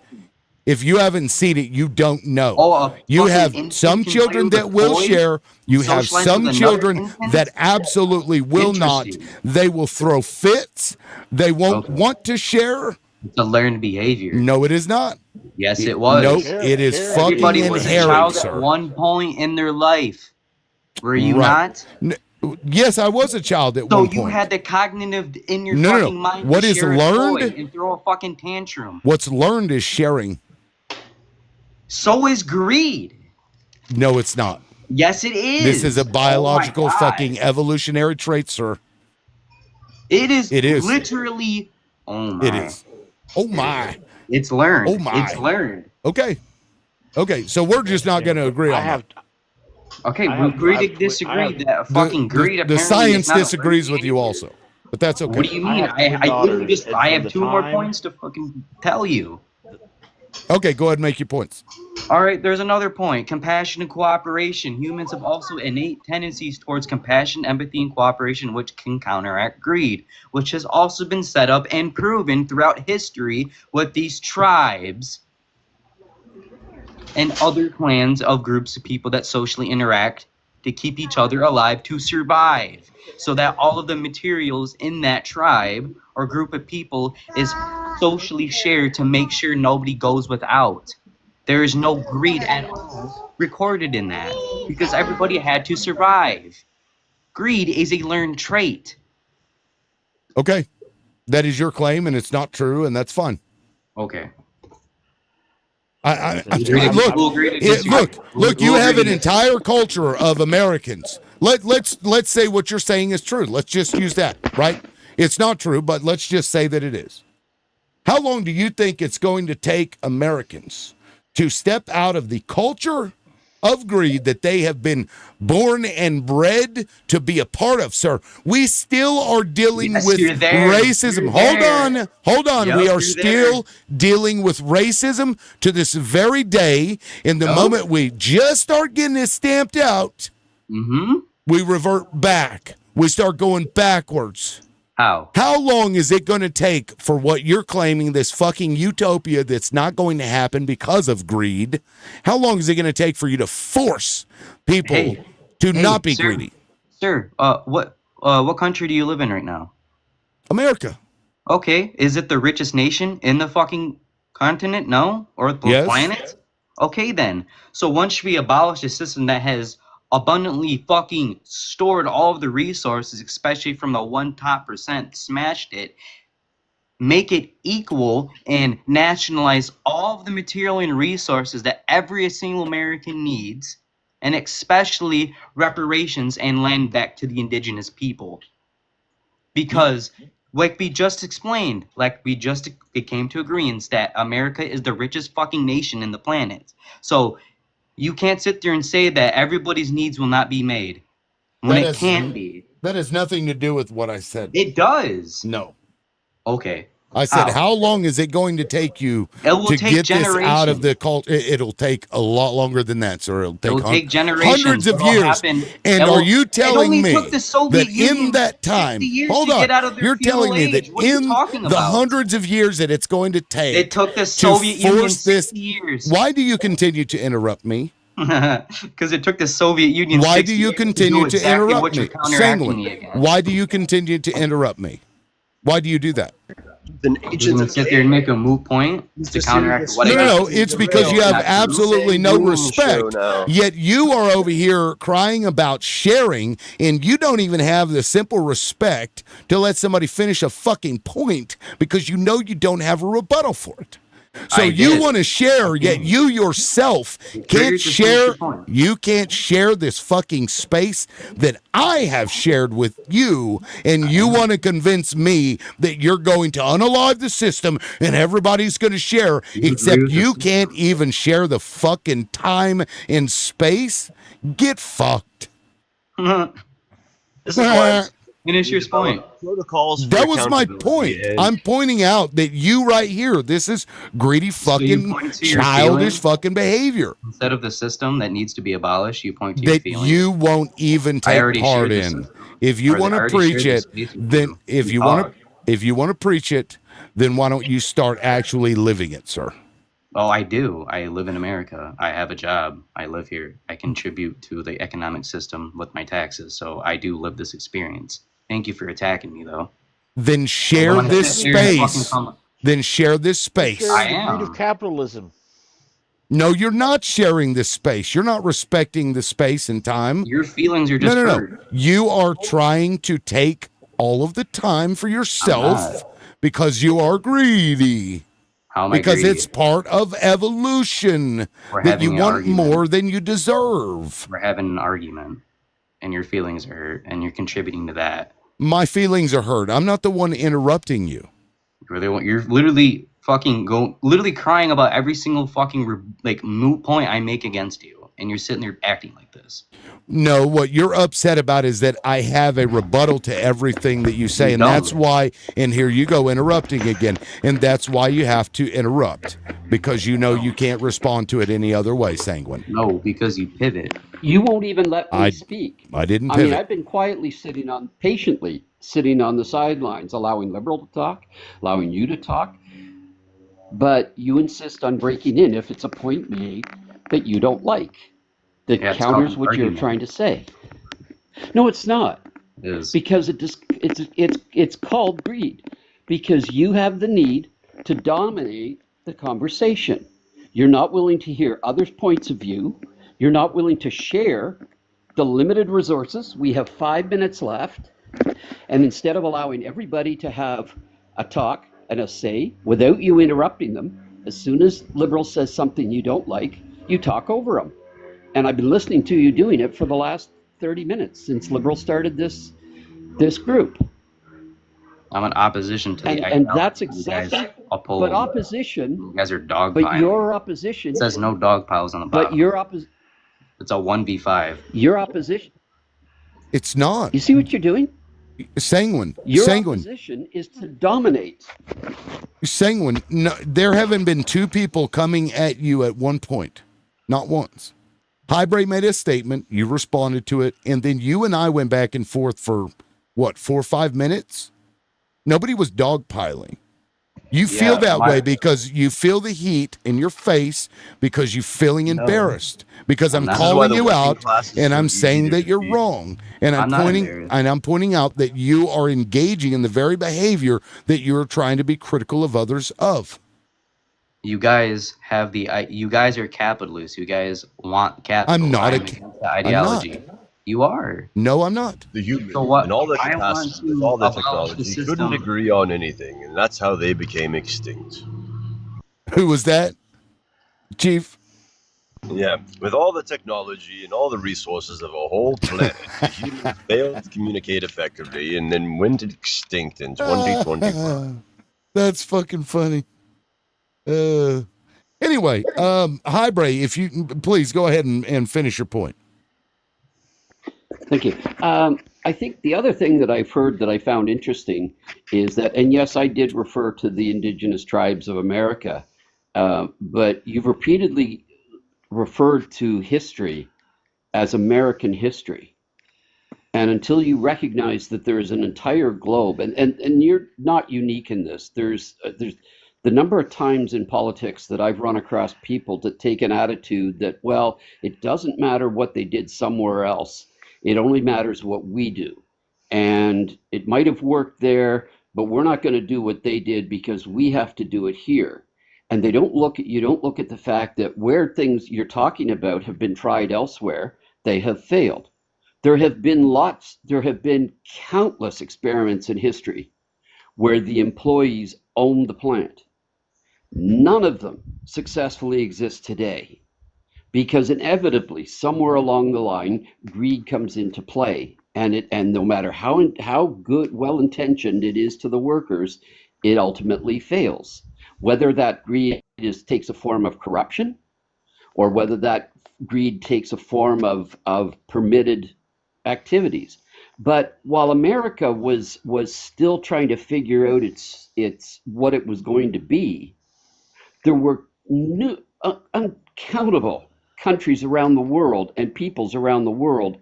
If you haven't seen it, you don't know. Oh, a You fucking have infant some can play children with a that will toy? share. You have Socialize with some another children infant? that absolutely will not. Interesting. They will throw fits. They won't Okay. want to share. It's a learned behavior. No, it is not. Yes, it Nope, was. it is Sharing fucking Everybody is was a inherent, child behavior. at sir. one point in their life. Were you Right. not? Yes, I was a child at So one you point. had the cognitive in your No. fucking mind What to is share a toy learned? and throw a fucking tantrum. What's learned is sharing. So is greed. No, it's not. Yes, it is. This is a biological Oh my God. fucking evolutionary trait, sir. It is. It is. Literally. Oh my. It is. Oh my. It's learned. Oh my. It's learned. Okay. So we're just not going to agree I on have that. Okay, I we have- agree I to have disagree The, that fucking greed the apparently science is not a learned disagrees with you behavior. also, but that's okay. What do you I mean? have twin I literally daughters, just and I from have the 2 more time points to fucking tell you. Okay, go ahead and make your points. All right, there's another point. Compassion and cooperation. Humans have also innate tendencies towards compassion, empathy, and cooperation, which can counteract greed, which has also been set up and proven throughout history with these tribes and other clans of groups of people that socially interact to keep each other alive to survive, so that all of the materials in that tribe or group of people is socially shared to make sure nobody goes without. There is no greed at all recorded in that because everybody had to survive. Greed is a learned trait. Okay, that is your claim, and it's not true, and that's fine. Okay. Look. You have an entire culture of Americans. Let's say what you're saying is true. Let's just use that, right? It's not true, but let's just say that it is. How long do you think it's going to take Americans to step out of the culture of greed that they have been born and bred to be a part of, sir? We still are dealing with racism. Hold on. Yep, we are still dealing with racism to this very day. In the moment we just start getting it stamped out, we revert back. We start going backwards. How long is it going to take for what you're claiming, this fucking utopia that's not going to happen because of greed? How long is it going to take for you to force people to not be greedy? Sir, what country do you live in right now? America. Okay, is it the richest nation in the fucking continent? No? Or the planet? Okay then. So once we abolish a system that has abundantly fucking stored all of the resources, especially from the 1 top percent, smashed it, make it equal and nationalize all of the material and resources that every single American needs, and especially reparations and land back to the indigenous people. Because like we just explained, it came to agreement that America is the richest fucking nation in the planet. So you can't sit there and say that everybody's needs will not be made when it can't be. That has nothing to do with what I said. It does. No. Okay. I said, how long is it going to take you to get this out of the culture? It'll take a lot longer than that, sir. It'll take generations. hundreds of years. And are you telling me that in that time, hold on, you're telling me that in the hundreds of years that it's going to take, it took the Soviet Union 60 years. Why do you continue to interrupt me? Because it took the Soviet Union. Why do you continue to interrupt me? Singly, why do you continue to interrupt me? Why do you do that? Then agents sit there and make a moot point to counteract what No, it's because you have absolutely no respect. Yet you are over here crying about sharing, and you don't even have the simple respect to let somebody finish a fucking point because you know you don't have a rebuttal for it. So you want to share, yet you yourself can't share. You can't share this fucking space that I have shared with you, and you want to convince me that you're going to unalive the system and everybody's going to share, except you can't even share the fucking time and space? Get fucked. This is why. Finish your point. Protocols. That was my point. I'm pointing out that you right here, this is greedy fucking childish fucking behavior. Instead of the system that needs to be abolished, you point to your that feelings. You won't even take part in. If you want to preach it, then if you want to preach it, then why don't you start actually living it, sir? Oh, I do. I live in America. I have a job. I live here. I contribute to the economic system with my taxes, so I do live this experience. Thank you for attacking me, though. Then share this space. Then share this space. I am. Greed of capitalism. No, you're not sharing this space. You're not respecting the space and time. Your feelings are just No. You are trying to take all of the time for yourself because you are greedy. How am I because greedy? it's part of evolution that you want more than you deserve. We're having an argument, and your feelings are hurt, and you're contributing to that. My feelings are hurt. I'm not the one interrupting you. You're literally fucking literally crying about every single fucking moot point I make against you. and you're sitting there acting like this. No, what you're upset about is that I have a rebuttal to everything that you say, You and that's don't. why, and here you go interrupting again, and that's why you have to interrupt, because you know you can't respond to it any other way, Sanguine. No, because you pivot. You won't even let me speak. I didn't I mean, pivot. I've been quietly patiently sitting on the sidelines, allowing Liberal to talk, allowing you to talk, but you insist on breaking in if it's a point made that you don't like, that Yeah, it's counters called an what you're argument. trying to say. No, it's not. It is. Because it's called greed. Because you have the need to dominate the conversation. You're not willing to hear others' points of view. You're not willing to share the limited resources. We have 5 minutes left. And instead of allowing everybody to have a talk and a say without you interrupting them, as soon as Liberal says something you don't like, you talk over them. And I've been listening to you doing it for the last 30 minutes since Liberal started this group. I'm in opposition to the And ideology that's you guys exactly, uphold. but opposition, You guys are but dogpiling. your opposition, It says no dog piles on the but bottom. your opposition, It's a 1v5. your opposition, It's not. you see what you're doing? Sanguine. Your Sanguine. opposition is to dominate. Sanguine. No, there haven't been two people coming at you at one point. Not once. Highbray made a statement, you responded to it, and then you and I went back and forth for, what, 4 or 5 minutes? Nobody was dogpiling. You feel that way because you feel the heat in your face because you're feeling embarrassed. Because I'm calling you out and I'm saying that you're wrong. And I'm pointing out that you are engaging in the very behavior that you're trying to be critical of others of. You guys have you guys are capitalists. You guys want capital. I'm not against the ideology. You are. No, I'm not. The humans, So what? in all their I want capacity, to with all their abolish the technology, system. couldn't agree on anything, and that's how they became extinct. Who was that, Chief? Yeah, with all the technology and all the resources of a whole planet, the humans failed to communicate effectively and then went extinct in 2021. That's fucking funny. Anyway, Highbray, if you please go ahead and finish your point. Thank you. I think the other thing that I've heard that I found interesting is that, and yes, I did refer to the indigenous tribes of America, but you've repeatedly referred to history as American history. And until you recognize that there is an entire globe, and you're not unique in this, there's the number of times in politics that I've run across people that take an attitude that, well, it doesn't matter what they did somewhere else. It only matters what we do. And it might have worked there, but we're not going to do what they did because we have to do it here. And you don't look at the fact that where things you're talking about have been tried elsewhere, they have failed. There have been countless experiments in history where the employees owned the plant. None of them successfully exist today because inevitably somewhere along the line greed comes into play, and no matter how good, well-intentioned it is to the workers, it ultimately fails. Whether that greed takes a form of corruption, or whether that greed takes a form of permitted activities. But while America was still trying to figure out its what it was going to be, there were uncountable countries around the world and peoples around the world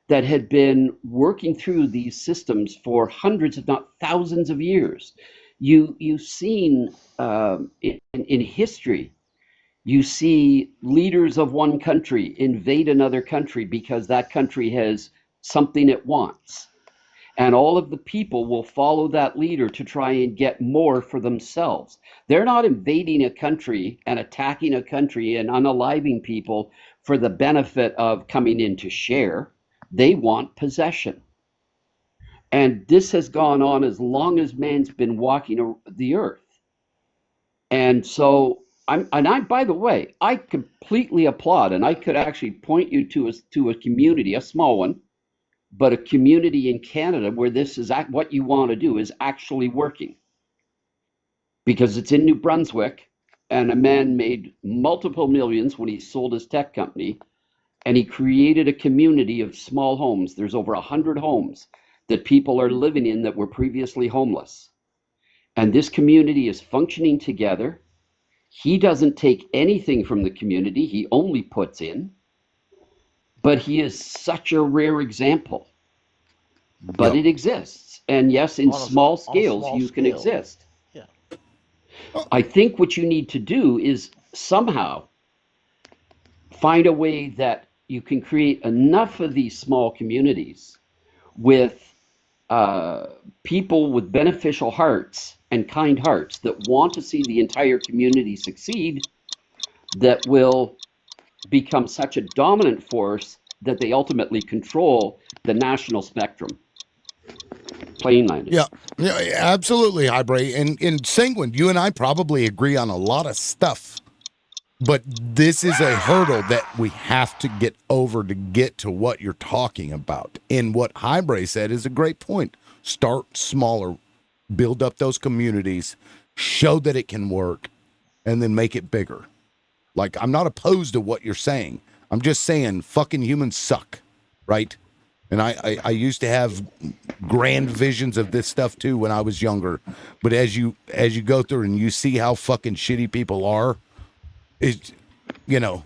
that had been working through these systems for hundreds, if not thousands of years. You've seen in history, you see leaders of one country invade another country because that country has something it wants. And all of the people will follow that leader to try and get more for themselves. They're not invading a country and attacking a country and unaliving people for the benefit of coming in to share. They want possession. And this has gone on as long as man's been walking the earth. And so by the way, I completely applaud, and I could actually point you to a community, a small one, but a community in Canada where this is what you want to do is actually working. Because it's in New Brunswick, and a man made multiple millions when he sold his tech company, and he created a community of small homes. There's over 100 homes that people are living in that were previously homeless. And this community is functioning together. He doesn't take anything from the community, he only puts in. But he is such a rare example. But it exists. And yes, in small scales, you can exist. Yeah. I think what you need to do is somehow find a way that you can create enough of these small communities with people with beneficial hearts and kind hearts that want to see the entire community succeed, that will become such a dominant force that they ultimately control the national spectrum. Plain landed. Yeah, absolutely, Highbray. And in Sanguine, you and I probably agree on a lot of stuff. But this is a hurdle that we have to get over to get to what you're talking about. And what Highbray said is a great point. Start smaller, build up those communities, show that it can work, and then make it bigger. Like, I'm not opposed to what you're saying. I'm just saying fucking humans suck, right? And I used to have grand visions of this stuff too when I was younger. But as you go through and you see how fucking shitty people are, it's, you know,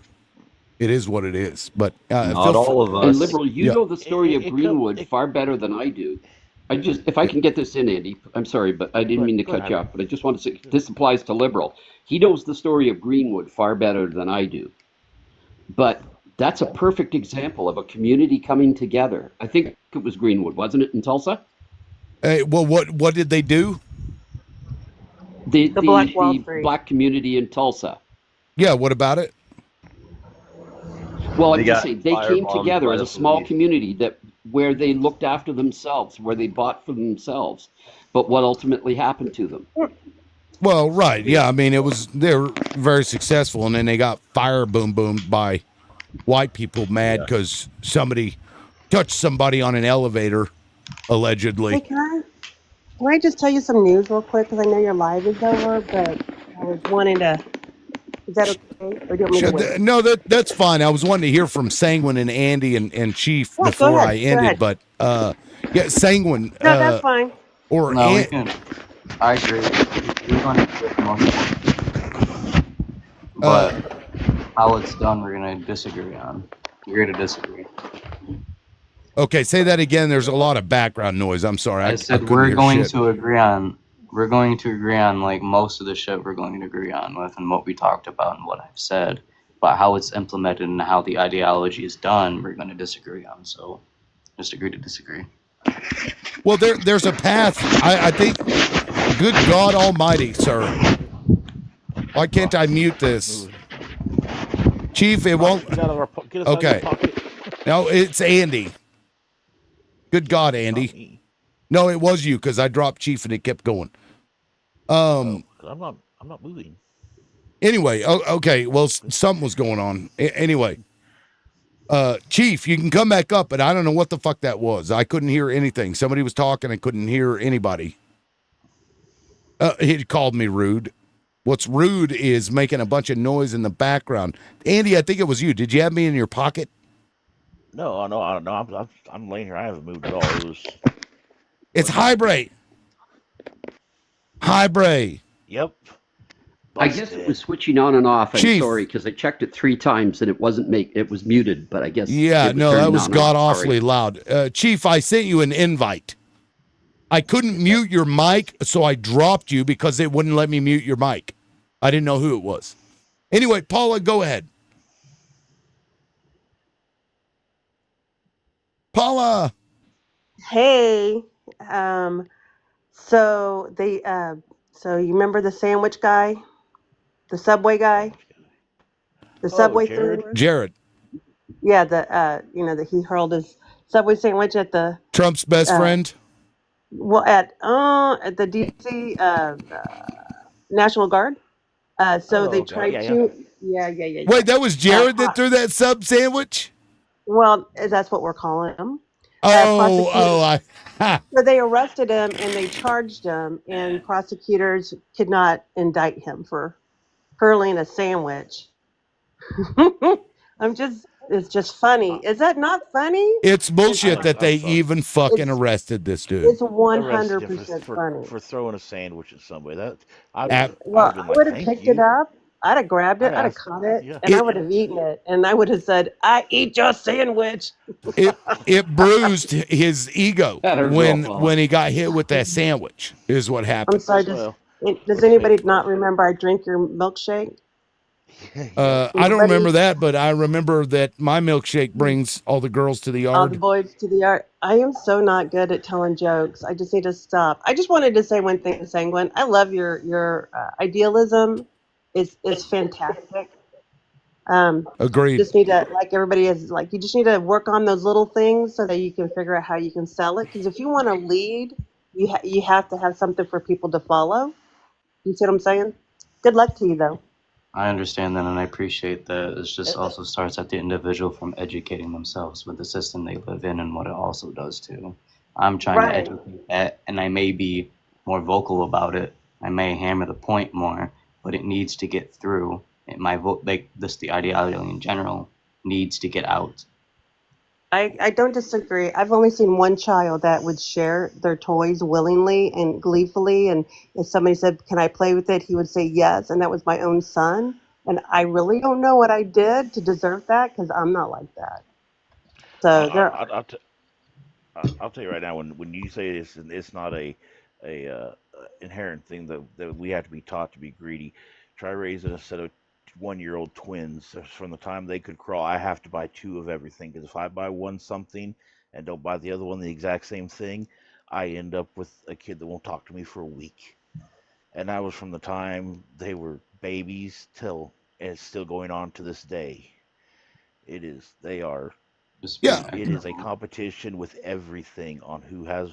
it is what it is. But Not all of us. And Liberal, you Yeah. know the story of Greenwood far better than I do. If I can get this in, Andy, I'm sorry, but I didn't mean to cut you off, but I just want to say, this applies to Liberal. He knows the story of Greenwood far better than I do. But that's a perfect example of a community coming together. I think it was Greenwood, wasn't it, in Tulsa? Well, what did they do? The Black Wall Street. black community in Tulsa. Yeah, what about it? Well, They I'm just got saying they came firebombed together by as the a small police. community where they looked after themselves, where they bought for themselves. But what ultimately happened to them? Well, right, yeah. I mean, they were very successful, and then they got boomed by white people mad because somebody touched somebody on an elevator, allegedly. Hey, can I just tell you some news real quick? Because I know your live is over, but I was wanting to. Is that okay? Or do you want me to wait? No, that's fine. I was wanting to hear from Sanguine and Andy and Chief Yeah, before go ahead. I ended, but yeah, Sanguine. No, that's fine. Or No, we can. I agree. We're going to do it most, but how it's done, we're going to disagree on. You're going to disagree. Okay, say that again. There's a lot of background noise. I'm sorry. I said we're going to agree on. We're going to agree on like most of the shit we're going to agree on with and what we talked about and what I've said, but how it's implemented and how the ideology is done, we're going to disagree on. So, just agree to disagree. Well, there's a path. I think. Good God Almighty, sir. Why can't I mute this? Chief, it won't. Get out of our Okay. pocket. No, it's Andy. Good God, Andy. No, it was you because I dropped Chief and it kept going. I'm not moving. Anyway, okay. Well, something was going on. Anyway, Chief, you can come back up, but I don't know what the fuck that was. I couldn't hear anything. Somebody was talking. I couldn't hear anybody. He called me rude. What's rude is making a bunch of noise in the background. Andy, I think it was you. Did you have me in your pocket? No, I'm laying here. I haven't moved at all. It's Highbray. Highbray. Yep. I guess it was switching on and off. I'm Chief. sorry because I checked it 3 times and it was muted. But I guess Yeah, it was no, that turning was on and god off. awfully Sorry. loud. Chief, I sent you an invite. I couldn't mute your mic, so I dropped you because it wouldn't let me mute your mic. I didn't know who it was. Anyway, Paula, go ahead. Paula. Hey, so so you remember the sandwich guy, the Subway guy, the Subway Jared. sandwich? Jared. Yeah, that he hurled his Subway sandwich at the Trump's best friend. Well, at the DC National Guard. So they tried to. Yeah. Wait, that was Jared that threw that sub sandwich? Well, that's what we're calling him. So they arrested him and they charged him, and prosecutors could not indict him for hurling a sandwich. I'm just is just funny. Is that not funny? It's It's bullshit that they sorry. even fucking it's arrested this dude. it's one Arrested hundred him percent for funny. throwing a sandwich at somebody. That I'd At, I'd Well, have been I like, would have thank picked it you. up. I'd have grabbed it. I'd I'd have ask, caught it, yeah, and I it would have eaten it. And I would have said, "I eat your sandwich." it bruised his ego That hurt real when fast. he got hit with that sandwich is what I'm happened. sorry. well, Does let's face anybody it. not remember I drink your milkshake? Yeah, I don't Nobody. remember that, but I remember that my milkshake brings all the girls to the All the yard. boys to the art. I am so not good at telling jokes. I just need to stop. I just wanted to say one thing, Sanguine. I love your idealism. Is fantastic. Agreed. Just need to, like everybody is, like, you just need to work on those little things so that you can figure out how you can sell it. Because if you want to lead, you have to have something for people to follow. You see what I'm saying? Good luck to you though. I understand that and I appreciate that. It just and, also starts at the individual from educating themselves with the system they live in and what it also does too. I'm trying to Right. educate that, and I may be more vocal about it. I may hammer the point more, but it needs to get through. And my vote, like this, the ideology in general needs to get out. I don't disagree. I've only seen one child that would share their toys willingly and gleefully. And if somebody said, "Can I play with it?" he would say yes. And that was my own son. And I really don't know what I did to deserve that because I'm not like that. I, So there, I, I, I'll, t- I'll tell you right now, when you say it's not a inherent thing that we have to be taught to be greedy. Try raising a set of 1-year-old twins. From the time they could crawl, I have to buy two of everything because if I buy one something and don't buy the other one the exact same thing, I end up with a kid that won't talk to me for a week. And that was from the time they were babies till, and it's still going on to this day. It is. They are. Just Yeah. being It is a equitable. competition with everything on who has,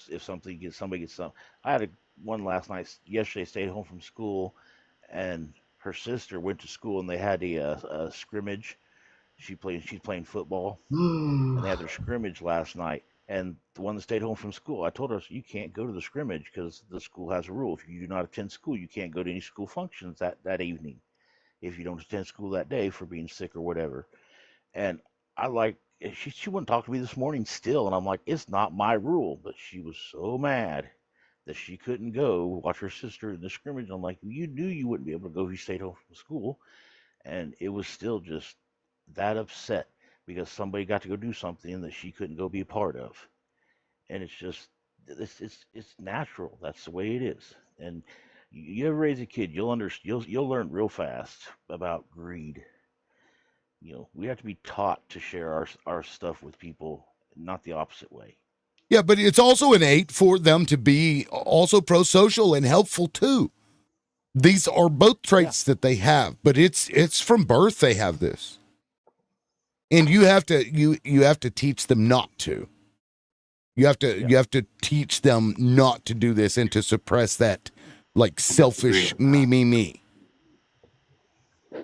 if somebody gets some. I had one last night, yesterday, stayed home from school, and her sister went to school and they had a scrimmage. She's playing football, and they had their scrimmage last night. And the one that stayed home from school, I told her, you can't go to the scrimmage because the school has a rule. If you do not attend school, you can't go to any school functions that evening. If you don't attend school that day for being sick or whatever. And I like she wouldn't talk to me this morning still, and I'm like, it's not my rule, but she was so mad that she couldn't go watch her sister in the scrimmage. I'm like, you knew you wouldn't be able to go if you stayed home from school, and it was still just that upset because somebody got to go do something that she couldn't go be a part of, and it's just it's natural. That's the way it is, and you ever raise a kid, you'll learn real fast about greed. We have to be taught to share our stuff with people, not the opposite way. Yeah, but it's also innate for them to be also pro-social and helpful too. These are both Yeah. traits that they have, but it's from birth they have this. And you have to teach them not to. Yeah. You have to teach them not to do this and to suppress that like selfish me.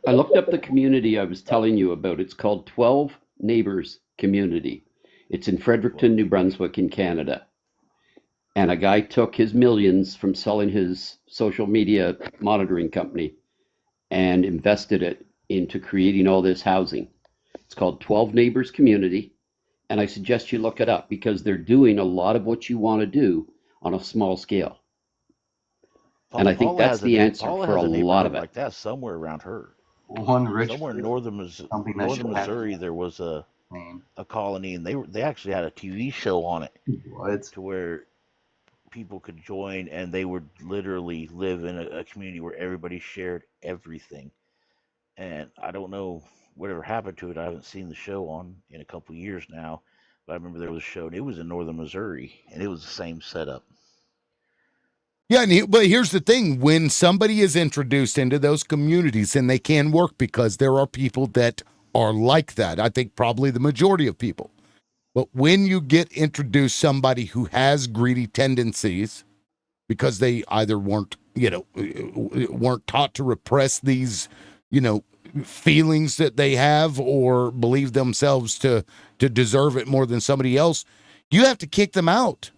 I looked up the community I was telling you about. It's called 12 Neighbors Community. It's in Fredericton, New Brunswick, in Canada. And a guy took his millions from selling his social media monitoring company and invested it into creating all this housing. It's called 12 Neighbors Community. And I suggest you look it up because they're doing a lot of what you want to do on a small scale. And I think that's the answer Paula for a has a lot of neighborhood it. like that somewhere around her. One rich Somewhere in person, something that should northern have Missouri, there was name. a colony, and they actually had a TV show on it What? to where people could join, and they would literally live in a community where everybody shared everything. And I don't know whatever happened to it. I haven't seen the show on in a couple of years now, but I remember there was a show, and it was in northern Missouri, and it was the same setup. Yeah, but here's the thing: when somebody is introduced into those communities, and they can work because there are people that are like that. I think probably the majority of people. But when you get introduced somebody who has greedy tendencies because they either weren't taught to repress these, you know, feelings that they have or believe themselves to deserve it more than somebody else, you have to kick them out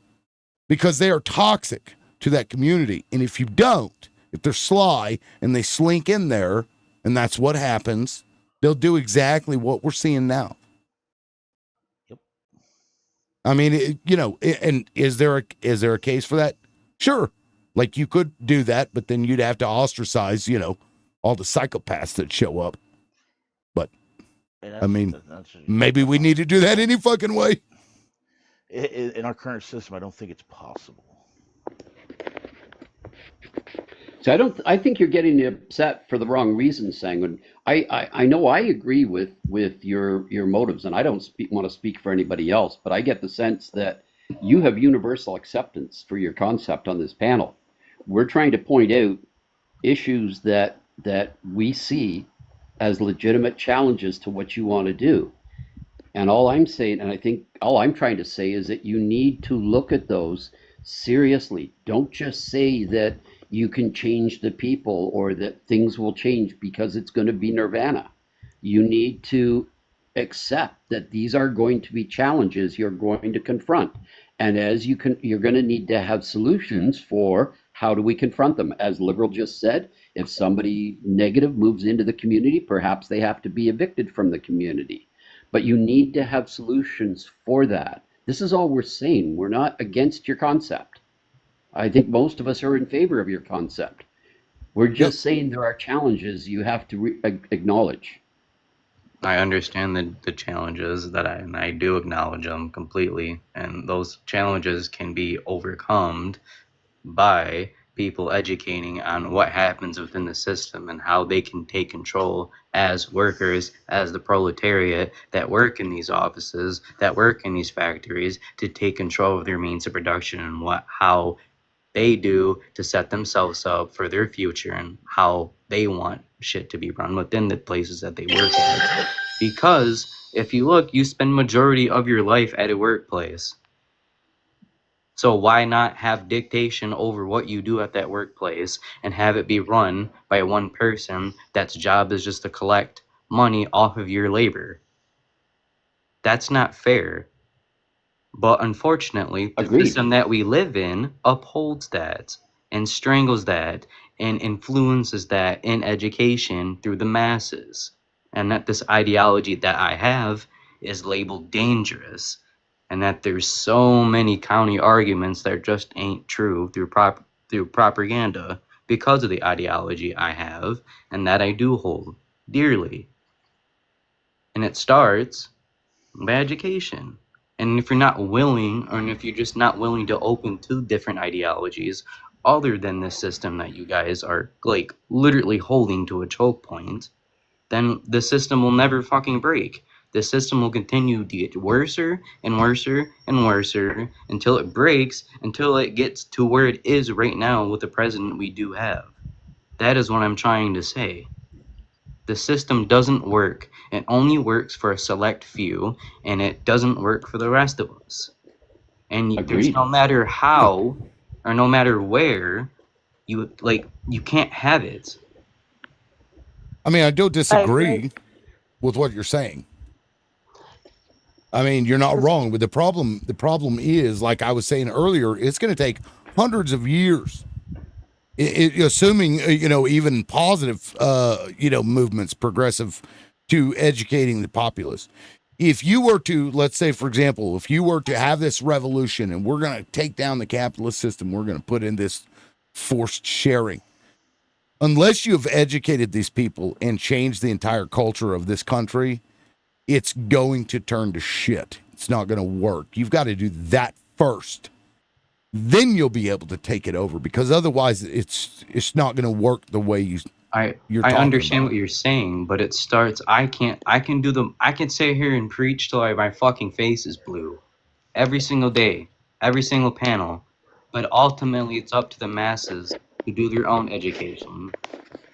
because they are toxic to that community. And if you don't, if they're sly and they slink in there, and that's what happens, They'll do exactly what we're seeing now. Yep. I mean, and is there a case for that? Sure. Like you could do that, but then you'd have to ostracize, all the psychopaths that show up. But I mean, maybe we need to do that any fucking way. In our current system, I don't think it's possible. So I think you're getting upset for the wrong reasons, Sanguine. I know I agree with your motives, and I don't want to speak for anybody else, but I get the sense that you have universal acceptance for your concept on this panel. We're trying to point out issues that we see as legitimate challenges to what you want to do. And all I'm saying, and I think all I'm trying to say, is that you need to look at those seriously. Don't just say that you can change the people or that things will change because it's going to be nirvana. You need to accept that these are going to be challenges you're going to confront. And you're going to need to have solutions for how do we confront them. As Liberal just said, if somebody negative moves into the community, perhaps they have to be evicted from the community. But you need to have solutions for that. This is all we're saying. We're not against your concept. I think most of us are in favor of your concept. We're just saying there are challenges you have to acknowledge. I understand the challenges and I do acknowledge them completely. And those challenges can be overcome by people educating on what happens within the system and how they can take control as workers, as the proletariat that work in these offices, that work in these factories, to take control of their means of production and how they do to set themselves up for their future and how they want shit to be run within the places that they work at. Because if you look, you spend majority of your life at a workplace. So why not have dictation over what you do at that workplace and have it be run by one person that's job is just to collect money off of your labor? That's not fair. But unfortunately, the system that we live in upholds that and strangles that and influences that in education through the masses. And that this ideology that I have is labeled dangerous. And that there's so many county arguments that just ain't true through propaganda because of the ideology I have and that I do hold dearly. And it starts by education. And if you're not willing, or if you're just not willing to open to different ideologies other than this system that you guys are like literally holding to a choke point, then the system will never fucking break. The system will continue to get worse and worse and worse until it breaks, until it gets to where it is right now with the president we do have. That is what I'm trying to say. The system doesn't work. It only works for a select few, and it doesn't work for the rest of us. And there's no matter how or no matter where, you can't have it. I mean, I don't disagree with what you're saying. I mean, you're not wrong, but the problem is, like I was saying earlier, it's going to take hundreds of years, assuming even positive movements, progressive, to educating the populace. If you were to, let's say, for example, if you were to have this revolution and we're going to take down the capitalist system, we're going to put in this forced sharing. Unless you have educated these people and changed the entire culture of this country, it's going to turn to shit. It's not going to work. You've got to do that first. Then you'll be able to take it over, because otherwise it's not going to work the way you're talking I understand about. what you're saying, but it starts. I can sit here and preach till my fucking face is blue, every single day, every single panel. But ultimately, it's up to the masses to do their own education,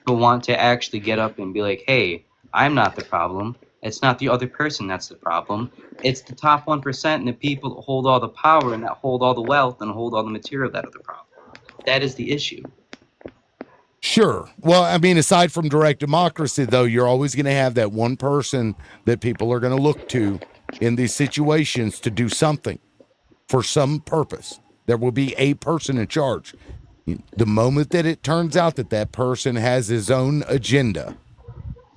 who want to actually get up and be like, hey, I'm not the problem. It's not the other person that's the problem. It's the top 1% and the people that hold all the power and that hold all the wealth and hold all the material that are the problem. That is the issue. Sure. Well, I mean, aside from direct democracy, though, you're always going to have that one person that people are going to look to in these situations to do something for some purpose. There will be a person in charge. The moment that it turns out that that person has his own agenda,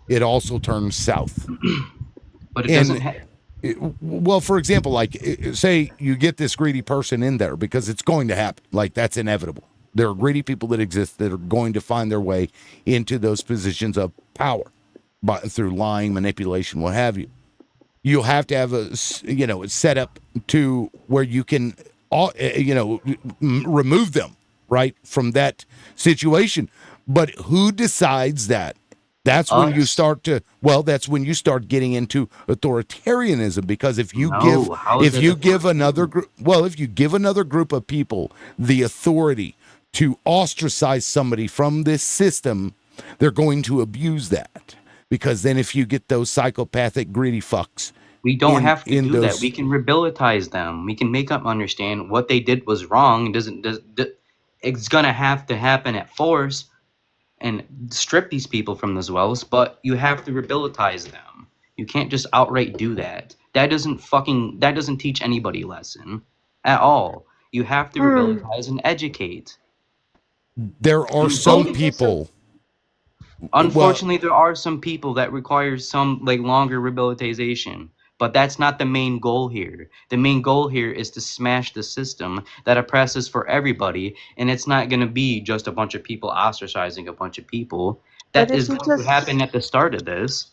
it also turns south. But it doesn't Well, for example, like say you get this greedy person in there, because it's going to happen. Like, that's inevitable. There are greedy people that exist that are going to find their way into those positions of power through lying, manipulation, what have you. You'll have to have a set up to where you can remove them right from that situation. But who decides that? That's when you start to, that's when you start getting into authoritarianism, because if you give another group, if you give another group of people the authority to ostracize somebody from this system, they're going to abuse that. Because then if you get those psychopathic greedy fucks, we don't have to do that. We can rehabilitate them. We can make them understand what they did was wrong. It's gonna have to happen at force and strip these people from those wells, but you have to rehabilitate them. You can't just outright do that. That doesn't teach anybody a lesson at all. You have to rehabilitate and educate. There are some people. Unfortunately, there are some people that require some longer rehabilitation, but that's not the main goal here. The main goal here is to smash the system that oppresses for everybody, and it's not going to be just a bunch of people ostracizing a bunch of people. That is what happened at the start of this.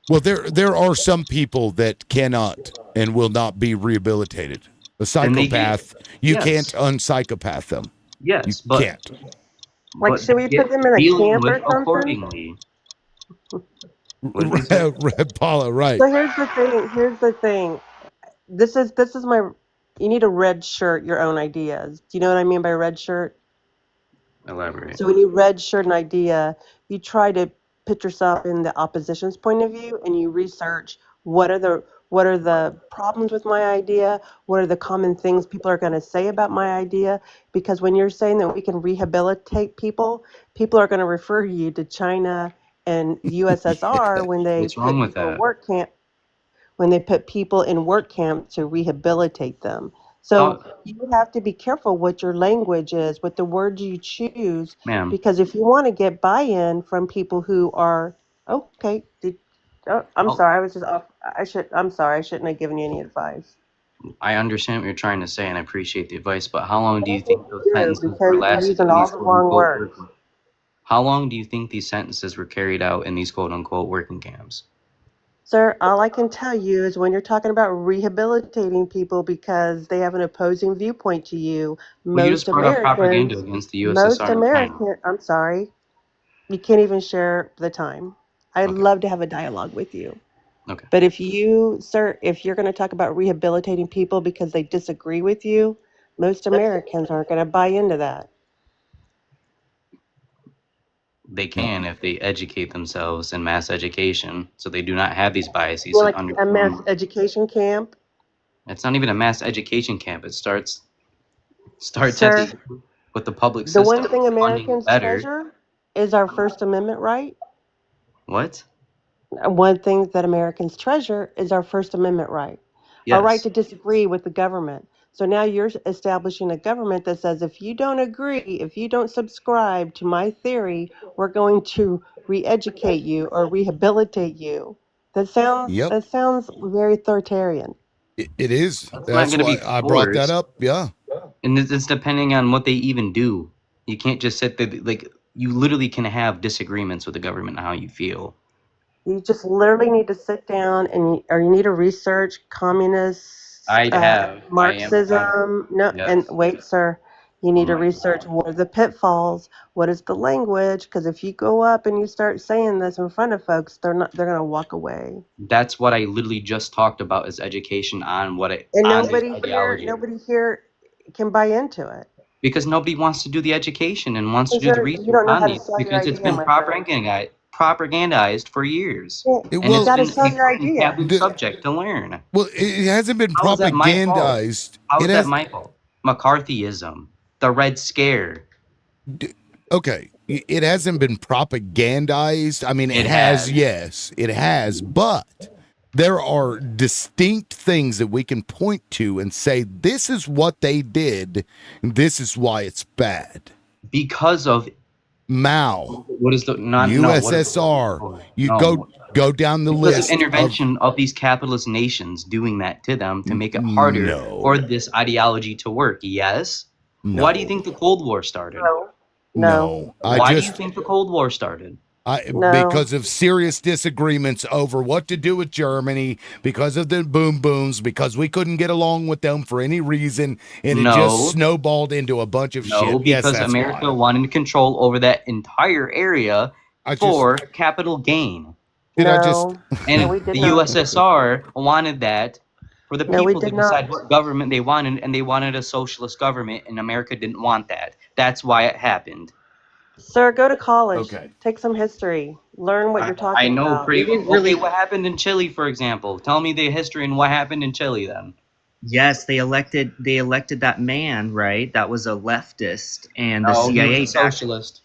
Well, there are some people that cannot and will not be rehabilitated. A psychopath, you can't unpsychopath them. Yes, you can't. Like, should we put them in a camp or something? Accordingly. Paula, right. So here's the thing. This is my, you need to red shirt your own ideas. Do you know what I mean by red shirt? Elaborate. So when you red shirt an idea, you try to put yourself in the opposition's point of view, and you research what are the problems with my idea, what are the common things people are going to say about my idea, because when you're saying that we can rehabilitate people are going to refer you to China and USSR when they What's wrong with people that? work camp, when they put people in work camps to rehabilitate them. So you have to be careful what your language is, what the words you choose, Ma'am. because if you want to get buy-in from people who are okay. I'm sorry, I was just off. I'm sorry, I shouldn't have given you any advice. I understand what you're trying to say, and I appreciate the advice, but how long do you think those sentences Because were you're lasted using in all these the wrong words. How long do you think these sentences were carried out in these quote-unquote working camps? Sir, all I can tell you is when you're talking about rehabilitating people because they have an opposing viewpoint to you, Well, you just brought up propaganda against the USSR and China. I'm sorry, you can't even share the time. I'd love to have a dialogue with you. Okay. But if you, sir, if you're going to talk about rehabilitating people because they disagree with you, most Americans aren't going to buy into that. They can if they educate themselves in mass education, so they do not have these biases. Well, like a mass education camp. It's not even a mass education camp. It starts Sir, with the public the system. one thing funding Americans better. treasure is our First Amendment right. What? One thing that Americans treasure is our First Amendment right. Our right to disagree with the government. So now you're establishing a government that says if you don't agree, if you don't subscribe to my theory, we're going to re-educate you or rehabilitate you. That sounds very authoritarian. It is. It's That's not why going to be I brought that forced. up. Yeah. And it's depending on what they even do. You can't just sit there, you literally can have disagreements with the government on how you feel. You just literally need to sit down or you need to research communist Marxism. And wait, sir, you need to research what are the pitfalls, what is the language, because if you go up and you start saying this in front of folks, they're going to walk away. That's what I literally just talked about is education on what it and on nobody here can buy into it. Because nobody wants to do the education and wants to do the research you don't know on how to these sell your because it's idea, been my propagandized for years. You And it's gotta been sell a your fucking idea. taboo subject to learn. Well, it hasn't been How is that my fault? propagandized. How is that my fault? McCarthyism, the Red Scare. Okay, it hasn't been propagandized. I mean, it has, yes, it has, but there are distinct things that we can point to and say, this is what they did, and this is why it's bad. Because of Mao, What is the not USSR. You go down the because list of intervention of these capitalist nations doing that to them to make it harder for this ideology to work. Yes. No. Why do you think the Cold War started? No. Why do you think the Cold War started? Because of serious disagreements over what to do with Germany, because of the boom booms, because we couldn't get along with them for any reason, and it just snowballed into a bunch of shit. Yes, Because that's America why. wanted control over that entire area for capital gain. And we did the not. USSR wanted that for the No, we people to did not. decide what government they wanted, and they wanted a socialist government, and America didn't want that. That's why it happened. Sir, go to college. Take some history. Learn what you're talking I know about. pretty well. Okay, what happened in Chile, for example? Tell me the history and what happened in Chile then. Yes, they elected that man, right? That was a leftist, and the No, he CIA was a socialist.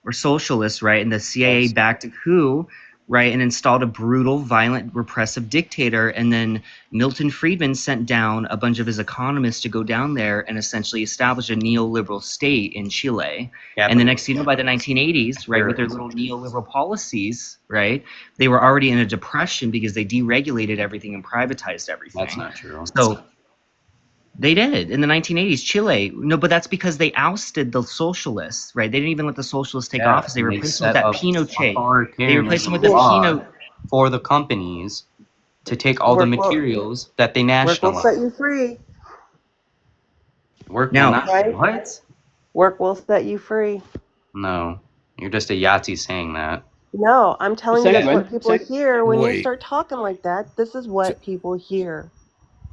or socialist, right? And the CIA backed a coup, right, and installed a brutal, violent, repressive dictator. And then Milton Friedman sent down a bunch of his economists to go down there and essentially establish a neoliberal state in Chile. And the next thing you know, by the 1980s, right, with their little neoliberal policies, right, they were already in a depression because they deregulated everything and privatized everything. That's not true. So they did in the 1980s, Chile. No, but that's because they ousted the socialists, right? They didn't even let the socialists take office. They replaced them with that Pinochet. They replaced them with this Pinochet for the companies to take all the materials that they nationalized. Work will set you free. Work now, will not. Right? What? Work will set you free. No, you're just a Yahtzee saying that. No, I'm telling you that's what people hear when Wait. you start talking like that. This is what people hear.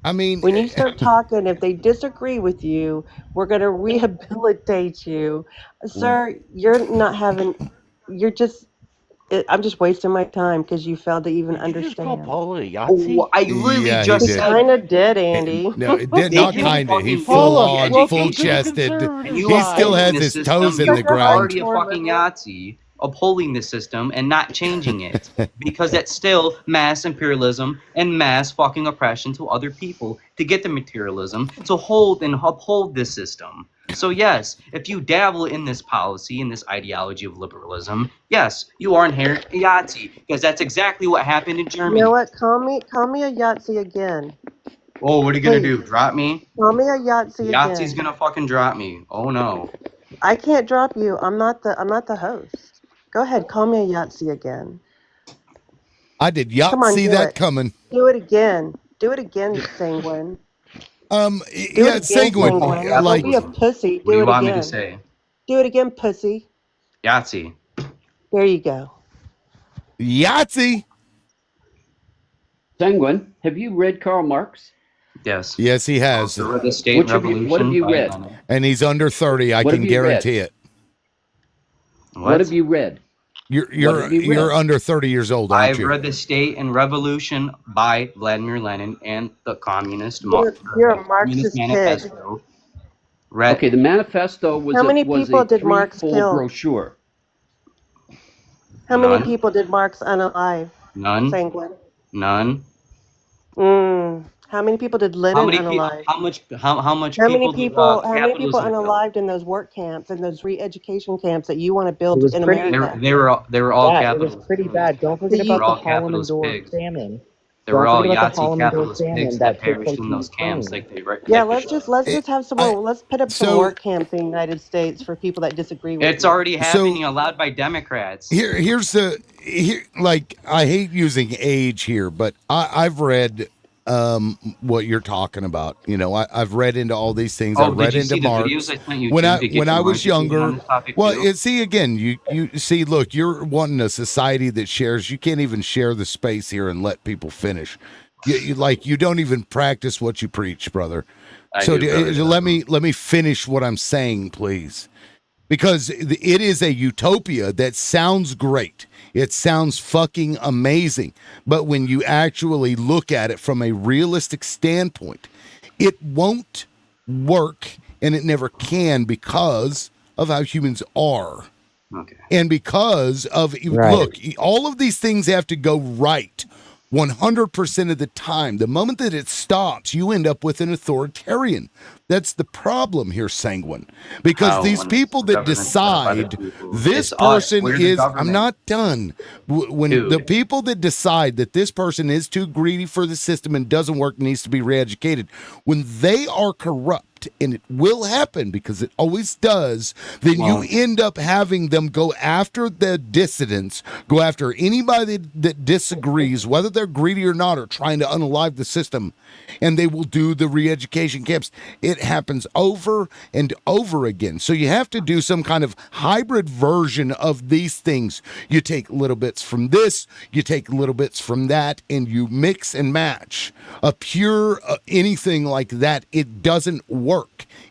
I mean, when you start talking, if they disagree with you, we're going to rehabilitate you. Sir, you're not having, you're just, I'm just wasting my time because you failed to even understand. Paula a Yahtzee? I really Yeah, just he said. Kind of did, Andy. No, it did not kind of. He full on, full chested. He still has his toes in the ground. Already a fucking Yahtzee upholding the system and not changing it because that's still mass imperialism and mass fucking oppression to other people to get the materialism to hold and uphold this system. So yes, if you dabble in this policy, in this ideology of liberalism, yes, you are inherently Yahtzee because that's exactly what happened in Germany. You know what? Call me a Yahtzee again. Oh, what are you gonna do? Drop me? Call me a Yahtzee again. Yahtzee's gonna fucking drop me. Oh no. I can't drop you. I'm not the host. Go ahead, call me a Yahtzee again. I did Yahtzee that coming. Do it again. Do it again, Sanguine. Yeah, Sanguine. Like, don't be a pussy. What do you want again. me to say? Do it again, pussy. Yahtzee. There you go. Yahtzee. Sanguine, have you read Karl Marx? Yes. Yes, he has. The State Revolution. What have you read? And he's under 30. I can guarantee it. What have you read? You're under 30 years old, aren't I've you? read The State and Revolution by Vladimir Lenin and the Communist You're a Marxist Manifesto. Okay, the manifesto was How many a people did Marx threefold kill? brochure. How many people did Marx unalive? None. Sanguine. None. How many people did Lenin unalive? How much How many people people capitalism kill? unalived in those work camps and those re-education camps that you want to build in America? They were all capitalists. It was pretty bad. Don't forget about the Holland Door famine. They were all Yahtzee capitalist pigs that perished in those camps. Let's just have some more. Let's put up some work camps in the United States for people that disagree with It's already happening, allowed by Democrats. Here's like, I hate using age here, but I've read what you're talking about. You know, I've read into all these things. I've read into Marx. When I was younger, see again, you see, look, you're wanting a society that shares. You can't even share the space here and let people finish. You don't even practice what you preach, brother. Let me finish what I'm saying, please. Because it is a utopia that sounds great. It sounds fucking amazing. But when you actually look at it from a realistic standpoint, it won't work, and it never can because of how humans are. Okay. And because of, look, all of these things have to go right 100% of the time. The moment that it stops, you end up with an authoritarian. That's the problem here, Sanguine. Because these people that decide this person is, I'm not done. When the people that decide that this person is too greedy for the system and doesn't work, needs to be re-educated, when they are corrupt, and it will happen because it always does, then you end up having them go after the dissidents, go after anybody that disagrees, whether they're greedy or not, or trying to unalive the system, and they will do the re-education camps. It happens over and over again. So you have to do some kind of hybrid version of these things. You take little bits from this, you take little bits from that, and you mix and match. A pure anything like that, it doesn't work.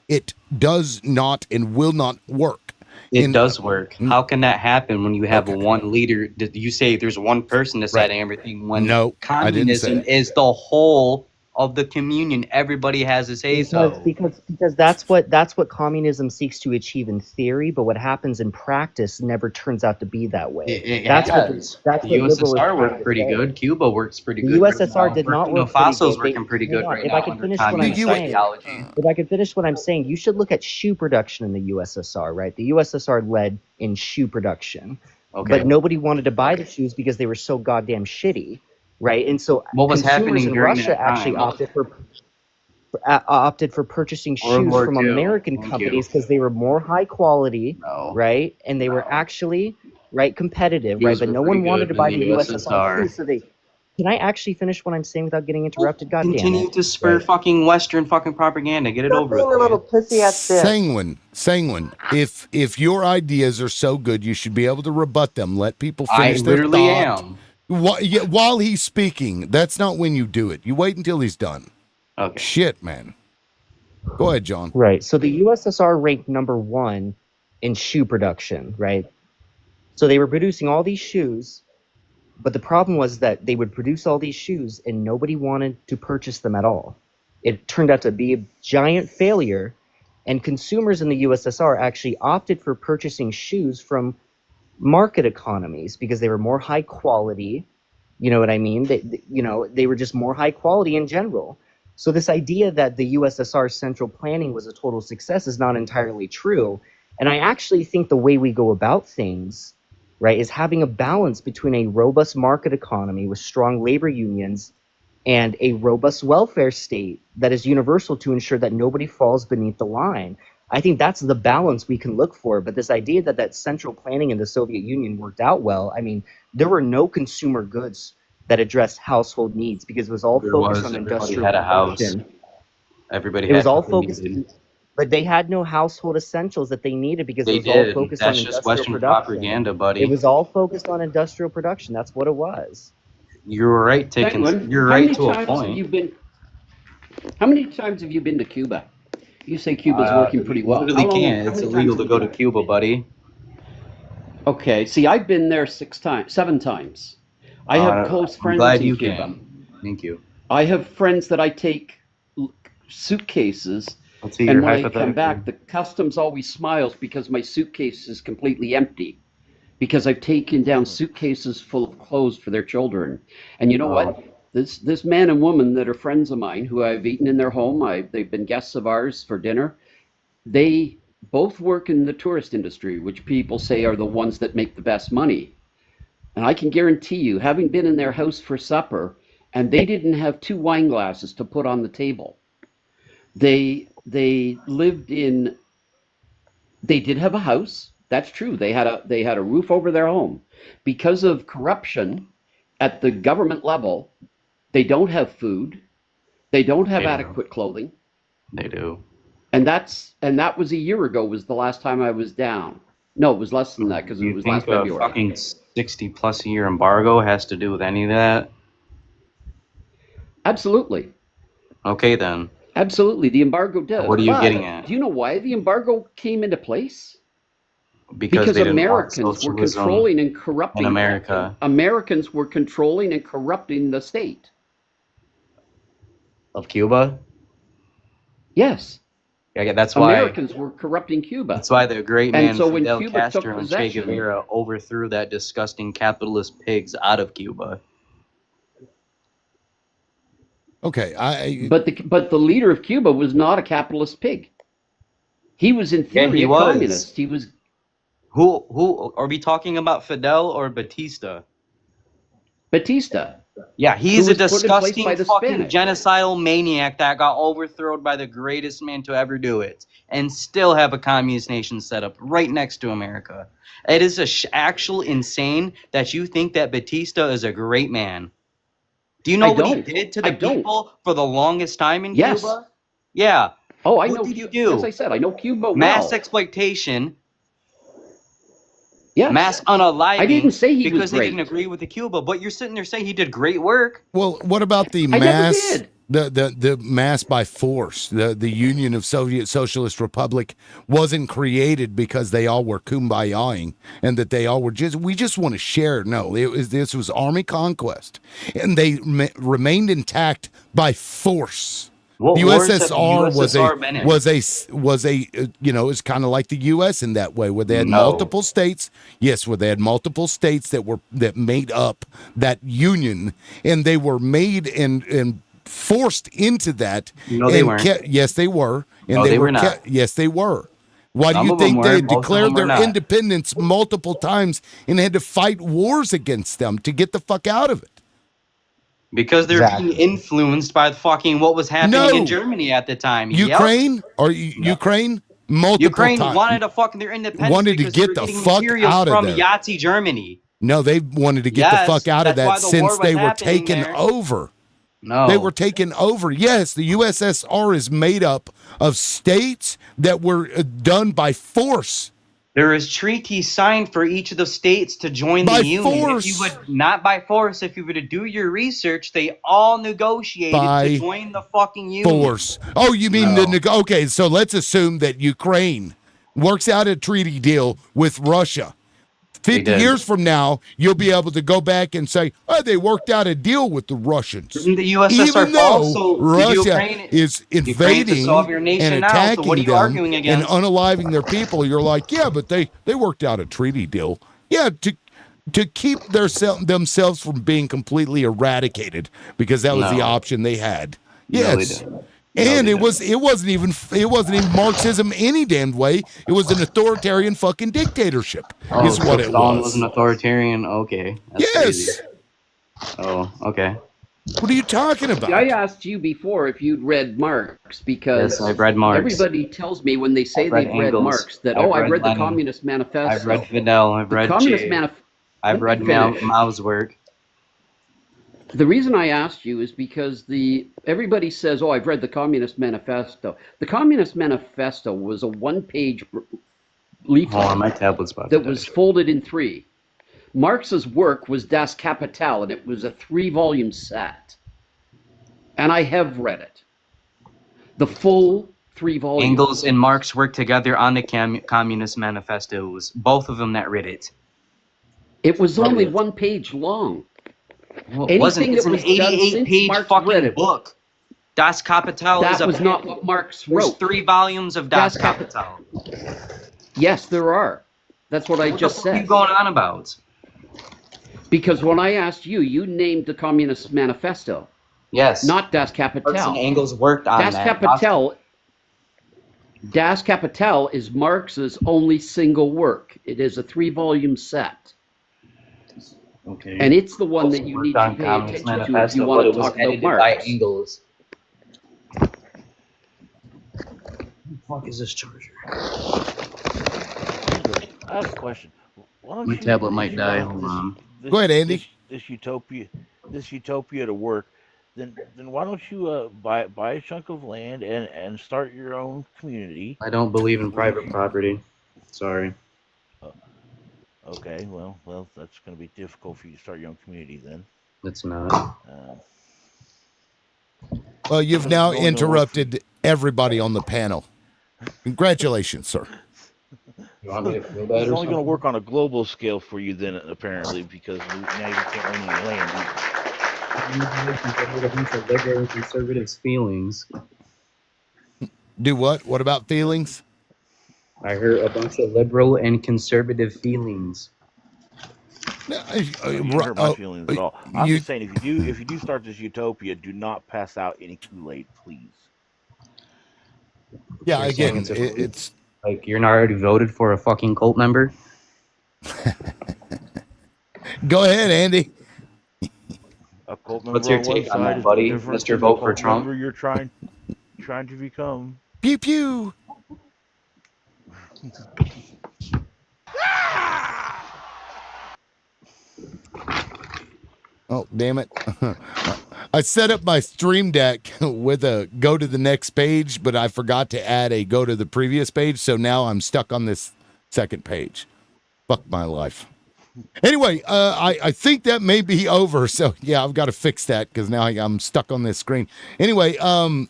It does not and will not work. It does work. How can that happen when you have one leader? You say there's one person deciding everything, when communism is the whole of the communion. Everybody has a say so. Because that's what communism seeks to achieve in theory, but what happens in practice never turns out to be that way. That's what the USSR worked pretty good. Cuba works pretty good. The USSR did not work pretty Fasso's good. working pretty good right If now. I can finish what I'm saying, if I can finish what I'm saying, you should look at shoe production in the USSR, right? The USSR led in shoe production, but nobody wanted to buy the shoes because they were so goddamn shitty, right? And so what was consumers happening in during Russia that time? actually opted for purchasing World shoes War from II. American Thank companies you. because they were more high quality, right? And they were actually competitive, right? Shoes But were no pretty one wanted good to buy in the the USSR USSR. shoes, so they. Can I actually finish what I'm saying without getting interrupted? God damn Continue it! to spur fucking Western fucking propaganda. Get it over with. Being a little pussy ass bitch. Sanguine, if your ideas are so good, you should be able to rebut them. Let people finish I their literally thought. am. While he's speaking, that's not when you do it. You wait until he's done. Okay. Shit, man. Go ahead, John. Right. So the USSR ranked number 1 in shoe production, right? So they were producing all these shoes, but the problem was that they would produce all these shoes and nobody wanted to purchase them at all. It turned out to be a giant failure, and consumers in the USSR actually opted for purchasing shoes from market economies because they were more high quality. You know what I mean? They were just more high quality in general. So this idea that the USSR central planning was a total success is not entirely true. And I actually think the way we go about things, right, is having a balance between a robust market economy with strong labor unions and a robust welfare state that is universal to ensure that nobody falls beneath the line. I think that's the balance we can look for. But this idea that central planning in the Soviet Union worked out well, I mean, there were no consumer goods that addressed household needs because it was all focused on industrial had a house. production. Everybody It had was all what they focused, needed. but they had no household essentials that they needed because They it was all did. focused on That's just industrial Western production. propaganda, buddy. It was all focused on industrial production. That's what it was. You're right, Penguin, you're how right many to a times point. have you been? How many times have you been to Cuba? You say Cuba's working pretty well. Literally How long? can't. How It's many illegal times to have go you to been? Cuba, buddy. Okay, see, I've been there 7 times. I have close I'm friends glad in you Cuba. came. Thank you. I have friends that I take suitcases, Let's see and your when I come hypothetical. back, the customs always smiles because my suitcase is completely empty. Because I've taken down suitcases full of clothes for their children. And you know what? This man and woman that are friends of mine who I've eaten in their home, they've been guests of ours for dinner. They both work in the tourist industry, which people say are the ones that make the best money. And I can guarantee you, having been in their house for supper, and they didn't have 2 wine glasses to put on the table. They lived in. They did have a house. That's true. They had a roof over their home. Because of corruption at the government level, they don't have food. They don't have adequate clothing. They do. And that was a year ago. Was the last time I was down. No, it was less than that because it You was think last a February. fucking 60+ year embargo has to do with any of that? Absolutely. Okay, then. Absolutely, the embargo does. What are you But getting at? do you know why the embargo came into place? Because they didn't want Americans were socialism controlling and corrupting in America. Americans were controlling and corrupting the state. Of Cuba? Yes. Yeah, that's why Americans were corrupting Cuba. That's why the great man And so when Fidel Cuba took Castro and Che possession, Guevara overthrew that disgusting capitalist pigs out of Cuba. Okay, but the leader of Cuba was not a capitalist pig. He was in theory he a was. communist. He was. Who are we talking about? Fidel or Batista? Batista. Yeah, he's a put in place disgusting by the fucking Spanish. genocidal maniac that got overthrown by the greatest man to ever do it, and still have a communist nation set up right next to America. It is actual insane that you think that Batista is a great man. Do you know what he did to the people for the longest time in Cuba? Yeah. Oh, I what know. Did he do? As I said, I know Cuba Mass well. exploitation. Yes. Mass unaliving. I didn't say he because was they great. didn't agree with the Cuba, but you're sitting there saying he did great work. Well, what about the mass? The mass by force. The Union of Soviet Socialist Republic wasn't created because they all were kumbayaing and that they all were we just want to share. No, this was army conquest, and they remained intact by force. What the wars have the USSR USSR was a it's kind of like the U.S. in that way, where they had multiple states. Yes, where they had multiple states that made up that union, and they were made and forced into that. No, they weren't. Yes, they were. And No, they were not. Yes, they were. Why Some do you of them think were, they most of declared them were their not. independence multiple times and had to fight wars against them to get the fuck out of it? Because they're being influenced by fucking what was happening in Germany at the time. Ukraine Ukraine multiple Ukraine times wanted to fucking their independence wanted to because they get were the getting fuck materials out of from there. Yahtzee Germany. No, they wanted to get the fuck out of that since they were taken over. No. They were taken over. Yes, the USSR is made up of states that were done by force. There is treaties signed for each of the states to join the union. Force. If you would not by force, if you were to do your research, they all negotiated to join the fucking union. Force. Oh, you mean okay, so let's assume that Ukraine works out a treaty deal with Russia. 50 years from now, you'll be able to go back and say, oh, they worked out a deal with the Russians. Didn't the USSR Even though so Russia is invading and attacking them and unaliving their people, you're like, yeah, but they worked out a treaty deal. Yeah, to keep themselves from being completely eradicated, because that was the option they had. Yes. And it wasn't even Marxism any damn way. It was an authoritarian fucking dictatorship. Is what it Stalin was. was an authoritarian. Okay. That's crazy. Oh, okay. What are you talking about? I asked you before if you'd read Marx, because yes, I've read Marx. Everybody tells me when they say they've read Marx that I've read the Communist Manifesto. I've read Fidel. I've read Communist I've read Mao's work. The reason I asked you is because everybody says, oh, I've read the Communist Manifesto. The Communist Manifesto was a one-page leaflet my tablet's about that was folded in three. Marx's work was Das Kapital, and it was a 3-volume set. And I have read it. The full 3 volumes. Engels and Marx worked together on the Communist Manifesto. It was both of them that read it. It was only 1 page long. Well, it wasn't. It's an 88-page fucking book. Das Kapital that was not what Marx wrote. There's 3 volumes of Das Kapital. Yes, there are. That's what I just said. What are you going on about? Because when I asked you, you named the Communist Manifesto. Yes. Not Das Kapital. Marx and Engels worked on that. Das Kapital is Marx's only single work. It is a 3-volume set. Okay. And it's the one that you need to pay attention to if you want to talk about Marx. By Engels. What the fuck is this charger? I have a question. My tablet might die. Hold on. Go ahead, Andy. This utopia to work. Then why don't you buy a chunk of land and start your own community? I don't believe in private property. Sorry. Okay, well, that's going to be difficult for you to start your own community then. It's not. Well, you've now interrupted everybody on the panel. Congratulations, sir. You want me to feel better? It's only going to work on a global scale for you then, apparently, because now you can't own any land. A bunch of liberal and conservatives' feelings. Do what? What about feelings? I heard a bunch of liberal and conservative feelings. So you didn't hurt my feelings at all. I'm just saying, if you do start this utopia, do not pass out any Kool-Aid, please. Yeah, You're again, saying it's like you're not already voted for a fucking cult member. Go ahead, Andy. A cult member What's your on take on website that, is buddy? different Mr. than the Vote for cult Trump? member you're trying to become. Pew pew. Oh, damn it. I set up my stream deck with a go to the next page, but I forgot to add a go to the previous page. So now I'm stuck on this second page. Fuck my life. Anyway, I think that may be over. So yeah, I've got to fix that because now I'm stuck on this screen. Anyway,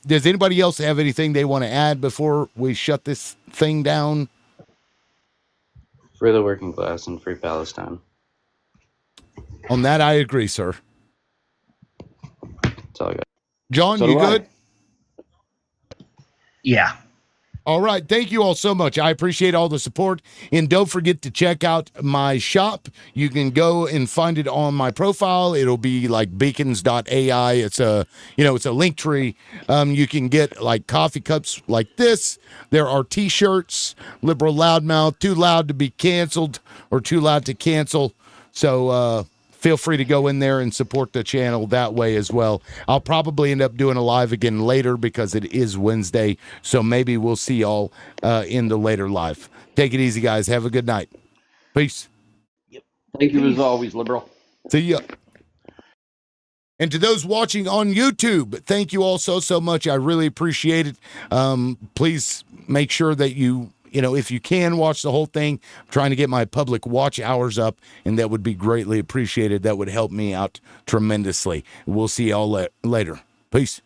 does anybody else have anything they want to add before we shut this thing down? For the working class and free Palestine. On that, I agree, sir. That's all I got. John, So you do I. good? Yeah. All right. Thank you all so much. I appreciate all the support. And don't forget to check out my shop. You can go and find it on my profile. It'll be like beacons.ai. It's a link tree. You can get like coffee cups like this. There are t-shirts, liberal loudmouth, too loud to be canceled or too loud to cancel. So, feel free to go in there and support the channel that way as well. I'll probably end up doing a live again later because it is Wednesday. So maybe we'll see y'all in the later live. Take it easy, guys. Have a good night. Peace. Thank you as always, liberal. See ya. And to those watching on YouTube, thank you all so much. I really appreciate it. Please make sure that if you can watch the whole thing, I'm trying to get my public watch hours up, and that would be greatly appreciated. That would help me out tremendously. We'll see y'all later. Peace.